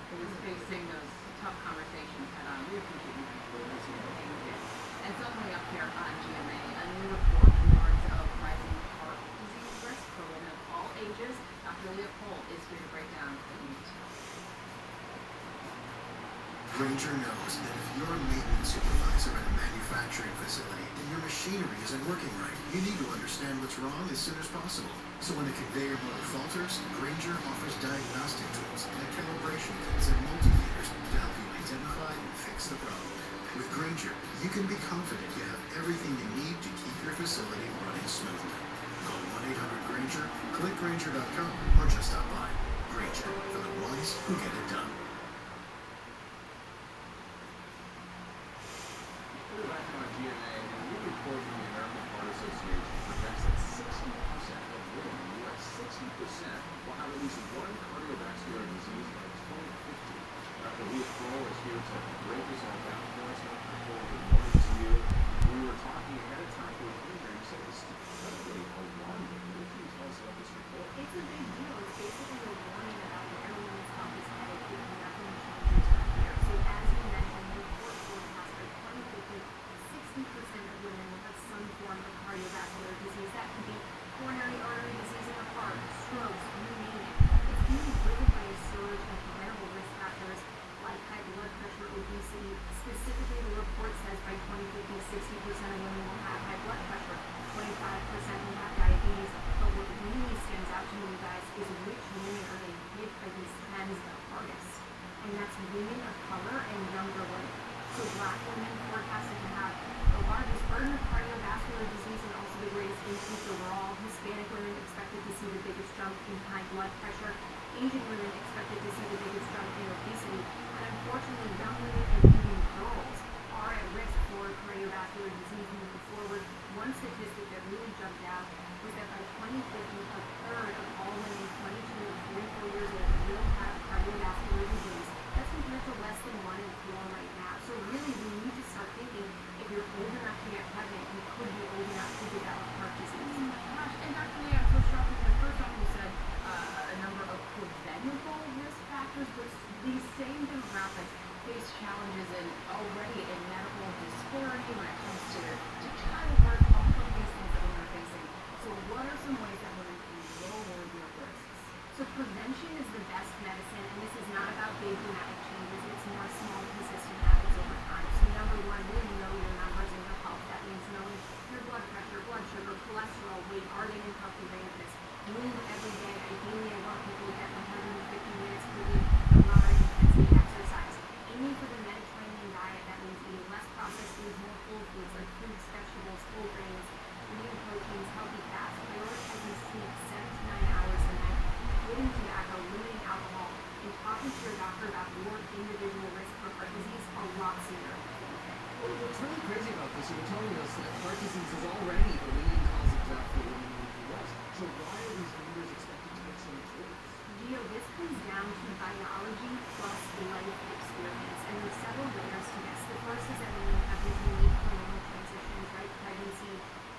It was facing those tough conversations head on. We appreciate you. Thank you. And so coming up here on GMA, a new report warns of rising heart disease risk for women of all ages. Dr. Leah Cole is here to break down the details. Granger knows that if you're a maintenance supervisor at a manufacturing facility and your machinery isn't working right, you need to understand what's wrong as soon as possible. So when the conveyor motor falters, Grainger offers diagnostic tools and calibration kits and multimeters to help you identify and fix the problem. With Grainger, you can be confident you have everything you need to keep your facility running smoothly. Call 1-800-GRAINGER, click Grainger.com, or just stop by. Grainger, for the ones who get it done. We're back on GMA, and a new report from the American Heart Association projects that 60% of women in the U.S., 60%, will have at least one cardiovascular disease by 2050. Dr. Leah Kroll is here to break this all down for us. Dr. Kroll, good morning to you. We were talking ahead of time for you here. You said it's incredibly alarming. What can you tell us about this report? It's a big deal. It's basically a warning about where women's health is headed if nothing changes from here. So as you mentioned, the report forecasts by 2050, 60% of women will have some form of cardiovascular disease. That could be coronary artery disease in the heart, strokes, you name it. It's being driven by a surge of preventable risk factors like high blood pressure, obesity. Specifically, the report says by 2050, 60% of women will have high blood pressure, 25% will have diabetes. But what really stands out to me, you guys, is which women are being hit by these trends the hardest. And that's women of color and younger women. So Black women forecasted to have the largest burden of cardiovascular disease and also the greatest increase overall. Hispanic women expected to see the biggest jump in high blood pressure. Asian women expected to see the biggest jump in obesity. And unfortunately, young women and even girls are at risk for cardiovascular disease moving forward. One statistic that really jumped out was that by 2050, a third of all women 22 to 44 years old will have cardiovascular disease. That's compared to less than 1 in 4 right now. So really, we need to start thinking if you're old enough to get pregnant, you could be old enough to develop heart disease. Oh my gosh, and Dr. Lee, I'm so shocked because first off you said a number of preventable risk factors, but these same demographics face challenges already in medical disparity when it comes to childbirth, all of these things that women are facing. So what are some ways that women can lower their risks? So prevention is the best medicine, and this is not about big dramatic changes. It's more small, consistent habits over time. So number one, really know your numbers and your health. That means knowing your blood pressure, blood sugar, cholesterol, weight, are they in healthy ranges. Move every day. Ideally, I want people to get 150 minutes per week of moderate intensity exercise. Aiming for the Mediterranean diet, that means eating less processed foods, more whole foods like fruits, vegetables, whole grains, lean proteins, healthy fats. Prioritizing sleep 7 to 9 hours a night. Quitting tobacco, limiting alcohol, and talking to your doctor about your individual risk for heart disease a lot sooner. What's really crazy about this, you're telling us that heart disease is already the leading cause of death for women in the U.S. So why are these numbers expected to get so much worse? Gio, this comes down to biology plus life experience, and there's several layers to this. The first is that women have these unique hormonal transitions, right? Pregnancy,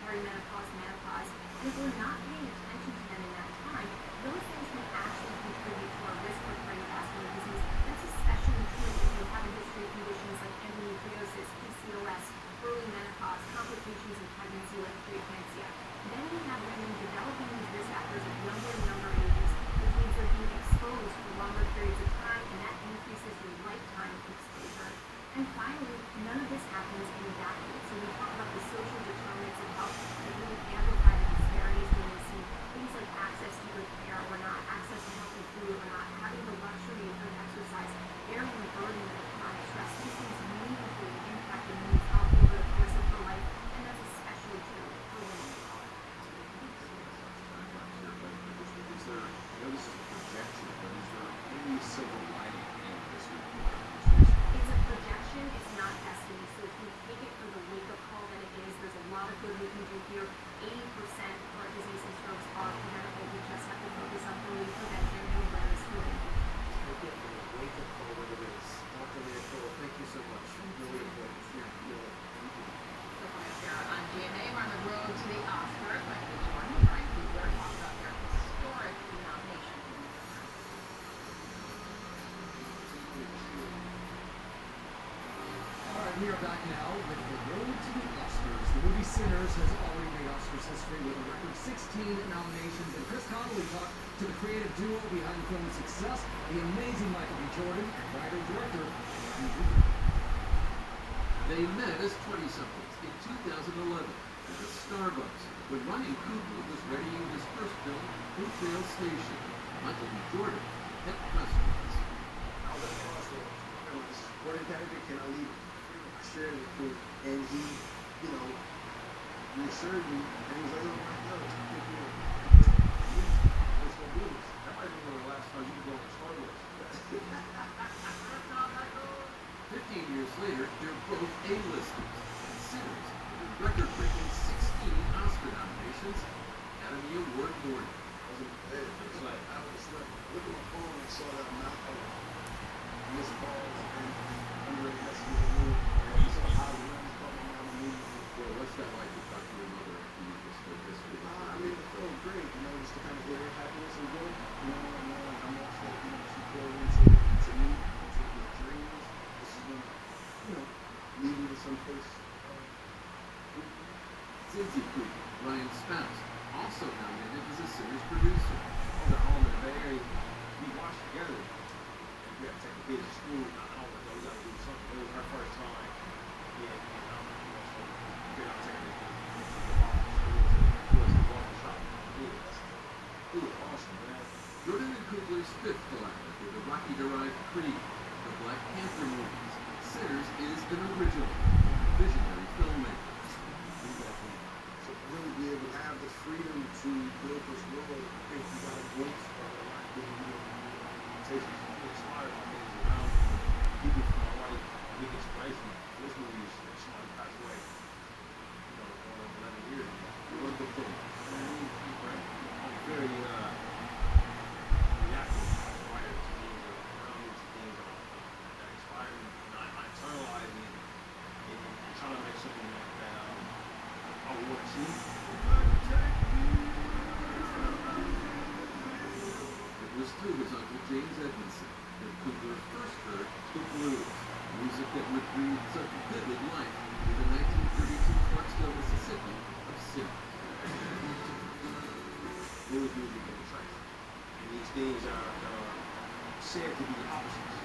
perimenopause, menopause. And if we're not paying attention to them in that time, those things can actually contribute to our risk for cardiovascular disease. That's especially true if you have a history of conditions like endometriosis, PCOS, early menopause, complications in pregnancy like preeclampsia. Then we have women developing these risk factors at younger and younger ages, which means they're being exposed for longer periods of time, and that increases your lifetime exposure. And finally, none of this happens in a vacuum. So we talk about the social determinants of health that really amplify the disparities when we see things like access to good care or not, access to healthy food or not, having the luxury of good exercise, bearing the burden of chronic stress. These things meaningfully impact a woman's health over the course of her life, and that's especially true for women of color. Is there, I know this is a projection, but is there any silver lining in this report? It's a projection, it's not destiny. So if we take it for the wake-up call that it is, there's a lot of good we can do here. 80% of heart disease and strokes are preventable. We just have to focus on early prevention and awareness for women. Take it for the wake-up call what it is. Dr. Leah Kroll, thank you so much. Really important. Yeah, really. Thank you. So coming up here on GMA, we're on the road to the Oscars. My name is Jordan. Brian Kugler talks about their historic nomination. All right, we are back now with the road to the Oscars. The movie Sinners has already made Oscars history with a record 16 nominations, and Chris Connolly talked to the creative duo behind the film's success, the amazing Michael B. Jordan, and writer-director Brian Kugler. They met as 20-somethings in 2011 at a Starbucks when Ryan Coogler was readying his first film, Hopedale Station. Michael B. Jordan, Pet Questions. I was at the crossroads. What did that be? Can I leave? I shared it with him, and he, reassured me, and he was like, oh my God, it's good deal. Let's go do this. That might be one of the last times you can go on Star Wars. 15 years later, they're both A-listers. Sinners, with a record-breaking 16 Oscar nominations, Academy Award winner. It's like, I was like, look at my phone and saw that amount of missed calls and unread messages in the room. And you saw how the runs coming down the meeting. Well, what's that like to talk to your mother after you just heard this? I mean, it felt great, just to kind of hear her happiness and good, and how much that, she poured into me, into my dreams. This is gonna, lead me to some place. Cincy Creek, Ryan's spouse, also nominated as a Sinners producer. On the home in the Bay Area, we watched together. And we had to take the kids to school. I don't know, we got to do something. It was our first time. Yeah, so we got to take the kids to the barbershop. It was awesome, man. Jordan and Coogler's fifth collab with the Rocky-derived Creed, the Black Panther movies. Sinners is an original, visionary filmmaker. So to really be able to have the freedom to build this world, I think you got to wait for a lot of limitations. Inspired by things around me. People from my life, big inspiration. This movie is somebody passed away. Going on 11 years. One good thing. I'm very reactive, inspired to things around me, to things that inspire me. And I internalize it and try to make something that I want to see. It was through his Uncle James Edmondson that Coogler first heard the blues, music that would breathe such vivid life in the 1932 Clarksville, Mississippi of sin. Blues music and the church. And these things are said to be the opposites.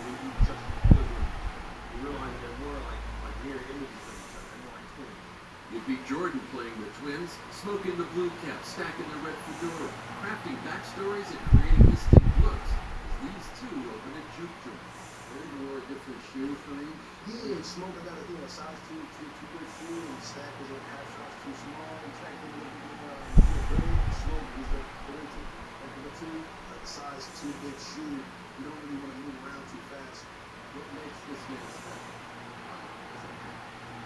When you just you realize that they're more like mirror images of each other. They're more like twins. Whoopi Jordan playing the twins, smoking the blue cap, stacking the red fedora, crafting backstories and creating distinct looks as these two open a juke joint. They wore a different shoe for me. Yeah, and Smoke, I got a size too big shoe, and Stack was a half size too small, and Stack was a big. Smoke was the two, size too big shoe. You don't really want to move around too fast. What makes this man special?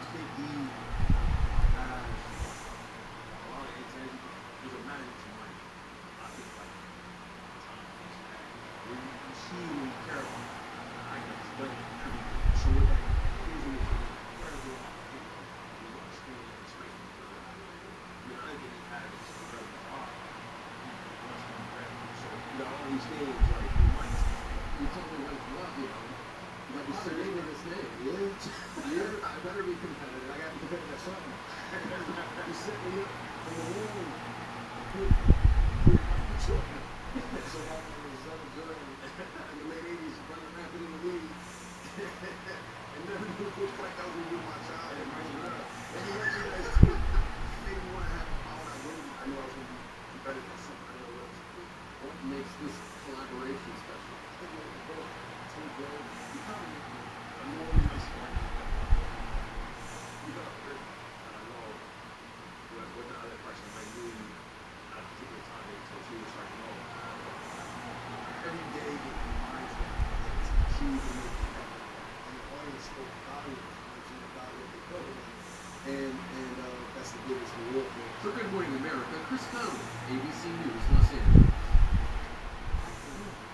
I think he has a lot of intent. He's a man to money. I think like when you see when you care about it, I can explain it. So with that, he's an incredible people. He's on screen and space. The other thing he has is incredible art. So you got all these things like you might. You told me what it's love, You might be sitting in this name. Yeah, I better be competitive. I got to be competitive at something. You set me up for the wall. So back when I was good in the late 80s, running rapid in the league. And never knew which point that was with my child. And you guys too. Made me want to have all that win. I knew I was going to be competitive at something. I know what makes this collaboration special? What the other person might do at a particular time until she was starting to know. Every day it reminds me that it's the key to make it happen. And the audience spoke volumes about what they felt about. And that's the biggest reward for it. For Good Morning America, Chris Conley, ABC News, Los Angeles.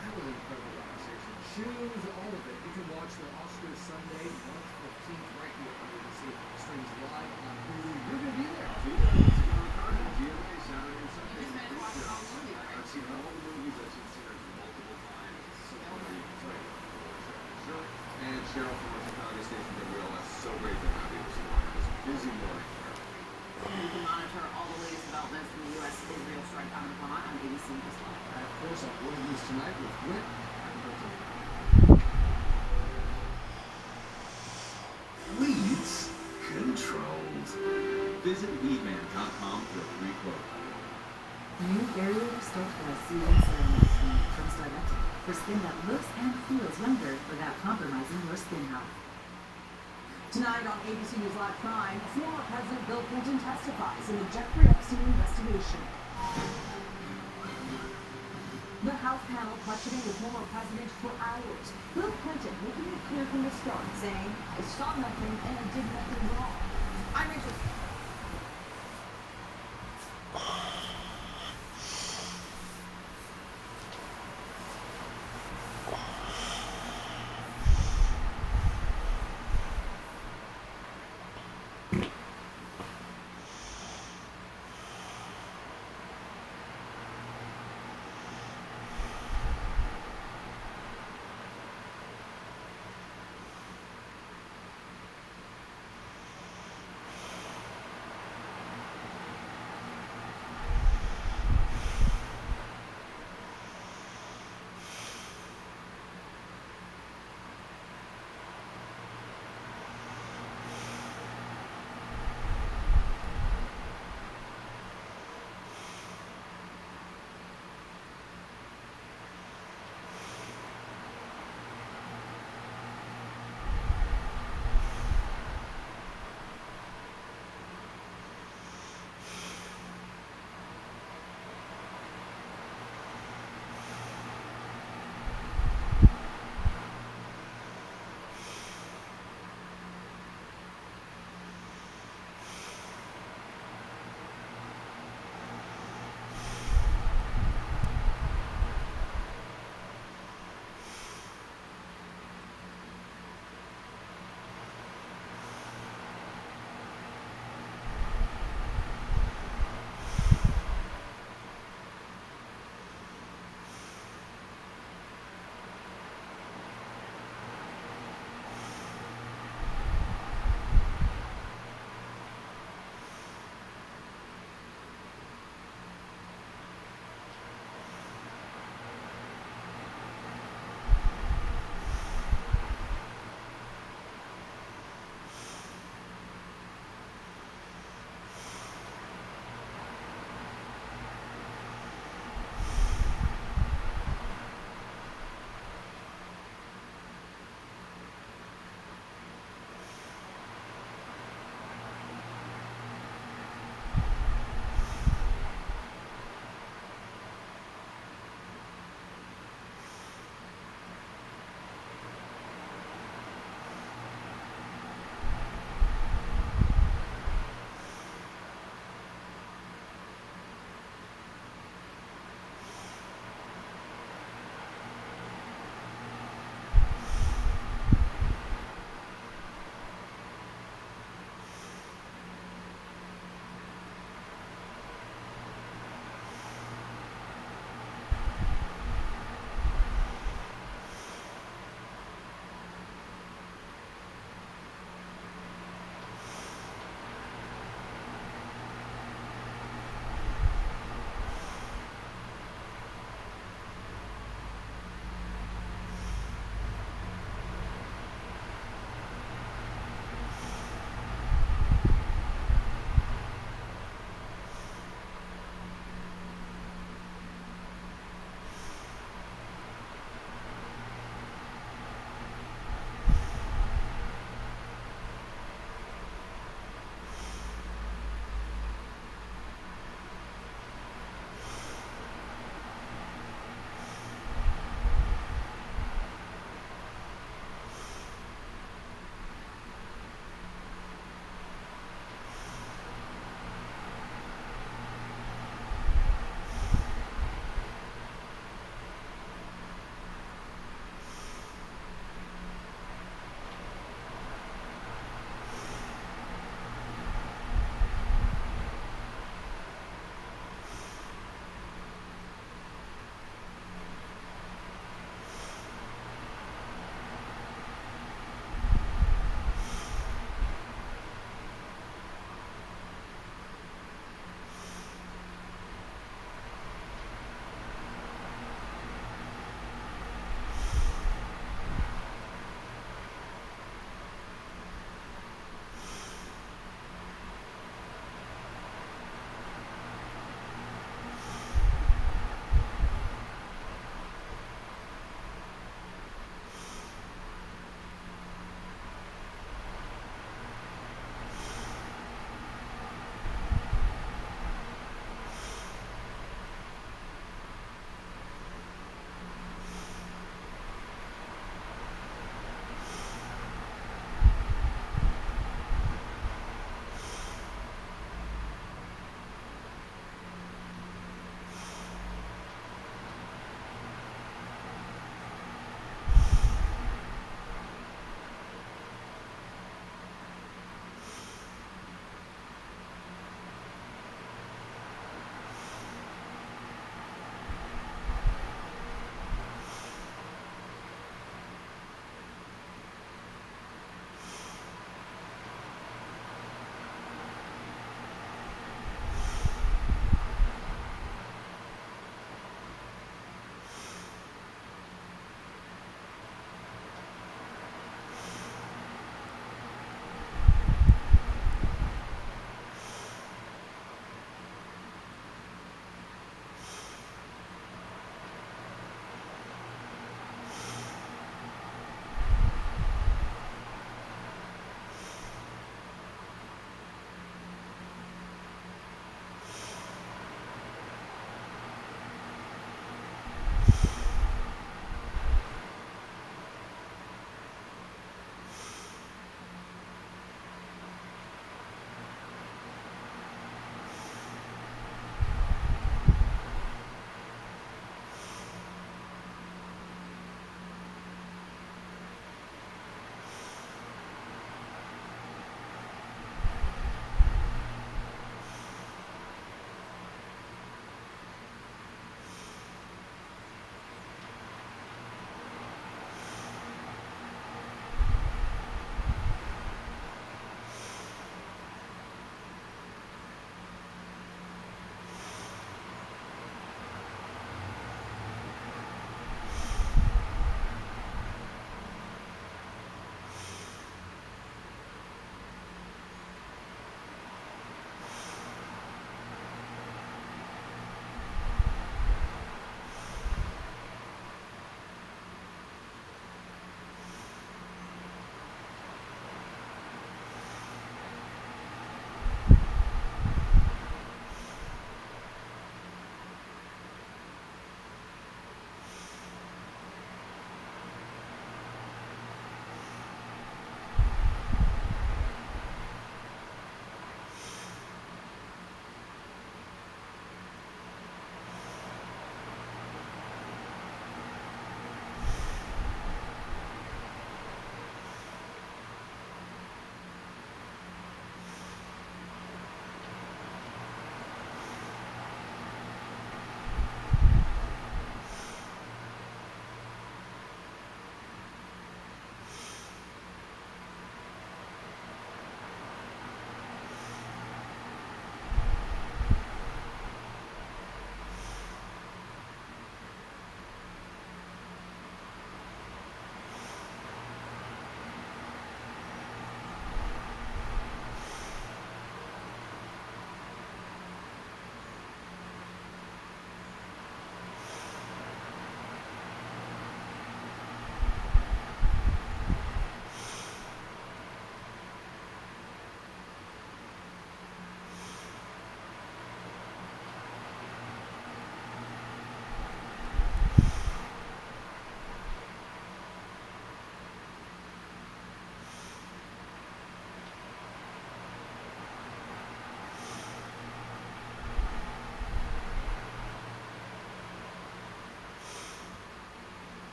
That was an incredible conversation. Shoes, all of it. You can watch the Oscars Sunday, March 15th, right here on ABC. Streams live on Hulu. You're going to be there. GMA, Saturday and Sunday. I've seen all the movies. I've seen Sinners multiple times. And Cheryl from our Chicago station, WLS. So great to have you this morning. This busy morning. You can monitor all the latest developments from the U.S.-Israel strike on Iran on ABC News Live. And of course, our World News Tonight with Whit. Weeds controlled. Visit weedman.com for a free quote. New Barrier Restore Plus Soothing Ceramic Cream from Starvectin for skin that looks and feels younger without compromising your skin health. Tonight on ABC News Live Crime, former President Bill Clinton testifies in the Jeffrey Epstein investigation. The House panel questioning the former president for hours. Bill Clinton making it clear from the start, saying, I saw nothing and I did nothing wrong. I'm interested.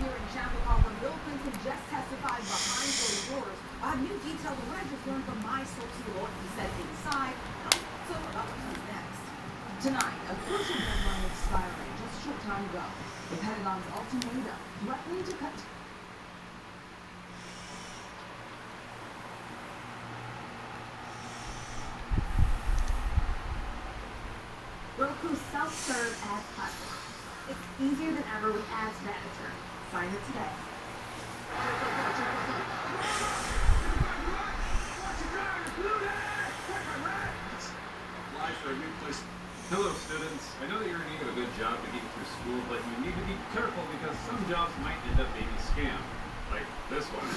here in Chapel Hall where Bill Clinton just testified behind closed doors. I have new details on what I just learned from my source in what he said inside. So about what comes next. Tonight, a crucial deadline expiring just a short time ago. The Pentagon's ultimatum threatening to cut. Roku self-serve ad platform. It's easier than ever with Ads Manager. Sign it today. Apply for a new place. Hello, students. I know that you're in need of a good job to get you through school, but you need to be careful because some jobs might end up being a scam, like this one.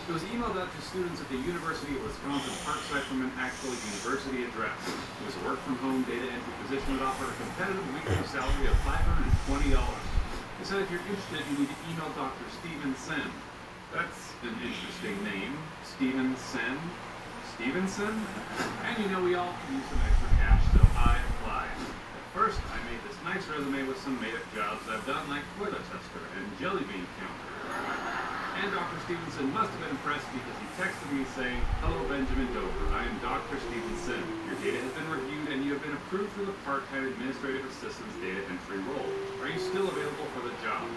It was emailed out to students at the University of Wisconsin-Parkside from an actual university address. It was a work-from-home data entry position that offered a competitive weekly salary of $520. They said if you're interested, you need to email Dr. Steven Sen. That's an interesting name. Steven Sen? Stevenson? And you know we all can use some extra cash, so I applied. At first, I made this nice resume with some made-up jobs I've done, like toilet tester and jelly bean counter. And Dr. Stevenson must have been impressed because he texted me saying, "Hello, Benjamin Dover. I am Dr. Stevenson. Your data has been reviewed and you have been approved for the part-time administrative assistant's data entry role. Are you still available for the job?"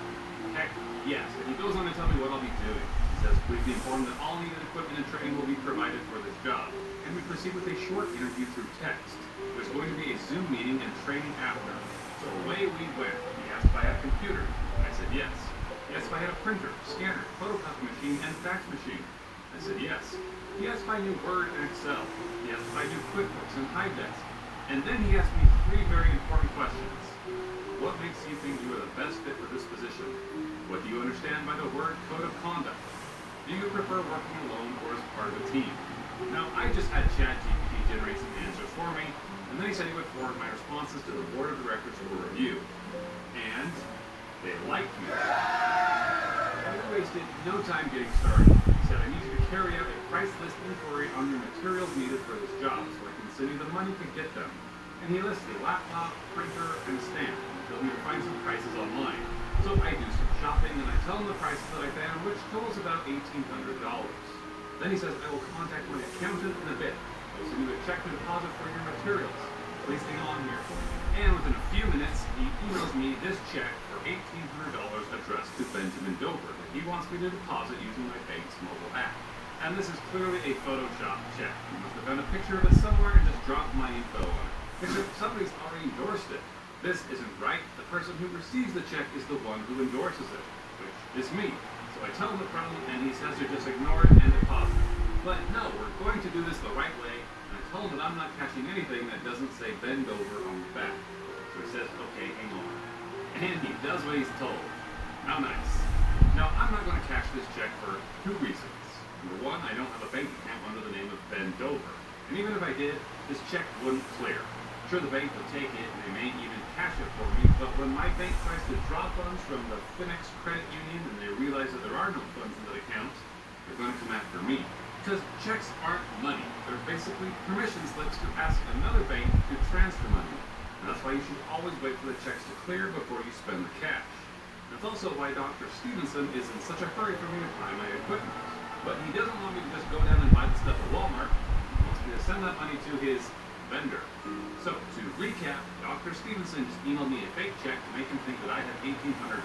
Heck, yes. And he goes on to tell me what I'll be doing. He says, "Please be informed that all needed equipment and training will be provided for this job." And we proceed with a short interview through text. There's going to be a Zoom meeting and training after. So away we went. He asked if I had a computer. I said yes. He asked if I had a printer, scanner, photocopy machine, and fax machine. I said yes. He asked if I knew Word and Excel. He asked if I knew QuickBooks and HighDesk. And then he asked me 3 very important questions. What makes you think you are the best fit for this position? What do you understand by the word code of conduct? Do you prefer working alone or as part of a team? Now, I just had ChatGPT generate some answers for me, and then he said he would forward my responses to the board of directors for review. And they liked me. We wasted no time getting started. He said, "I need you to carry out a price list inquiry on your materials needed for this job so I can send you the money to get them." And he lists a laptop, printer, and a stamp. He told me to find some prices online. So I do some shopping and I tell him the prices that I found, which totals about $1,800. Then he says, "I will contact my accountant in a bit. I will send you a check to deposit for your materials. Please hang on here." And within a few minutes, he emails me this check for $1,800 addressed to Benjamin Dover that he wants me to deposit using my bank's mobile app. And this is clearly a Photoshop check. He must have found a picture of it somewhere and just dropped my info on it. Except somebody's already endorsed it. This isn't right. The person who receives the check is the one who endorses it, which is me. So I tell him the problem, and he says to just ignore it and deposit. But no, we're going to do this the right way, and I told him that I'm not cashing anything that doesn't say "bend over" on the back. So he says, "Okay, hang on." And he does what he's told. How nice. Now, I'm not going to cash this check for 2 reasons. Number one, I don't have a bank account under the name of Ben Dover. And even if I did, this check wouldn't clear. Sure, the bank will take it, and they may even cash it for me, but when my bank tries to draw funds from the Finex Credit Union and they realize that there are no funds in that account, they're going to come after me. Because checks aren't money. They're basically permission slips to ask another bank to transfer money. And that's why you should always wait for the checks to clear before you spend the cash. That's also why Dr. Stevenson is in such a hurry for me to buy my equipment. But he doesn't want me to just go down and buy the stuff at Walmart. He wants me to send that money to his vendor. So, to recap, Dr. Stevenson just emailed me a fake check to make him think that I had $1,800.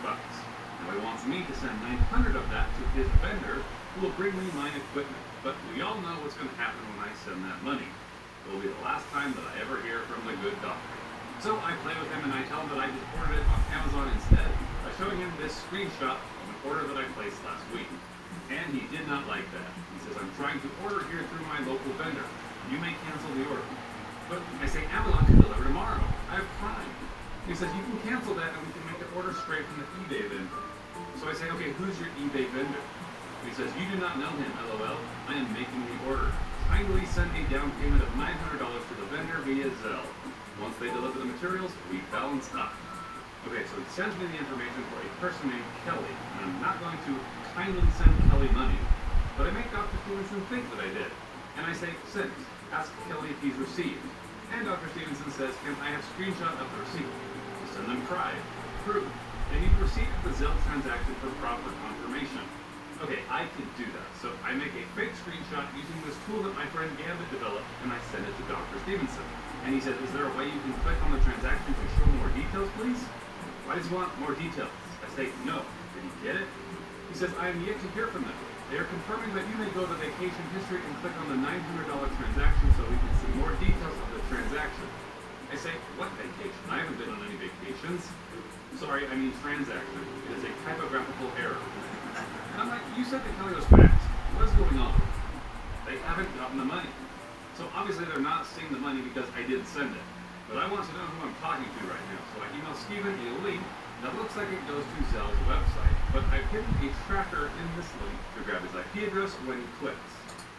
Now he wants me to send $900 of that to his vendor, who will bring me my equipment. But we all know what's going to happen when I send that money. It will be the last time that I ever hear from the good doctor. So I play with him and I tell him that I just ordered it on Amazon instead by showing him this screenshot of an order that I placed last week. And he did not like that. He says, "I'm trying to order here through my local vendor. You may cancel the order." But I say, "Amazon can deliver tomorrow. I have Prime." He says, "You can cancel that and we can make the order straight from the eBay vendor." So I say, "Okay, who's your eBay vendor?" He says, "You do not know him, LOL. I am making the order. Kindly send a down payment of $900 to the vendor via Zelle. Once they deliver the materials, we balance up." Okay, so he sends me the information for a person named Kelly, and I'm not going to kindly send Kelly money, but I make Dr. Stevenson think that I did. And I say, "Send. Ask Kelly if he's received." And Dr. Stevenson says, "Can I have screenshot of the receipt?" So send them pride, proof. They need a receipt of the Zelle transaction for proper confirmation. Okay, I can do that. So I make a fake screenshot using this tool that my friend Gambit developed, and I send it to Dr. Stevenson. And he said, is there a way you can click on the transaction to show more details, please? Why does he want more details? I say, no. Did he get it? He says, I am yet to hear from them. They are confirming that you may go to vacation history and click on the $900 transaction so we can see more details of the transaction. I say, what vacation? I haven't been on any vacations. Sorry, I mean transaction. It is a typographical error. And I'm like, you said that Kelly was faxed. What is going on? They haven't gotten the money. So obviously they're not seeing the money because I didn't send it. But I want to know who I'm talking to right now. So I email Steven a link that looks like it goes to Zelle's website. But I've hidden a tracker in this link to grab his IP address when he clicks.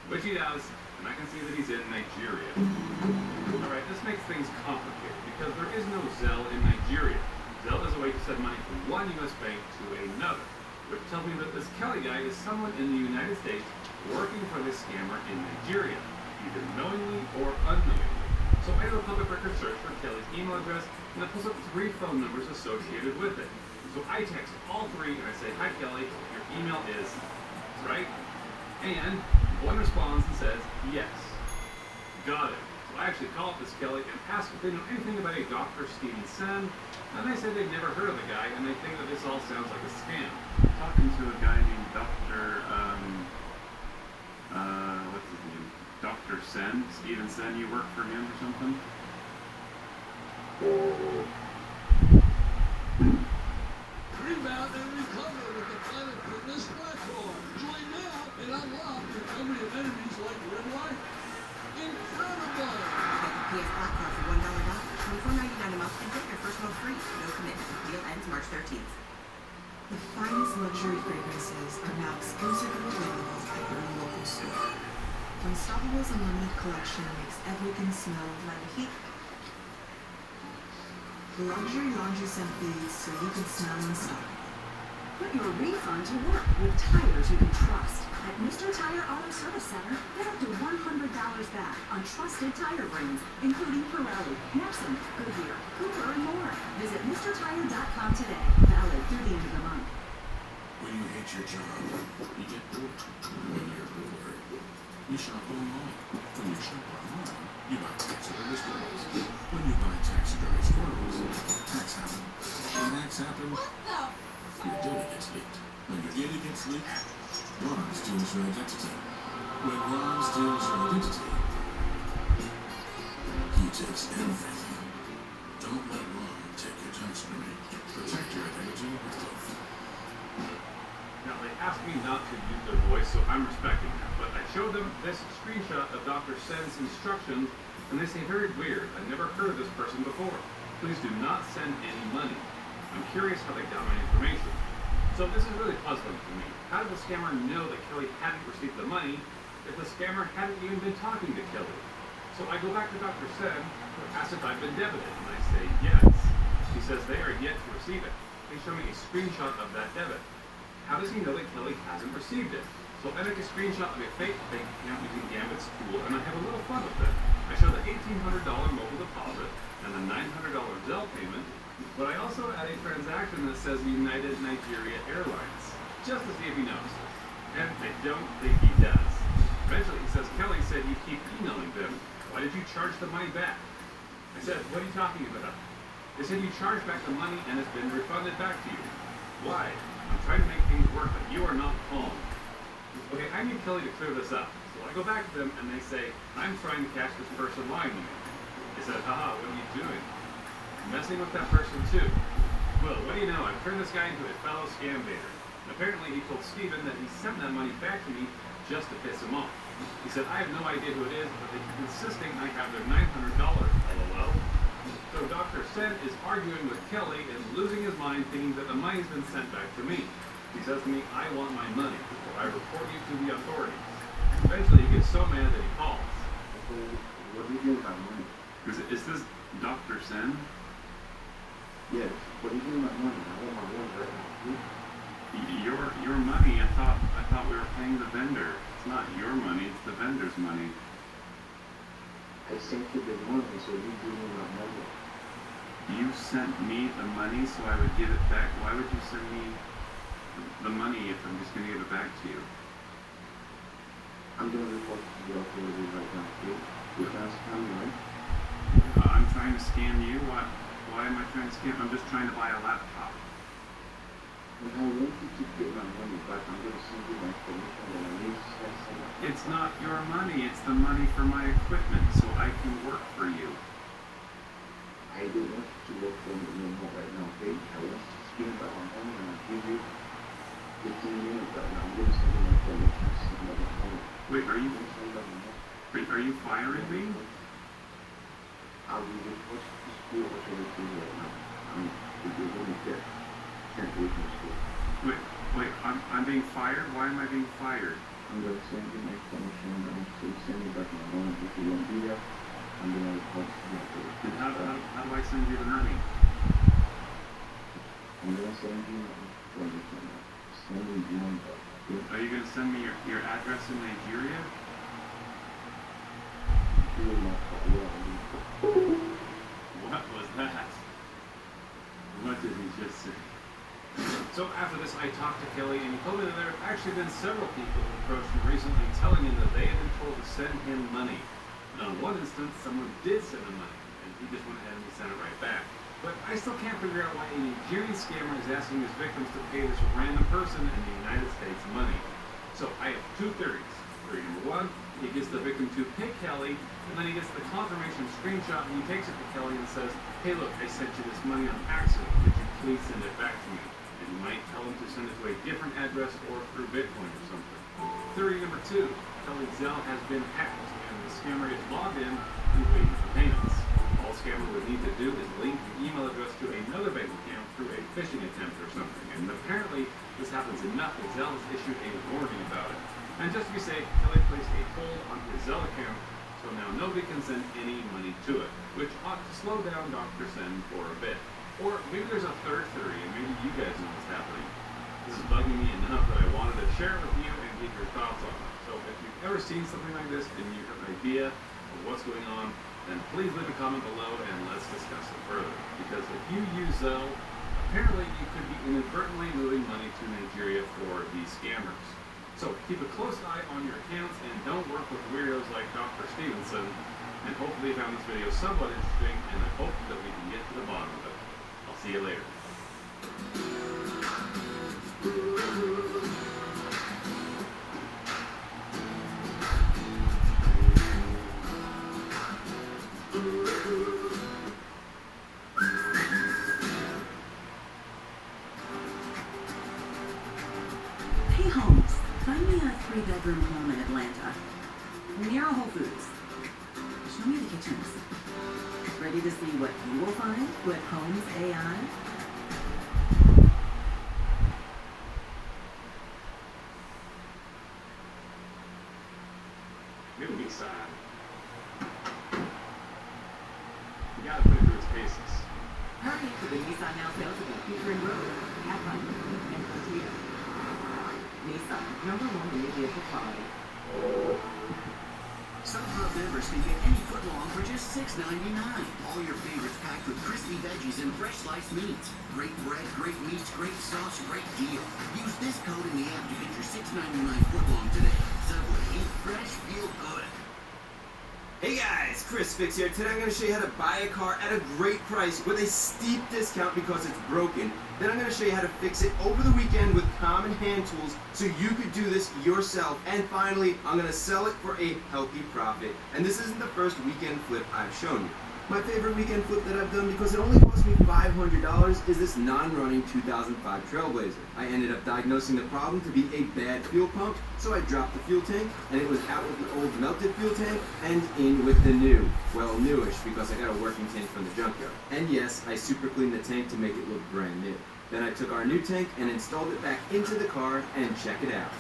Which he does, and I can see that he's in Nigeria. Alright, this makes things complicated because there is no Zelle in Nigeria. Zelle is a way to send money from one US bank to another, which tells me that this Kelly guy is someone in the United States working for this scammer in Nigeria, either knowingly or unknowingly. So I do a public record search for Kelly's email address, and it pulls up 3 phone numbers associated with it. So I text all 3 and I say, hi Kelly, your email is, right? And one responds and says, yes. Got it. So I actually call up this Kelly and ask if they know anything about a Dr. Steven Sen, and they say they've never heard of the guy, and they think that this all sounds like a scam. Talking to a guy named Dr. What's his name? Dr. Sen? Steven Sen, you work for him or something? Rebound and recover with the Planet Fitness platform. Join now and unlock recovery amenities like red light. Incredible! PS Black Card for $1 off. $24.99 a month and get your first month free. No commitment. Deal ends March 13th. The finest luxury fragrances are now exclusively available at your local store. Unstoppable's Unlimited Collection makes everything smell like heat. Luxury laundry scent beads so you can smell unstoppable. Put your refund to work with tires you can trust. At Mr. Tire Auto Service Center, get up to $100 back on trusted tire brands, including Pirelli, Nexen, Goodyear, Cooper, and more. Visit MrTire.com today. Valid through the end of the month. When you hate your job, you get bored. When you're bored, you shop online. When you shop online, you buy taxidermy squirrels. When you buy taxidermy squirrels, tax happen. When tax happen, your data gets leaked. When your data gets leaked, Ron steals your identity. When Ron steals your identity, he takes everything. Don't let Ron take your taxidermy. Protect your identity with both. Now, they asked me not to use their voice, so I'm respecting that. But I showed them this screenshot of Dr. Sen's instructions, and they say, very weird. I've never heard of this person before. Please do not send any money. I'm curious how they got my information. So this is really puzzling to me. How did the scammer know that Kelly hadn't received the money if the scammer hadn't even been talking to Kelly? So I go back to Dr. Sen, who asks if I've been debited, and I say yes. He says they are yet to receive it. They show me a screenshot of that debit. How does he know that Kelly hasn't received it? So I make a screenshot of a fake bank account using Gambit's tool, and I have a little fun with it. I show the $1,800 mobile deposit and the $900 Zelle payment, but I also add a transaction that says United Nigeria Airlines, just to see if he notices. And I don't think he does. Eventually he says, Kelly said you keep emailing them. Why did you charge the money back? I said, what are you talking about? They said you charged back the money and it's been refunded back to you. Why? I'm trying to make things work, but you are not calm. Okay, I need Kelly to clear this up. So I go back to them and they say, I'm trying to catch this person lying to me. They said, haha, what are you doing? Messing with that person too. Well, what do you know? I've turned this guy into a fellow scam baiter. And apparently he told Steven that he sent that money back to me just to piss him off. He said, I have no idea who it is, but they keep insisting I have their $900. LOL. So Dr. Sen is arguing with Kelly and losing his mind, thinking that the money's been sent back to me. He says to me, I want my money, or I report you to the authorities. Eventually he gets so mad that he calls. So what do you do with that money? Is this Dr. Sen? Yes. What do you do with my money? I want my money right now. Your money, I thought we were paying the vendor. It's not your money, it's the vendor's money. I sent you the money, so you give me my money. You sent me the money so I would give it back. Why would you send me the money if I'm just going to give it back to you? I'm going to report to the authorities right now, okay? You're trying to scam me, right? I'm trying to scam you? Why am I trying to scam? I'm just trying to buy a laptop. When I want you to get my money back, I'm going to send you my information and I need to send something. It's not your money. It's the money for my equipment so I can work for you. I don't want you to work for me anymore right now, okay? I want you to spend back my money and I'll give you 15 minutes right now. I'm going to send you my information and send you my money. Wait, are you firing me? I will report to school authorities right now. You're going to get sent away from school. Wait, I'm being fired? Why am I being fired? I'm going to send you my information and I'm going to send you back my money. If you won't be there, I'm going to report to the authorities. And how do I send you the money? I'm going to send you my information. Send you the number. Are you going to send me your address in Nigeria? What was that? What did he just say? So after this, I talked to Kelly, and he told me that there have actually been several people who approached him recently telling him that they had been told to send him money. And on one instance, someone did send him money, and he just went ahead and sent it right back. But I still can't figure out why a Nigerian scammer is asking his victims to pay this random person in the United States money. So I have two theories. Theory number one, he gets the victim to pay Kelly, and then he gets the confirmation screenshot, and he takes it to Kelly and says, hey look, I sent you this money on accident. Could you please send it back to me? And you might tell him to send it to a different address or through Bitcoin or something. Theory number two, Kelly's Zelle has been hacked, and the scammer is logged in and waiting for payments. All scammer would need to do is link the email address to another bank account through a phishing attempt or something. And apparently, this happens enough that Zelle has issued a warning about it. And just to be safe, Kelly placed a hold on his Zelle account, so now nobody can send any money to it, which ought to slow down Dr. Sen for a bit. Or maybe there's a third theory, and maybe you guys know what's happening. This is bugging me enough that I wanted to share it with you and get your thoughts on it. So if you've ever seen something like this and you have an idea of what's going on, then please leave a comment below and let's discuss it further. Because if you use Zelle, apparently you could be inadvertently moving money to Nigeria for these scammers. So keep a close eye on your accounts and don't work with weirdos like Dr. Stevenson. And hopefully you found this video somewhat interesting, and I hope that we can get to the bottom of it. I'll see you later. Hey Holmes, find me a 3-bedroom home in Atlanta, near a Whole Foods. Show me the kitchens. Ready to see what you will find with Holmes AI? New Nissan. You gotta put it through its paces. Hurry to the Nissan Now sales event featuring Road, Pathfinder, and Frontier. Nissan, #1 in your vehicle quality. StubHub members can get any footlong for just $6.99. All your favorites packed with crispy veggies and fresh sliced meats. Great bread, great meats, great sauce, great deal. Use this code in the app to get your $6.99 footlong today. Subway, eat fresh, feel good. Hey guys, Chris Fix here. Today I'm going to show you how to buy a car at a great price with a steep discount because it's broken. Then I'm going to show you how to fix it over the weekend with common hand tools so you could do this yourself. And finally, I'm going to sell it for a healthy profit. And this isn't the first weekend flip I've shown you. My favorite weekend flip that I've done because it only cost me $500 is this non-running 2005 Trailblazer. I ended up diagnosing the problem to be a bad fuel pump, so I dropped the fuel tank, and it was out with the old melted fuel tank and in with the new. Well, newish, because I got a working tank from the junkyard. And yes, I super cleaned the tank to make it look brand new. Then I took our new tank and installed it back into the car, and check it out.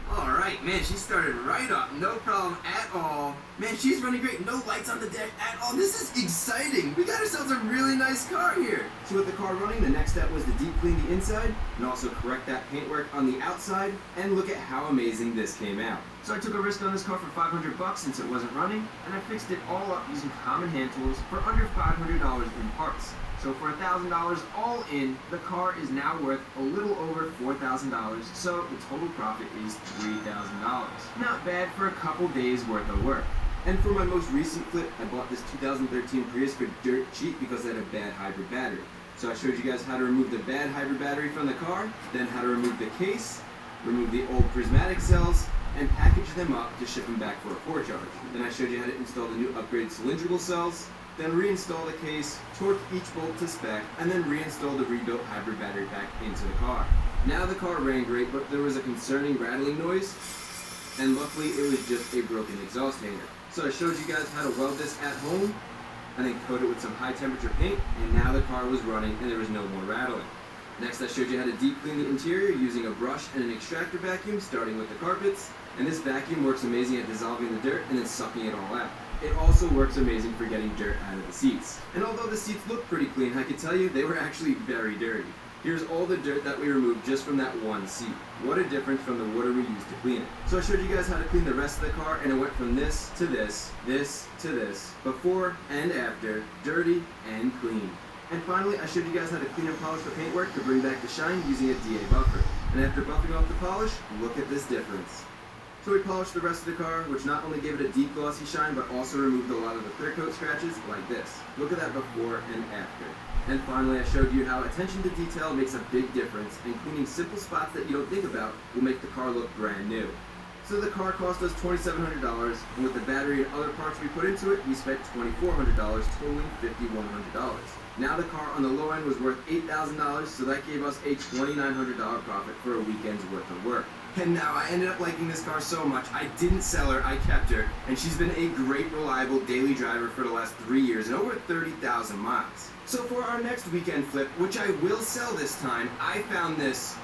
Alright. right, man, she started right up, no problem at all. Man, she's running great, no lights on the deck at all. This is exciting. We got ourselves a really nice car here. So with the car running, the next step was to deep clean the inside and also correct that paintwork on the outside, and look at how amazing this came out. So I took a risk on this car for $500 since it wasn't running, and I fixed it all up using common hand tools for under $500 in parts. So for $1,000 all in, the car is now worth a little over $4,000, so the total profit is $3,000. Not bad for a couple days worth of work. And for my most recent flip, I bought this 2013 Prius for dirt cheap because it had a bad hybrid battery. So I showed you guys how to remove the bad hybrid battery from the car, then how to remove the case, remove the old prismatic cells, and package them up to ship them back for a core charge. Then I showed you how to install the new upgraded cylindrical cells, then reinstall the case, torque each bolt to spec, and then reinstall the rebuilt hybrid battery back into the car. Now the car ran great, but there was a concerning rattling noise, and luckily it was just a broken exhaust hanger. So I showed you guys how to weld this at home, and then coat it with some high temperature paint, and now the car was running and there was no more rattling. Next I showed you how to deep clean the interior using a brush and an extractor vacuum, starting with the carpets, and this vacuum works amazing at dissolving the dirt and then sucking it all out. It also works amazing for getting dirt out of the seats. And although the seats look pretty clean, I can tell you they were actually very dirty. Here's all the dirt that we removed just from that one seat. What a difference from the water we used to clean it. So I showed you guys how to clean the rest of the car, and it went from this to this, this to this, before and after, dirty and clean. And finally, I showed you guys how to clean and polish the paintwork to bring back the shine using a DA buffer. And after buffing off the polish, look at this difference. So we polished the rest of the car, which not only gave it a deep glossy shine, but also removed a lot of the clear coat scratches like this. Look at that before and after. And finally, I showed you how attention to detail makes a big difference, and cleaning simple spots that you don't think about will make the car look brand new. So the car cost us $2,700, and with the battery and other parts we put into it, we spent $2,400, totaling $5,100. Now the car on the low end was worth $8,000, so that gave us a $2,900 profit for a weekend's worth of work. And now I ended up liking this car so much, I didn't sell her, I kept her, and she's been a great, reliable daily driver for the last 3 years and over 30,000 miles. So for our next weekend flip, which I will sell this time, I found this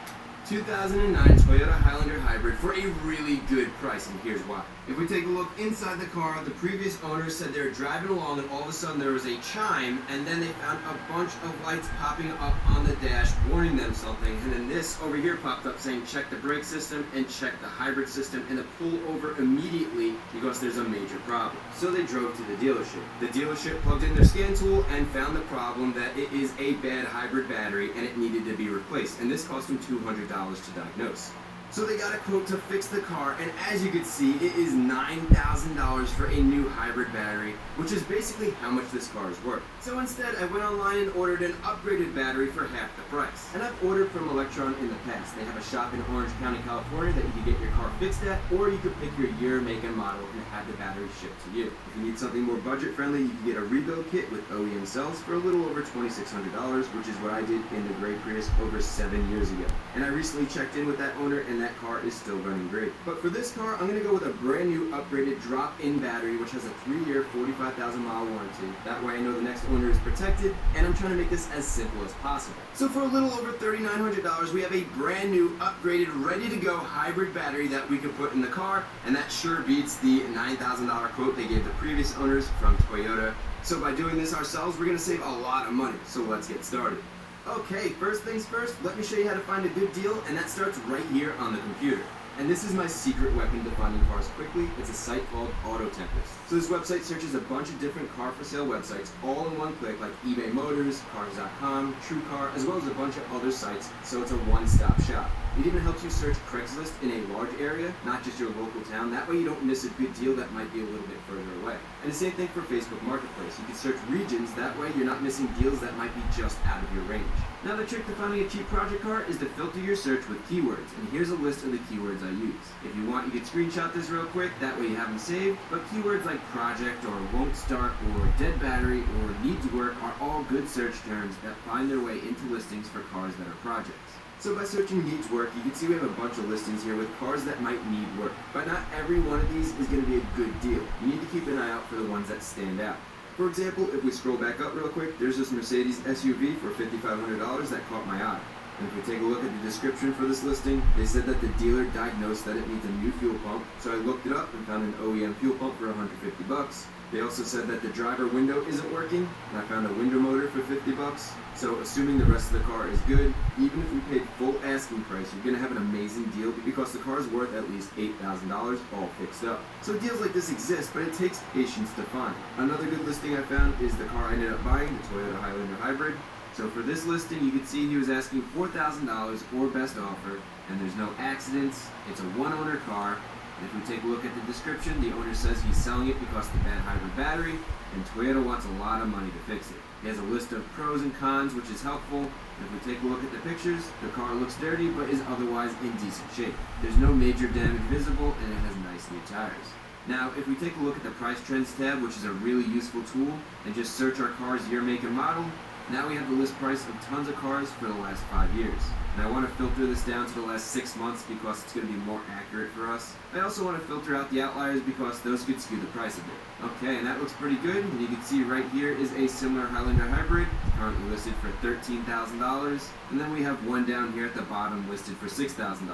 2009 Toyota Highlander Hybrid for a really good price, and here's why. If we take a look inside the car, the previous owners said they were driving along and all of a sudden there was a chime, and then they found a bunch of lights popping up on the dash warning them something, and then this over here popped up saying check the brake system and check the hybrid system, and to pull over immediately because there's a major problem. So they drove to the dealership. The dealership plugged in their scan tool and found the problem that it is a bad hybrid battery and it needed to be replaced, and this cost them $200 to diagnose. So they got a quote to fix the car, and as you can see, it is $9,000 for a new hybrid battery, which is basically how much this car is worth. So instead, I went online and ordered an upgraded battery for half the price. And I've ordered from Electron in the past. They have a shop in Orange County, California that you can get your car fixed at, or you can pick your year, make, and model and have the battery shipped to you. If you need something more budget friendly, you can get a rebuild kit with OEM cells for a little over $2,600, which is what I did in the gray Prius over 7 years ago. And I recently checked in with that owner, and that car is still running great. But for this car, I'm going to go with a brand new upgraded drop-in battery, which has a 3-year, 45,000 mile warranty. That way I know the next owner is protected, and I'm trying to make this as simple as possible. So for a little over $3,900, we have a brand new, upgraded, ready-to-go hybrid battery that we can put in the car, and that sure beats the $9,000 quote they gave the previous owners from Toyota. So by doing this ourselves, we're going to save a lot of money. So let's get started. Okay, first things first, let me show you how to find a good deal, and that starts right here on the computer. And this is my secret weapon to finding cars quickly. It's a site called Auto Tempest. So this website searches a bunch of different car for sale websites all in one click, like eBay Motors, Cars.com, TrueCar, as well as a bunch of other sites, so it's a one-stop shop. It even helps you search Craigslist in a large area, not just your local town. That way you don't miss a good deal that might be a little bit further away. And the same thing for Facebook Marketplace. You can search regions, that way you're not missing deals that might be just out of your range. Now the trick to finding a cheap project car is to filter your search with keywords, and here's a list of the keywords I use. If you want, you can screenshot this real quick, that way you have them saved, but keywords like project or won't start or dead battery or needs work are all good search terms that find their way into listings for cars that are projects. So by searching needs work, you can see we have a bunch of listings here with cars that might need work. But not every one of these is going to be a good deal. You need to keep an eye out for the ones that stand out. For example, if we scroll back up real quick, there's this Mercedes SUV for $5,500 that caught my eye. And if we take a look at the description for this listing, they said that the dealer diagnosed that it needs a new fuel pump. So I looked it up and found an OEM fuel pump for $150. They also said that the driver window isn't working, and I found a window motor for $50. So assuming the rest of the car is good, even if we paid full asking price, you're going to have an amazing deal because the car is worth at least $8,000 all fixed up. So deals like this exist, but it takes patience to find. Another good listing I found is the car I ended up buying, the Toyota Highlander Hybrid. So for this listing, you can see he was asking $4,000 or best offer, and there's no accidents. It's a one-owner car. And if we take a look at the description, the owner says he's selling it because of the bad hybrid battery, and Toyota wants a lot of money to fix it. He has a list of pros and cons, which is helpful. And if we take a look at the pictures, the car looks dirty, but is otherwise in decent shape. There's no major damage visible, and it has nice new tires. Now, if we take a look at the Price Trends tab, which is a really useful tool, and just search our car's year, make, and model, now we have the list price of tons of cars for the last 5 years. And I want to filter this down to the last 6 months because it's going to be more accurate for us. I also want to filter out the outliers because those could skew the price a bit. Okay, and that looks pretty good. And you can see right here is a similar Highlander Hybrid, currently listed for $13,000. And then we have one down here at the bottom listed for $6,000.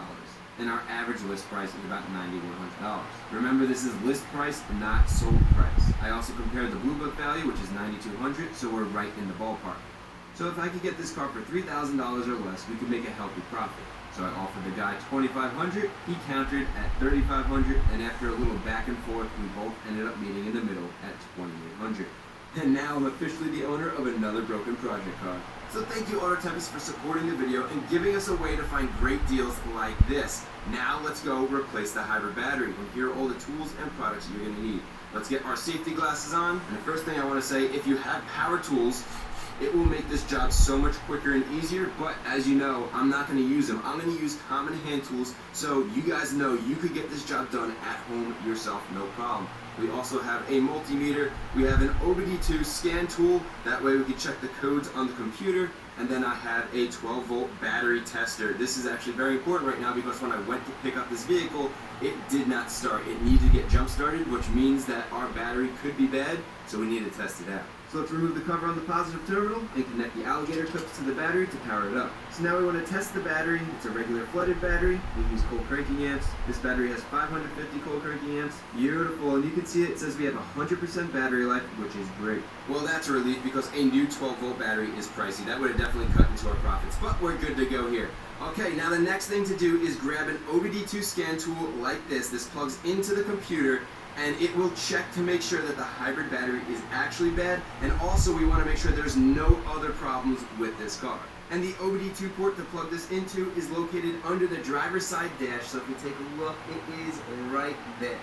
And our average list price is about $9,100. Remember, this is list price, not sold price. I also compared the Blue Book value, which is $9,200, so we're right in the ballpark. So if I could get this car for $3,000 or less, we could make a healthy profit. So I offered the guy $2,500, he countered at $3,500, and after a little back and forth, we both ended up meeting in the middle at $2,800. And now I'm officially the owner of another broken project car. So thank you, Auto Tempest, for supporting the video and giving us a way to find great deals like this. Now let's go replace the hybrid battery, and here are all the tools and products you're going to need. Let's get our safety glasses on, and the first thing I want to say, if you have power tools, it will make this job so much quicker and easier, but as you know, I'm not going to use them. I'm going to use common hand tools, so you guys know you could get this job done at home yourself, no problem. We also have a multimeter. We have an OBD2 scan tool. That way we can check the codes on the computer. And then I have a 12-volt battery tester. This is actually very important right now because when I went to pick up this vehicle, it did not start. It needed to get jump-started, which means that our battery could be bad, so we need to test it out. So let's remove the cover on the positive terminal and connect the alligator clips to the battery to power it up. So now we want to test the battery. It's a regular flooded battery. We use cold cranking amps. This battery has 550 cold cranking amps. Beautiful, and you can see it says we have 100% battery life, which is great. Well, that's a relief because a new 12-volt battery is pricey. That would have definitely cut into our profits, but we're good to go here. Okay, now the next thing to do is grab an OBD2 scan tool like this. This plugs into the computer, and it will check to make sure that the hybrid battery is actually bad, and also we want to make sure there's no other problems with this car. And the OBD2 port to plug this into is located under the driver's side dash, so if you take a look, it is right there.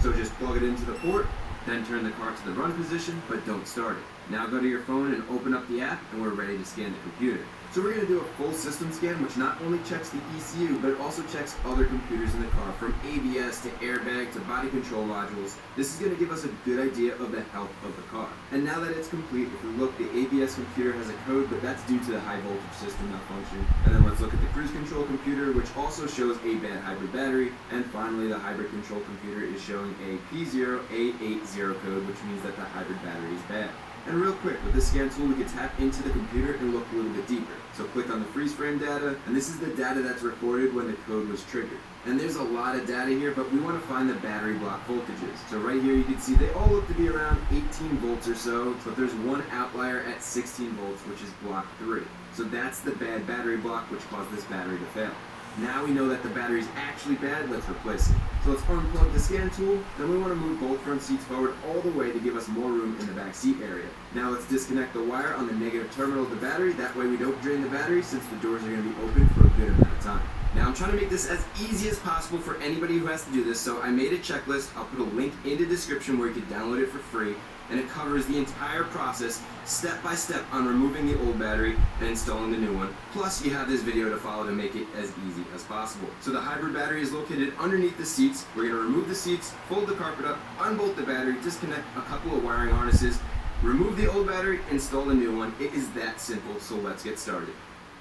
So just plug it into the port, then turn the car to the run position, but don't start it. Now go to your phone and open up the app, and we're ready to scan the computer. So we're going to do a full system scan, which not only checks the ECU, but it also checks other computers in the car, from ABS to airbag to body control modules. This is going to give us a good idea of the health of the car. And now that it's complete, if we look, the ABS computer has a code, but that's due to the high voltage system malfunction. And then let's look at the cruise control computer, which also shows a bad hybrid battery. And finally, the hybrid control computer is showing a P0A80 code, which means that the hybrid battery is bad. And real quick, with this scan tool, we can tap into the computer and look a little bit deeper. So click on the freeze frame data, and this is the data that's recorded when the code was triggered. And there's a lot of data here, but we want to find the battery block voltages. So right here you can see they all look to be around 18 volts or so, but there's one outlier at 16 volts, which is block 3. So that's the bad battery block which caused this battery to fail. Now we know that the battery's actually bad, let's replace it. So let's unplug the scan tool, then we want to move both front seats forward all the way to give us more room in the back seat area. Now let's disconnect the wire on the negative terminal of the battery, that way we don't drain the battery since the doors are going to be open for a good amount of time. Now I'm trying to make this as easy as possible for anybody who has to do this, so I made a checklist. I'll put a link in the description where you can download it for free, and it covers the entire process step by step on removing the old battery and installing the new one. Plus you have this video to follow to make it as easy as possible. So the hybrid battery is located underneath the seats. We're going to remove the seats, fold the carpet up, unbolt the battery, disconnect a couple of wiring harnesses, remove the old battery, install the new one. It is that simple, so let's get started.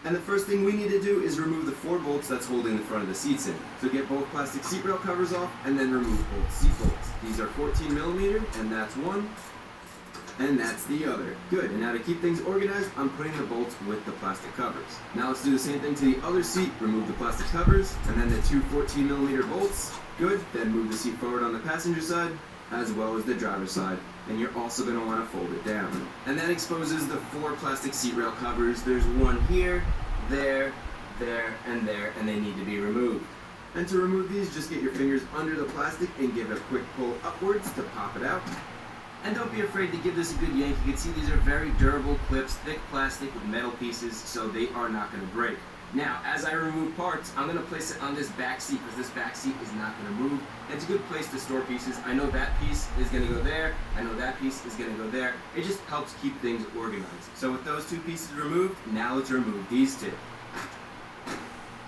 And the first thing we need to do is remove the 4 bolts that's holding the front of the seats in. So get both plastic seatbelt covers off and then remove both seat bolts. These are 14mm, and that's one. And that's the other. Good, and now to keep things organized, I'm putting the bolts with the plastic covers. Now let's do the same thing to the other seat. Remove the plastic covers, and then the two 14mm bolts. Good, then move the seat forward on the passenger side, as well as the driver's side. And you're also going to want to fold it down. And that exposes the 4 plastic seat rail covers. There's one here, there, and there, and they need to be removed. And to remove these, just get your fingers under the plastic and give a quick pull upwards to pop it out. And don't be afraid to give this a good yank. You can see these are very durable clips, thick plastic with metal pieces, so they are not going to break. Now, as I remove parts, I'm going to place it on this back seat because this back seat is not going to move. It's a good place to store pieces. I know that piece is going to go there. I know that piece is going to go there. It just helps keep things organized. So with those 2 pieces removed, now let's remove these 2.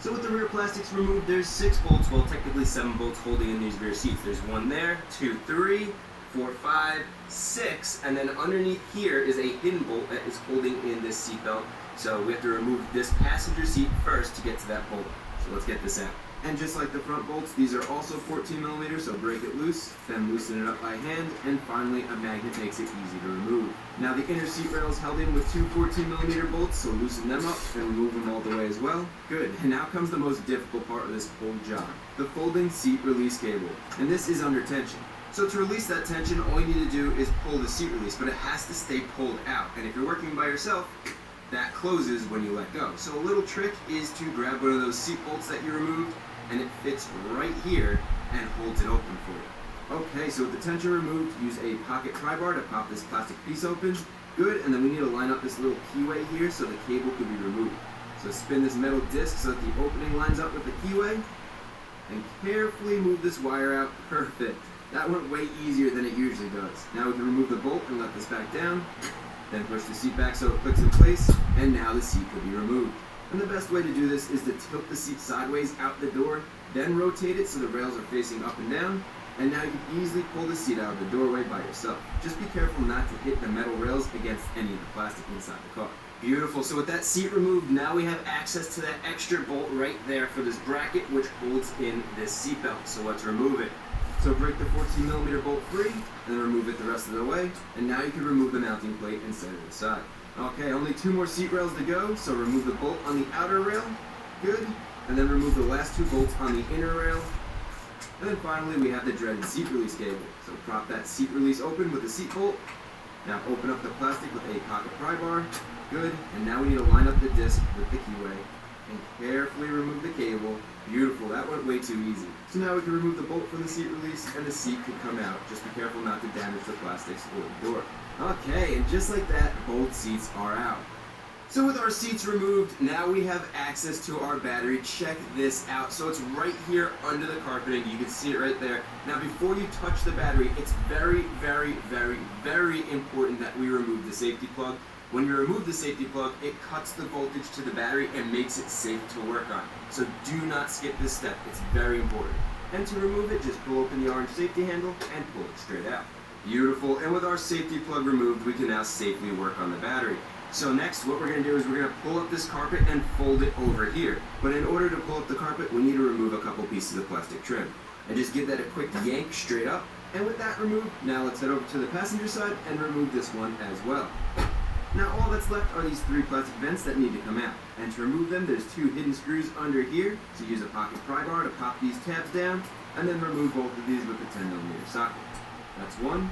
So with the rear plastics removed, there's 6 bolts, well technically 7 bolts holding in these rear seats. There's 1 there, 2, 3, 4, 5, 6, and then underneath here is a hidden bolt that is holding in this seat belt. So we have to remove this passenger seat first to get to that bolt. So let's get this out. And just like the front bolts, these are also 14mm, so break it loose, then loosen it up by hand, and finally a magnet makes it easy to remove. Now the inner seat rail is held in with 2 14mm bolts, so loosen them up and remove them all the way as well. Good, and now comes the most difficult part of this whole job, the folding seat release cable. And this is under tension. So to release that tension, all you need to do is pull the seat release, but it has to stay pulled out. And if you're working by yourself, that closes when you let go. So a little trick is to grab one of those seat bolts that you removed, and it fits right here and holds it open for you. Okay, so with the tension removed, use a pocket pry bar to pop this plastic piece open. Good, and then we need to line up this little keyway here so the cable can be removed. So spin this metal disc so that the opening lines up with the keyway, and carefully move this wire out. Perfect. That went way easier than it usually does. Now we can remove the bolt and let this back down, then push the seat back so it clicks in place, and now the seat can be removed. And the best way to do this is to tilt the seat sideways out the door, then rotate it so the rails are facing up and down, and now you can easily pull the seat out of the doorway by yourself. Just be careful not to hit the metal rails against any of the plastic inside the car. Beautiful, so with that seat removed, now we have access to that extra bolt right there for this bracket which holds in this seat belt. So let's remove it. So break the 14mm bolt free, and then remove it the rest of the way, and now you can remove the mounting plate and set it aside. Okay, only 2 more seat rails to go, so remove the bolt on the outer rail, good, and then remove the last 2 bolts on the inner rail, and then finally we have the dreaded seat release cable. So prop that seat release open with the seat bolt, now open up the plastic with a pocket pry bar, good, and now we need to line up the disc with the keyway, and carefully remove the cable. Beautiful, that went way too easy. So now we can remove the bolt from the seat release and the seat can come out. Just be careful not to damage the plastics or the door. Okay, and just like that, both seats are out. So with our seats removed, now we have access to our battery. Check this out. So it's right here under the carpeting. You can see it right there. Now before you touch the battery, it's very, very, very, very important that we remove the safety plug. When you remove the safety plug, it cuts the voltage to the battery and makes it safe to work on. So do not skip this step. It's very important. And to remove it, just pull open the orange safety handle and pull it straight out. Beautiful. And with our safety plug removed, we can now safely work on the battery. So next, what we're going to do is we're going to pull up this carpet and fold it over here. But in order to pull up the carpet, we need to remove a couple pieces of plastic trim. And just give that a quick yank straight up. And with that removed, now let's head over to the passenger side and remove this one as well. Now all that's left are these 3 plastic vents that need to come out. And to remove them, there's 2 hidden screws under here. So use a pocket pry bar to pop these tabs down, and then remove both of these with the 10mm socket. That's one,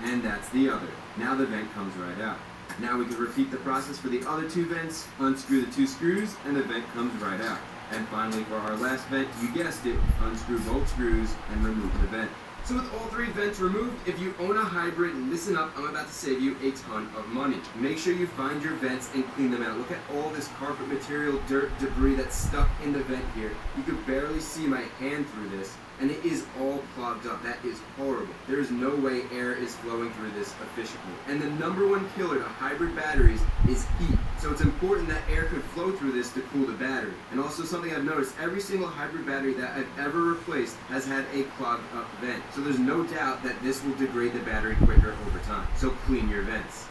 and that's the other. Now the vent comes right out. Now we can repeat the process for the other 2 vents, unscrew the 2 screws, and the vent comes right out. And finally for our last vent, you guessed it, unscrew both screws and remove the vent. So with all 3 vents removed, if you own a hybrid, listen up, I'm about to save you a ton of money. Make sure you find your vents and clean them out. Look at all this carpet material, dirt, debris that's stuck in the vent here. You can barely see my hand through this, and it is all clogged up. That is horrible. There is no way air is flowing through this efficiently. And the #1 killer to hybrid batteries is heat. So it's important that air could flow through this to cool the battery. And also something I've noticed, every single hybrid battery that I've ever replaced has had a clogged up vent. So there's no doubt that this will degrade the battery quicker over time. So clean your vents.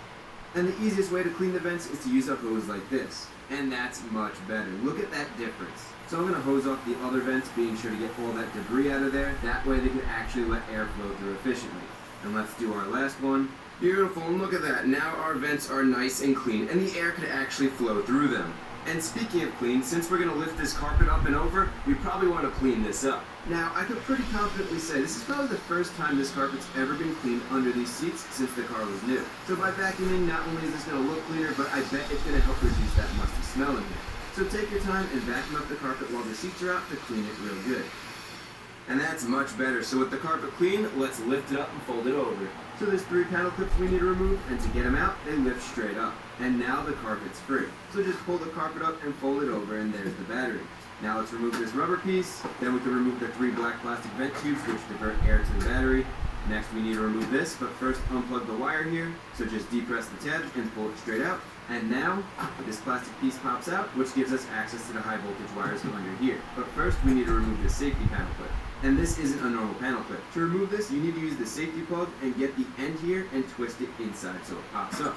And the easiest way to clean the vents is to use a hose like this. And that's much better. Look at that difference. So I'm going to hose off the other vents, being sure to get all that debris out of there. That way they can actually let air flow through efficiently. And let's do our last one. Beautiful, and look at that. Now our vents are nice and clean, and the air could actually flow through them. And speaking of clean, since we're going to lift this carpet up and over, we probably want to clean this up. Now, I could pretty confidently say this is probably the first time this carpet's ever been cleaned under these seats since the car was new. So by vacuuming, not only is this going to look cleaner, but I bet it's going to help reduce that musty smell in here. So take your time and vacuum up the carpet while the seats are out to clean it real good. And that's much better. So with the carpet clean, let's lift it up and fold it over. So there's 3 panel clips we need to remove, and to get them out, they lift straight up. And now the carpet's free. So just pull the carpet up and fold it over, and there's the battery. Now let's remove this rubber piece. Then we can remove the 3 black plastic vent tubes, which divert air to the battery. Next we need to remove this, but first unplug the wire here. So just depress the tab and pull it straight out. And now, this plastic piece pops out, which gives us access to the high voltage wires under here. But first we need to remove the safety panel clip. And this isn't a normal panel clip. To remove this, you need to use the safety plug and get the end here and twist it inside so it pops up.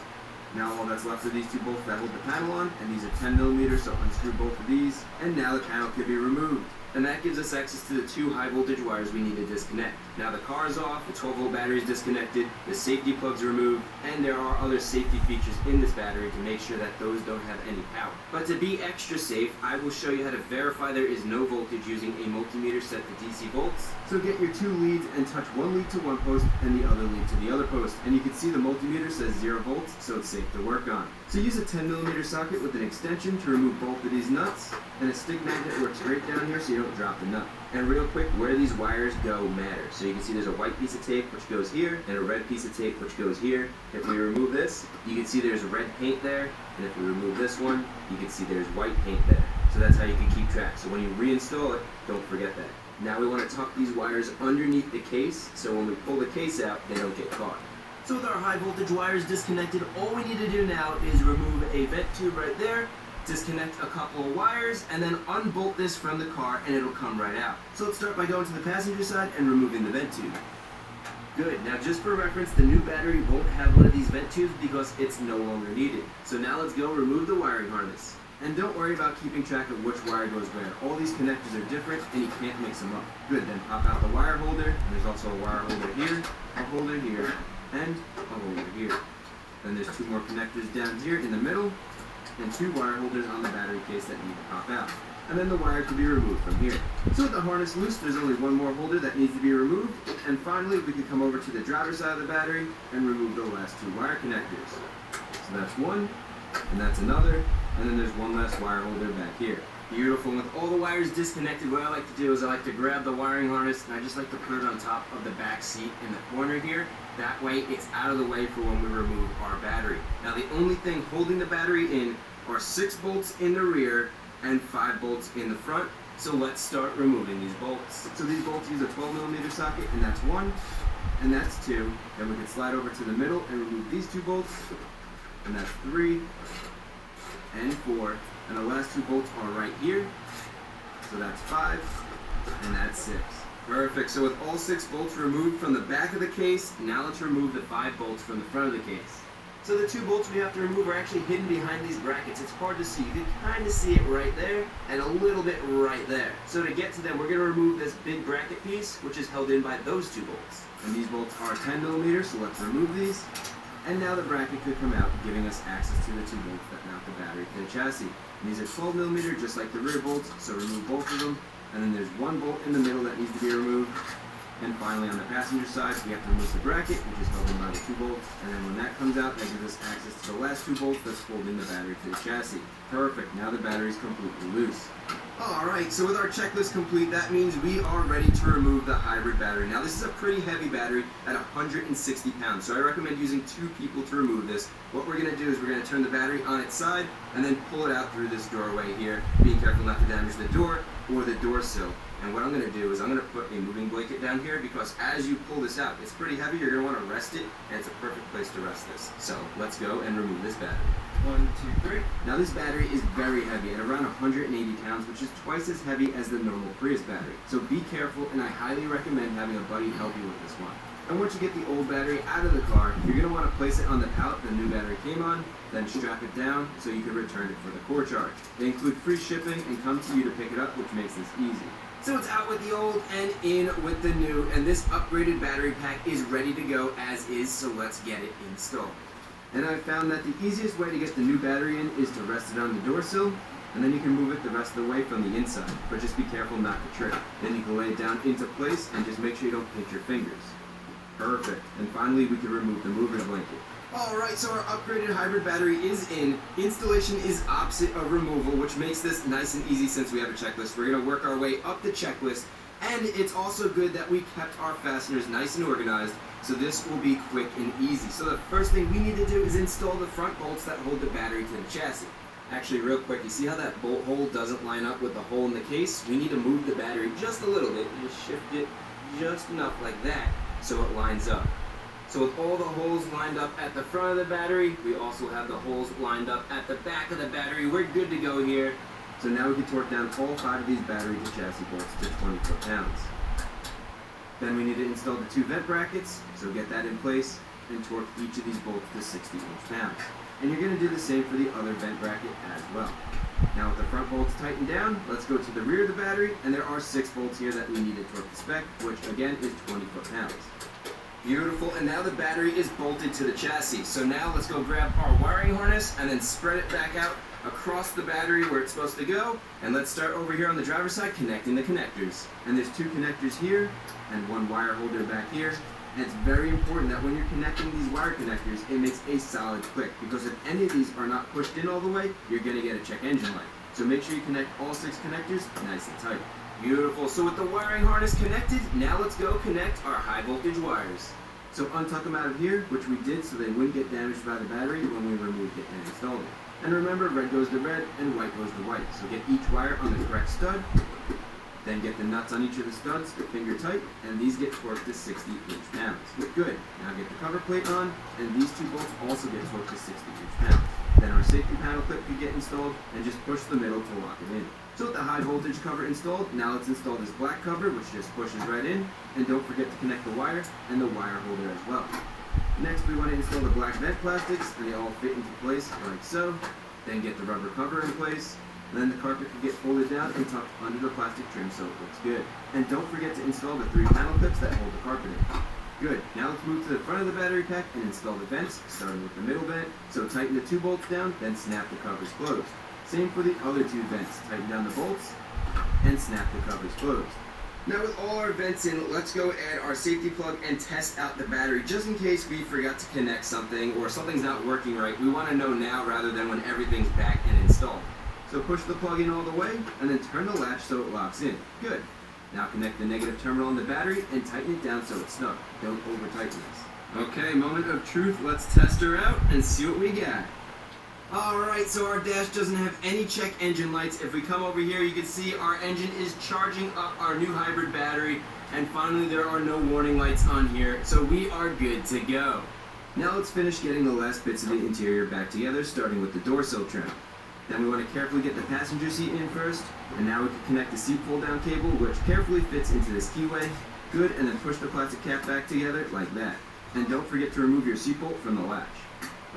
Now all that's left are these 2 bolts that hold the panel on, and these are 10 millimeters, so unscrew both of these, and now the panel can be removed. And that gives us access to the 2 high voltage wires we need to disconnect. Now the car is off, the 12-volt battery is disconnected, the safety plug's removed, and there are other safety features in this battery to make sure that those don't have any power. But to be extra safe, I will show you how to verify there is no voltage using a multimeter set to DC volts. So get your 2 leads and touch one lead to one post and the other lead to the other post. And you can see the multimeter says 0 volts, so it's safe to work on. So use a 10 millimeter socket with an extension to remove both of these nuts, and a stick magnet works right down here so you don't drop the nut. And real quick, where these wires go matters. So you can see there's a white piece of tape which goes here, and a red piece of tape which goes here. If we remove this, you can see there's red paint there, and if we remove this one, you can see there's white paint there. So that's how you can keep track. So when you reinstall it, don't forget that. Now we want to tuck these wires underneath the case, so when we pull the case out, they don't get caught. So with our high voltage wires disconnected, all we need to do now is remove a vent tube right there, disconnect a couple of wires, and then unbolt this from the car and it'll come right out. So let's start by going to the passenger side and removing the vent tube. Good, now just for reference, the new battery won't have one of these vent tubes because it's no longer needed. So now let's go remove the wiring harness. And don't worry about keeping track of which wire goes where. All these connectors are different and you can't mix them up. Good, then pop out the wire holder, and there's also a wire holder here, a holder here, and a holder here. Then there's 2 more connectors down here in the middle, and 2 wire holders on the battery case that need to pop out. And then the wire can be removed from here. So with the harness loose, there's only 1 more holder that needs to be removed. And finally, we can come over to the driver's side of the battery and remove the last 2 wire connectors. So that's 1, and that's another, and then there's 1 last wire holder back here. Beautiful. With all the wires disconnected, what I like to do is I like to grab the wiring harness and I just like to put it on top of the back seat in the corner here. That way it's out of the way for when we remove our battery. Now the only thing holding the battery in are 6 bolts in the rear and 5 bolts in the front. So let's start removing these bolts. So these bolts use a 12 millimeter socket, and that's 1, and that's 2. Then we can slide over to the middle and remove these 2 bolts, and that's 3 and 4. And the last 2 bolts are right here. So that's 5, and that's 6. Perfect. So with all 6 bolts removed from the back of the case, now let's remove the 5 bolts from the front of the case. So the 2 bolts we have to remove are actually hidden behind these brackets. It's hard to see. You can kind of see it right there and a little bit right there. So to get to them, we're going to remove this big bracket piece, which is held in by those 2 bolts. And these bolts are 10 millimeters, so let's remove these. And now the bracket could come out, giving us access to the 2 bolts that mount the battery to the chassis. And these are 12 millimeter, just like the rear bolts, so remove both of them. And then there's 1 bolt in the middle that needs to be removed. And finally, on the passenger side, we have to remove the bracket, which is held in by the 2 bolts. And then when that comes out, that gives us access to the last 2 bolts that's holding the battery to the chassis. Perfect. Now the battery's completely loose. Alright, so with our checklist complete, that means we are ready to remove the hybrid battery. Now this is a pretty heavy battery at 160 pounds, so I recommend using 2 people to remove this. What we're going to do is we're going to turn the battery on its side and then pull it out through this doorway here, being careful not to damage the door or the door sill. And what I'm going to do is I'm going to put a moving blanket down here because as you pull this out, it's pretty heavy, you're going to want to rest it, and it's a perfect place to rest this. So let's go and remove this battery. 1, 2, 3. Now this battery is very heavy at around 180 pounds, which is twice as heavy as the normal Prius battery. So be careful, and I highly recommend having a buddy help you with this one. And once you get the old battery out of the car, you're going to want to place it on the pallet the new battery came on, then strap it down so you can return it for the core charge. They include free shipping and come to you to pick it up, which makes this easy. So it's out with the old and in with the new, and this upgraded battery pack is ready to go as is, so let's get it installed. And I found that the easiest way to get the new battery in is to rest it on the door sill, and then you can move it the rest of the way from the inside, but just be careful not to trip. Then you can lay it down into place and just make sure you don't pinch your fingers. Perfect. And finally, we can remove the moving blanket. Alright, so our upgraded hybrid battery is in. Installation is opposite of removal, which makes this nice and easy since we have a checklist. We're going to work our way up the checklist, and it's also good that we kept our fasteners nice and organized, so this will be quick and easy. So the first thing we need to do is install the front bolts that hold the battery to the chassis. Actually, real quick, you see how that bolt hole doesn't line up with the hole in the case? We need to move the battery just a little bit and just shift it just enough like that so it lines up. So with all the holes lined up at the front of the battery, we also have the holes lined up at the back of the battery. We're good to go here. So now we can torque down all 5 of these battery to chassis bolts to 20 foot-pounds. Then we need to install the 2 vent brackets, so get that in place and torque each of these bolts to 60 inch-pounds. And you're going to do the same for the other vent bracket as well. Now with the front bolts tightened down, let's go to the rear of the battery, and there are 6 bolts here that we need to torque the spec, which again is 20 foot-pounds. Beautiful, and now the battery is bolted to the chassis. So now let's go grab our wiring harness and then spread it back out across the battery where it's supposed to go. And let's start over here on the driver's side connecting the connectors. And there's 2 connectors here and 1 wire holder back here. And it's very important that when you're connecting these wire connectors, it makes a solid click, because if any of these are not pushed in all the way, you're going to get a check engine light. So make sure you connect all 6 connectors nice and tight. Beautiful. So with the wiring harness connected, now let's go connect our high voltage wires. So untuck them out of here, which we did so they wouldn't get damaged by the battery when we removed it and installed it. And remember, red goes to red and white goes to white. So get each wire on the correct stud, then get the nuts on each of the studs, finger tight, and these get torqued to 60 inch-pounds. Good. Now get the cover plate on, and these 2 bolts also get torqued to 60 inch-pounds. Then our safety panel clip can get installed, and just push the middle to lock it in. So with the high voltage cover installed, now let's install this black cover, which just pushes right in, and don't forget to connect the wire and the wire holder as well. Next, we want to install the black vent plastics, and they all fit into place like so. Then get the rubber cover in place, and then the carpet can get folded down and tucked under the plastic trim so it looks good. And don't forget to install the 3 panel clips that hold the carpet in. Good. Now let's move to the front of the battery pack and install the vents, starting with the middle vent. So tighten the 2 bolts down, then snap the covers closed. Same for the other 2 vents. Tighten down the bolts and snap the covers closed. Now with all our vents in, let's go add our safety plug and test out the battery just in case we forgot to connect something or something's not working right. We want to know now rather than when everything's back and installed. So push the plug in all the way and then turn the latch so it locks in. Good. Now connect the negative terminal on the battery and tighten it down so it's snug. Don't over tighten this. Okay, moment of truth. Let's test her out and see what we got. Alright, so our dash doesn't have any check engine lights. If we come over here, you can see our engine is charging up our new hybrid battery. And finally, there are no warning lights on here, so we are good to go. Now let's finish getting the last bits of the interior back together, starting with the door sill trim. Then we want to carefully get the passenger seat in first, and now we can connect the seat pull-down cable, which carefully fits into this keyway. Good, and then push the plastic cap back together like that. And don't forget to remove your seat bolt from the latch.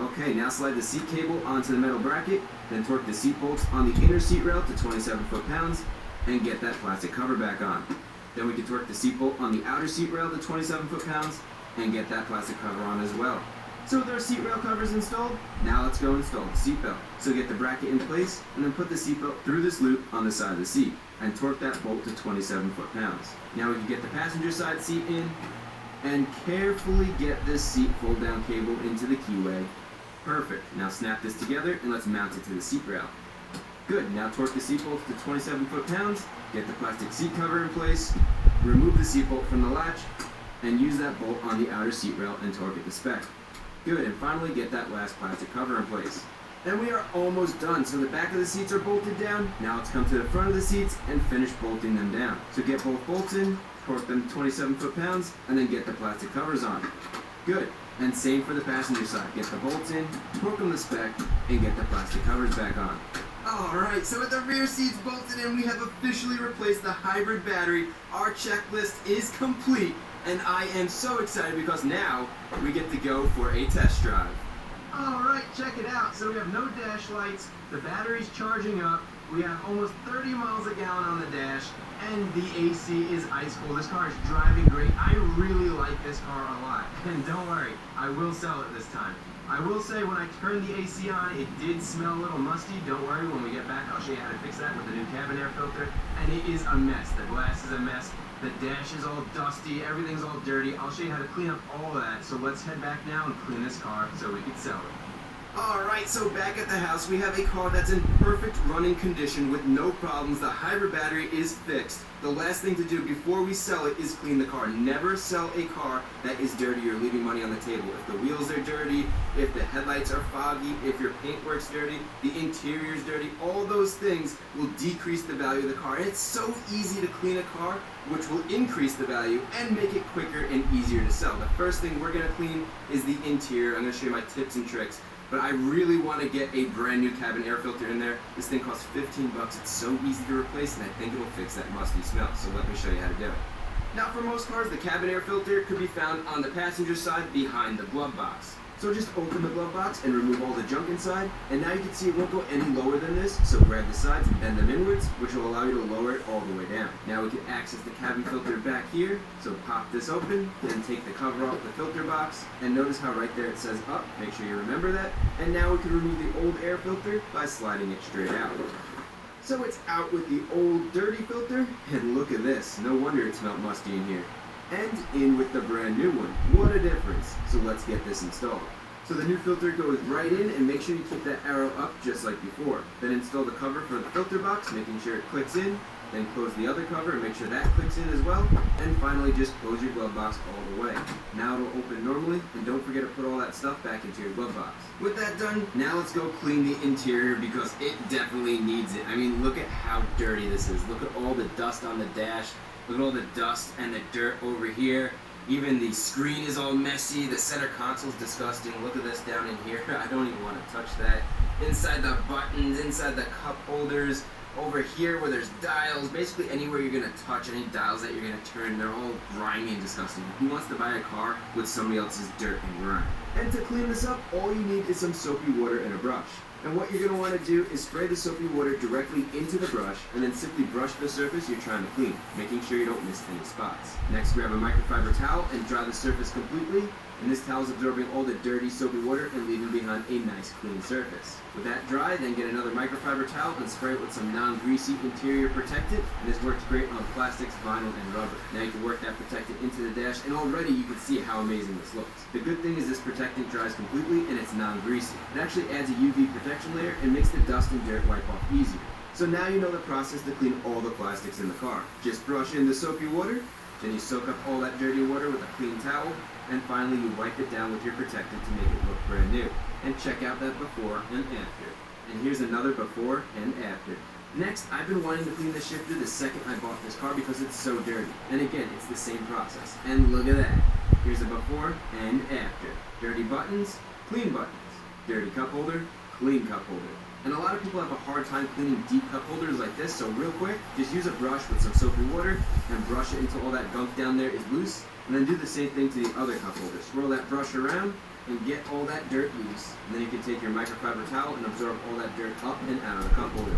Okay, now slide the seat cable onto the metal bracket, then torque the seat bolts on the inner seat rail to 27 foot-pounds, and get that plastic cover back on. Then we can torque the seat bolt on the outer seat rail to 27 foot-pounds, and get that plastic cover on as well. So with our seat rail covers installed, now let's go install the seat belt. So get the bracket in place, and then put the seat belt through this loop on the side of the seat, and torque that bolt to 27 foot-pounds. Now we can get the passenger side seat in, and carefully get this seat fold-down cable into the keyway. Perfect. Now snap this together and let's mount it to the seat rail. Good. Now torque the seat bolts to 27 foot-pounds, get the plastic seat cover in place, remove the seat bolt from the latch, and use that bolt on the outer seat rail and torque it to spec. Good. And finally get that last plastic cover in place. And we are almost done. So the back of the seats are bolted down. Now let's come to the front of the seats and finish bolting them down. So get both bolts in, torque them to 27 foot-pounds, and then get the plastic covers on. Good. And same for the passenger side. Get the bolts in, torque them to spec, and get the plastic covers back on. Alright, so with the rear seats bolted in, we have officially replaced the hybrid battery. Our checklist is complete. And I am so excited because now we get to go for a test drive. Alright, check it out. So we have no dash lights, the battery's charging up, we have almost 30 miles a gallon on the dash, and the AC is ice cold. This car is driving great. I really like this car a lot. And don't worry, I will sell it this time. I will say when I turned the AC on, it did smell a little musty. Don't worry, when we get back, I'll show you how to fix that with the new cabin air filter. And it is a mess. The glass is a mess. The dash is all dusty. Everything's all dirty. I'll show you how to clean up all of that. So let's head back now and clean this car so we can sell it. Alright, so back at the house, we have a car that's in perfect running condition with no problems. The hybrid battery is fixed. The last thing to do before we sell it is clean the car. Never sell a car that is dirty. You're leaving money on the table. If the wheels are dirty, if the headlights are foggy, if your paintwork's dirty, the interior's dirty, all those things will decrease the value of the car. And it's so easy to clean a car, which will increase the value and make it quicker and easier to sell. The first thing we're going to clean is the interior. I'm going to show you my tips and tricks. But I really want to get a brand new cabin air filter in there. This thing costs 15 bucks. It's so easy to replace, and I think it'll fix that musty smell. So let me show you how to do it. Now, for most cars, the cabin air filter could be found on the passenger side behind the glove box. So just open the glove box and remove all the junk inside. And now you can see it won't go any lower than this. So grab the sides and bend them inwards, which will allow you to lower it all the way down. Now we can access the cabin filter back here. So pop this open, then take the cover off the filter box. And notice how right there it says up. Make sure you remember that. And now we can remove the old air filter by sliding it straight out. So it's out with the old dirty filter. And look at this. No wonder it smelled musty in here. And in with the brand new one. What a difference. So let's get this installed. So the new filter goes right in, and make sure you keep that arrow up just like before. Then install the cover for the filter box, making sure it clicks in. Then close the other cover and make sure that clicks in as well. And finally just close your glove box all the way. Now it'll open normally, and don't forget to put all that stuff back into your glove box. With that done, now let's go clean the interior because it definitely needs it. I mean, look at how dirty this is. Look at all the dust on the dash. Look at all the dust and the dirt over here. Even the screen is all messy. The center console is disgusting. Look at this down in here. I don't even want to touch that. Inside the buttons, inside the cup holders, over here where there's dials, basically anywhere you're going to touch, any dials that you're going to turn, they're all grimy and disgusting. Who wants to buy a car with somebody else's dirt and grime? And to clean this up, all you need is some soapy water and a brush. And what you're going to want to do is spray the soapy water directly into the brush and then simply brush the surface you're trying to clean, making sure you don't miss any spots. Next, grab a microfiber towel and dry the surface completely. And this towel is absorbing all the dirty soapy water and leaving behind a nice clean surface. With that dry, then get another microfiber towel and spray it with some non-greasy interior protectant. And this works great on plastics, vinyl, and rubber. Now you can work that protectant into the dash, and already you can see how amazing this looks. The good thing is this protectant dries completely and it's non-greasy. It actually adds a UV protection layer and makes the dust and dirt wipe off easier. So now you know the process to clean all the plastics in the car. Just brush in the soapy water, then you soak up all that dirty water with a clean towel, and finally you wipe it down with your protectant to make it look brand new. And check out that before and after. And here's another before and after. Next, I've been wanting to clean the shifter the second I bought this car because it's so dirty. And again, it's the same process. And look at that. Here's a before and after. Dirty buttons, clean buttons. Dirty cup holder, clean cup holder. And a lot of people have a hard time cleaning deep cup holders like this, so real quick, just use a brush with some soapy water and brush it until all that gunk down there is loose. And then do the same thing to the other cup holder. Swirl that brush around and get all that dirt loose. And then you can take your microfiber towel and absorb all that dirt up and out of the cup holder.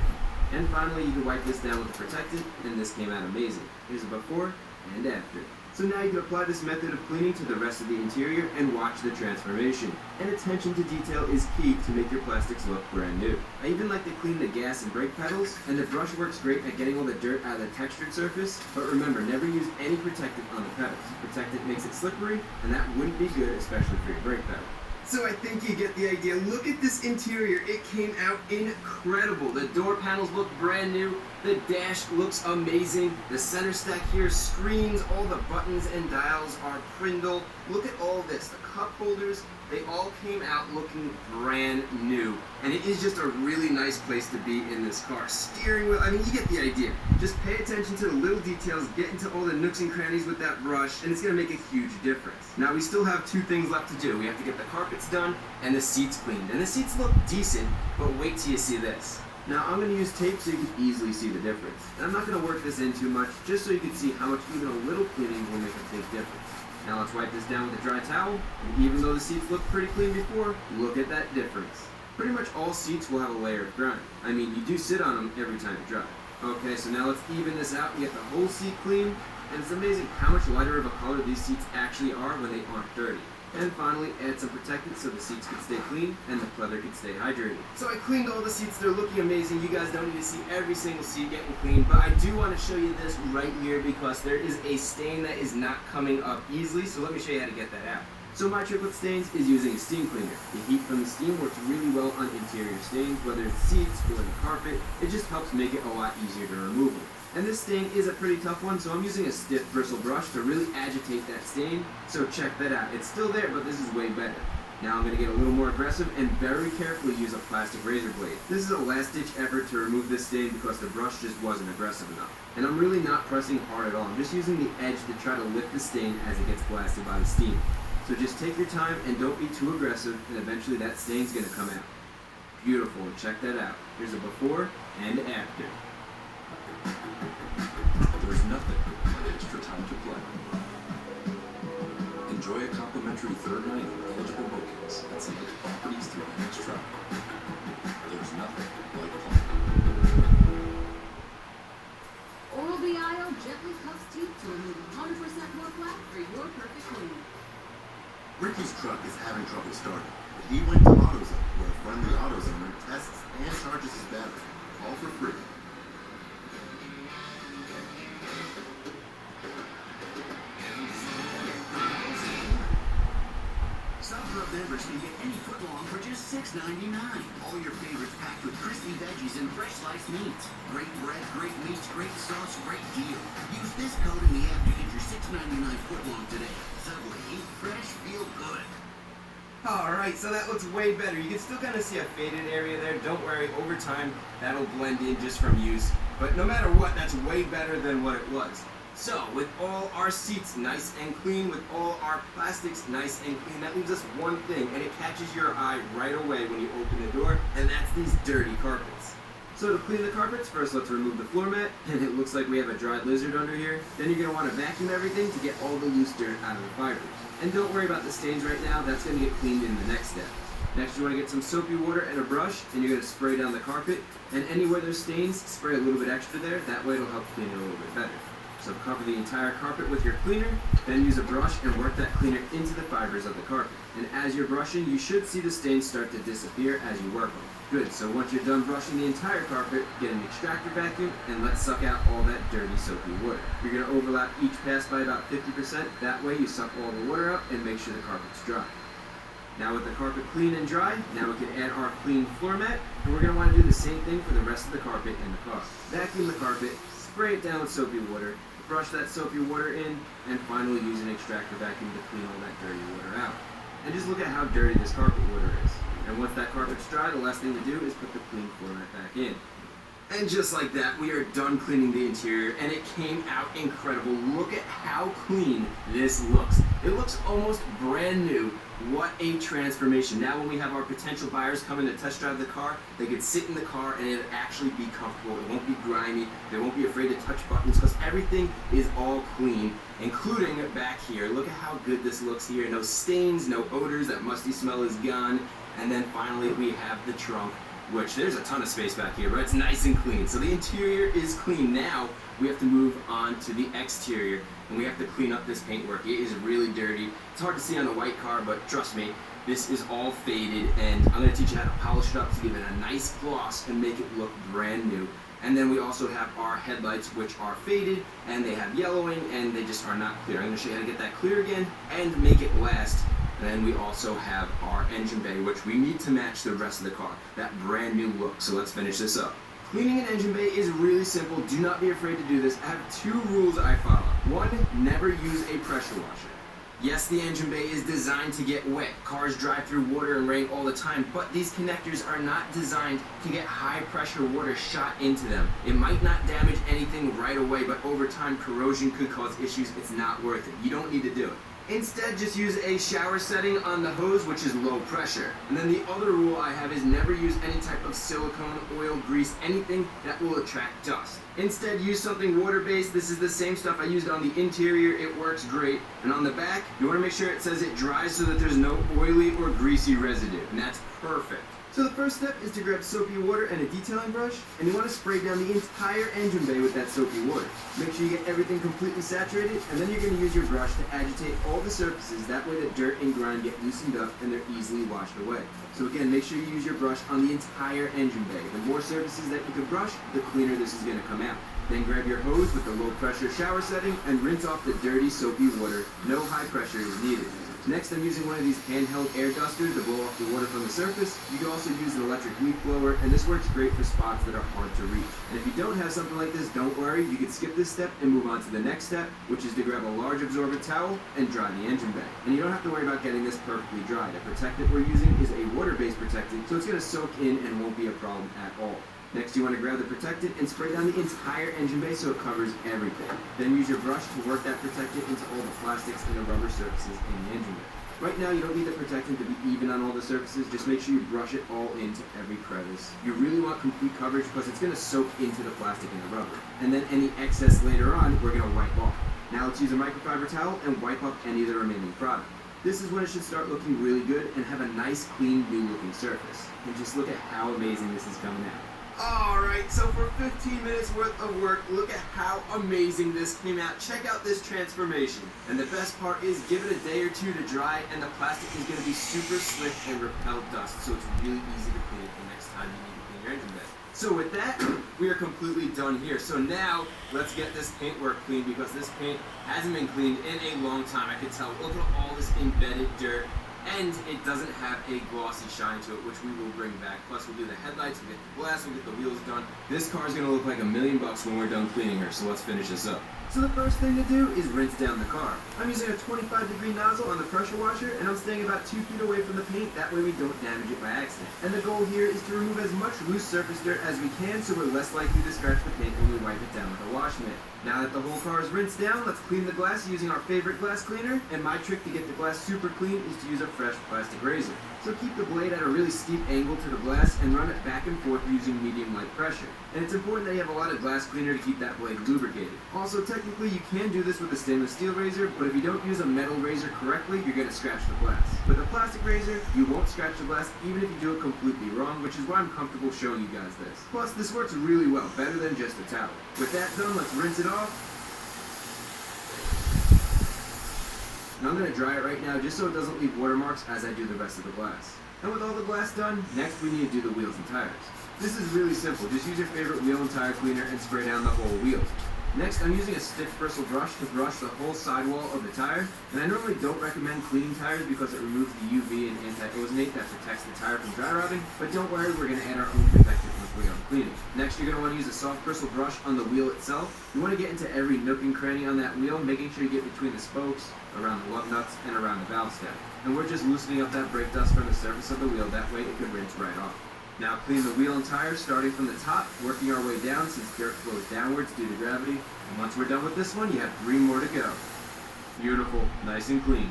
And finally, you can wipe this down with the protectant, and this came out amazing. Here's a before and after. So now you can apply this method of cleaning to the rest of the interior and watch the transformation. And attention to detail is key to make your plastics look brand new. I even like to clean the gas and brake pedals, and the brush works great at getting all the dirt out of the textured surface, but remember, never use any protectant on the pedals. Protectant makes it slippery, and that wouldn't be good, especially for your brake pedal. So I think you get the idea. Look at this interior. It came out incredible. The door panels look brand new. The dash looks amazing. The center stack here screens. All the buttons and dials are Prindle. Look at all this. The cup holders, they all came out looking brand new. And it is just a really nice place to be in this car. Steering wheel, I mean, you get the idea. Just pay attention to the little details, get into all the nooks and crannies with that brush, and it's going to make a huge difference. Now, we still have two things left to do. We have to get the carpets done and the seats cleaned. And the seats look decent, but wait till you see this. Now I'm going to use tape so you can easily see the difference. And I'm not going to work this in too much, just so you can see how much even a little cleaning will make a big difference. Now let's wipe this down with a dry towel, and even though the seats looked pretty clean before, look at that difference. Pretty much all seats will have a layer of grime. I mean, you do sit on them every time you drive. Okay, so now let's even this out and get the whole seat clean, and it's amazing how much lighter of a color these seats actually are when they aren't dirty. And finally, add some protectant so the seats can stay clean and the leather can stay hydrated. So I cleaned all the seats, they're looking amazing. You guys don't need to see every single seat getting cleaned, but I do want to show you this right here because there is a stain that is not coming up easily, so let me show you how to get that out. So my trick with stains is using a steam cleaner. The heat from the steam works really well on interior stains, whether it's seats or the carpet. It just helps make it a lot easier to remove them. And this stain is a pretty tough one, so I'm using a stiff bristle brush to really agitate that stain. So check that out. It's still there, but this is way better. Now I'm going to get a little more aggressive and very carefully use a plastic razor blade. This is a last-ditch effort to remove this stain because the brush just wasn't aggressive enough. And I'm really not pressing hard at all. I'm just using the edge to try to lift the stain as it gets blasted by the steam. So just take your time and don't be too aggressive, and eventually that stain's going to come out. Beautiful. Check that out. Here's a before and after. There's nothing like extra time to play. Enjoy a complimentary third night of eligible bookings at select properties through Next Travel. There's nothing like playing. Oral-B IO gently cuffs teeth to remove 100% more plaque for your perfect clean. Ricky's truck is having trouble starting, but he went to AutoZone, where a friendly AutoZoner tests and charges his battery, all for free. Supper members can get any footlong for just $6.99. All your favorites packed with crispy veggies and fresh sliced meats. Great bread, great meats, great sauce, great deal. Use this code in the app to get your $6.99 footlong today. Subway, eat fresh, feel good. Alright, so that looks way better. You can still kind of see a faded area there. Don't worry, over time that'll blend in just from use. But no matter what, that's way better than what it was. So, with all our seats nice and clean, with all our plastics nice and clean, that leaves us one thing, and it catches your eye right away when you open the door, and that's these dirty carpets. So to clean the carpets, first let's remove the floor mat, and it looks like we have a dried lizard under here. Then you're going to want to vacuum everything to get all the loose dirt out of the fibers. And don't worry about the stains right now, that's going to get cleaned in the next step. Next you want to get some soapy water and a brush, and you're going to spray down the carpet, and anywhere there's stains, spray a little bit extra there, that way it'll help clean it a little bit better. So cover the entire carpet with your cleaner, then use a brush and work that cleaner into the fibers of the carpet. And as you're brushing, you should see the stains start to disappear as you work them. Good, so once you're done brushing the entire carpet, get an extractor vacuum and let's suck out all that dirty soapy water. You're going to overlap each pass by about 50%, that way you suck all the water out and make sure the carpet's dry. Now with the carpet clean and dry, now we can add our clean floor mat, and we're going to want to do the same thing for the rest of the carpet in the car. Vacuum the carpet, spray it down with soapy water, brush that soapy water in, and finally use an extractor vacuum to clean all that dirty water out. And just look at how dirty this carpet water is. And once that carpet's dry, the last thing to do is put the clean floor mat back in. And just like that, we are done cleaning the interior, and it came out incredible. Look at how clean this looks. It looks almost brand new. What a transformation. Now when we have our potential buyers come in to test drive the car, they could sit in the car and it'll actually be comfortable. It won't be grimy. They won't be afraid to touch buttons because everything is all clean, including back here. Look at how good this looks here. No stains, no odors. That musty smell is gone. And then finally we have the trunk, which there's a ton of space back here, but it's nice and clean. So the interior is clean. Now we have to move on to the exterior, and we have to clean up this paintwork. It is really dirty. It's hard to see on a white car, but trust me, this is all faded, and I'm going to teach you how to polish it up to give it a nice gloss and make it look brand new. And then we also have our headlights, which are faded, and they have yellowing, and they just are not clear. I'm going to show you how to get that clear again and make it last. And then we also have our engine bay, which we need to match the rest of the car, that brand new look. So let's finish this up. Cleaning an engine bay is really simple. Do not be afraid to do this. I have two rules I follow. One, never use a pressure washer. Yes, the engine bay is designed to get wet. Cars drive through water and rain all the time, but these connectors are not designed to get high pressure water shot into them. It might not damage anything right away, but over time corrosion could cause issues. It's not worth it. You don't need to do it. Instead, just use a shower setting on the hose, which is low pressure. And then the other rule I have is never use any type of silicone, oil, grease, anything that will attract dust. Instead, use something water-based. This is the same stuff I used on the interior. It works great. And on the back, you want to make sure it says it dries so that there's no oily or greasy residue. And that's perfect. So the first step is to grab soapy water and a detailing brush, and you want to spray down the entire engine bay with that soapy water. Make sure you get everything completely saturated, and then you're going to use your brush to agitate all the surfaces. That way the dirt and grime get loosened up and they're easily washed away. So again, make sure you use your brush on the entire engine bay. The more surfaces that you can brush, the cleaner this is going to come out. Then grab your hose with the low pressure shower setting and rinse off the dirty soapy water. No high pressure is needed. Next, I'm using one of these handheld air dusters to blow off the water from the surface. You can also use an electric leaf blower, and this works great for spots that are hard to reach. And if you don't have something like this, don't worry. You can skip this step and move on to the next step, which is to grab a large absorbent towel and dry the engine bay. And you don't have to worry about getting this perfectly dry. The protectant we're using is a water-based protectant, so it's going to soak in and won't be a problem at all. Next, you want to grab the protectant and spray down the entire engine bay so it covers everything. Then use your brush to work that protectant into all the plastics and the rubber surfaces in the engine bay. Right now, you don't need the protectant to be even on all the surfaces. Just make sure you brush it all into every crevice. You really want complete coverage because it's going to soak into the plastic and the rubber. And then any excess later on, we're going to wipe off. Now let's use a microfiber towel and wipe up any of the remaining product. This is when it should start looking really good and have a nice, clean, new-looking surface. And just look at how amazing this is coming out. Alright, so for 15 minutes worth of work, look at how amazing this came out. Check out this transformation. And the best part is give it a day or two to dry and the plastic is going to be super slick and repel dust, so it's really easy to clean the next time you need to clean your engine bay. So with that, we are completely done here. So now, let's get this paintwork clean because this paint hasn't been cleaned in a long time. I can tell, look at all this embedded dirt. And it doesn't have a glossy shine to it, which we will bring back. Plus, we'll do the headlights, we'll get the glass, we'll get the wheels done. This car is going to look like $1 million when we're done cleaning her, so let's finish this up. So the first thing to do is rinse down the car. I'm using a 25-degree nozzle on the pressure washer, and I'm staying about 2 feet away from the paint, that way we don't damage it by accident. And the goal here is to remove as much loose surface dirt as we can so we're less likely to scratch the paint when we wipe it down with a wash mitt. Now that the whole car is rinsed down, let's clean the glass using our favorite glass cleaner, and my trick to get the glass super clean is to use a fresh plastic razor. So keep the blade at a really steep angle to the glass and run it back and forth using medium-light pressure. And it's important that you have a lot of glass cleaner to keep that blade lubricated. Also, technically, you can do this with a stainless steel razor, but if you don't use a metal razor correctly, you're going to scratch the glass. With a plastic razor, you won't scratch the glass even if you do it completely wrong, which is why I'm comfortable showing you guys this. Plus, this works really well, better than just a towel. With that done, let's rinse it off. And I'm going to dry it right now just so it doesn't leave watermarks as I do the rest of the glass. And with all the glass done, next we need to do the wheels and tires. This is really simple. Just use your favorite wheel and tire cleaner and spray down the whole wheel. Next, I'm using a stiff bristle brush to brush the whole sidewall of the tire. And I normally don't recommend cleaning tires because it removes the UV and anti-ozonate that protects the tire from dry rotting. But don't worry, we're going to add our own protectant once we're done cleaning. Next, you're going to want to use a soft bristle brush on the wheel itself. You want to get into every nook and cranny on that wheel, making sure you get between the spokes, around the lug nuts, and around the valve stem. And we're just loosening up that brake dust from the surface of the wheel. That way it can rinse right off. Now clean the wheel and tires starting from the top, working our way down since dirt flows downwards due to gravity. And once we're done with this one, you have 3 more to go. Beautiful, nice and clean.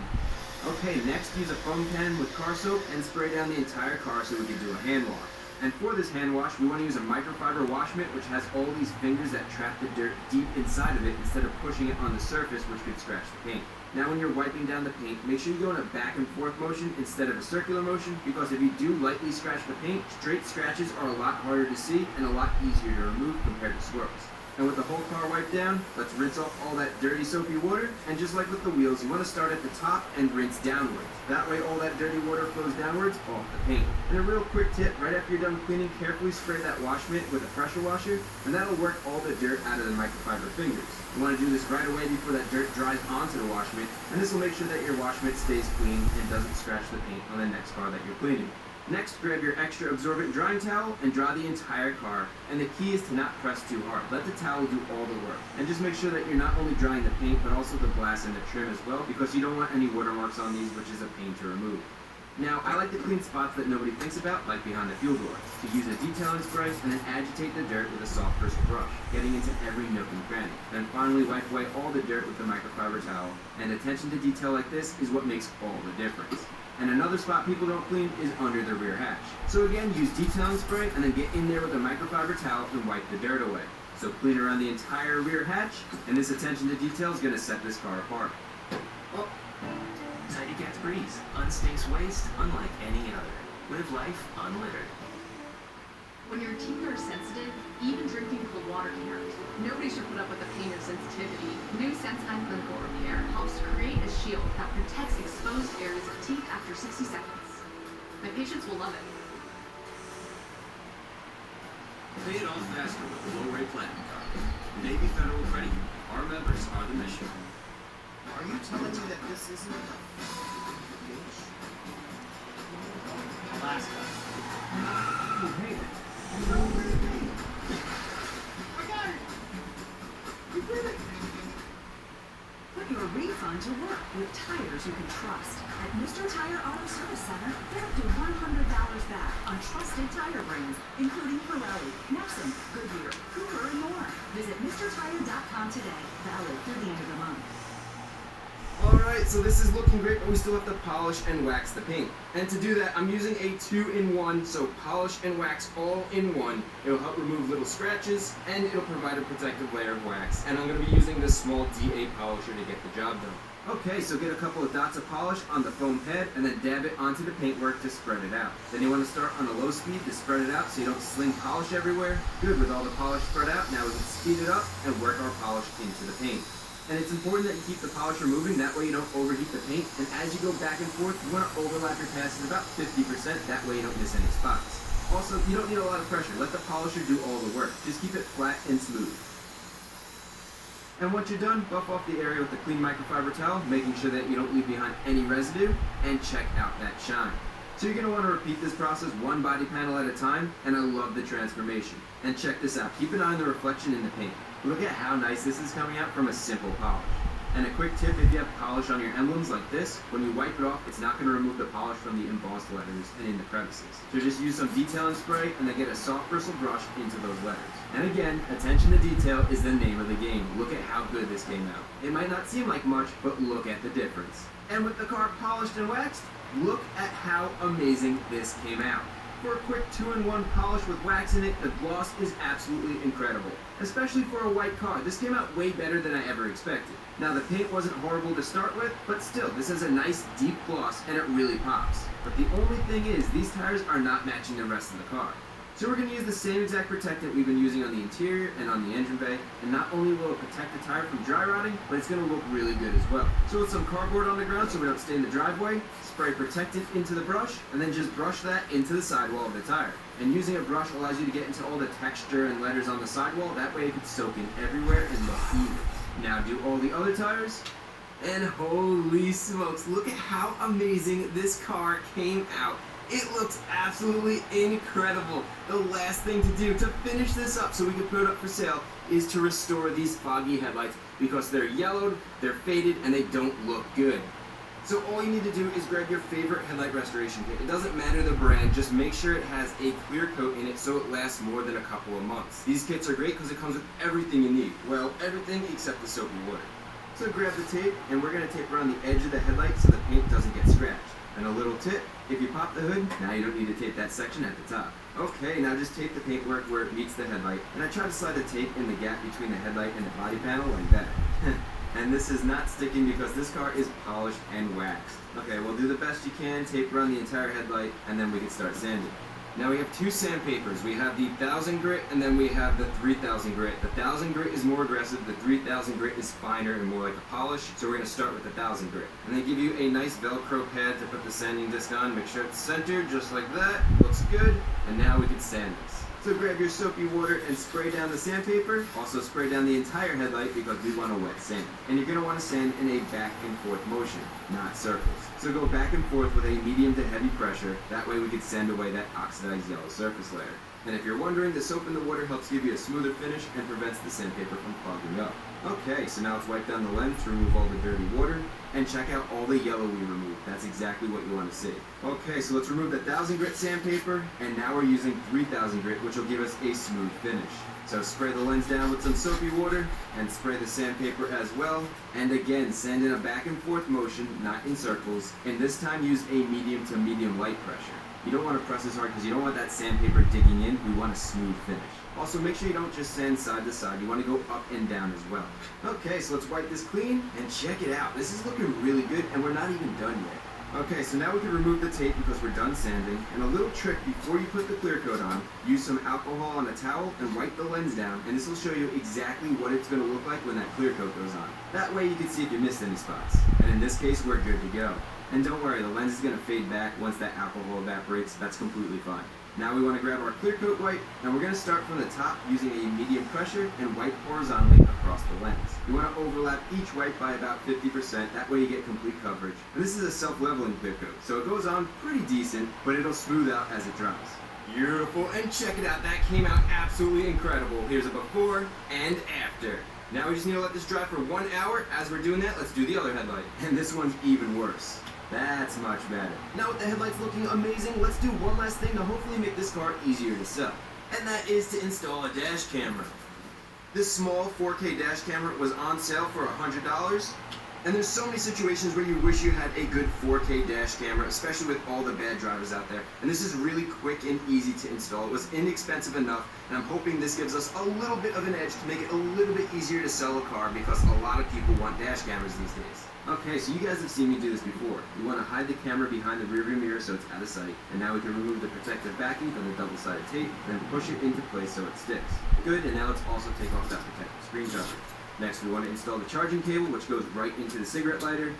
Okay, next use a foam can with car soap and spray down the entire car so we can do a hand wash. And for this hand wash, we want to use a microfiber wash mitt which has all these fingers that trap the dirt deep inside of it instead of pushing it on the surface, which could scratch the paint. Now when you're wiping down the paint, make sure you go in a back and forth motion instead of a circular motion, because if you do lightly scratch the paint, straight scratches are a lot harder to see and a lot easier to remove compared to swirls. And with the whole car wiped down, let's rinse off all that dirty soapy water, and just like with the wheels, you want to start at the top and rinse downwards. That way all that dirty water flows downwards off the paint. And a real quick tip, right after you're done cleaning, carefully spray that wash mitt with a pressure washer, and that'll work all the dirt out of the microfiber fingers. You want to do this right away before that dirt dries onto the wash mitt, and this will make sure that your wash mitt stays clean and doesn't scratch the paint on the next car that you're cleaning. Next, grab your extra absorbent drying towel and dry the entire car. And the key is to not press too hard. Let the towel do all the work. And just make sure that you're not only drying the paint, but also the glass and the trim as well, because you don't want any watermarks on these, which is a pain to remove. Now, I like to clean spots that nobody thinks about, like behind the fuel door. To use a detailing spray and then agitate the dirt with a soft bristle brush, getting into every nook and cranny. Then finally wipe away all the dirt with the microfiber towel. And attention to detail like this is what makes all the difference. And another spot people don't clean is under the rear hatch. So again, use detailing spray and then get in there with a microfiber towel and wipe the dirt away. So clean around the entire rear hatch, and this attention to detail is going to set this car apart. Oh. Tidy Cats Breeze. Unstinks waste unlike any other. Live life unlittered. When your teeth are sensitive, even drinking cold water can hurt. Nobody should put up with the pain of sensitivity. New Sensodyne Clinical Repair helps create a shield that protects exposed areas of teeth after 60 seconds. My patients will love it. Pay it off faster with the low-rate platinum card. Navy Federal Credit Union. Our members are the mission. Are you telling me that this isn't Alaska? Oh, hey. I got it! You did it! Put your refund to work with tires you can trust. At Mr. Tire Auto Service Center, get up to $100 back on trusted tire brands, including Pirelli, Knepson, Goodyear, Cooper, and more. Visit MrTire.com today, valid through the end of the month. Alright, so this is looking great, but we still have to polish and wax the paint. And to do that, I'm using a 2-in-1, so polish and wax all in one. It'll help remove little scratches, and it'll provide a protective layer of wax. And I'm going to be using this small DA polisher to get the job done. Okay, so get a couple of dots of polish on the foam head, and then dab it onto the paintwork to spread it out. Then you want to start on a low speed to spread it out so you don't sling polish everywhere. Good, with all the polish spread out, now we can speed it up and work our polish into the paint. And it's important that you keep the polisher moving, that way you don't overheat the paint. And as you go back and forth, you want to overlap your passes about 50%, that way you don't miss any spots. Also, you don't need a lot of pressure. Let the polisher do all the work. Just keep it flat and smooth. And once you're done, buff off the area with the clean microfiber towel, making sure that you don't leave behind any residue, and check out that shine. So you're going to want to repeat this process one body panel at a time, and I love the transformation. And check this out, keep an eye on the reflection in the paint. Look at how nice this is coming out from a simple polish. And a quick tip, if you have polish on your emblems like this, when you wipe it off, it's not going to remove the polish from the embossed letters and in the crevices. So just use some detailing spray and then get a soft bristle brush into those letters. And again, attention to detail is the name of the game. Look at how good this came out. It might not seem like much, but look at the difference. And with the car polished and waxed, look at how amazing this came out. For a quick 2-in-1 polish with wax in it, the gloss is absolutely incredible. Especially for a white car, this came out way better than I ever expected. Now the paint wasn't horrible to start with, but still, this has a nice deep gloss and it really pops. But the only thing is, these tires are not matching the rest of the car. So we're going to use the same exact protectant we've been using on the interior and on the engine bay, and not only will it protect the tire from dry rotting, but it's going to look really good as well. So with some cardboard on the ground so we don't stain the driveway, spray protectant into the brush, and then just brush that into the sidewall of the tire. And using a brush allows you to get into all the texture and letters on the sidewall, that way it can soak in everywhere and look even. Now do all the other tires, and holy smokes, look at how amazing this car came out. It looks absolutely incredible. The last thing to do to finish this up so we can put it up for sale is to restore these foggy headlights because they're yellowed, they're faded, and they don't look good. So all you need to do is grab your favorite headlight restoration kit. It doesn't matter the brand, just make sure it has a clear coat in it so it lasts more than a couple of months. These kits are great because it comes with everything you need. Well, everything except the soapy water. So grab the tape, and we're going to tape around the edge of the headlight so the paint doesn't get scratched. And a little tip, if you pop the hood, now you don't need to tape that section at the top. Okay, now just tape the paintwork where it meets the headlight, and I try to slide the tape in the gap between the headlight and the body panel like that. And this is not sticking because this car is polished and waxed. Okay, we'll do the best you can, tape around the entire headlight, and then we can start sanding. Now we have two sandpapers. We have the 1000 grit and then we have the 3000 grit. The 1000 grit is more aggressive, the 3000 grit is finer and more like a polish, so we're going to start with the 1000 grit. And they give you a nice Velcro pad to put the sanding disc on, make sure it's centered just like that, looks good, and now we can sand this. So grab your soapy water and spray down the sandpaper. Also spray down the entire headlight because we want a wet sand. And you're going to want to sand in a back and forth motion, not circles. So go back and forth with a medium to heavy pressure. That way we can sand away that oxidized yellow surface layer. And if you're wondering, the soap in the water helps give you a smoother finish and prevents the sandpaper from clogging up. Okay, so now let's wipe down the lens to remove all the dirty water, and check out all the yellow we removed. That's exactly what you want to see. Okay, so let's remove the 1000 grit sandpaper, and now we're using 3000 grit, which will give us a smooth finish. So spray the lens down with some soapy water, and spray the sandpaper as well. And again, sand in a back and forth motion, not in circles, and this time use a medium to medium light pressure. You don't want to press as hard because you don't want that sandpaper digging in. We want a smooth finish. Also, make sure you don't just sand side to side. You want to go up and down as well. Okay, so let's wipe this clean and check it out. This is looking really good, and we're not even done yet. Okay, so now we can remove the tape because we're done sanding. And a little trick before you put the clear coat on, use some alcohol on a towel and wipe the lens down, and this will show you exactly what it's going to look like when that clear coat goes on. That way you can see if you missed any spots. And in this case, we're good to go. And don't worry, the lens is going to fade back once that alcohol evaporates. That's completely fine. Now we want to grab our clear coat wipe, and we're going to start from the top using a medium pressure and wipe horizontally across the lens. You want to overlap each wipe by about 50%, that way you get complete coverage. And this is a self-leveling clear coat, so it goes on pretty decent, but it'll smooth out as it dries. Beautiful, and check it out, that came out absolutely incredible. Here's a before and after. Now we just need to let this dry for 1 hour. As we're doing that, let's do the other headlight. And this one's even worse. That's much better. Now with the headlights looking amazing, let's do one last thing to hopefully make this car easier to sell. And that is to install a dash camera. This small 4K dash camera was on sale for $100. And there's so many situations where you wish you had a good 4K dash camera, especially with all the bad drivers out there. And this is really quick and easy to install. It was inexpensive enough, and I'm hoping this gives us a little bit of an edge to make it a little bit easier to sell a car because a lot of people want dash cameras these days. Okay, so you guys have seen me do this before. You want to hide the camera behind the rearview mirror so it's out of sight. And now we can remove the protective backing from the double-sided tape, then push it into place so it sticks. Good, and now let's also take off that protective screen cover. Next, we want to install the charging cable, which goes right into the cigarette lighter.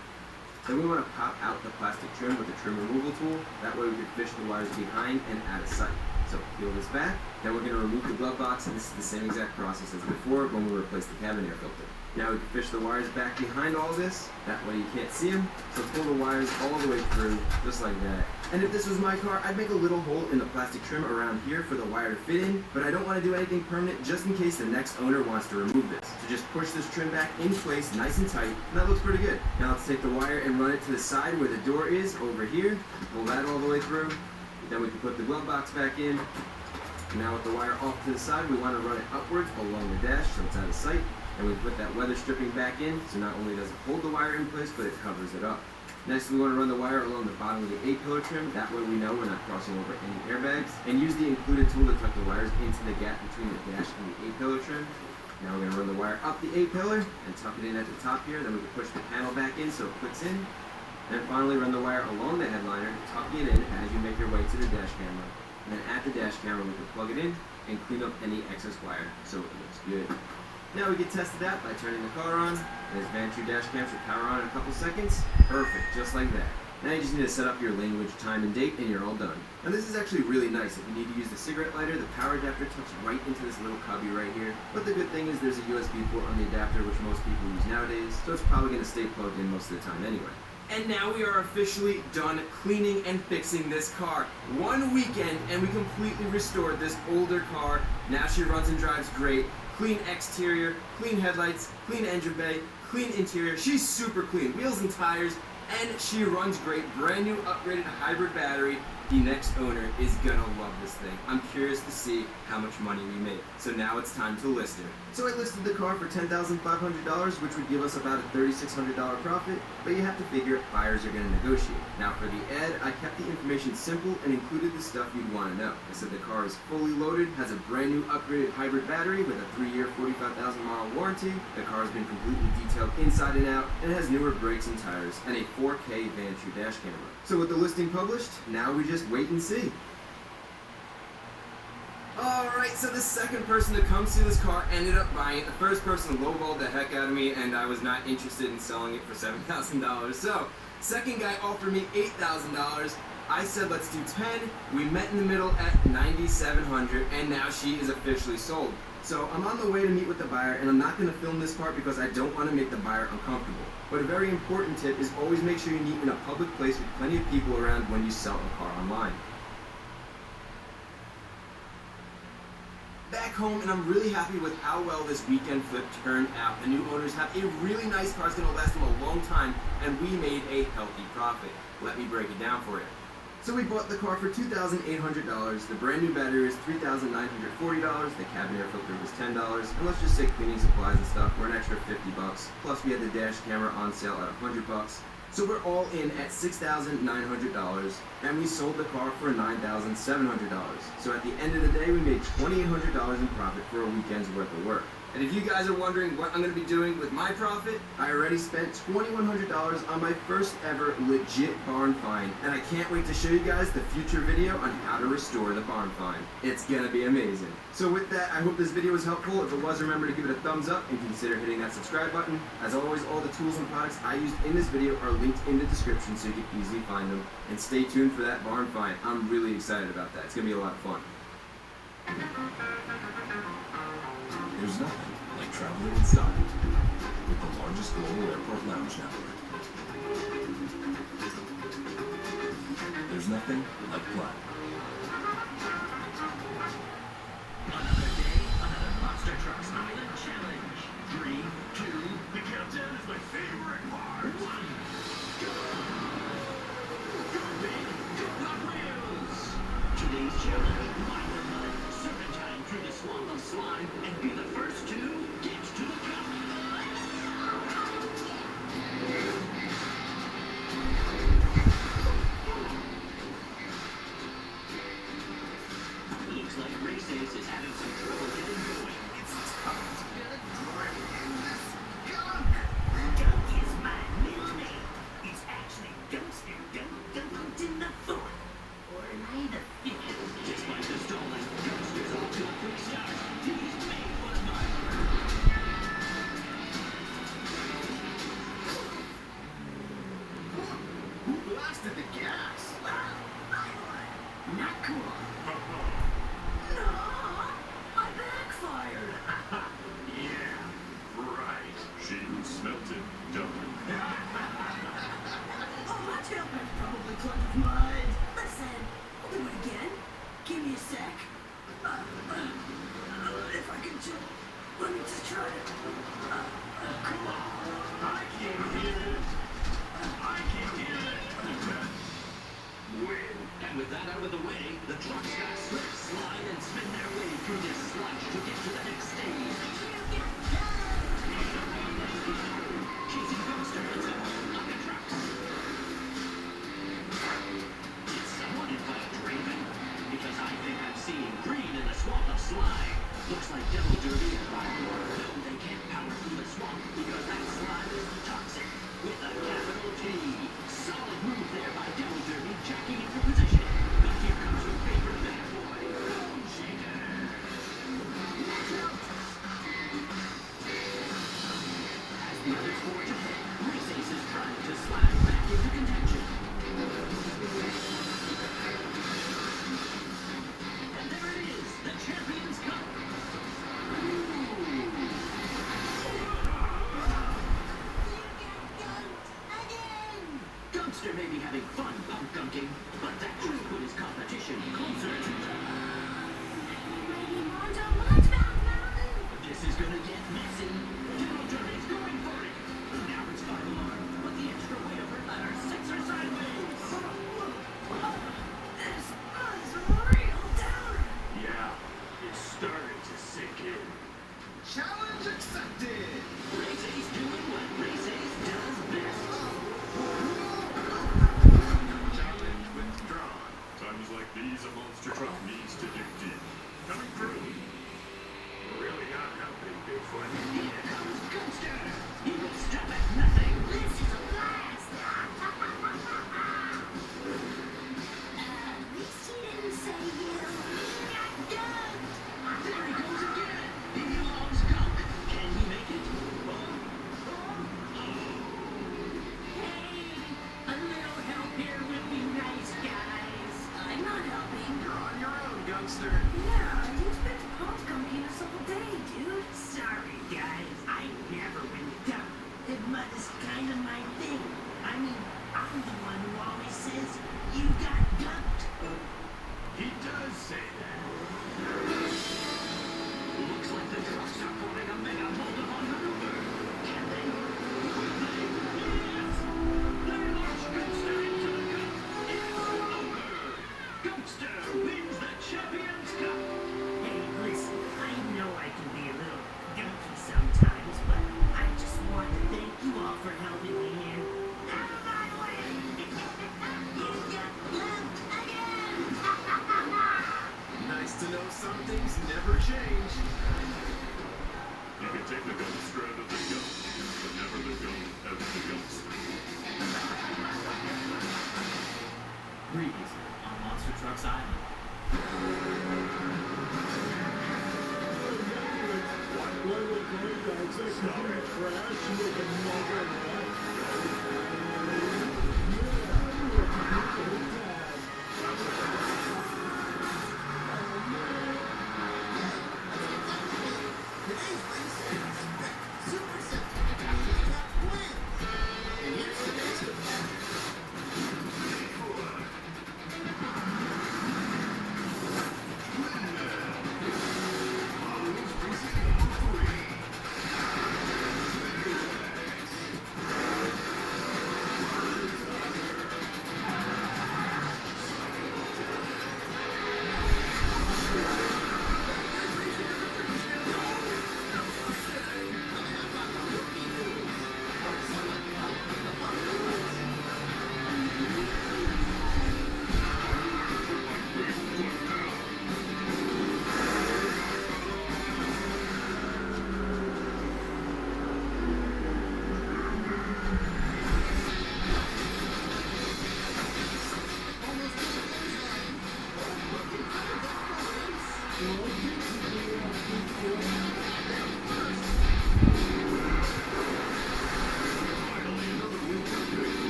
Then we want to pop out the plastic trim with the trim removal tool. That way we can fish the wires behind and out of sight. So peel this back. Then we're going to remove the glove box, and this is the same exact process as before when we replaced the cabin air filter. Now we can fish the wires back behind all this. That way you can't see them. So pull the wires all the way through, just like that. And if this was my car, I'd make a little hole in the plastic trim around here for the wire to fit in, but I don't want to do anything permanent just in case the next owner wants to remove this. So just push this trim back in place nice and tight, and that looks pretty good. Now let's take the wire and run it to the side where the door is, over here. Pull that all the way through. Then we can put the glove box back in. And now with the wire off to the side, we want to run it upwards along the dash so it's out of sight. And we put that weather stripping back in, so not only does it hold the wire in place, but it covers it up. Next, we want to run the wire along the bottom of the A-pillar trim. That way we know we're not crossing over any airbags. And use the included tool to tuck the wires into the gap between the dash and the A-pillar trim. Now we're going to run the wire up the A-pillar and tuck it in at the top here. Then we can push the panel back in so it clicks in. And then finally run the wire along the headliner, tucking it in as you make your way to the dash camera. And then at the dash camera, we can plug it in and clean up any excess wire so it looks good. Now we can test it out by turning the car on. There's Vantrue dash cam should power on in a couple seconds. Perfect, just like that. Now you just need to set up your language, time, and date, and you're all done. And this is actually really nice. If you need to use the cigarette lighter, the power adapter tucks right into this little cubby right here. But the good thing is there's a USB port on the adapter, which most people use nowadays, so it's probably going to stay plugged in most of the time anyway. And now we are officially done cleaning and fixing this car. One weekend, and we completely restored this older car. Now she runs and drives great. Clean exterior, clean headlights, clean engine bay, clean interior. She's super clean. Wheels and tires, and she runs great. Brand new upgraded hybrid battery. The next owner is gonna love this thing. I'm curious to see how much money we made. So now it's time to list her. So I listed the car for $10,500, which would give us about a $3,600 profit, but you have to figure buyers are gonna negotiate. Now for the ad, I kept the information simple and included the stuff you'd wanna know. I said the car is fully loaded, has a brand new upgraded hybrid battery with a 3-year, 45,000 mile warranty. The car has been completely detailed inside and out, and it has newer brakes and tires, and a 4K Vantrue dash camera. So with the listing published, now we just wait and see. Alright, so the second person to come see this car ended up buying it. The first person lowballed the heck out of me, and I was not interested in selling it for $7,000. So, second guy offered me $8,000. I said let's do 10. We met in the middle at $9,700, and now she is officially sold. So I'm on the way to meet with the buyer, and I'm not going to film this part because I don't want to make the buyer uncomfortable. But a very important tip is always make sure you meet in a public place with plenty of people around when you sell a car online. back home and I'm really happy with how well this weekend flip turned out. The new owners have a really nice car, it's going to last them a long time, and we made a healthy profit. Let me break it down for you. So we bought the car for $2,800, the brand new battery is $3,940, the cabin air filter was $10, and let's just say cleaning supplies and stuff were an extra $50, plus we had the dash camera on sale at $100. So we're all in at $6,900, and we sold the car for $9,700. So at the end of the day, we made $2,800 in profit for a weekend's worth of work. And if you guys are wondering what I'm going to be doing with my profit, I already spent $2,100 on my first ever legit barn find, and I can't wait to show you guys the future video on how to restore the barn find. It's going to be amazing. So with that, I hope this video was helpful. If it was, remember to give it a thumbs up and consider hitting that subscribe button. As always, all the tools and products I used in this video are linked in the description so you can easily find them. And stay tuned for that barn find. I'm really excited about that. It's going to be a lot of fun. There's nothing like traveling inside with the largest global airport lounge network. There's nothing like flying. Another day, another Monster Trucks Island Challenge. 3, 2, the countdown is my favorite part. 1, go! Go big, go Hot Wheels! Today's challenge, mine the mud, serpentine through the swamp of slime, and be the first to get to the cup. Looks like Race Ace is having some trouble getting going. It's tough to get a grip in this gunk. Gunk is my middle name. It's actually Gunkster Gunk in the foot. Or neither. Despite the stalling, Gunkster's off to a quick start. He's made one of mine. Who blasted the gas? Not cool. No, I backfired. Yeah, right. She who smelt it, don't. Oh, my tailpipe's probably clogged with mud. Listen, I'll do it again. Give me a sec. If I can just... Let me just try it. Come on. I can hear it. I can hear it. Win. And with that out of the way, the trucks gotta slip, slide, and spin their way through this sludge to get to the next stage. Casey Gunkster hits a home on the trucks. Is someone involved Raven? Because I think I'm seeing green in the swamp of slime. Looks like Devil Derby and Rhyhorn know they can't power through the swamp because that slime is toxic with a capital T. Solid move there by Devil Derby, jacking into position. But here comes your favorite bad boy, Bone Shaker. Watch out! As the others forge ahead, Race Ace is trying to slide back into contention. And there it is, the Champions Cup. Gunkster may be having fun pump gunking, but that just put his competition closer to the... This is gonna get messy. Devil Derby's going for it. Now it's 5 alarm, but the extra weight of her ladder sets her sideways. This is real down. Yeah, it's starting to sink in. Challenge accepted! Race Ace doing what Race Ace does best. Challenge withdrawn. Times like these, a monster truck needs to dig deep. Coming through. Really not helping, Bigfoot. Here comes Gunkster. He will stop at nothing. This is a blast. At least he didn't say you. There he goes again. He loves Gunk. Can he make it? Hey, a little help here would be nice, guys. I'm not helping. You're on your own, Gunkster. Yeah, you've been pump gunking us all day, dude. Sorry, guys. I never win the cup. The mud is kind of my thing. I mean, I'm the one who always says, you got gunked. He does say that. Looks like the trucks are pulling a mega multiple maneuver. Can they? Will they? Yes! They launch Goatster into the cup. It's over! Goatster wins the Champions Cup. Hey, listen, I know I can be a little gunky sometimes, but I just want to thank you all for helping me in. And I win! You get lumped again! Nice to know some things never change. You can take the Goatster out of the goat, but never the goat out of the Goatster. Previously on Monster Trucks Island. Super Sentai Captain Cup wins. And here's today's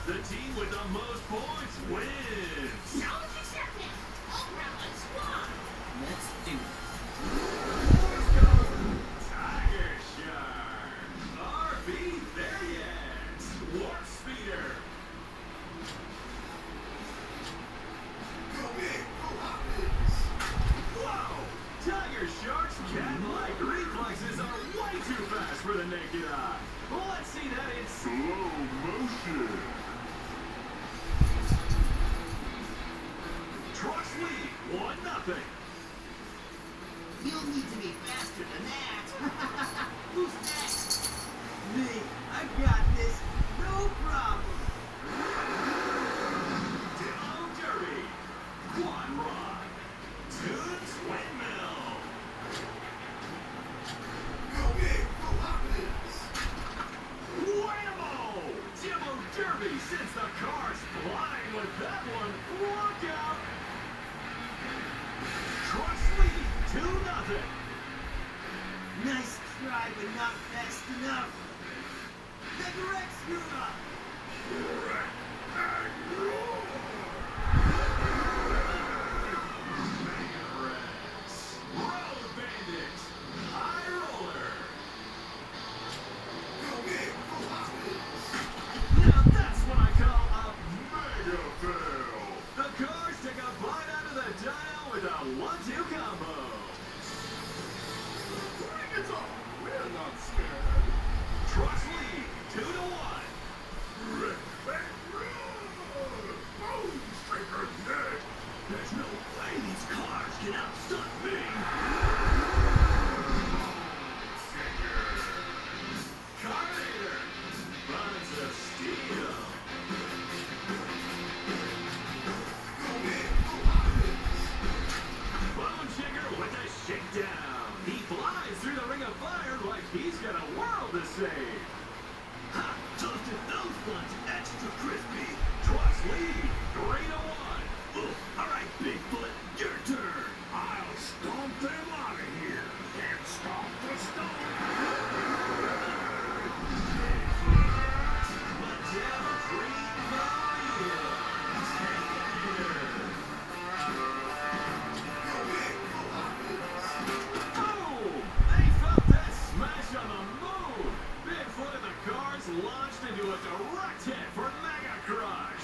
The team with the most points wins. Challenge accepted. Umbrella Squad. Let's do it. Tiger Shark. RV there yet. Warp Speeder. Whoa! Tiger Shark's cat-like reflexes are way too fast for the naked eye. Well, let's see that in slow motion. Trucks lead 1-0. You'll need to be faster than that. Who's next? Me, I got this. No problem. Demo Derby. Quad Rod. Toons Windmill. Whammo! Demo Derby sends the cars flying with that one. Look out! Trucks lead 2-0. Nice try, but not fast enough. Mega Rex, you're up. Road Bandit. High Roller. Now that's what I call a mega fail. The cars take a bite out of the dyno with a 1-2 combo. Bring it on. We're not scared. Trucks lead 2-1. Boom! Straight her neck. There's no way these cars can outstunt me. Carnator. Bonds of Steel. Bone Shaker with a shakedown. He flies through the ring of fire like he's got a world to save. Ha! Toasted those buns extra crispy. Trucks lead 3-1. All right, Bigfoot, your turn. I'll stomp them out of here. And stomp the stomp. Mattel Green Maria. Boom! They felt that smash on the moon. Bigfoot and the cars launched into a direct hit for Mega Crush.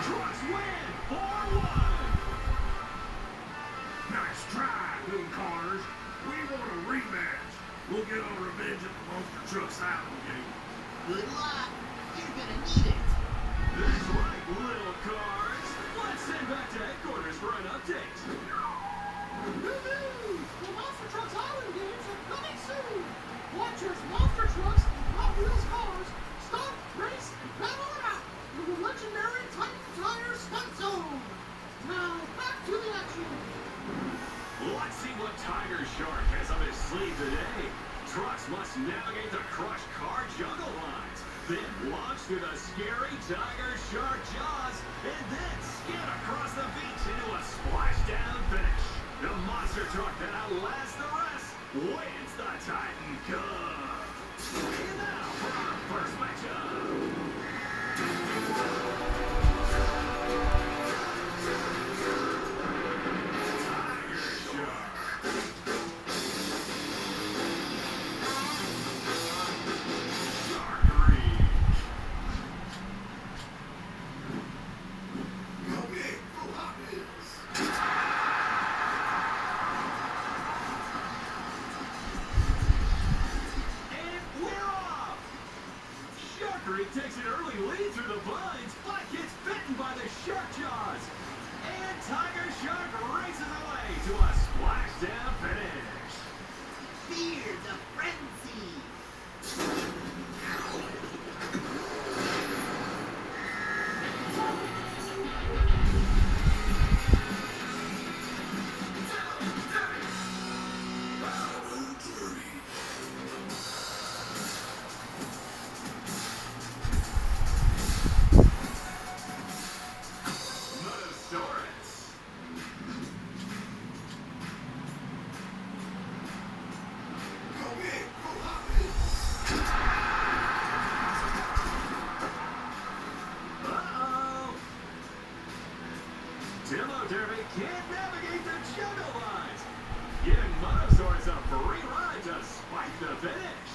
Trucks win 4-1. Nice try, little cars. We want a rematch. We'll get our revenge at the Monster Trucks Island game. Good luck. You're gonna need it. That's right, little cars. Let's send back to headquarters for an update. Good news! The Monster Trucks Island games are coming soon! Watch as Monster Trucks and Hot Wheels cars stop, race, and battle it out in the legendary Titan Tire Stunt Zone! Now, back to the action! Let's see what Tiger Shark has up his sleeve today. Trucks must navigate the crushed car jungle lines, then launch through the scary Tiger Shark jaws, and then skid across the beach into a splashdown finish. The monster truck that outlasts the rest wins the Titan Cup. And now for our first matchup. Takes an early lead through the vines, but gets bitten by the shark jaws. And Tiger Shark races away to a splashdown finish. Fear the frenzy. can't navigate the jungle lines. Giving Motosaurus a free ride to spike the finish.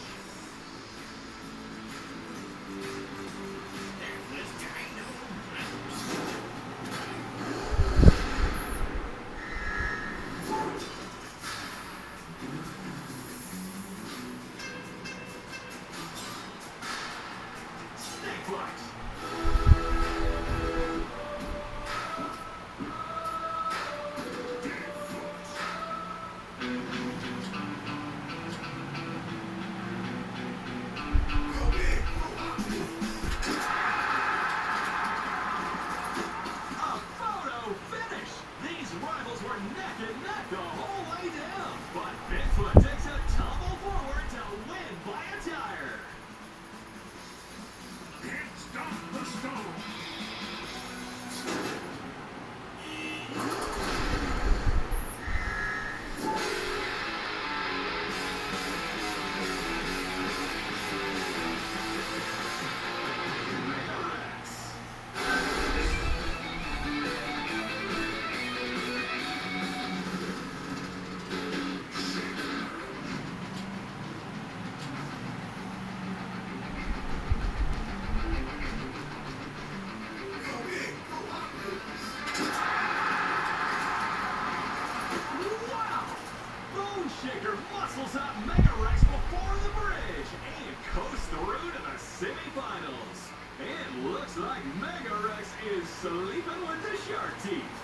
Muscles up Mega-Rex before the bridge and coast through to the semifinals. And looks like Mega-Rex is sleeping with the shark teeth.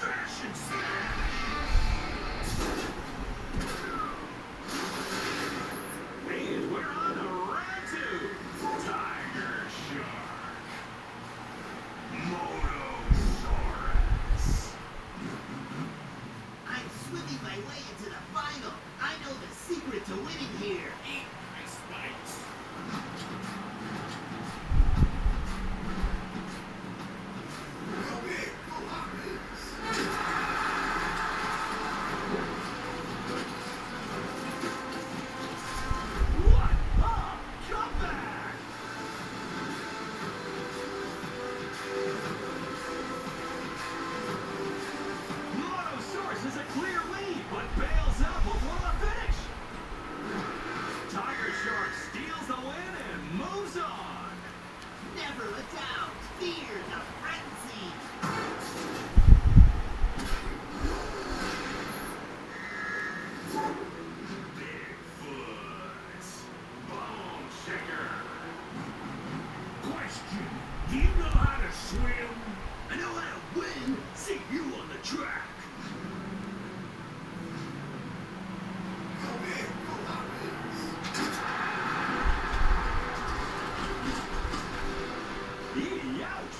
Dash and smash! And we're on to round 2. Tiger Shark. Motosaurus. I'm swimming my way into the final. I know the secret to winning here. Eat my spikes. What a comeback! Motosaurus is a clear lead, but bails out before the finish. Tiger Shark steals the win and moves on. Never a doubt. Fear the frenzy. Bigfoot. Bone shaker. Question. Do you know how to swim? I know how to win. See you on the track. Ouch!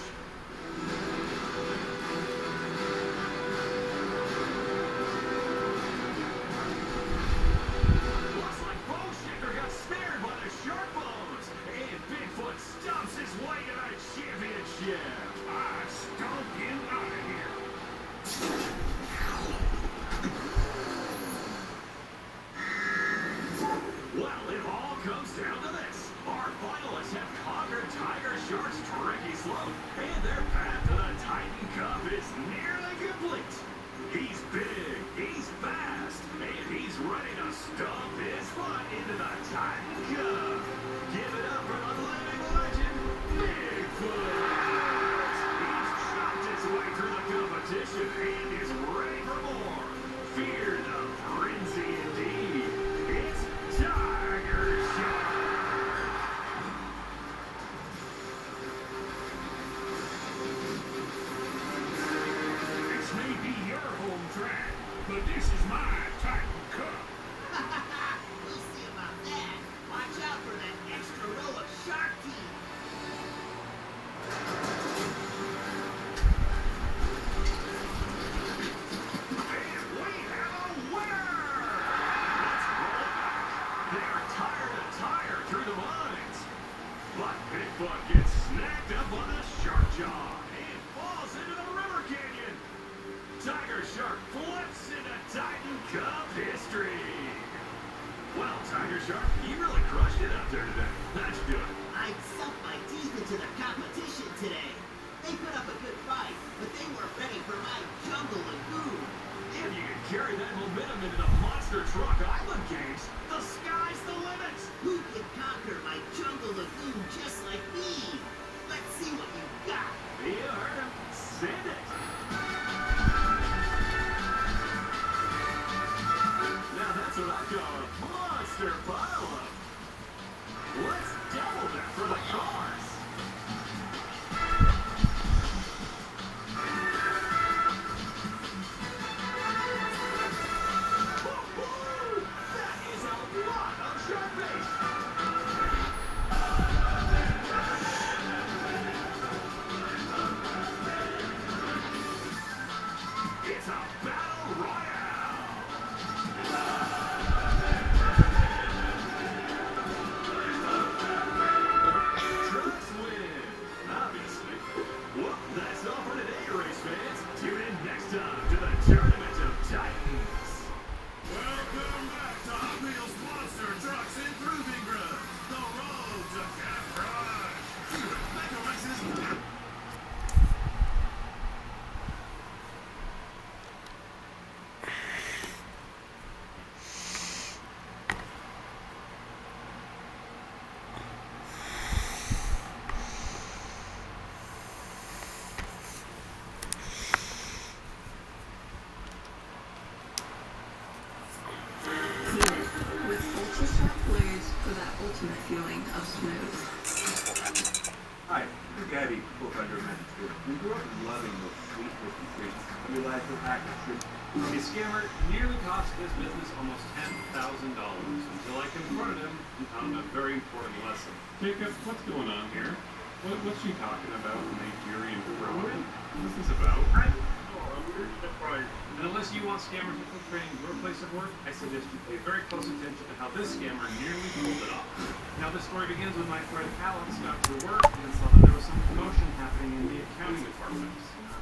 Looks like Bone Shaker got snared by the shark bones, and Bigfoot stomps his way to the championship. I stomp him out of here. Well, it all comes down to this. Our finalists have conquered Tiger Shark's tricky slope, and their path to the Titan Cup is nearly complete. He's big, he's fast, and he's ready to stomp his foot into the Titan Cup. Give it up for the living legend, Bigfoot. He's chopped his way through the competition and is ready for more. Fear the frenzy indeed. It's Tiger Shark. This may be your home track, but this is my Titan Cup. We'll see about that. Watch out for that extra row of shark teeth. And we have a winner! Let's roll back. They are tired of tire through the lines. But Bigfoot gets snagged up on a shark jaw and falls into the river canyon. Tiger Shark flips into Titan Cup history. Well, Tiger Shark, you really crushed it out there today. How'd you do it? I sunk my teeth into the competition today. They put up a good fight, but they weren't ready for my jungle Gabby book under Magic. We grew up loving those sweet whiskey treats. We like the package treats. A scammer nearly cost this business almost $10,000 until I confronted him and taught him a very important lesson. Jacob, what's going on here? What's she talking about, Nigerian fraud? What's this about? I don't know. I'm really surprised. And unless you want scammers infiltrating your place of work, I suggest you pay very close attention to how this scammer nearly pulled it off. Now, this story begins with my friend Alex got to work and saw that there was some commotion happening in the accounting department.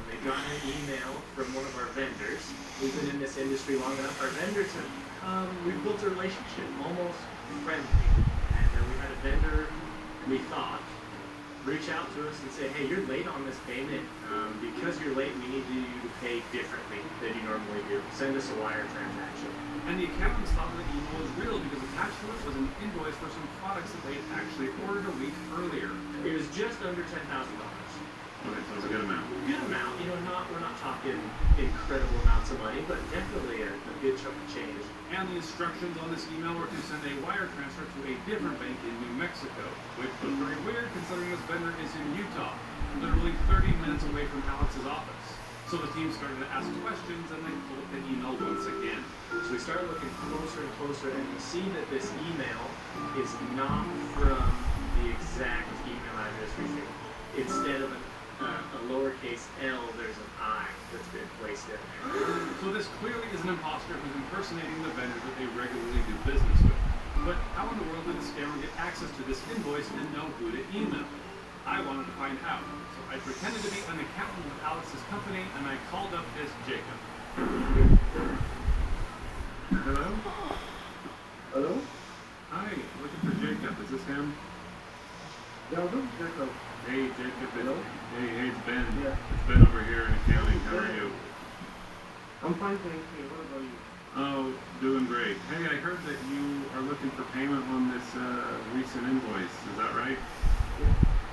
They got an email from one of our vendors. We've been in this industry long enough. Our vendors have, we've built a relationship, almost friendly. And we had a vendor, we thought, reach out to us and say, hey, you're late on this payment. Because you're late, we need you to pay differently than you normally do. Send us a wire transaction. And the accountants thought the email was real because attached to it was an invoice for some products that they had actually ordered a week earlier. It was just under $10,000. Okay, so it's a good amount. Good amount. You know, we're not talking incredible amounts of money, but definitely a good chunk of change. And the instructions on this email were to send a wire transfer to a different bank in New Mexico, which was very weird considering this vendor is in Utah, literally 30 minutes away from Alex's office. So the team started to ask questions and they pulled up the email once again. So we started looking closer and closer, and we see that this email is not from the exact email address we think. Instead of a lowercase l, there's an I that's been placed in there. So this clearly is an imposter who's impersonating the vendor that they regularly do business with. But how in the world did the scammer get access to this invoice and know who to email? I wanted to find out. So I pretended to be an accountant with Alex's company and I called up this Jacob. Hello? Hello? Hi, looking for Jacob. Is this him? Yeah, this is Jacob. Hey, Jacob. Hello? Hey, it's Ben. Yeah. It's Ben over here in accounting. How are you? I'm fine, thank you. What about you? Oh, doing great. Hey, I heard that you are looking for payment on this recent invoice. Is that right?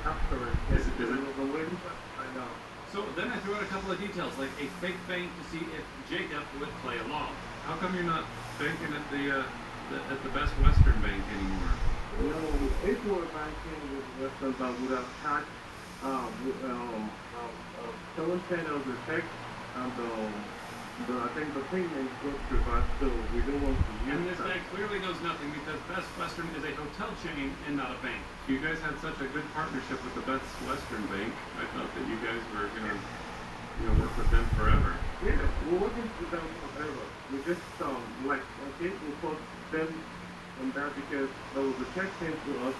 That's correct. Is it? I'm waiting for it right now. So then I threw out a couple of details, like a fake bank to see if Jacob would play along. How come you're not banking at the Best Western Bank anymore? You know, if we were banking with Western Bank, would have had 7% of the check, and I think the payment goes reversed, so we don't want to use And this that. guy clearly knows nothing because Best Western is a hotel chain and not a bank. You guys had such a good partnership with the Best Western Bank. I thought that you guys were gonna, work with them forever. Yeah, we're working with them forever. We just, we put them on that because there was a check sent to us.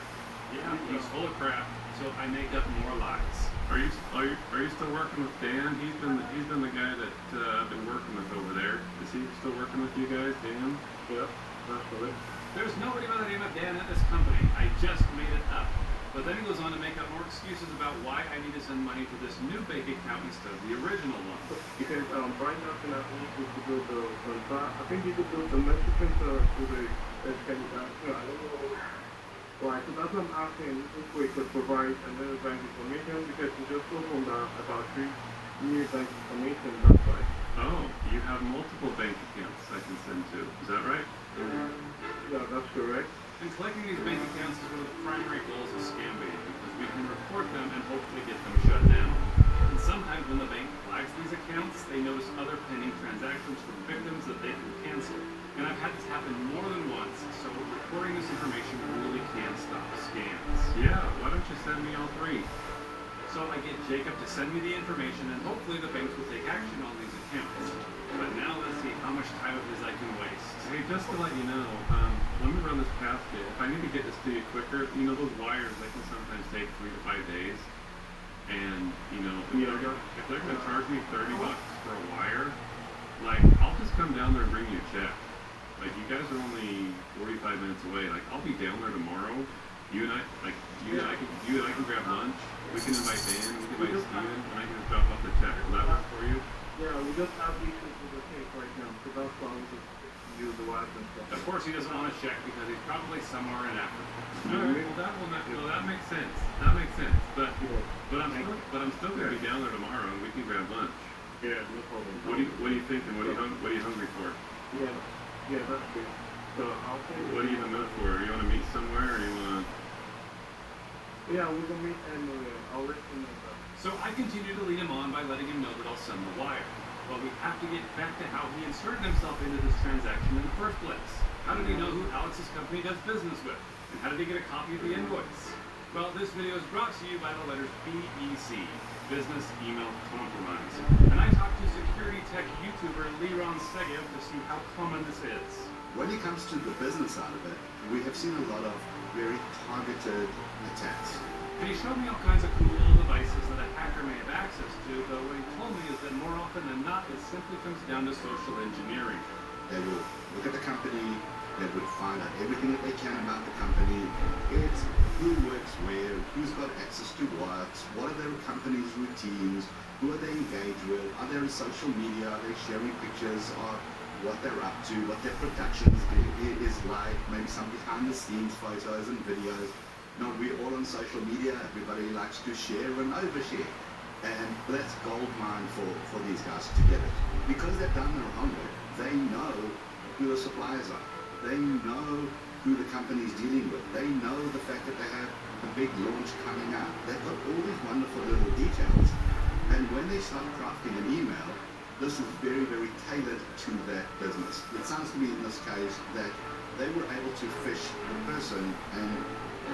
Yeah, he's full of crap. So I make up more lies. Are you still working with Dan? He's been the guy that I've been working with over there. Is he still working with you guys, Dan? Yeah, that's correct. There's nobody by the name of Dan at this company. I just made it up. But then he goes on to make up more excuses about why I need to send money to this new bank account instead of the original one. Because right now cannot use to do I think you could do the Mexican to the I don't know. Right, so that's what I'm asking if we could provide another bank information because we just go from about 3 new bank information, that's right. Oh, you have multiple bank accounts I can send to. Is that right? Yeah, that's correct. And collecting these bank accounts is one of the primary goals of ScamBait because we can report them and hopefully get them shut down. And sometimes when the bank flags these accounts, they notice other pending transactions from victims that they can cancel. And I've had this happen more than once, so reporting this information really can stop scams. Yeah, why don't you send me all 3? So I get Jacob to send me the information and hopefully the banks will take action on these accounts. But now let's see how much time of his I can waste. Hey, just to let you know, let me run this past you. If I need to get this to you quicker, those wires, they can sometimes take 3 to 5 days. And, if they're going to charge me $30 for a wire, I'll just come down there and bring you a check. You guys are only 45 minutes away. I'll be down there tomorrow. You and I can grab lunch. We can invite Dan, we can invite Steven, and I can just drop off the check. Will that work for you? Yeah, we just have issues with the case right now, so that's why we just use the wires and stuff. Of course he doesn't want a check because he's probably somewhere in Africa. Alright, well that makes sense. That makes sense. But I'm still gonna be down there tomorrow and we can grab lunch. Yeah, no problem. What are you thinking? What are you hungry for? Yeah, that's good. So I'll say. What are you in the mood for? You want to meet somewhere, or you want to? Yeah, we're gonna meet anywhere. I'll let you know. continue to lead him on by letting him know that I'll send the wire. But we have to get back to how he inserted himself into this transaction in the first place. How did he know who Alex's company does business with? And how did he get a copy of the invoice? Well, this video is brought to you by the letters BEC, Business Email Compromise. And I talked to security tech YouTuber Liron Segev to see how common this is. When it comes to the business side of it, we have seen a lot of very targeted attacks. And he showed me all kinds of cool little devices that a hacker may have access to, though what he told me is that more often than not, it simply comes down to social engineering. They will look at the company, they would find out everything that they can about the company. It's who works where, who's got access to what are their company's routines, who are they engaged with, are they on social media, are they sharing pictures of what they're up to, what their production is like, maybe some behind the scenes photos and videos. You know, we're all on social media, everybody likes to share and overshare. And that's gold mine for these guys to get it. Because they've done their homework, they know who the suppliers are. They know who the company's dealing with. They know the fact that they have a big launch coming up. They've got all these wonderful little details. And when they start crafting an email, this is very, very tailored to that business. It sounds to me in this case that they were able to fish the person and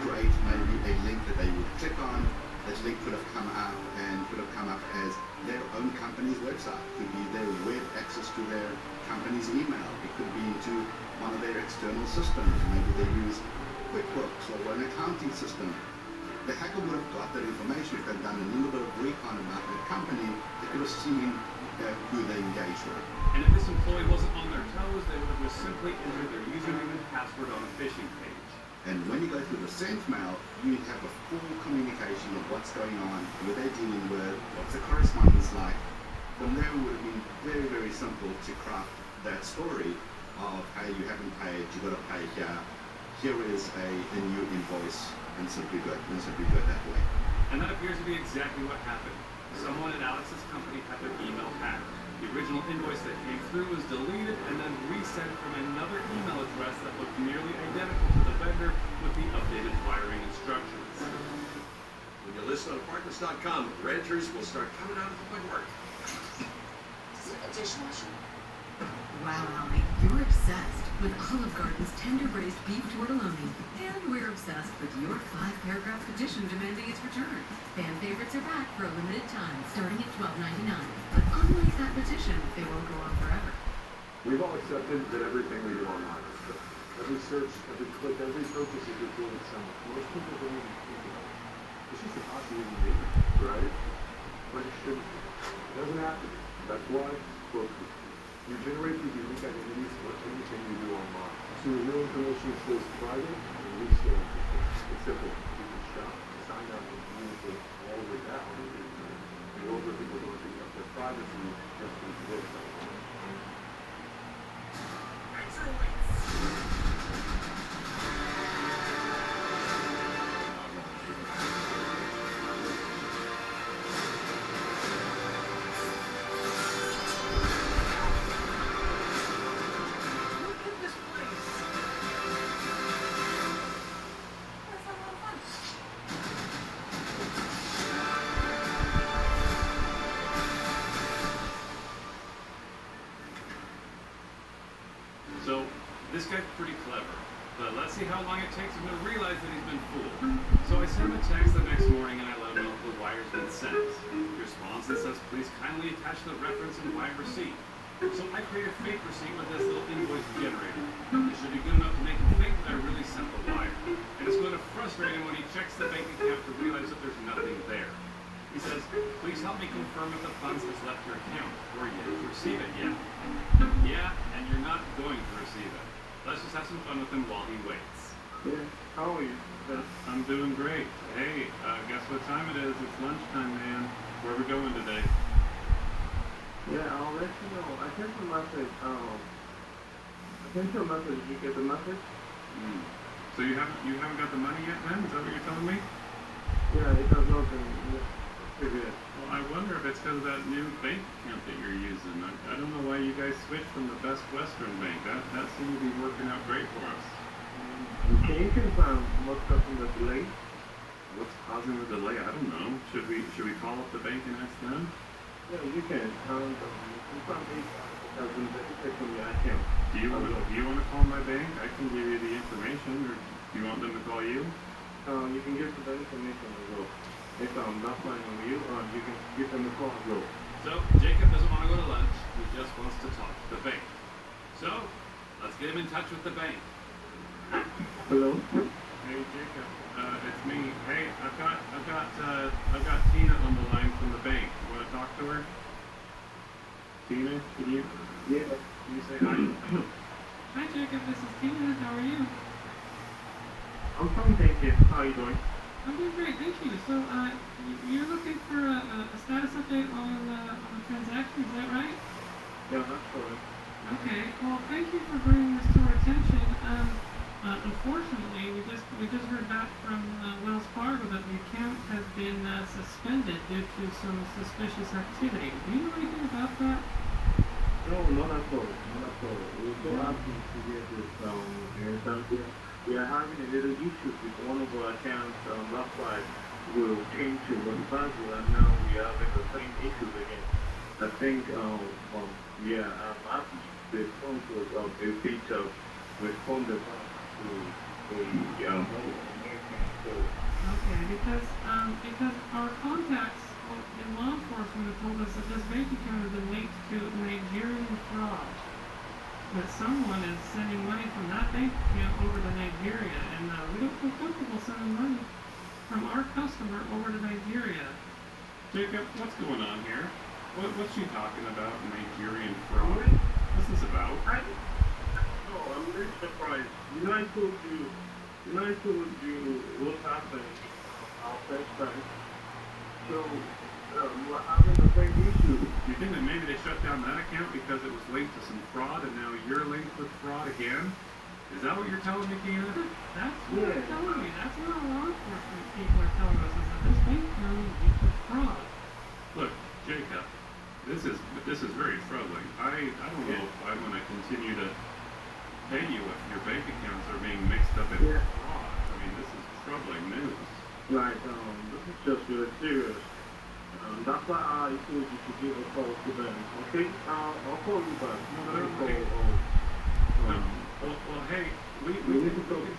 create maybe a link that they would click on. That link could have come up as their own company's website. It could be their web access to their company's email. It could be to one of their external systems. Maybe they use QuickBooks or an accounting system. The hacker would have got that information if they'd done a little bit of recon about the company. They could have seen who they engage with. And if this employee wasn't on their toes, they would have just simply entered their username and password on a phishing page. And when you go through the sent mail, you have a full communication of what's going on, who they're dealing with, what's the correspondence like. From there, it would have been very, very simple to craft that story of, hey, you haven't paid, you got to pay here. Here is a new invoice, and simply go that way. And that appears to be exactly what happened. Someone at Alex's company had their email hacked. The original invoice that came through was deleted and then resent from another email address that looked nearly identical to the vendor with the updated wiring instructions. When you list on Apartments.com, renters will start coming out of the woodwork. Is it a dishwasher? Wow, Allie, you're obsessed with Olive Garden's tender braised beef tortelloni. And we're obsessed with your 5-paragraph petition demanding its return. Fan favorites are back for a limited time, starting at $12.99. But unlike that petition, they won't go on forever. We've all accepted that everything we do online is good. Every search, every click, every purchase is recorded somewhere. Most people don't even think about it. It's just a possibility to do, right? But it shouldn't be. It doesn't have to be. That's why it's supposed to be. You generate these unique identities for anything you do online. So there's no information that stays private and we stay interested. It's simple. You can shop, sign up, and communicate all over that. The world where people don't give up their privacy just to exist online. So, this guy's pretty clever, but let's see how long it takes him to realize that he's been fooled. So I send him a text the next morning and I let him know the wire's been sent. He responds and says, please kindly attach the reference and wire receipt. So I create a fake receipt with this little invoice generator. It should be good enough to make him think that I really sent the wire. And it's going to frustrate him when he checks the bank account to realize that there's nothing there. He says, please help me confirm if the funds has left your account, or you didn't receive it yet. Yeah, and you're not going to receive it. Let's just have some fun with him while he waits. Yeah, how are you? I'm doing great. Hey, guess what time it is? It's lunchtime, man. Where are we going today? Yeah, I'll let you know. I sent you a message. Did you get the message? So you haven't got the money yet, then? Is that what you're telling me? Yeah, it does nothing. Pretty good. Well, I wonder if it's because of that new bank account that you're using. I don't know why you guys switched from the Best Western Bank. That seemed to be working out great for us. Can you confirm what's causing the delay? What's causing the delay? I don't know. Should we call up the bank and ask them? Yeah, you can. Probably have them take from your account. Do you want to call my bank? I can give you the information, or do you want them to call you? You can give them the information as well. If not fine with you, you can give them a call as well. So, Jacob doesn't want to go to lunch. He just wants to talk to the bank. So, let's get him in touch with the bank. Hello? Hey, Jacob. It's me. Hey, I've got Tina on the line from the bank. You want to talk to her? Tina, can you? Yeah. Can you say hi? Hi Jacob, this is Tina. How are you? I'm fine, thank you. How are you doing? I'm doing great, thank you. So, you're looking for a status update on the transaction, is that right? Yeah, that's correct. Okay. Well, thank you for bringing this to our attention. Unfortunately, we just heard back from Wells Fargo that the account has been suspended due to some suspicious activity. Do you know anything about that? No, not at all. Not at all. We're so happy to get this and we are having a little issue with one of our accounts. That's why we'll change to Wells Fargo, and now we are having the same issues again. I think, I'm happy the phone was a bit of responded to the Okay, because our contacts in law enforcement have told us that this bank account has been linked to Nigerian fraud. That someone is sending money from that bank account over to Nigeria, and we don't feel comfortable sending money from our customer over to Nigeria. Jacob, what's going on here? What's she talking about? Nigerian fraud? What's this about? I'm really surprised. I told you what happened our first time. So, we're having the same issue. Do you think that maybe they shut down that account because it was linked to some fraud, and now you're linked with fraud again? Is that what you're telling me, Tina? That's what they're telling me. That's what our law enforcement people are telling us, is that this bank account is linked with fraud. Look, Jacob, this is very troubling. I don't know if I want to continue to pay you if your bank accounts are being mixed up in fraud. I mean, this is troubling news. Right, this is just really serious. That's why I told you to give a call to them. Okay? I'll call you back. Well, hey, we can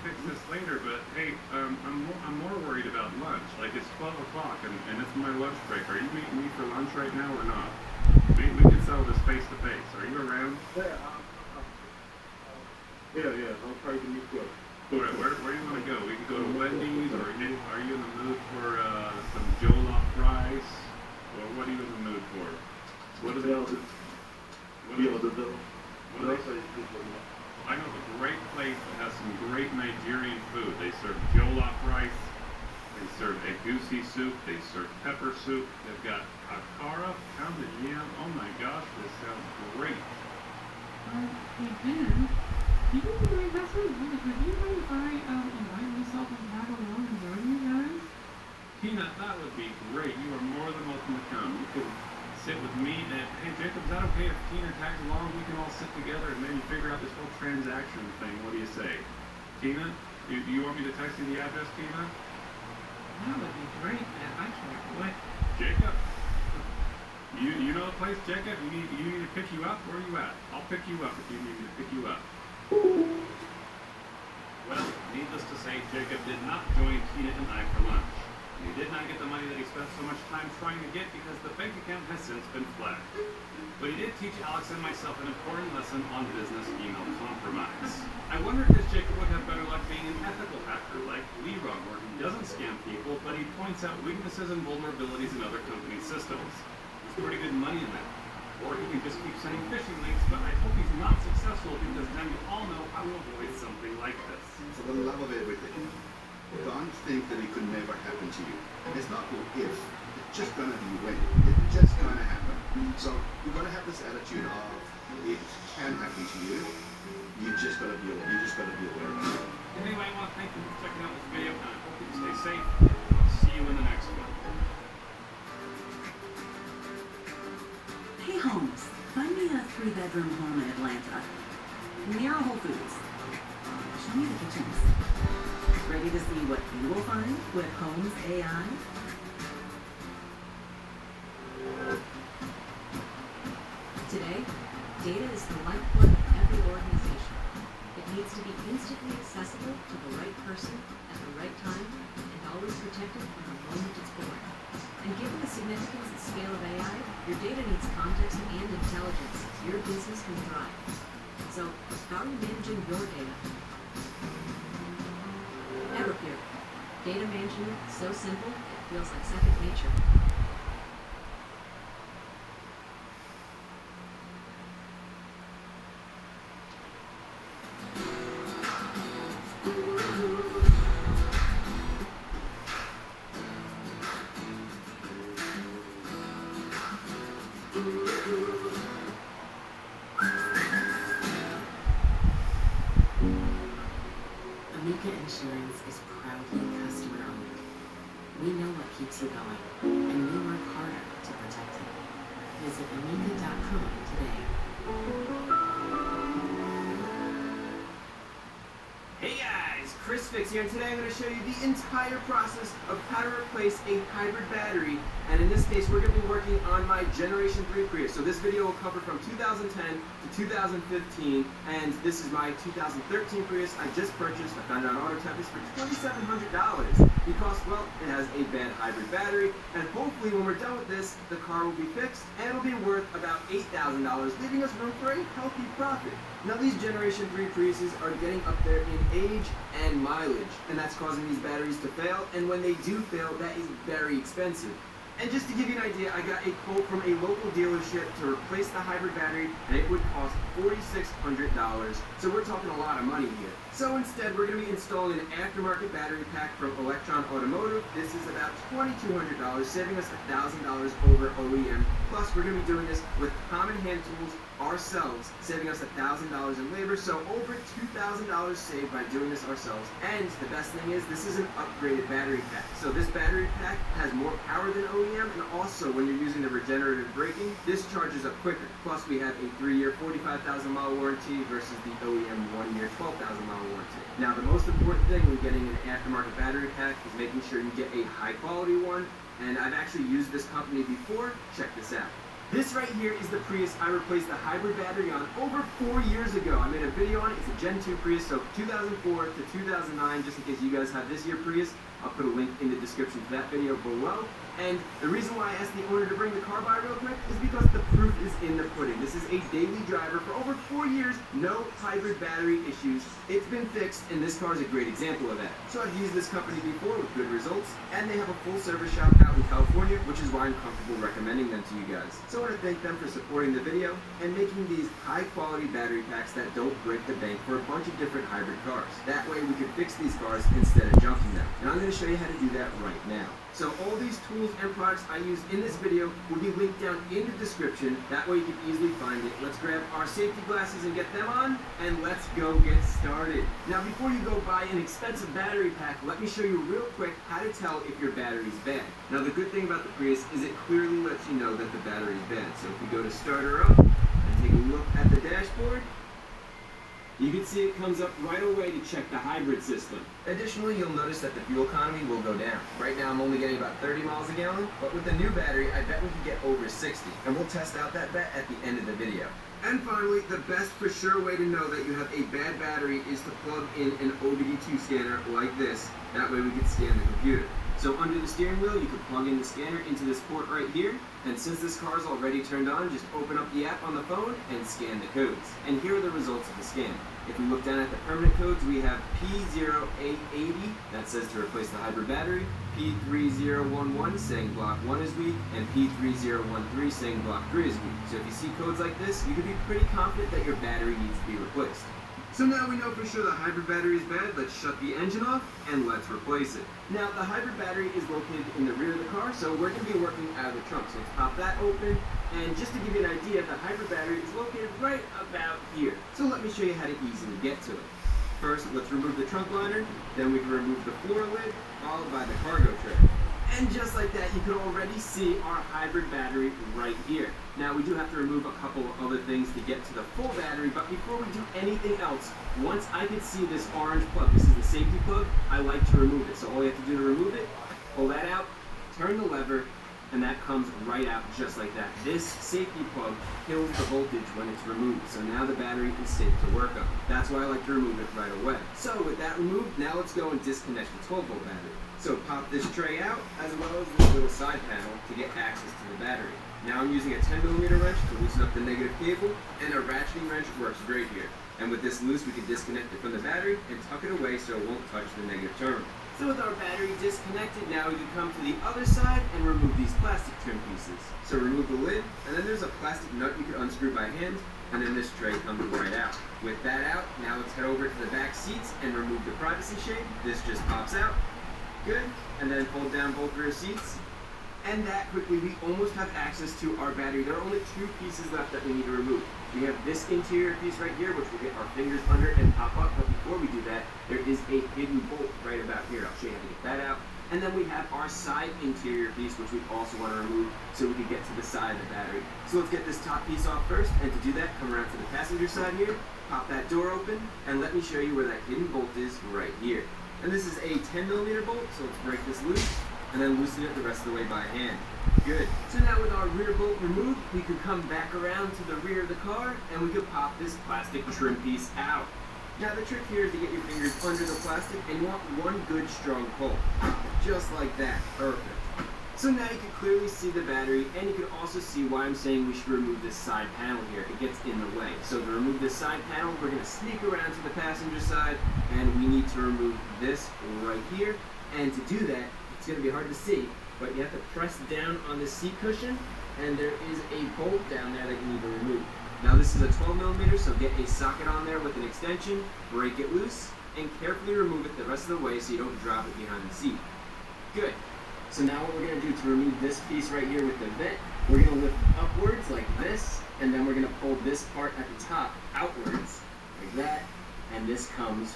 fix this later, but hey, I'm more worried about lunch. Like, it's 12 o'clock, and it's my lunch break. Are you meeting me for lunch right now or not? We can settle this face to face. Are you around? Yeah, I'll try to meet you up. Where do you want to go? We can go to Wendy's, or are you in the mood for some Jollof rice? Or what are you in the mood for? What is it? I know a great place that has some great Nigerian food. They serve Jollof rice, they serve egusi soup, they serve pepper soup, they've got akara, pounded yam. Oh my gosh, this sounds great. Hey Ben, do you mind, that's really weird, but do you mind if I invite myself and tag along and join you guys? Tina, that would be great. You are more than welcome to come. You could sit with me and, hey Jacob, is that okay if Tina tags along? We can all sit together and maybe figure out this whole transaction thing. What do you say? Tina, do you want me to text you the address, Tina? That would be great, man. I can't wait. Jacob? You know the place, Jacob? You need me to pick you up? Where are you at? I'll pick you up if you need me to pick you up. Well, needless to say, Jacob did not join Tina and I for lunch. He did not get the money that he spent so much time trying to get because the bank account has since been flagged. But he did teach Alex and myself an important lesson on business email compromise. I wonder if this Jacob would have better luck being an ethical hacker like Leron, where he doesn't scam people, but he points out weaknesses and vulnerabilities in other companies' systems. There's pretty good money in that. Or he can just keep sending phishing links, but I hope he's not successful because then you all know how to avoid something like this. For the love of everything, don't think that it could never happen to you. It's not what if, it's just gonna be when. It's just gonna happen. So you've got to have this attitude of it can happen to you. You just gotta be aware of it. Anyway, I want to thank you for checking out this video, and I hope you stay safe. I'll see you in the next one. Hey Holmes, find me a 3-bedroom home in Atlanta, near a Whole Foods. Show me the kitchens. Ready to see what you will find with Holmes AI? instantly accessible to the right person at the right time, and always protected from the moment it's born. And given the significance and scale of AI, your data needs context and intelligence so your business can thrive. So, how are you managing your data? Everpure. Data management so simple, it feels like second nature. Amica Insurance is proudly customer owned. We know what keeps you going, and we work harder to protect it. Visit amica.com today. Hey guys, Chris Fix here, and today I'm going to show you the entire process of how to replace a hybrid battery, and in this case we're going to be working on my Generation 3 Prius. So this video will cover from 2010 to 2015, and this is my 2013 Prius I just purchased. I found it on AutoTempest for $2,700 because, well, it has a bad hybrid battery, and hopefully when we're done with this, the car will be fixed, and it'll be worth about $8,000, leaving us room for a healthy profit. Now these Generation 3 Priuses are getting up there in age and mileage, and that's causing these batteries to fail, and when they do fail, that is very expensive. And just to give you an idea, I got a quote from a local dealership to replace the hybrid battery, and it would cost $4,600. So we're talking a lot of money here. So instead, we're going to be installing an aftermarket battery pack from Electron Automotive. This is about $2,200, saving us $1,000 over OEM. Plus, we're going to be doing this with common hand tools ourselves, saving us $1,000 in labor, so over $2,000 saved by doing this ourselves. And the best thing is, this is an upgraded battery pack. So this battery pack has more power than OEM, and also when you're using the regenerative braking, this charges up quicker. Plus we have a 3-year 45,000 mile warranty versus the OEM 1-year 12,000 mile warranty. Now the most important thing when getting an aftermarket battery pack is making sure you get a high quality one, and I've actually used this company before. Check this out. This right here is the Prius I replaced the hybrid battery on over 4 years ago. I made a video on it. It's a Gen 2 Prius, so 2004 to 2009, just in case you guys have this year Prius. I'll put a link in the description to that video below. And the reason why I asked the owner to bring the car by real quick is because the proof is in the pudding. This is a daily driver for over 4 years, no hybrid battery issues. It's been fixed, and this car is a great example of that. So I've used this company before with good results, and they have a full service shop out in California, which is why I'm comfortable recommending them to you guys. So I want to thank them for supporting the video and making these high quality battery packs that don't break the bank for a bunch of different hybrid cars. That way we can fix these cars instead of junking them. And I'm going to show you how to do that right now. So all these tools and products I use in this video will be linked down in the description. That way you can easily find it. Let's grab our safety glasses and get them on, and let's go get started. Now before you go buy an expensive battery pack, let me show you real quick how to tell if your battery's bad. Now the good thing about the Prius is it clearly lets you know that the battery's bad. So if we go to start her up and take a look at the dashboard, you can see it comes up right away to check the hybrid system. Additionally, you'll notice that the fuel economy will go down. Right now I'm only getting about 30 miles a gallon, but with the new battery, I bet we can get over 60. And we'll test out that bet at the end of the video. And finally, the best for sure way to know that you have a bad battery is to plug in an OBD2 scanner like this. That way we can scan the computer. So under the steering wheel, you can plug in the scanner into this port right here. And since this car is already turned on, just open up the app on the phone and scan the codes. And here are the results of the scan. If we look down at the permanent codes, we have P0880, that says to replace the hybrid battery, P3011 saying block 1 is weak, and P3013 saying block 3 is weak. So if you see codes like this, you can be pretty confident that your battery needs to be replaced. So now we know for sure the hybrid battery is bad. Let's shut the engine off and let's replace it. Now the hybrid battery is located in the rear of the car, so we're going to be working out of the trunk. So let's pop that open, and just to give you an idea, the hybrid battery is located right about here. So let me show you how to easily get to it. First, let's remove the trunk liner, then we can remove the floor lid, followed by the cargo tray. And just like that, you can already see our hybrid battery right here. Now we do have to remove a couple of other things to get to the full battery, but before we do anything else, once I can see this orange plug, this is the safety plug, I like to remove it. So all you have to do to remove it, pull that out, turn the lever, and that comes right out just like that. This safety plug kills the voltage when it's removed, so now the battery is safe to work on. That's why I like to remove it right away. So with that removed, now let's go and disconnect the 12-volt battery. So pop this tray out, as well as this little side panel to get access to the battery. Now I'm using a 10mm wrench to loosen up the negative cable, and a ratcheting wrench works great here. And with this loose, we can disconnect it from the battery and tuck it away so it won't touch the negative terminal. So with our battery disconnected, now we can come to the other side and remove these plastic trim pieces. So remove the lid, and then there's a plastic nut you can unscrew by hand, and then this tray comes right out. With that out, now let's head over to the back seats and remove the privacy shade. This just pops out. Good. And then hold down both rear seats. And that quickly, we almost have access to our battery. There are only 2 pieces left that we need to remove. We have this interior piece right here, which we'll get our fingers under and pop up. But before we do that, there is a hidden bolt right about here. I'll show you how to get that out. And then we have our side interior piece, which we also want to remove so we can get to the side of the battery. So let's get this top piece off first. And to do that, come around to the passenger side here, pop that door open, and let me show you where that hidden bolt is right here. And this is a 10mm bolt, so let's break this loose, and then loosen it the rest of the way by hand. Good. So now with our rear bolt removed, we can come back around to the rear of the car, and we can pop this plastic trim piece out. Now the trick here is to get your fingers under the plastic, and you want one good strong pull. Just like that. Perfect. So now you can clearly see the battery, and you can also see why I'm saying we should remove this side panel here. It gets in the way. So to remove this side panel, we're going to sneak around to the passenger side, and we need to remove this right here. And to do that, it's going to be hard to see, but you have to press down on the seat cushion, and there is a bolt down there that you need to remove. Now this is a 12mm, so get a socket on there with an extension, break it loose, and carefully remove it the rest of the way so you don't drop it behind the seat. Good. So now what we're going to do to remove this piece right here with the vent, we're going to lift upwards like this, and then we're going to pull this part at the top outwards, like that, and this comes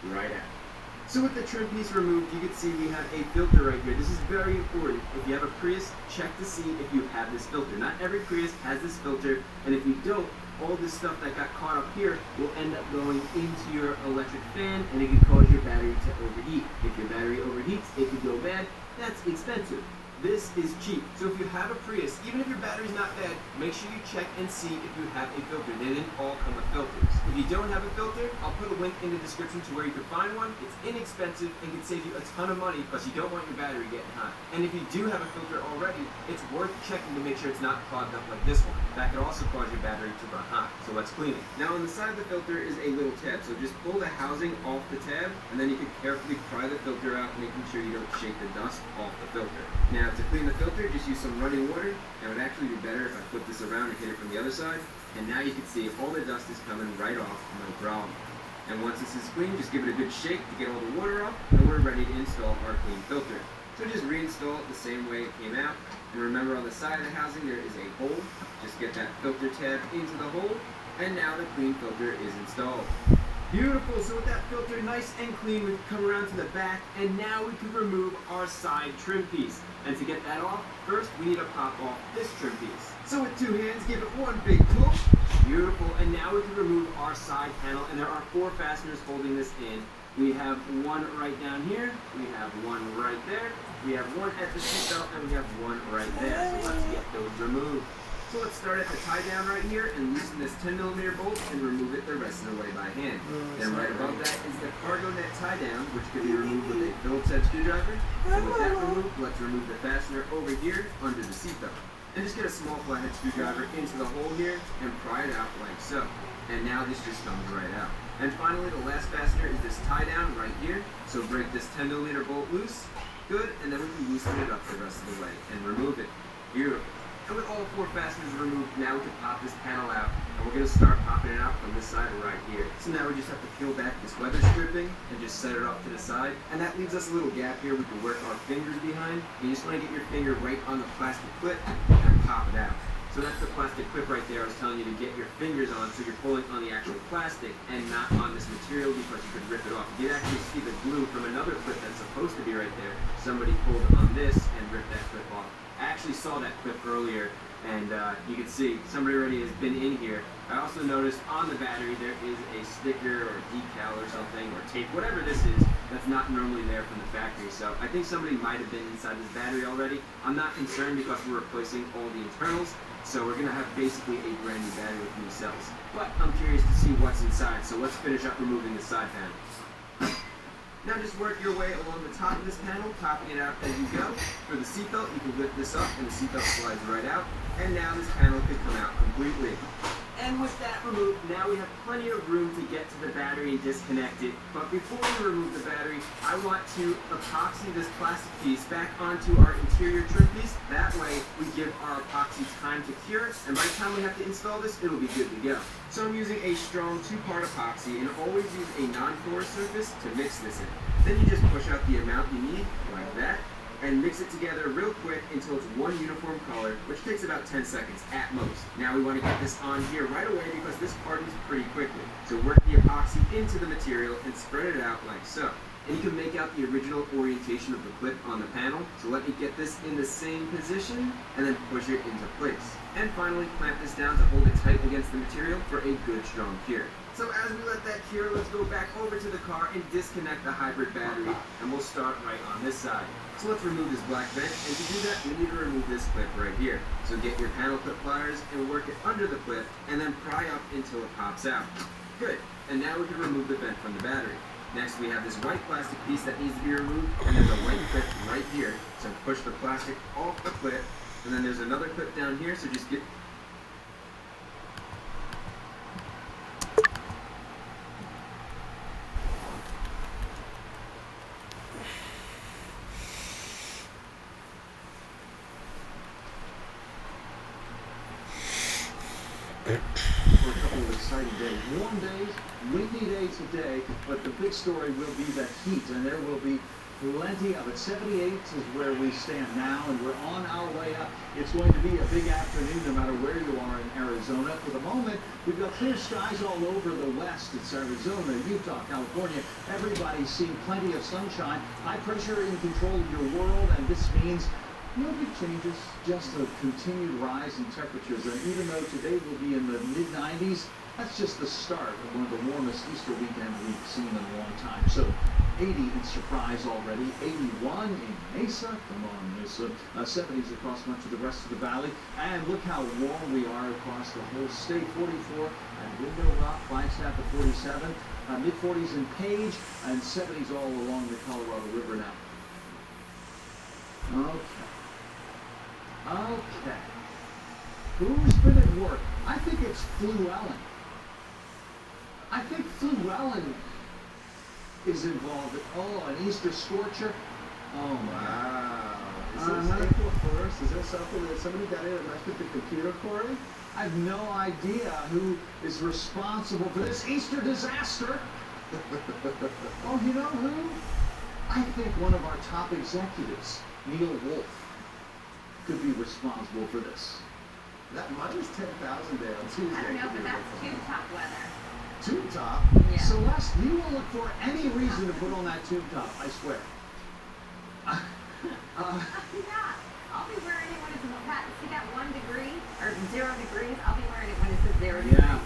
right out. So with the trim piece removed, you can see we have a filter right here. This is very important. If you have a Prius, check to see if you have this filter. Not every Prius has this filter, and if you don't, all this stuff that got caught up here will end up going into your electric fan, and it can cause your battery to overheat. If your battery overheats, it could go bad. That's expensive. This is cheap. So if you have a Prius, even if your battery's not bad, make sure you check and see if you have a filter. They didn't all come with filters. If you don't have a filter, I'll put a link in the description to where you can find one. It's inexpensive and can save you a ton of money because you don't want your battery getting hot. And if you do have a filter already, it's worth checking to make sure it's not clogged up like this one. That could also cause your battery to run hot. So let's clean it. Now on the side of the filter is a little tab. So just pull the housing off the tab, and then you can carefully pry the filter out, making sure you don't shake the dust off the filter. Now to clean the filter, just use some running water. It would actually be better if I flip this around and hit it from the other side. And now you can see all the dust is coming right off, no problem. And once this is clean, just give it a good shake to get all the water off, and we're ready to install our clean filter. So just reinstall it the same way it came out. And remember, on the side of the housing there is a hole. Just get that filter tab into the hole, and now the clean filter is installed. Beautiful. So with that filter nice and clean, we can come around to the back, and now we can remove our side trim piece. And to get that off, first we need to pop off this trim piece. So with 2 hands, give it one big pull. Beautiful. And now we can remove our side panel, and there are 4 fasteners holding this in. We have one right down here, we have one right there, we have one at the seatbelt, and we have one right there. So let's get those removed. So let's start at the tie down right here and loosen this 10mm bolt and remove it the rest of the way by hand. Then right above that is the cargo net tie down, which can be removed with a Phillips head screwdriver. And with that removed, let's remove the fastener over here under the seatbelt. And just get a small flathead screwdriver into the hole here and pry it out like so. And now this just comes right out. And finally, the last fastener is this tie down right here. So break this 10mm bolt loose. Good, and then we can loosen it up the rest of the way and remove it. Beautiful. And with all 4 fasteners removed, now we can pop this panel out, and we're going to start popping it out from this side right here. So now we just have to peel back this weather stripping and just set it off to the side. And that leaves us a little gap here we can work our fingers behind. You just want to get your finger right on the plastic clip and pop it out. So that's the plastic clip right there I was telling you to get your fingers on, so you're pulling on the actual plastic and not on this material because you could rip it off. You can actually see the glue from another clip that's supposed to be right there. Somebody pulled on this and ripped that clip off. I actually saw that clip earlier, and you can see somebody already has been in here. I also noticed on the battery there is a sticker or decal or something, or tape, whatever this is, that's not normally there from the factory. So I think somebody might have been inside this battery already. I'm not concerned because we're replacing all the internals, so we're going to have basically a brand new battery with new cells. But I'm curious to see what's inside, so let's finish up removing the side panel. Now just work your way along the top of this panel, popping it out as you go. For the seatbelt, you can lift this up and the seatbelt slides right out. And now this panel could come out completely. And with that removed, now we have plenty of room to get to the battery and disconnect it. But before we remove the battery, I want to epoxy this plastic piece back onto our interior trim piece. That way, we give our epoxy time to cure, and by the time we have to install this, it'll be good to go. So I'm using a strong 2-part epoxy, and always use a non-porous surface to mix this in. Then you just push out the amount you need, like that, and mix it together real quick until it's one uniform color, which takes about 10 seconds at most. Now we want to get this on here right away because this hardens pretty quickly. So work the epoxy into the material and spread it out like so. And you can make out the original orientation of the clip on the panel. So let me get this in the same position and then push it into place. And finally clamp this down to hold it tight against the material for a good strong cure. So as we let that cure, let's go back over to the car and disconnect the hybrid battery, and we'll start right on this side. So let's remove this black vent, and to do that, we need to remove this clip right here. So get your panel clip pliers and work it under the clip, and then pry up until it pops out. Good, and now we can remove the vent from the battery. Next, we have this white plastic piece that needs to be removed, and there's a white clip right here. So push the plastic off the clip, and then there's another clip down here, so just get... For a couple of exciting days. Warm days, windy days today, but the big story will be the heat, and there will be plenty of it. 78 is where we stand now, and we're on our way up. It's going to be a big afternoon no matter where you are in Arizona. For the moment, we've got clear skies all over the west. It's Arizona, Utah, California. Everybody's seeing plenty of sunshine. High pressure in control of your world, and this means no big changes, just a continued rise in temperatures. And even though today will be in the mid-90s, that's just the start of one of the warmest Easter weekends we've seen in a long time. So 80 in Surprise already, 81 in Mesa, come on Mesa, 70s across much of the rest of the valley. And look how warm we are across the whole state, 44 at Window Rock, Flagstaff at 47, mid-40s in Page, and 70s all along the Colorado River now. Okay. Who's been at work? I think it's Fluellen. I think Fluellen is involved. Oh, an Easter scorcher. Oh, wow. Is this April 1st? Is there something that somebody got in and messed with the computer, Corey? I have no idea who is responsible for this Easter disaster. Oh, you know who? I think one of our top executives, Neil Wolf, could be responsible for this. That minus 10,000 day on Tuesday. I don't know, but that's tube top weather. Tube top? Yeah. Celeste, you will look for any reason to put on that tube top, I swear. Yeah, I'll be wearing it when it's see that 1 degree or 0 degrees. I'll be wearing it when it says 0 degrees. Yeah.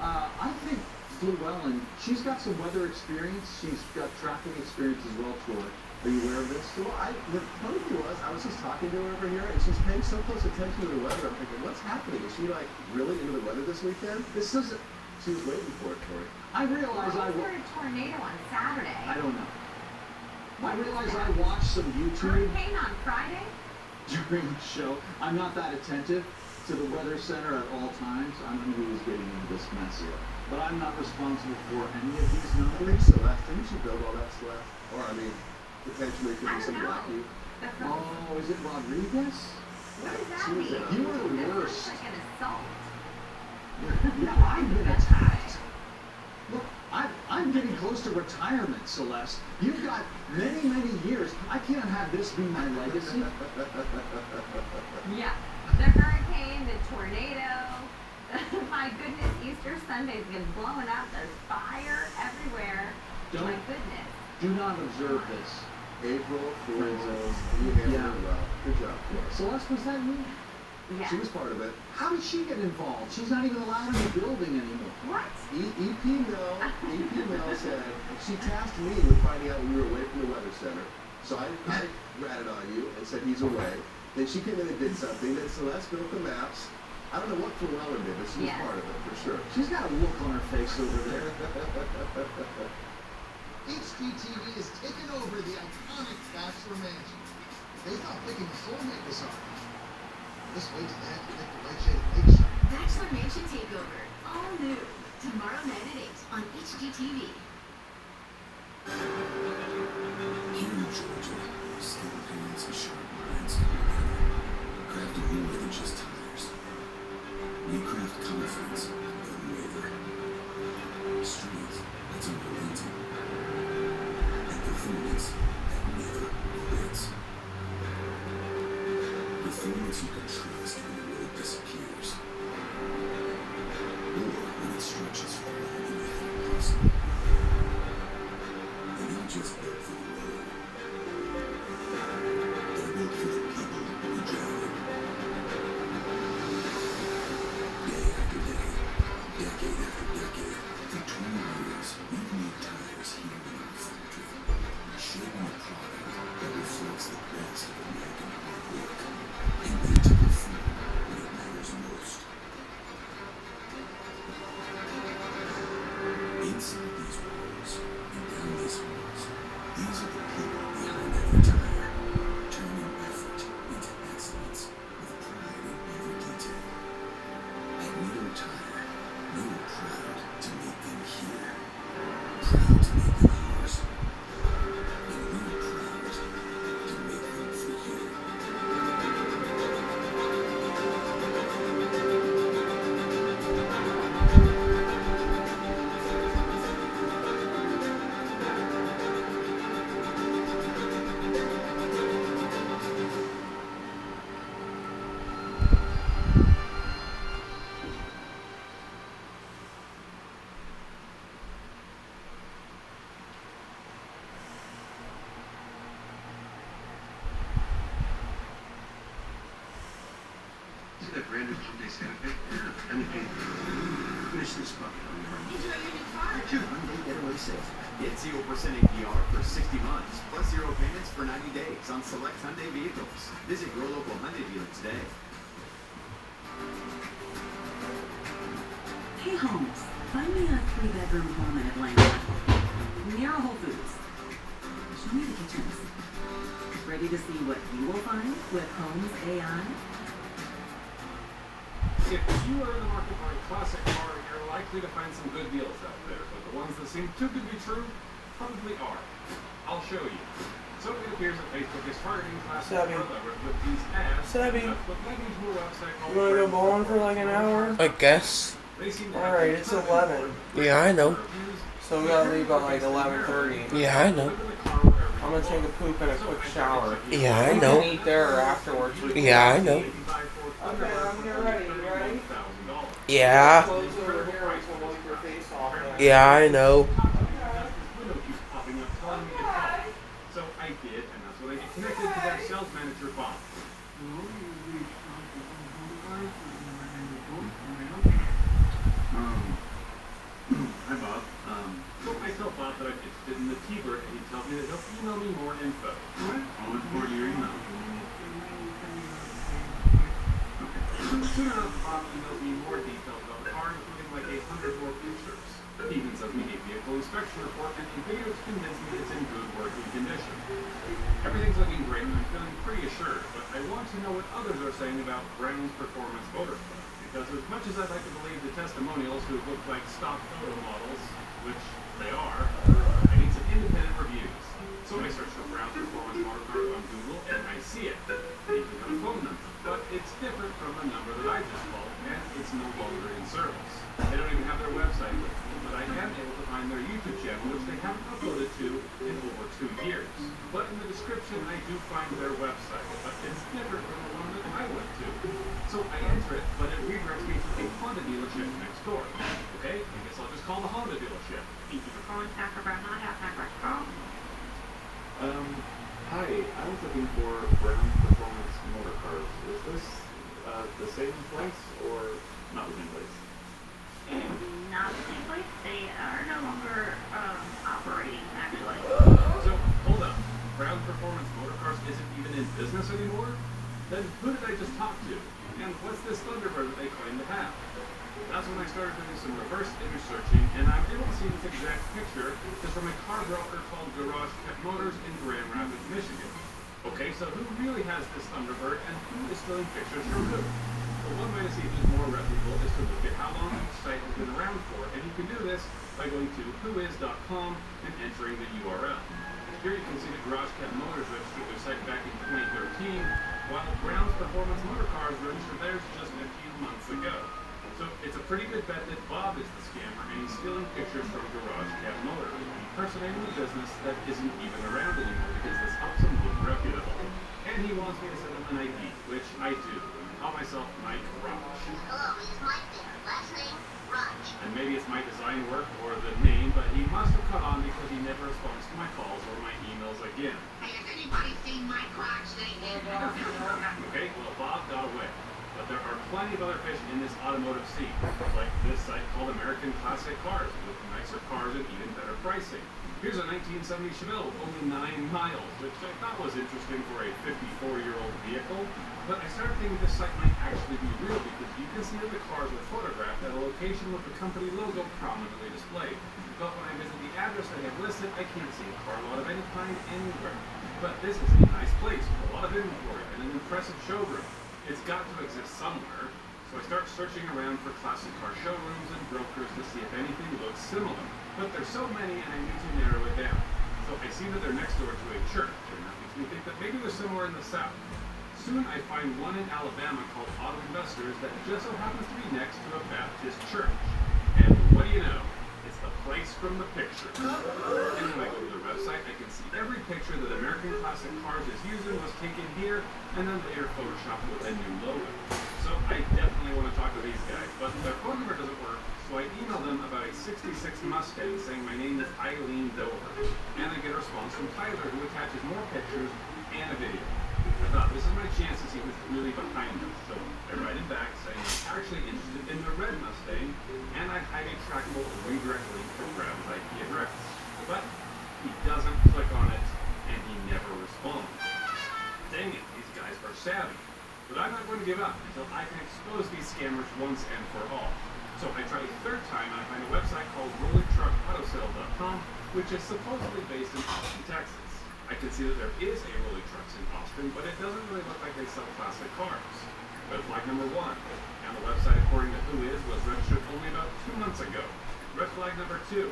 I think Fluellen, she's got some weather experience. She's got traffic experience as well, Troy. Are you aware of this? Well, the funny thing was, I was just talking to her over here, and she's paying so close attention to the weather. I'm thinking, what's happening? Is she, like, really into the weather this weekend? This isn't... She was waiting for it, Corey. I realize I heard a tornado on Saturday. I don't know. I realize I watched some YouTube hurricane on Friday during the show. I'm not that attentive to the Weather Center at all times. I don't know who was getting into this mess here. But I'm not responsible for any of these numbers. I think Celeste, didn't she build all that stuff? Or, I mean, potentially it could be some lucky. Oh, is it Rodriguez? What does that mean? You are the worst. Like an assault. Yeah, I've been attacked. Look, I'm getting close to retirement, Celeste. You've got many, many years. I can't have this be my legacy. Yeah, the hurricane, the tornado. My goodness, Easter Sunday's been blowing up. There's fire everywhere. My goodness. Do not observe this. April Fool's. You handled it well. Good job, Corey. Celeste, was that you? Yeah. She was part of it. How did she get involved? She's not even allowed in the building anymore. What? EP Mel said, she tasked me with finding out when we were away from the weather center. So I ratted on you and said he's away. Then she came in and did something. Then Celeste built the maps. I don't know what Llewellyn did, but she was part of it for sure. She's got a look on her face over there. HGTV has taken over the iconic Bachelor Mansion. They thought picking a soulmate was hard. Just wait till they have to pick the right shade of makeup. Bachelor Mansion Takeover. All new. Tomorrow night at 8 on HGTV. Here in Georgia, skilled opinions and sharp minds come together, crafting more than just tires. We craft confidence that doesn't waver, strength that's unrelenting, and performance that never quits. Performance you can trust when the road disappears, or when it stretches farther than you thought possible. They're not just built for the road. They're built for the people who drive. Day after day, decade after decade, for 20 years, we've made tires here in our factory, shaping a product that reflects the best of American hard work and made to perform when it matters most. Inside these walls and down these halls, these are the people behind every tire, turning effort into excellence with pride in every detail. At Nitto Tire, we are proud to make them here, proud to make them ours, and we are proud to make them for you. See that brand new Hyundai Santa Fe? Yeah. I mean, hey, finish this bucket on your own. Enjoy your new car. Hyundai Getaway Sale. Get 0% APR for 60 months, plus 0 payments for 90 days on select Hyundai vehicles. Visit your local Hyundai dealer today. Hey Holmes, find me a 3-bedroom home in Atlanta. Near a Whole Foods. Show me the kitchens. Ready to see what you will find with Holmes AI? If you are in the market for a classic car, you're likely to find some good deals out there, but the ones that seem too good to be true probably are. I'll show you. So it appears that Facebook is targeting classic car lovers with these ads. That's what led me to a website called You wanna go bowling for like an hour? I guess. Alright, it's 11. Yeah, I know. So we gotta leave at like 11:30. Yeah, I know. I'm gonna take a poop and a quick shower. Yeah, I We know. can eat there or afterwards. We can Yeah, I know. Okay, I'm here ready. You ready? Yeah. Close over here and we'll wipe your face off. Yeah, I know. So I did, and that's when I get connected to their sales manager, Bob. Hi, Bob. So I tell Bob that I'm interested in the T-Bird, and he tells me that he'll email me more info. What? I'll look forward to your email. Soon enough, Bob emails me more details about the car, including like 800 more features. He even sends me a vehicle inspection report and a video to convince me it's in good working condition. Everything's looking great and I'm feeling pretty assured, but I want to know what others are saying about Brown's Performance Motor Club. Because as much as I'd like to believe the testimonials who look like stock photo models, which they are, I need some independent reviews. So I search for Brown's Performance Motor Club on Google and I see it. They even have a phone number. But it's different from the number that I just called, and it's no longer in service. They don't even have their website with me, but I am able to find their YouTube channel, which they haven't uploaded to in over 2 years. But in the description, I do find their website, but it's different from the one that I went to. So I enter it, but it redirects me to a Honda dealership next door. Okay, I guess I'll just call the Honda dealership. Thank you for calling AcroBrown.com. Hi, I was looking for Brown Performance Motor Cars. Is this the same place or not the same place? Not the same place. They are no longer operating, actually. So, hold up. Brown Performance Motorcars isn't even in business anymore? Then who did I just talk to? And what's this Thunderbird that they claim to have? That's when I started doing some reverse image searching, and I'm able to see this exact picture is from a car broker called Garage Kept Motors in Grand Rapids, Michigan. Okay, so who really has this Thunderbird, and who is stealing pictures from who? Well, one way to see who's more reputable is to look at how long each site has been around for, and you can do this by going to whois.com and entering the URL. Here you can see that Garage Kept Motors registered their site back in 2013, while Brown's Performance Motorcars registered theirs just a few months ago. So it's a pretty good bet that Bob is the scammer, and he's stealing pictures from Garage Kept Motors, impersonating a business that isn't even around anymore because this helps him look reputable. And he wants me to send him an ID, which I do. Call myself Mike Roch. Hello, it's Mike there. Last name, Roch. And maybe it's my design work or the name, but he must have caught on because he never responds to my calls or my emails again. Hey, has anybody seen Mike Roch lately? Okay, well, Bob got away. But there are plenty of other fish in this automotive scene, like this site called American Classic Cars, with nicer cars and even better pricing. Here's a 1970 Chevelle with only 9 miles, which I thought was interesting for a 54-year-old vehicle. But I started thinking this site might actually be real because you can see that the cars were photographed at a location with the company logo prominently displayed. But when I visit the address they have listed, I can't see a car lot of any kind anywhere. But this is a nice place with a lot of inventory and an impressive showroom. It's got to exist somewhere, so I start searching around for classic car showrooms and brokers to see if anything looks similar. But there's so many and I need to narrow it down. So I see that they're next door to a church, and that makes me think that maybe they're somewhere in the south. Soon I find one in Alabama called Auto Investors that just so happens to be next to a Baptist church. And what do you know? It's the place from the picture. And when I go to their website, I can see every picture that American Classic Cars is using was taken here and then later photoshopped with a new logo. So I definitely want to talk to these guys, but their phone number doesn't work, so I email them about a 66 Mustang saying my name is Eileen Dover. And I get a response from Tyler who attaches more pictures and a video. I thought this is my chance to see who's really behind this, so I write him back saying I'm actually interested in the red Mustang, and I hide a trackable redirect link from Brad's IP address. But he doesn't click on it, and he never responds. Dang it, these guys are savvy. But I'm not going to give up until I can expose these scammers once and for all. So I try a third time, and I find a website called RollyTruckAutoSale.com, which is supposedly based in Austin, Texas. I can see that there is a Rolly Trucks in Austin, but it doesn't really look like they sell classic cars. Red flag number 1. And the website, according to Whois, was registered only about 2 months ago. Red flag number 2.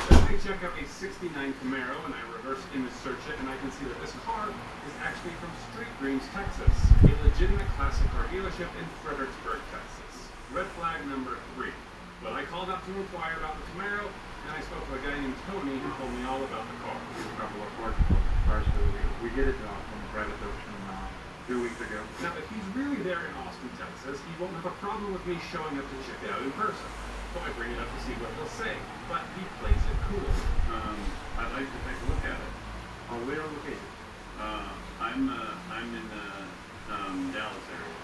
Then I check out a 69 Camaro, and I reverse image search it, and I can see that this car is actually from Street Greens, Texas, a legitimate classic car dealership in Fredericksburg, Texas. Red flag number 3. But I called up to inquire about the Camaro, and I spoke to a guy named Tony who told me all about the car. A couple of parts of the car, so we get it from Brad Adoption 2 weeks ago. Now, if he's really there in Austin, Texas, he won't have a problem with me showing up to check it out in person. So I bring it up to see what he'll say, but he plays it cool. I'd like to take a look at it. Where are located? I'm in the Dallas area.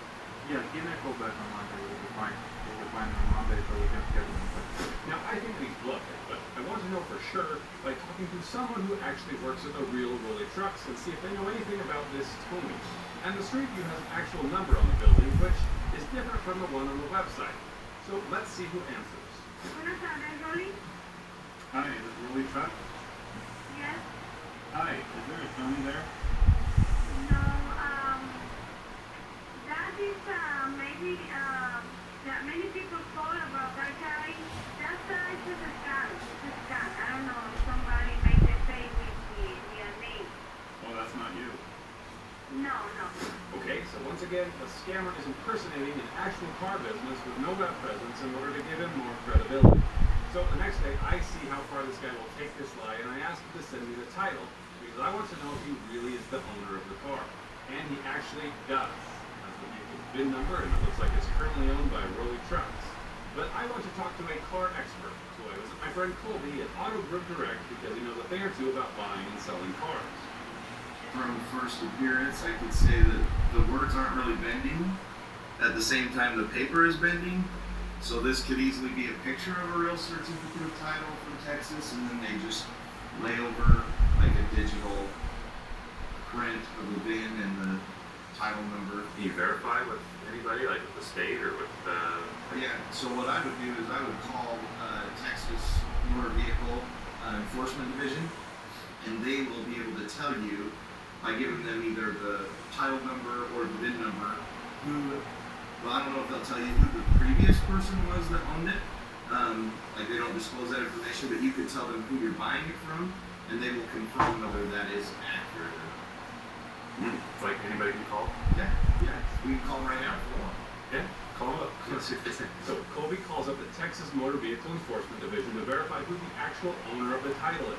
Yeah, give me a call back on Monday. We'll find it on Monday so we can schedule it. Now, I think he's bluffing, but I want to know for sure by talking to someone who actually works at the real Rolly Trucks and see if they know anything about this Tony. And the Street View has an actual number on the building, which is different from the one on the website. So let's see who answers. Buenas tardes, Rolly. Hi, is it Rolly Truck? Yes. Hi, is there a Tony there? No, that is, maybe, that many people thought about that guy. That guy is just a scam. It's a scam. I don't know, somebody made the fake with the name. Oh, that's not you. No. Okay, so once again, the scammer is impersonating an actual car business with no web presence in order to give him more credibility. So the next day, I see how far this guy will take this lie, and I ask him to send me the title, because I want to know if he really is the owner of the car. And he actually does. That's the vehicle's VIN number, and it looks like it's currently owned by Rolly Trucks. But I want to talk to a car expert, so I visit my friend Colby at Auto Group Direct because he knows a thing or two about buying and selling cars. From first appearance, I could say that the words aren't really bending. at the same time the paper is bending. So this could easily be a picture of a real certificate of title from Texas, and then they just lay over like a digital print of the VIN and the title number. Can you verify with anybody, like with the state or with the... Yeah, so what I would do is I would call Texas Motor Vehicle Enforcement Division, and they will be able to tell you by giving them either the title number or the VIN number who, well, I don't know if they'll tell you who the previous person was that owned it. Like they don't disclose that information, but you could tell them who you're buying it from, and they will confirm whether that is accurate or not. It's like anybody can call? Yeah, we can call right now if you want. Yeah, call them up. So Colby calls up the Texas Motor Vehicle Enforcement Division to verify who the actual owner of the title is.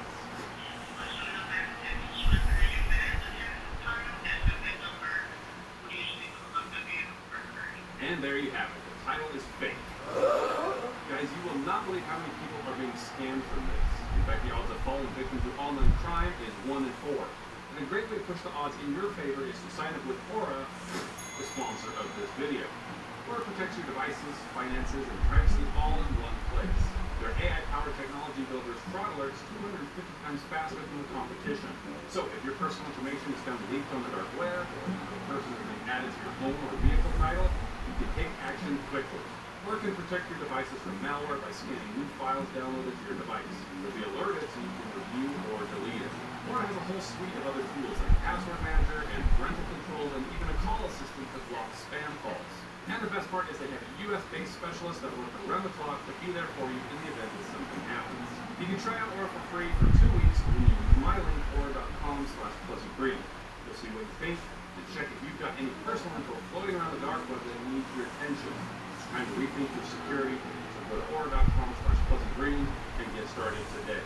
And there you have it. The title is fake. Guys, you will not believe how many people are being scammed from this. In fact, the odds of falling victim to online crime is 1 in 4. And a great way to push the odds in your favor is to sign up with Aura, the sponsor of this video. Aura protects your devices, finances, and privacy all in one place. Their AI-powered technology delivers fraud alerts 250 times faster than the competition. So if your personal information is found leaked on the dark web, or a person has been added to your home or vehicle title, you can take action quickly. Aura can protect your devices from malware by scanning new files downloaded to your device. You'll be alerted so you can review or delete it. Aura has a whole suite of other tools like Password Manager and parental control, and even a call assistant that blocks spam calls. And the best part is they have a US-based specialist that will work around the clock to be there for you in the event that something happens. You can try out Aura for free for 2 weeks when you use my link, aura.com/pleasantgreen. You'll see what you think and check if you've got any personal info floating around the dark web that needs your attention. It's time to rethink your security, so go to aura.com/pleasantgreen and get started today.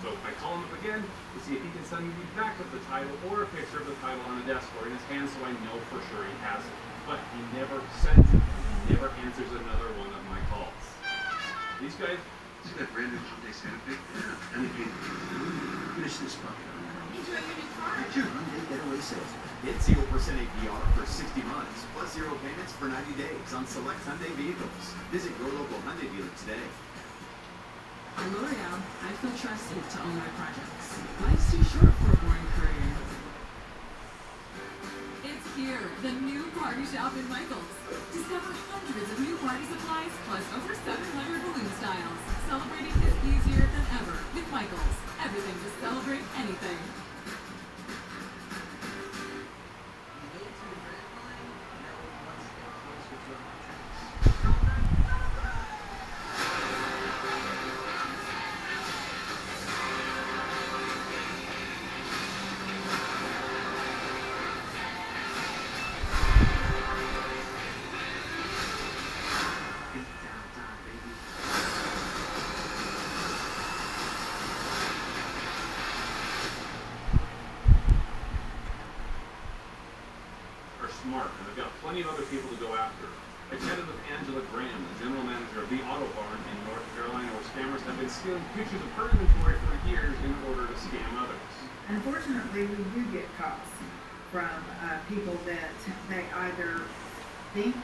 So I call him up again to see if he can send me back with the title or a picture of the title on a desk or in his hand so I know for sure he has it. But he never sends it. He never answers another one of my calls. These guys... See that brand new Hyundai Santa Fe? Yeah. And again, finish this puppy. Enjoy your new car. Your Hyundai Getaway Sales. Get 0% APR for 60 months, plus 0 payments for 90 days on select Hyundai vehicles. Visit your local Hyundai dealer today. At L'Oreal, I feel trusted to own my projects. Life's too short for a boring career. It's here, the new party shop in Michael's. Discover hundreds of new party supplies, plus over 700 balloon styles. Celebrating is easier than ever with Michael's. Everything to celebrate anything. Smart, and I've got plenty of other people to go after. I chatted with Angela Graham, the general manager of the Auto Barn in North Carolina, where scammers have been stealing pictures of her inventory for years in order to scam others. Unfortunately, we do get calls from people that they either think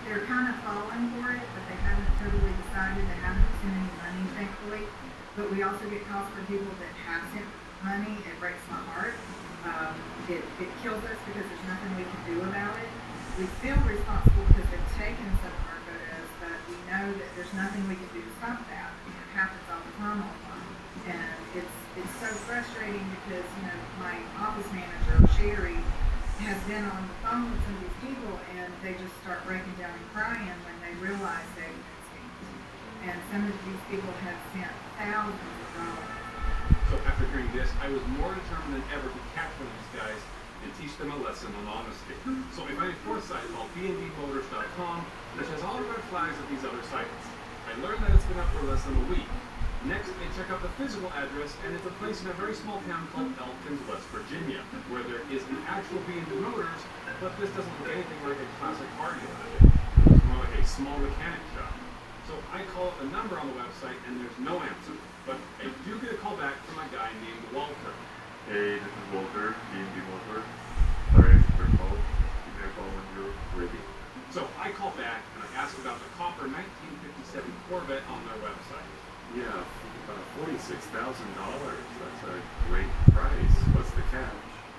they're kind of falling for it, but they haven't totally decided. They haven't sent any money, thankfully. But we also get calls from people that have sent money. It breaks my heart. It kills us because there's nothing we can do about it. We feel responsible because they've taken some of our photos, but we know that there's nothing we can do to stop that. It happens all the time online. And it's so frustrating because, you know, my office manager, Sherry, has been on the phone with some of these people and they just start breaking down and crying when they realize they've been scammed. And some of these people have spent thousands of dollars. So after hearing this, I was more determined than ever to catch one of these guys and teach them a lesson on honesty. So I found a fourth site called bndmotors.com, which has all the red flags of these other sites. I learned that it's been up for less than a week. Next, I check out the physical address, and it's a place in a very small town called Elkins, West Virginia, where there is an actual B&D Motors, but this doesn't look anything like a classic car dealership. It's more like a small mechanic shop. So I call up the number on the website, and there's no answer. But I do get a call back from a guy named Walter. Hey, this is Walter, B&B Motor. Sorry, I missed your call. Give me a call when you're ready. So I call back and I ask about the copper 1957 Corvette on their website. Yeah, $46,000. That's a great price. What's the catch?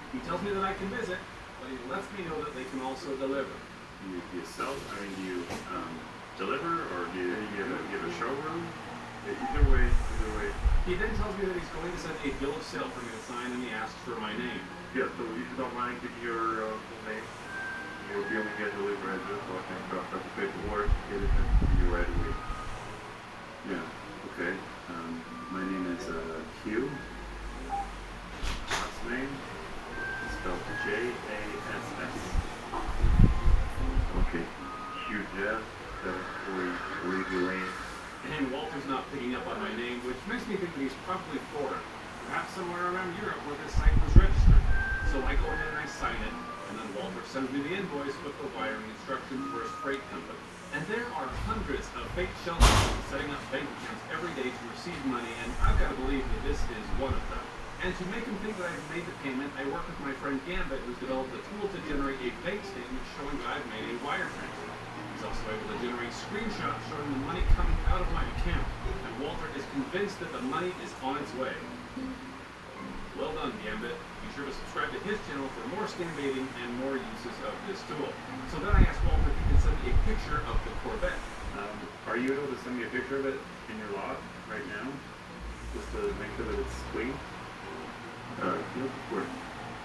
He tells me that I can visit, but he lets me know that they can also deliver. Do you sell? I mean, do you deliver, or do you give a showroom? Either way. He then tells me that he's going to send a bill of sale for me to sign, and he asks for my name. Yeah, so if you don't mind, give me your full name, your billing and delivery address, so I can draft up the paperwork, get it sent to you right away. Yeah, okay. My name is Q. Last name is spelled J-A-S-S. Okay. Q Jeff, 740 Levy Lane. And Walter's not picking up on my name, which makes me think that he's probably foreign. Perhaps somewhere around Europe where this site was registered. So I go ahead and I sign it, and then Walter sends me the invoice with the wiring instructions for his freight company. And there are hundreds of fake shell companies setting up bank accounts every day to receive money, and I've got to believe that this is one of them. And to make him think that I've made the payment, I work with my friend Gambit, who's developed a tool to generate a bank statement showing that I've made a wire transfer. He's also able to generate screenshots showing the money coming out of my account, and Walter is convinced that the money is on its way. Well done, Gambit. Be sure to subscribe to his channel for more scam baiting and more uses of this tool. So then I asked Walter if he could send me a picture of the Corvette. Are you able to send me a picture of it in your lot right now? Just to make sure that it's clean? Yeah, of course.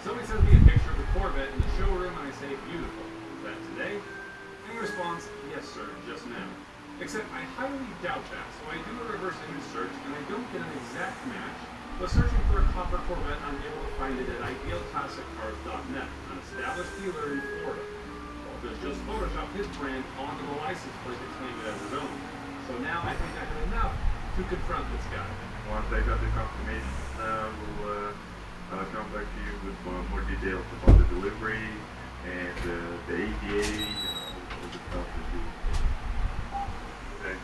Somebody sends me a picture of the Corvette in the showroom, and I say, beautiful. Is that today? And he responds, yes, sir, just now. Except I highly doubt that, so I do a reverse image search, and I don't get an exact match. But searching for a copper Corvette, I'm able to find it at idealclassiccars.net, an established dealer in Florida. Walter's just photoshopped his brand onto the license plate to claim it as his own. So now I think I have enough to confront this guy. Once I got the confirmation, we'll come back to you with more details about the delivery and the ADA and all the stuff that you. Okay.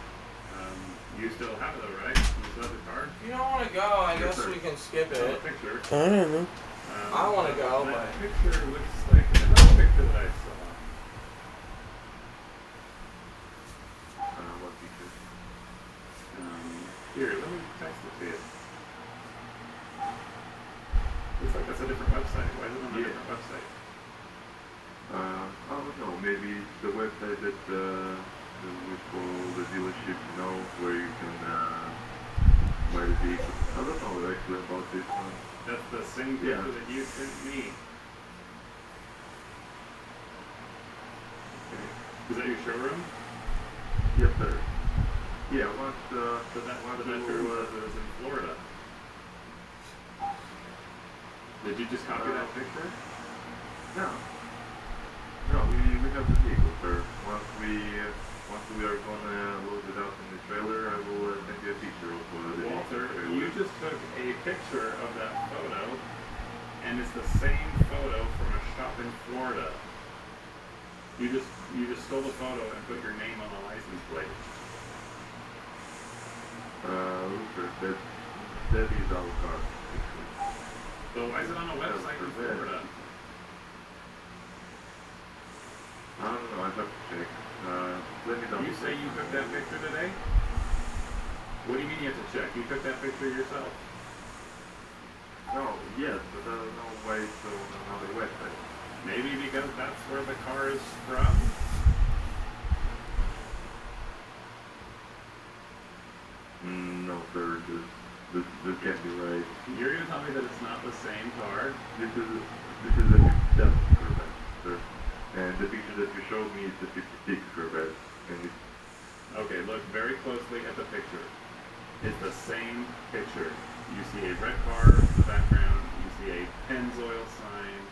You still have it though, right? You still have the card? If you don't want to go, I guess we can skip it. Picture. I don't know. I want to go, that but picture looks like another picture that I saw. What picture? Here, let me text it to you. Looks like that's a different website. Why is it on a different website? I don't know. Maybe the website that we call the dealership, where you can buy the vehicle. I don't know actually about this one. That's the same picture that you sent me. Okay. Is that your showroom? Yes, sir. Yeah, once So that showroom was in Florida. Did you just copy that picture? No. No, we have the vehicle, sir. Once we are gonna load it up in the trailer, I will send you a picture of the Walter, trailer. you just took a picture of that photo, and it's the same photo from a shop in Florida. You just stole the photo and put your name on the license plate. Look, sir, that is our car. So why is it on a website in Florida? I don't know, I have to check. Let me double You say you took that picture today? What do you mean you have to check? You took that picture yourself? No, yes, but I don't know why it's on another website. Maybe because that's where the car is from? No, sir, this can't be right. You're gonna tell me that it's not the same car? This is a 57 Corvette, sir. And the picture that you showed me is the 56 Corvette. Okay, look very closely at the picture. It's the same picture. You see a red car in the background. You see a Pennzoil sign.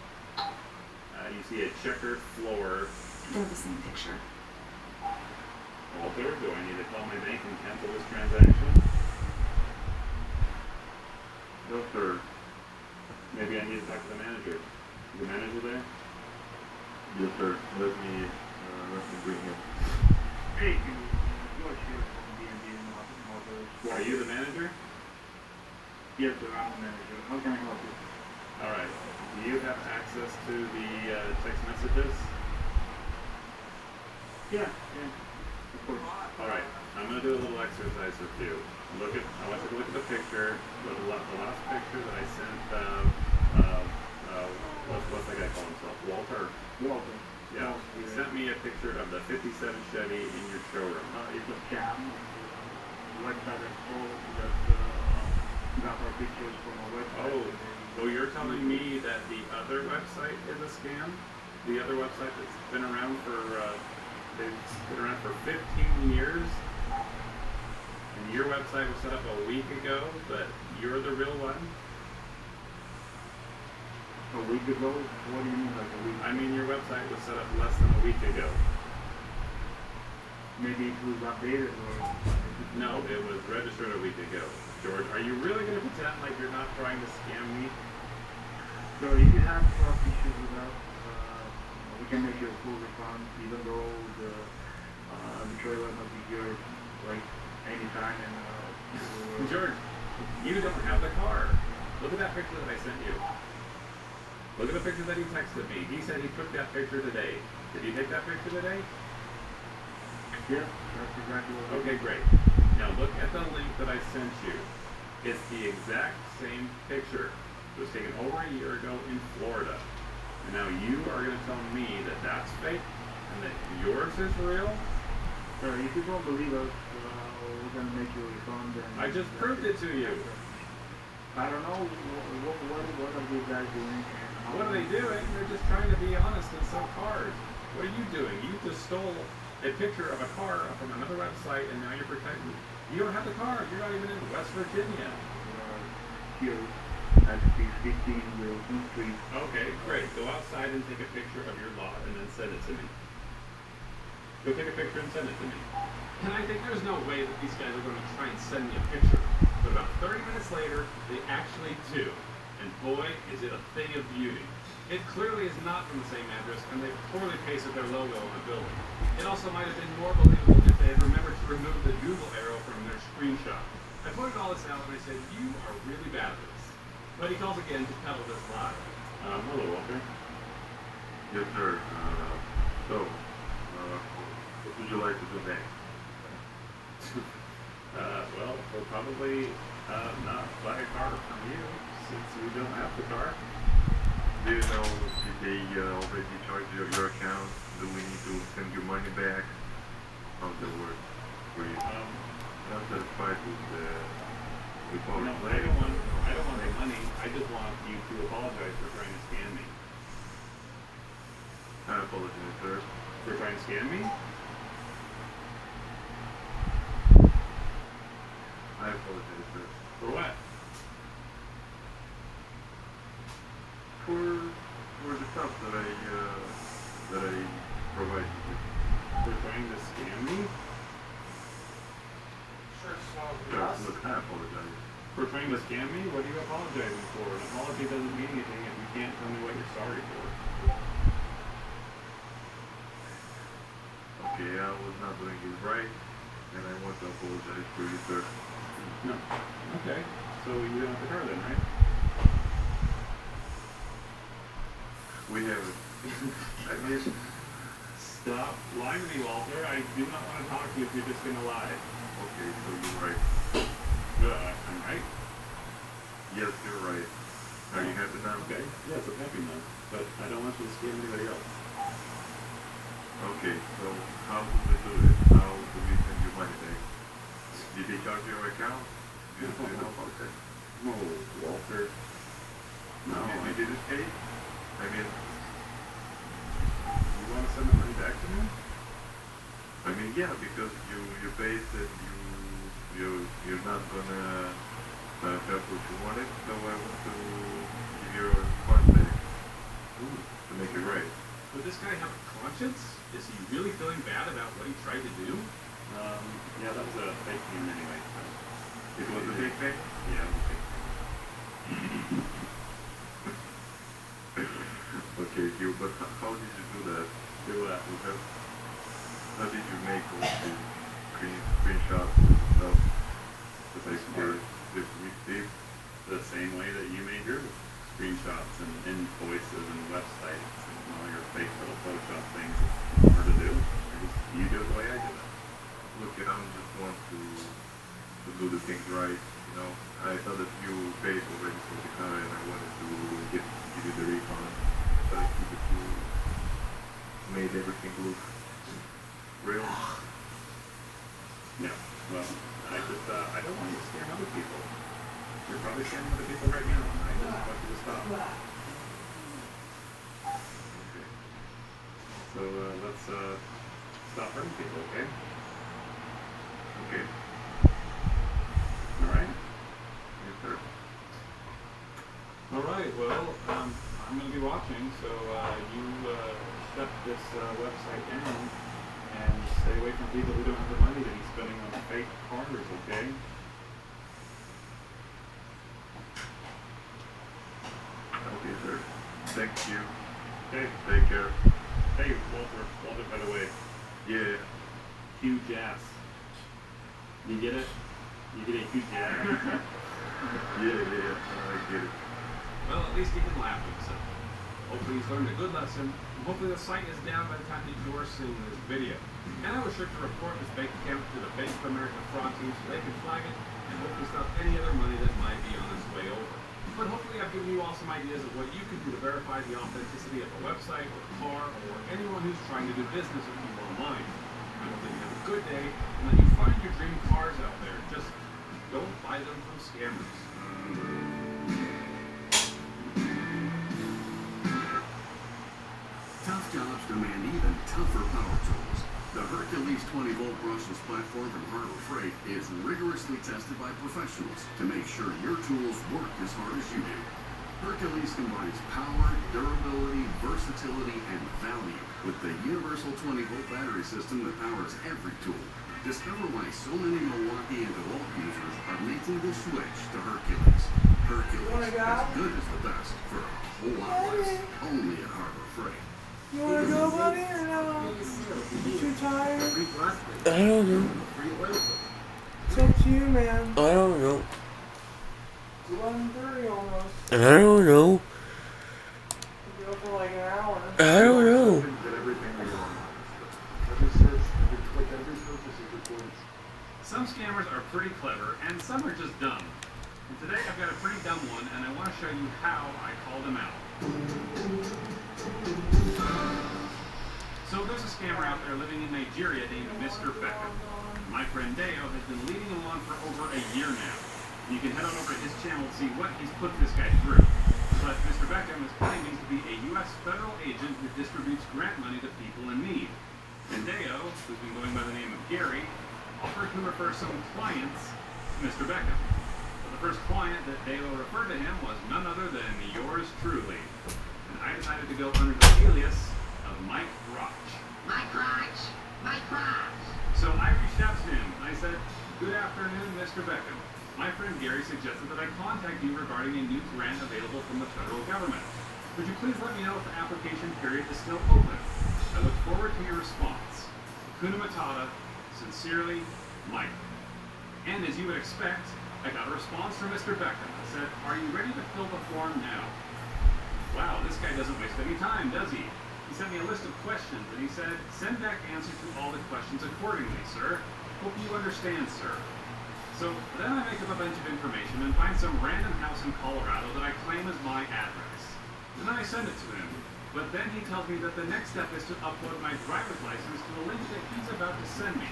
You see a checkered floor. They're the same picture. Walter, do I need to call my bank and cancel this transaction? No, sir. Maybe I need to talk to the manager. Is the manager there? Yes, sir. Let me bring him. Hey, George here from D&D Motors. Are you the manager? Yes, sir. I'm the manager. How can I help you? All right. Do you have access to the text messages? Yeah, of course. Alright, I'm gonna do a little exercise with you. I want you to look at the picture, the last picture that I sent, what's that guy call himself? Walter? Walter. Yeah, he sent me a picture of the 57 Chevy in your showroom. It's a scam. Website is full. Got our pictures from a website. Oh, so you're telling me that the other website is a scam? The other website that's been around for, they've been around for 15 years? And your website was set up a week ago, but you're the real one? A week ago? What do you mean, like a week? I mean, your website was set up less than a week ago. Maybe it was updated or... No, it was registered a week ago. George, are you really going to pretend like you're not trying to scam me? So if you have trust issues with us, we can make you a full refund, even though the trailer must be here like anytime. And George, you don't have the car. Look at that picture that I sent you. Look at the picture that he texted me. He said he took that picture today. Did you take that picture today? Yeah, that's exactly what. Okay, great. Now look at the link that I sent you. It's the exact same picture. It was taken over a year ago in Florida. And now you are going to tell me that that's fake and that yours is real? Sir, if you don't believe us, we're going to make you a refund. I just proved it to you. I don't know, what are these guys doing? What are they doing? They're just trying to be honest and sell cars. What are you doing? You just stole a picture of a car from another website and now you're pretending. You don't have the car. You're not even in West Virginia. Here at 15 Wilson Street. Okay, great. Go outside and take a picture of your lot and then send it to me. Go take a picture and send it to me. And I think there's no way that these guys are going to try and send me a picture. But about 30 minutes later, they actually do. And boy, is it a thing of beauty. It clearly is not from the same address, and they poorly pasted their logo on the building. It also might have been more believable if they had remembered to remove the Google arrow from their screenshot. I pointed all this out and I said, you are really bad at this. But he calls again to peddle this lie. Hello, Walter. Yes, sir. What would you like to do next? Well, we'll probably not buy a car from you since we don't have the car. Do you know if they already charged your account? Do we need to send you money back? How's that work for you? Not satisfied with all No, the I don't want the money. I just want you to apologize for trying to scam me. I apologize, sir. For trying to scam me? I apologize, sir. For what? For the stuff that I provide you with. For trying to scam me? Sure smells Sir, rust. look, I apologize. For trying to scam me? What are you apologizing for? An apology doesn't mean anything if you can't tell me what you're sorry for. Okay, I was not doing it right, and I want to apologize for you, sir. No. Okay. So you don't have the car then, right? We have it. I mean, Stop lying to me, Walter. I do not want to talk to you if you're just going to lie. okay, so you're right. I'm right? Yes, you're right. Are you happy now? Okay. Yes, I'm happy now. But I don't want you to scam anybody else. Okay, so how do we do this? How do we send you money back? Did they charge your account? Do you know about that? No, Walter. No. You did it pay? I mean, You want to send the money back to me? yeah, because you paid and you're not gonna have what you wanted, so I want to give your fund back to make it right. Would this guy have a conscience? Is he really feeling bad about what he tried to do? Yeah, that was a fake name anyway. It was a big thing? Yeah, it was a fake Okay, but how did you do that? Do what? How did you make all these screenshots and stuff that I received? The same way that you made your screenshots and invoices and websites and all your fake little Photoshop things. It's hard to do. You things right. You know, I thought that you paid already for the car, and I wanted to give you the refund, but I see that you made everything look real. Yeah, well, I don't want you to scare other people. You're probably scaring other people right now, and I just want you to stop. Okay. So, let's, stop hurting people, okay? Okay. Alright? Yes, sir. Alright, well, I'm gonna be watching, so, you, shut this, website down, and stay away from people who don't have the money to be spending on fake cars, okay? Okay, sir. Thank you. Okay. Take care. Hey, Walter, by the way. Yeah. Huge ass. You get it? You get a huge ass. Yeah, I get it. Well, at least he can laugh at himself. Hopefully he's learned a good lesson. And hopefully the site is down by the time that you're seeing this video. And I was sure to report this bank account to the Bank of America fraud team so they can flag it and hopefully stop any other money that might be on its way over. But hopefully I've given you all some ideas of what you can do to verify the authenticity of a website or a car or anyone who's trying to do business with you online. I hope that you have a good day and that you find your dream cars out there. Just don't buy them from scammers. Tough jobs demand even tougher power tools. The Hercules 20-volt brushless platform from Harbor Freight is rigorously tested by professionals to make sure your tools work as hard as you do. Hercules combines power, durability, versatility, and value with the universal 20-volt battery system that powers every tool. Discover why so many Milwaukee and DeWalt users are making the switch to Hercules. Hercules, as good as the best for a whole lot less. Only at Harbor Freight. You wanna go, buddy, or no? You too tired? I don't know. It's up to you, man. I don't know. It's 11:30 almost. I don't know. You'll be up for like an hour. I don't know. Some scammers are pretty clever, and some are just dumb. And today I've got a pretty dumb one, and I want to show you how I call them out. So there's a scammer out there living in Nigeria named Mr. Beckham. My friend Deo has been leading him on for over a year now. You can head on over to his channel to see what he's put this guy through. But Mr. Beckham is claiming to be a U.S. federal agent who distributes grant money to people in need. And Deo, who's been going by the name of Gary, offered to refer some clients to Mr. Beckham. But the first client that Deo referred to him was none other than yours truly. And I decided to go under the alias of Mike Roch. My crotch! My crotch! So I reached out to him. I said, "Good afternoon, Mr. Beckham. My friend Gary suggested that I contact you regarding a new grant available from the federal government. Would you please let me know if the application period is still open? I look forward to your response. Hakuna Matata, sincerely, Mike." And as you would expect, I got a response from Mr. Beckham that said, "Are you ready to fill the form now?" Wow, this guy doesn't waste any time, does he? He sent me a list of questions, and he said, "Send back answers to all the questions accordingly, sir. Hope you understand, sir." So then I make up a bunch of information and find some random house in Colorado that I claim is my address. And then I send it to him. But then he tells me that the next step is to upload my driver's license to the link that he's about to send me.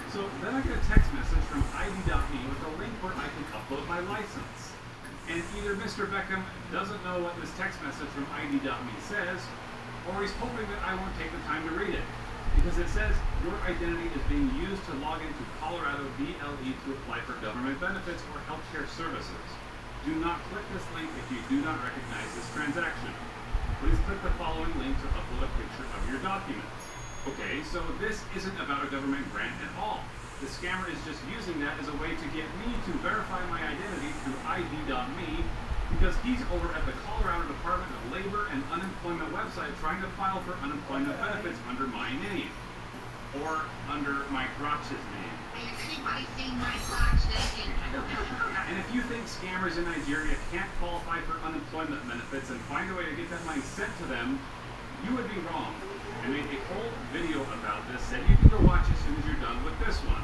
So then I get a text message from ID.me with a link where I can upload my license. And either Mr. Beckham doesn't know what this text message from ID.me says, or he's hoping that I won't take the time to read it. Because it says your identity is being used to log into Colorado DLE to apply for government benefits or healthcare services. Do not click this link if you do not recognize this transaction. Please click the following link to upload a picture of your documents. Okay, so this isn't about a government grant at all. The scammer is just using that as a way to get me to verify my identity through ID.me because he's over at the Colorado Department of Labor and Unemployment website trying to file for unemployment benefits under my name. Or under Mike Roch's name. Has anybody seen my crotch naked? And if you think scammers in Nigeria can't qualify for unemployment benefits and find a way to get that money sent to them, you would be wrong. I made a whole video about this that you can go watch as soon as you're done with this one.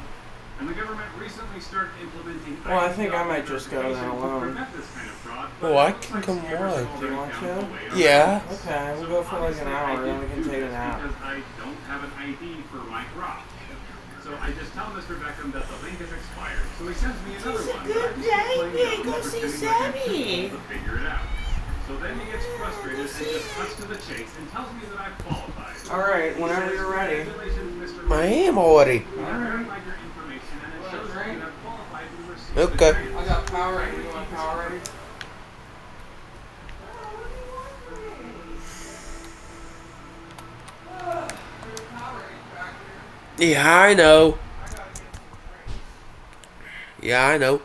And the government recently started implementing. Well, I think I might just go there to alone. prevent this kind of fraud, Oh, but I it looks can like come scammers have on. Do you already want found to? a way around Yeah. this. Okay, we'll So go for like an obviously hour, I then we didn't can do take a this nap. because I don't have an ID for my crop. So I just tell Mr. Beckham that the link is expired. So he sends me another It's a one. good but I just day, keep playing go dumb, see pretending like I'm too Sammy. old to figure it out. So then he gets frustrated and just cuts to the chase and tells me that I've qualified. Alright, whenever you're ready. Congratulations, Mr. I am already. We have verified your information and it shows that you have qualified to receive Okay. the grant. I got power ready. You want power ready? Yeah, I know. Yeah, I know.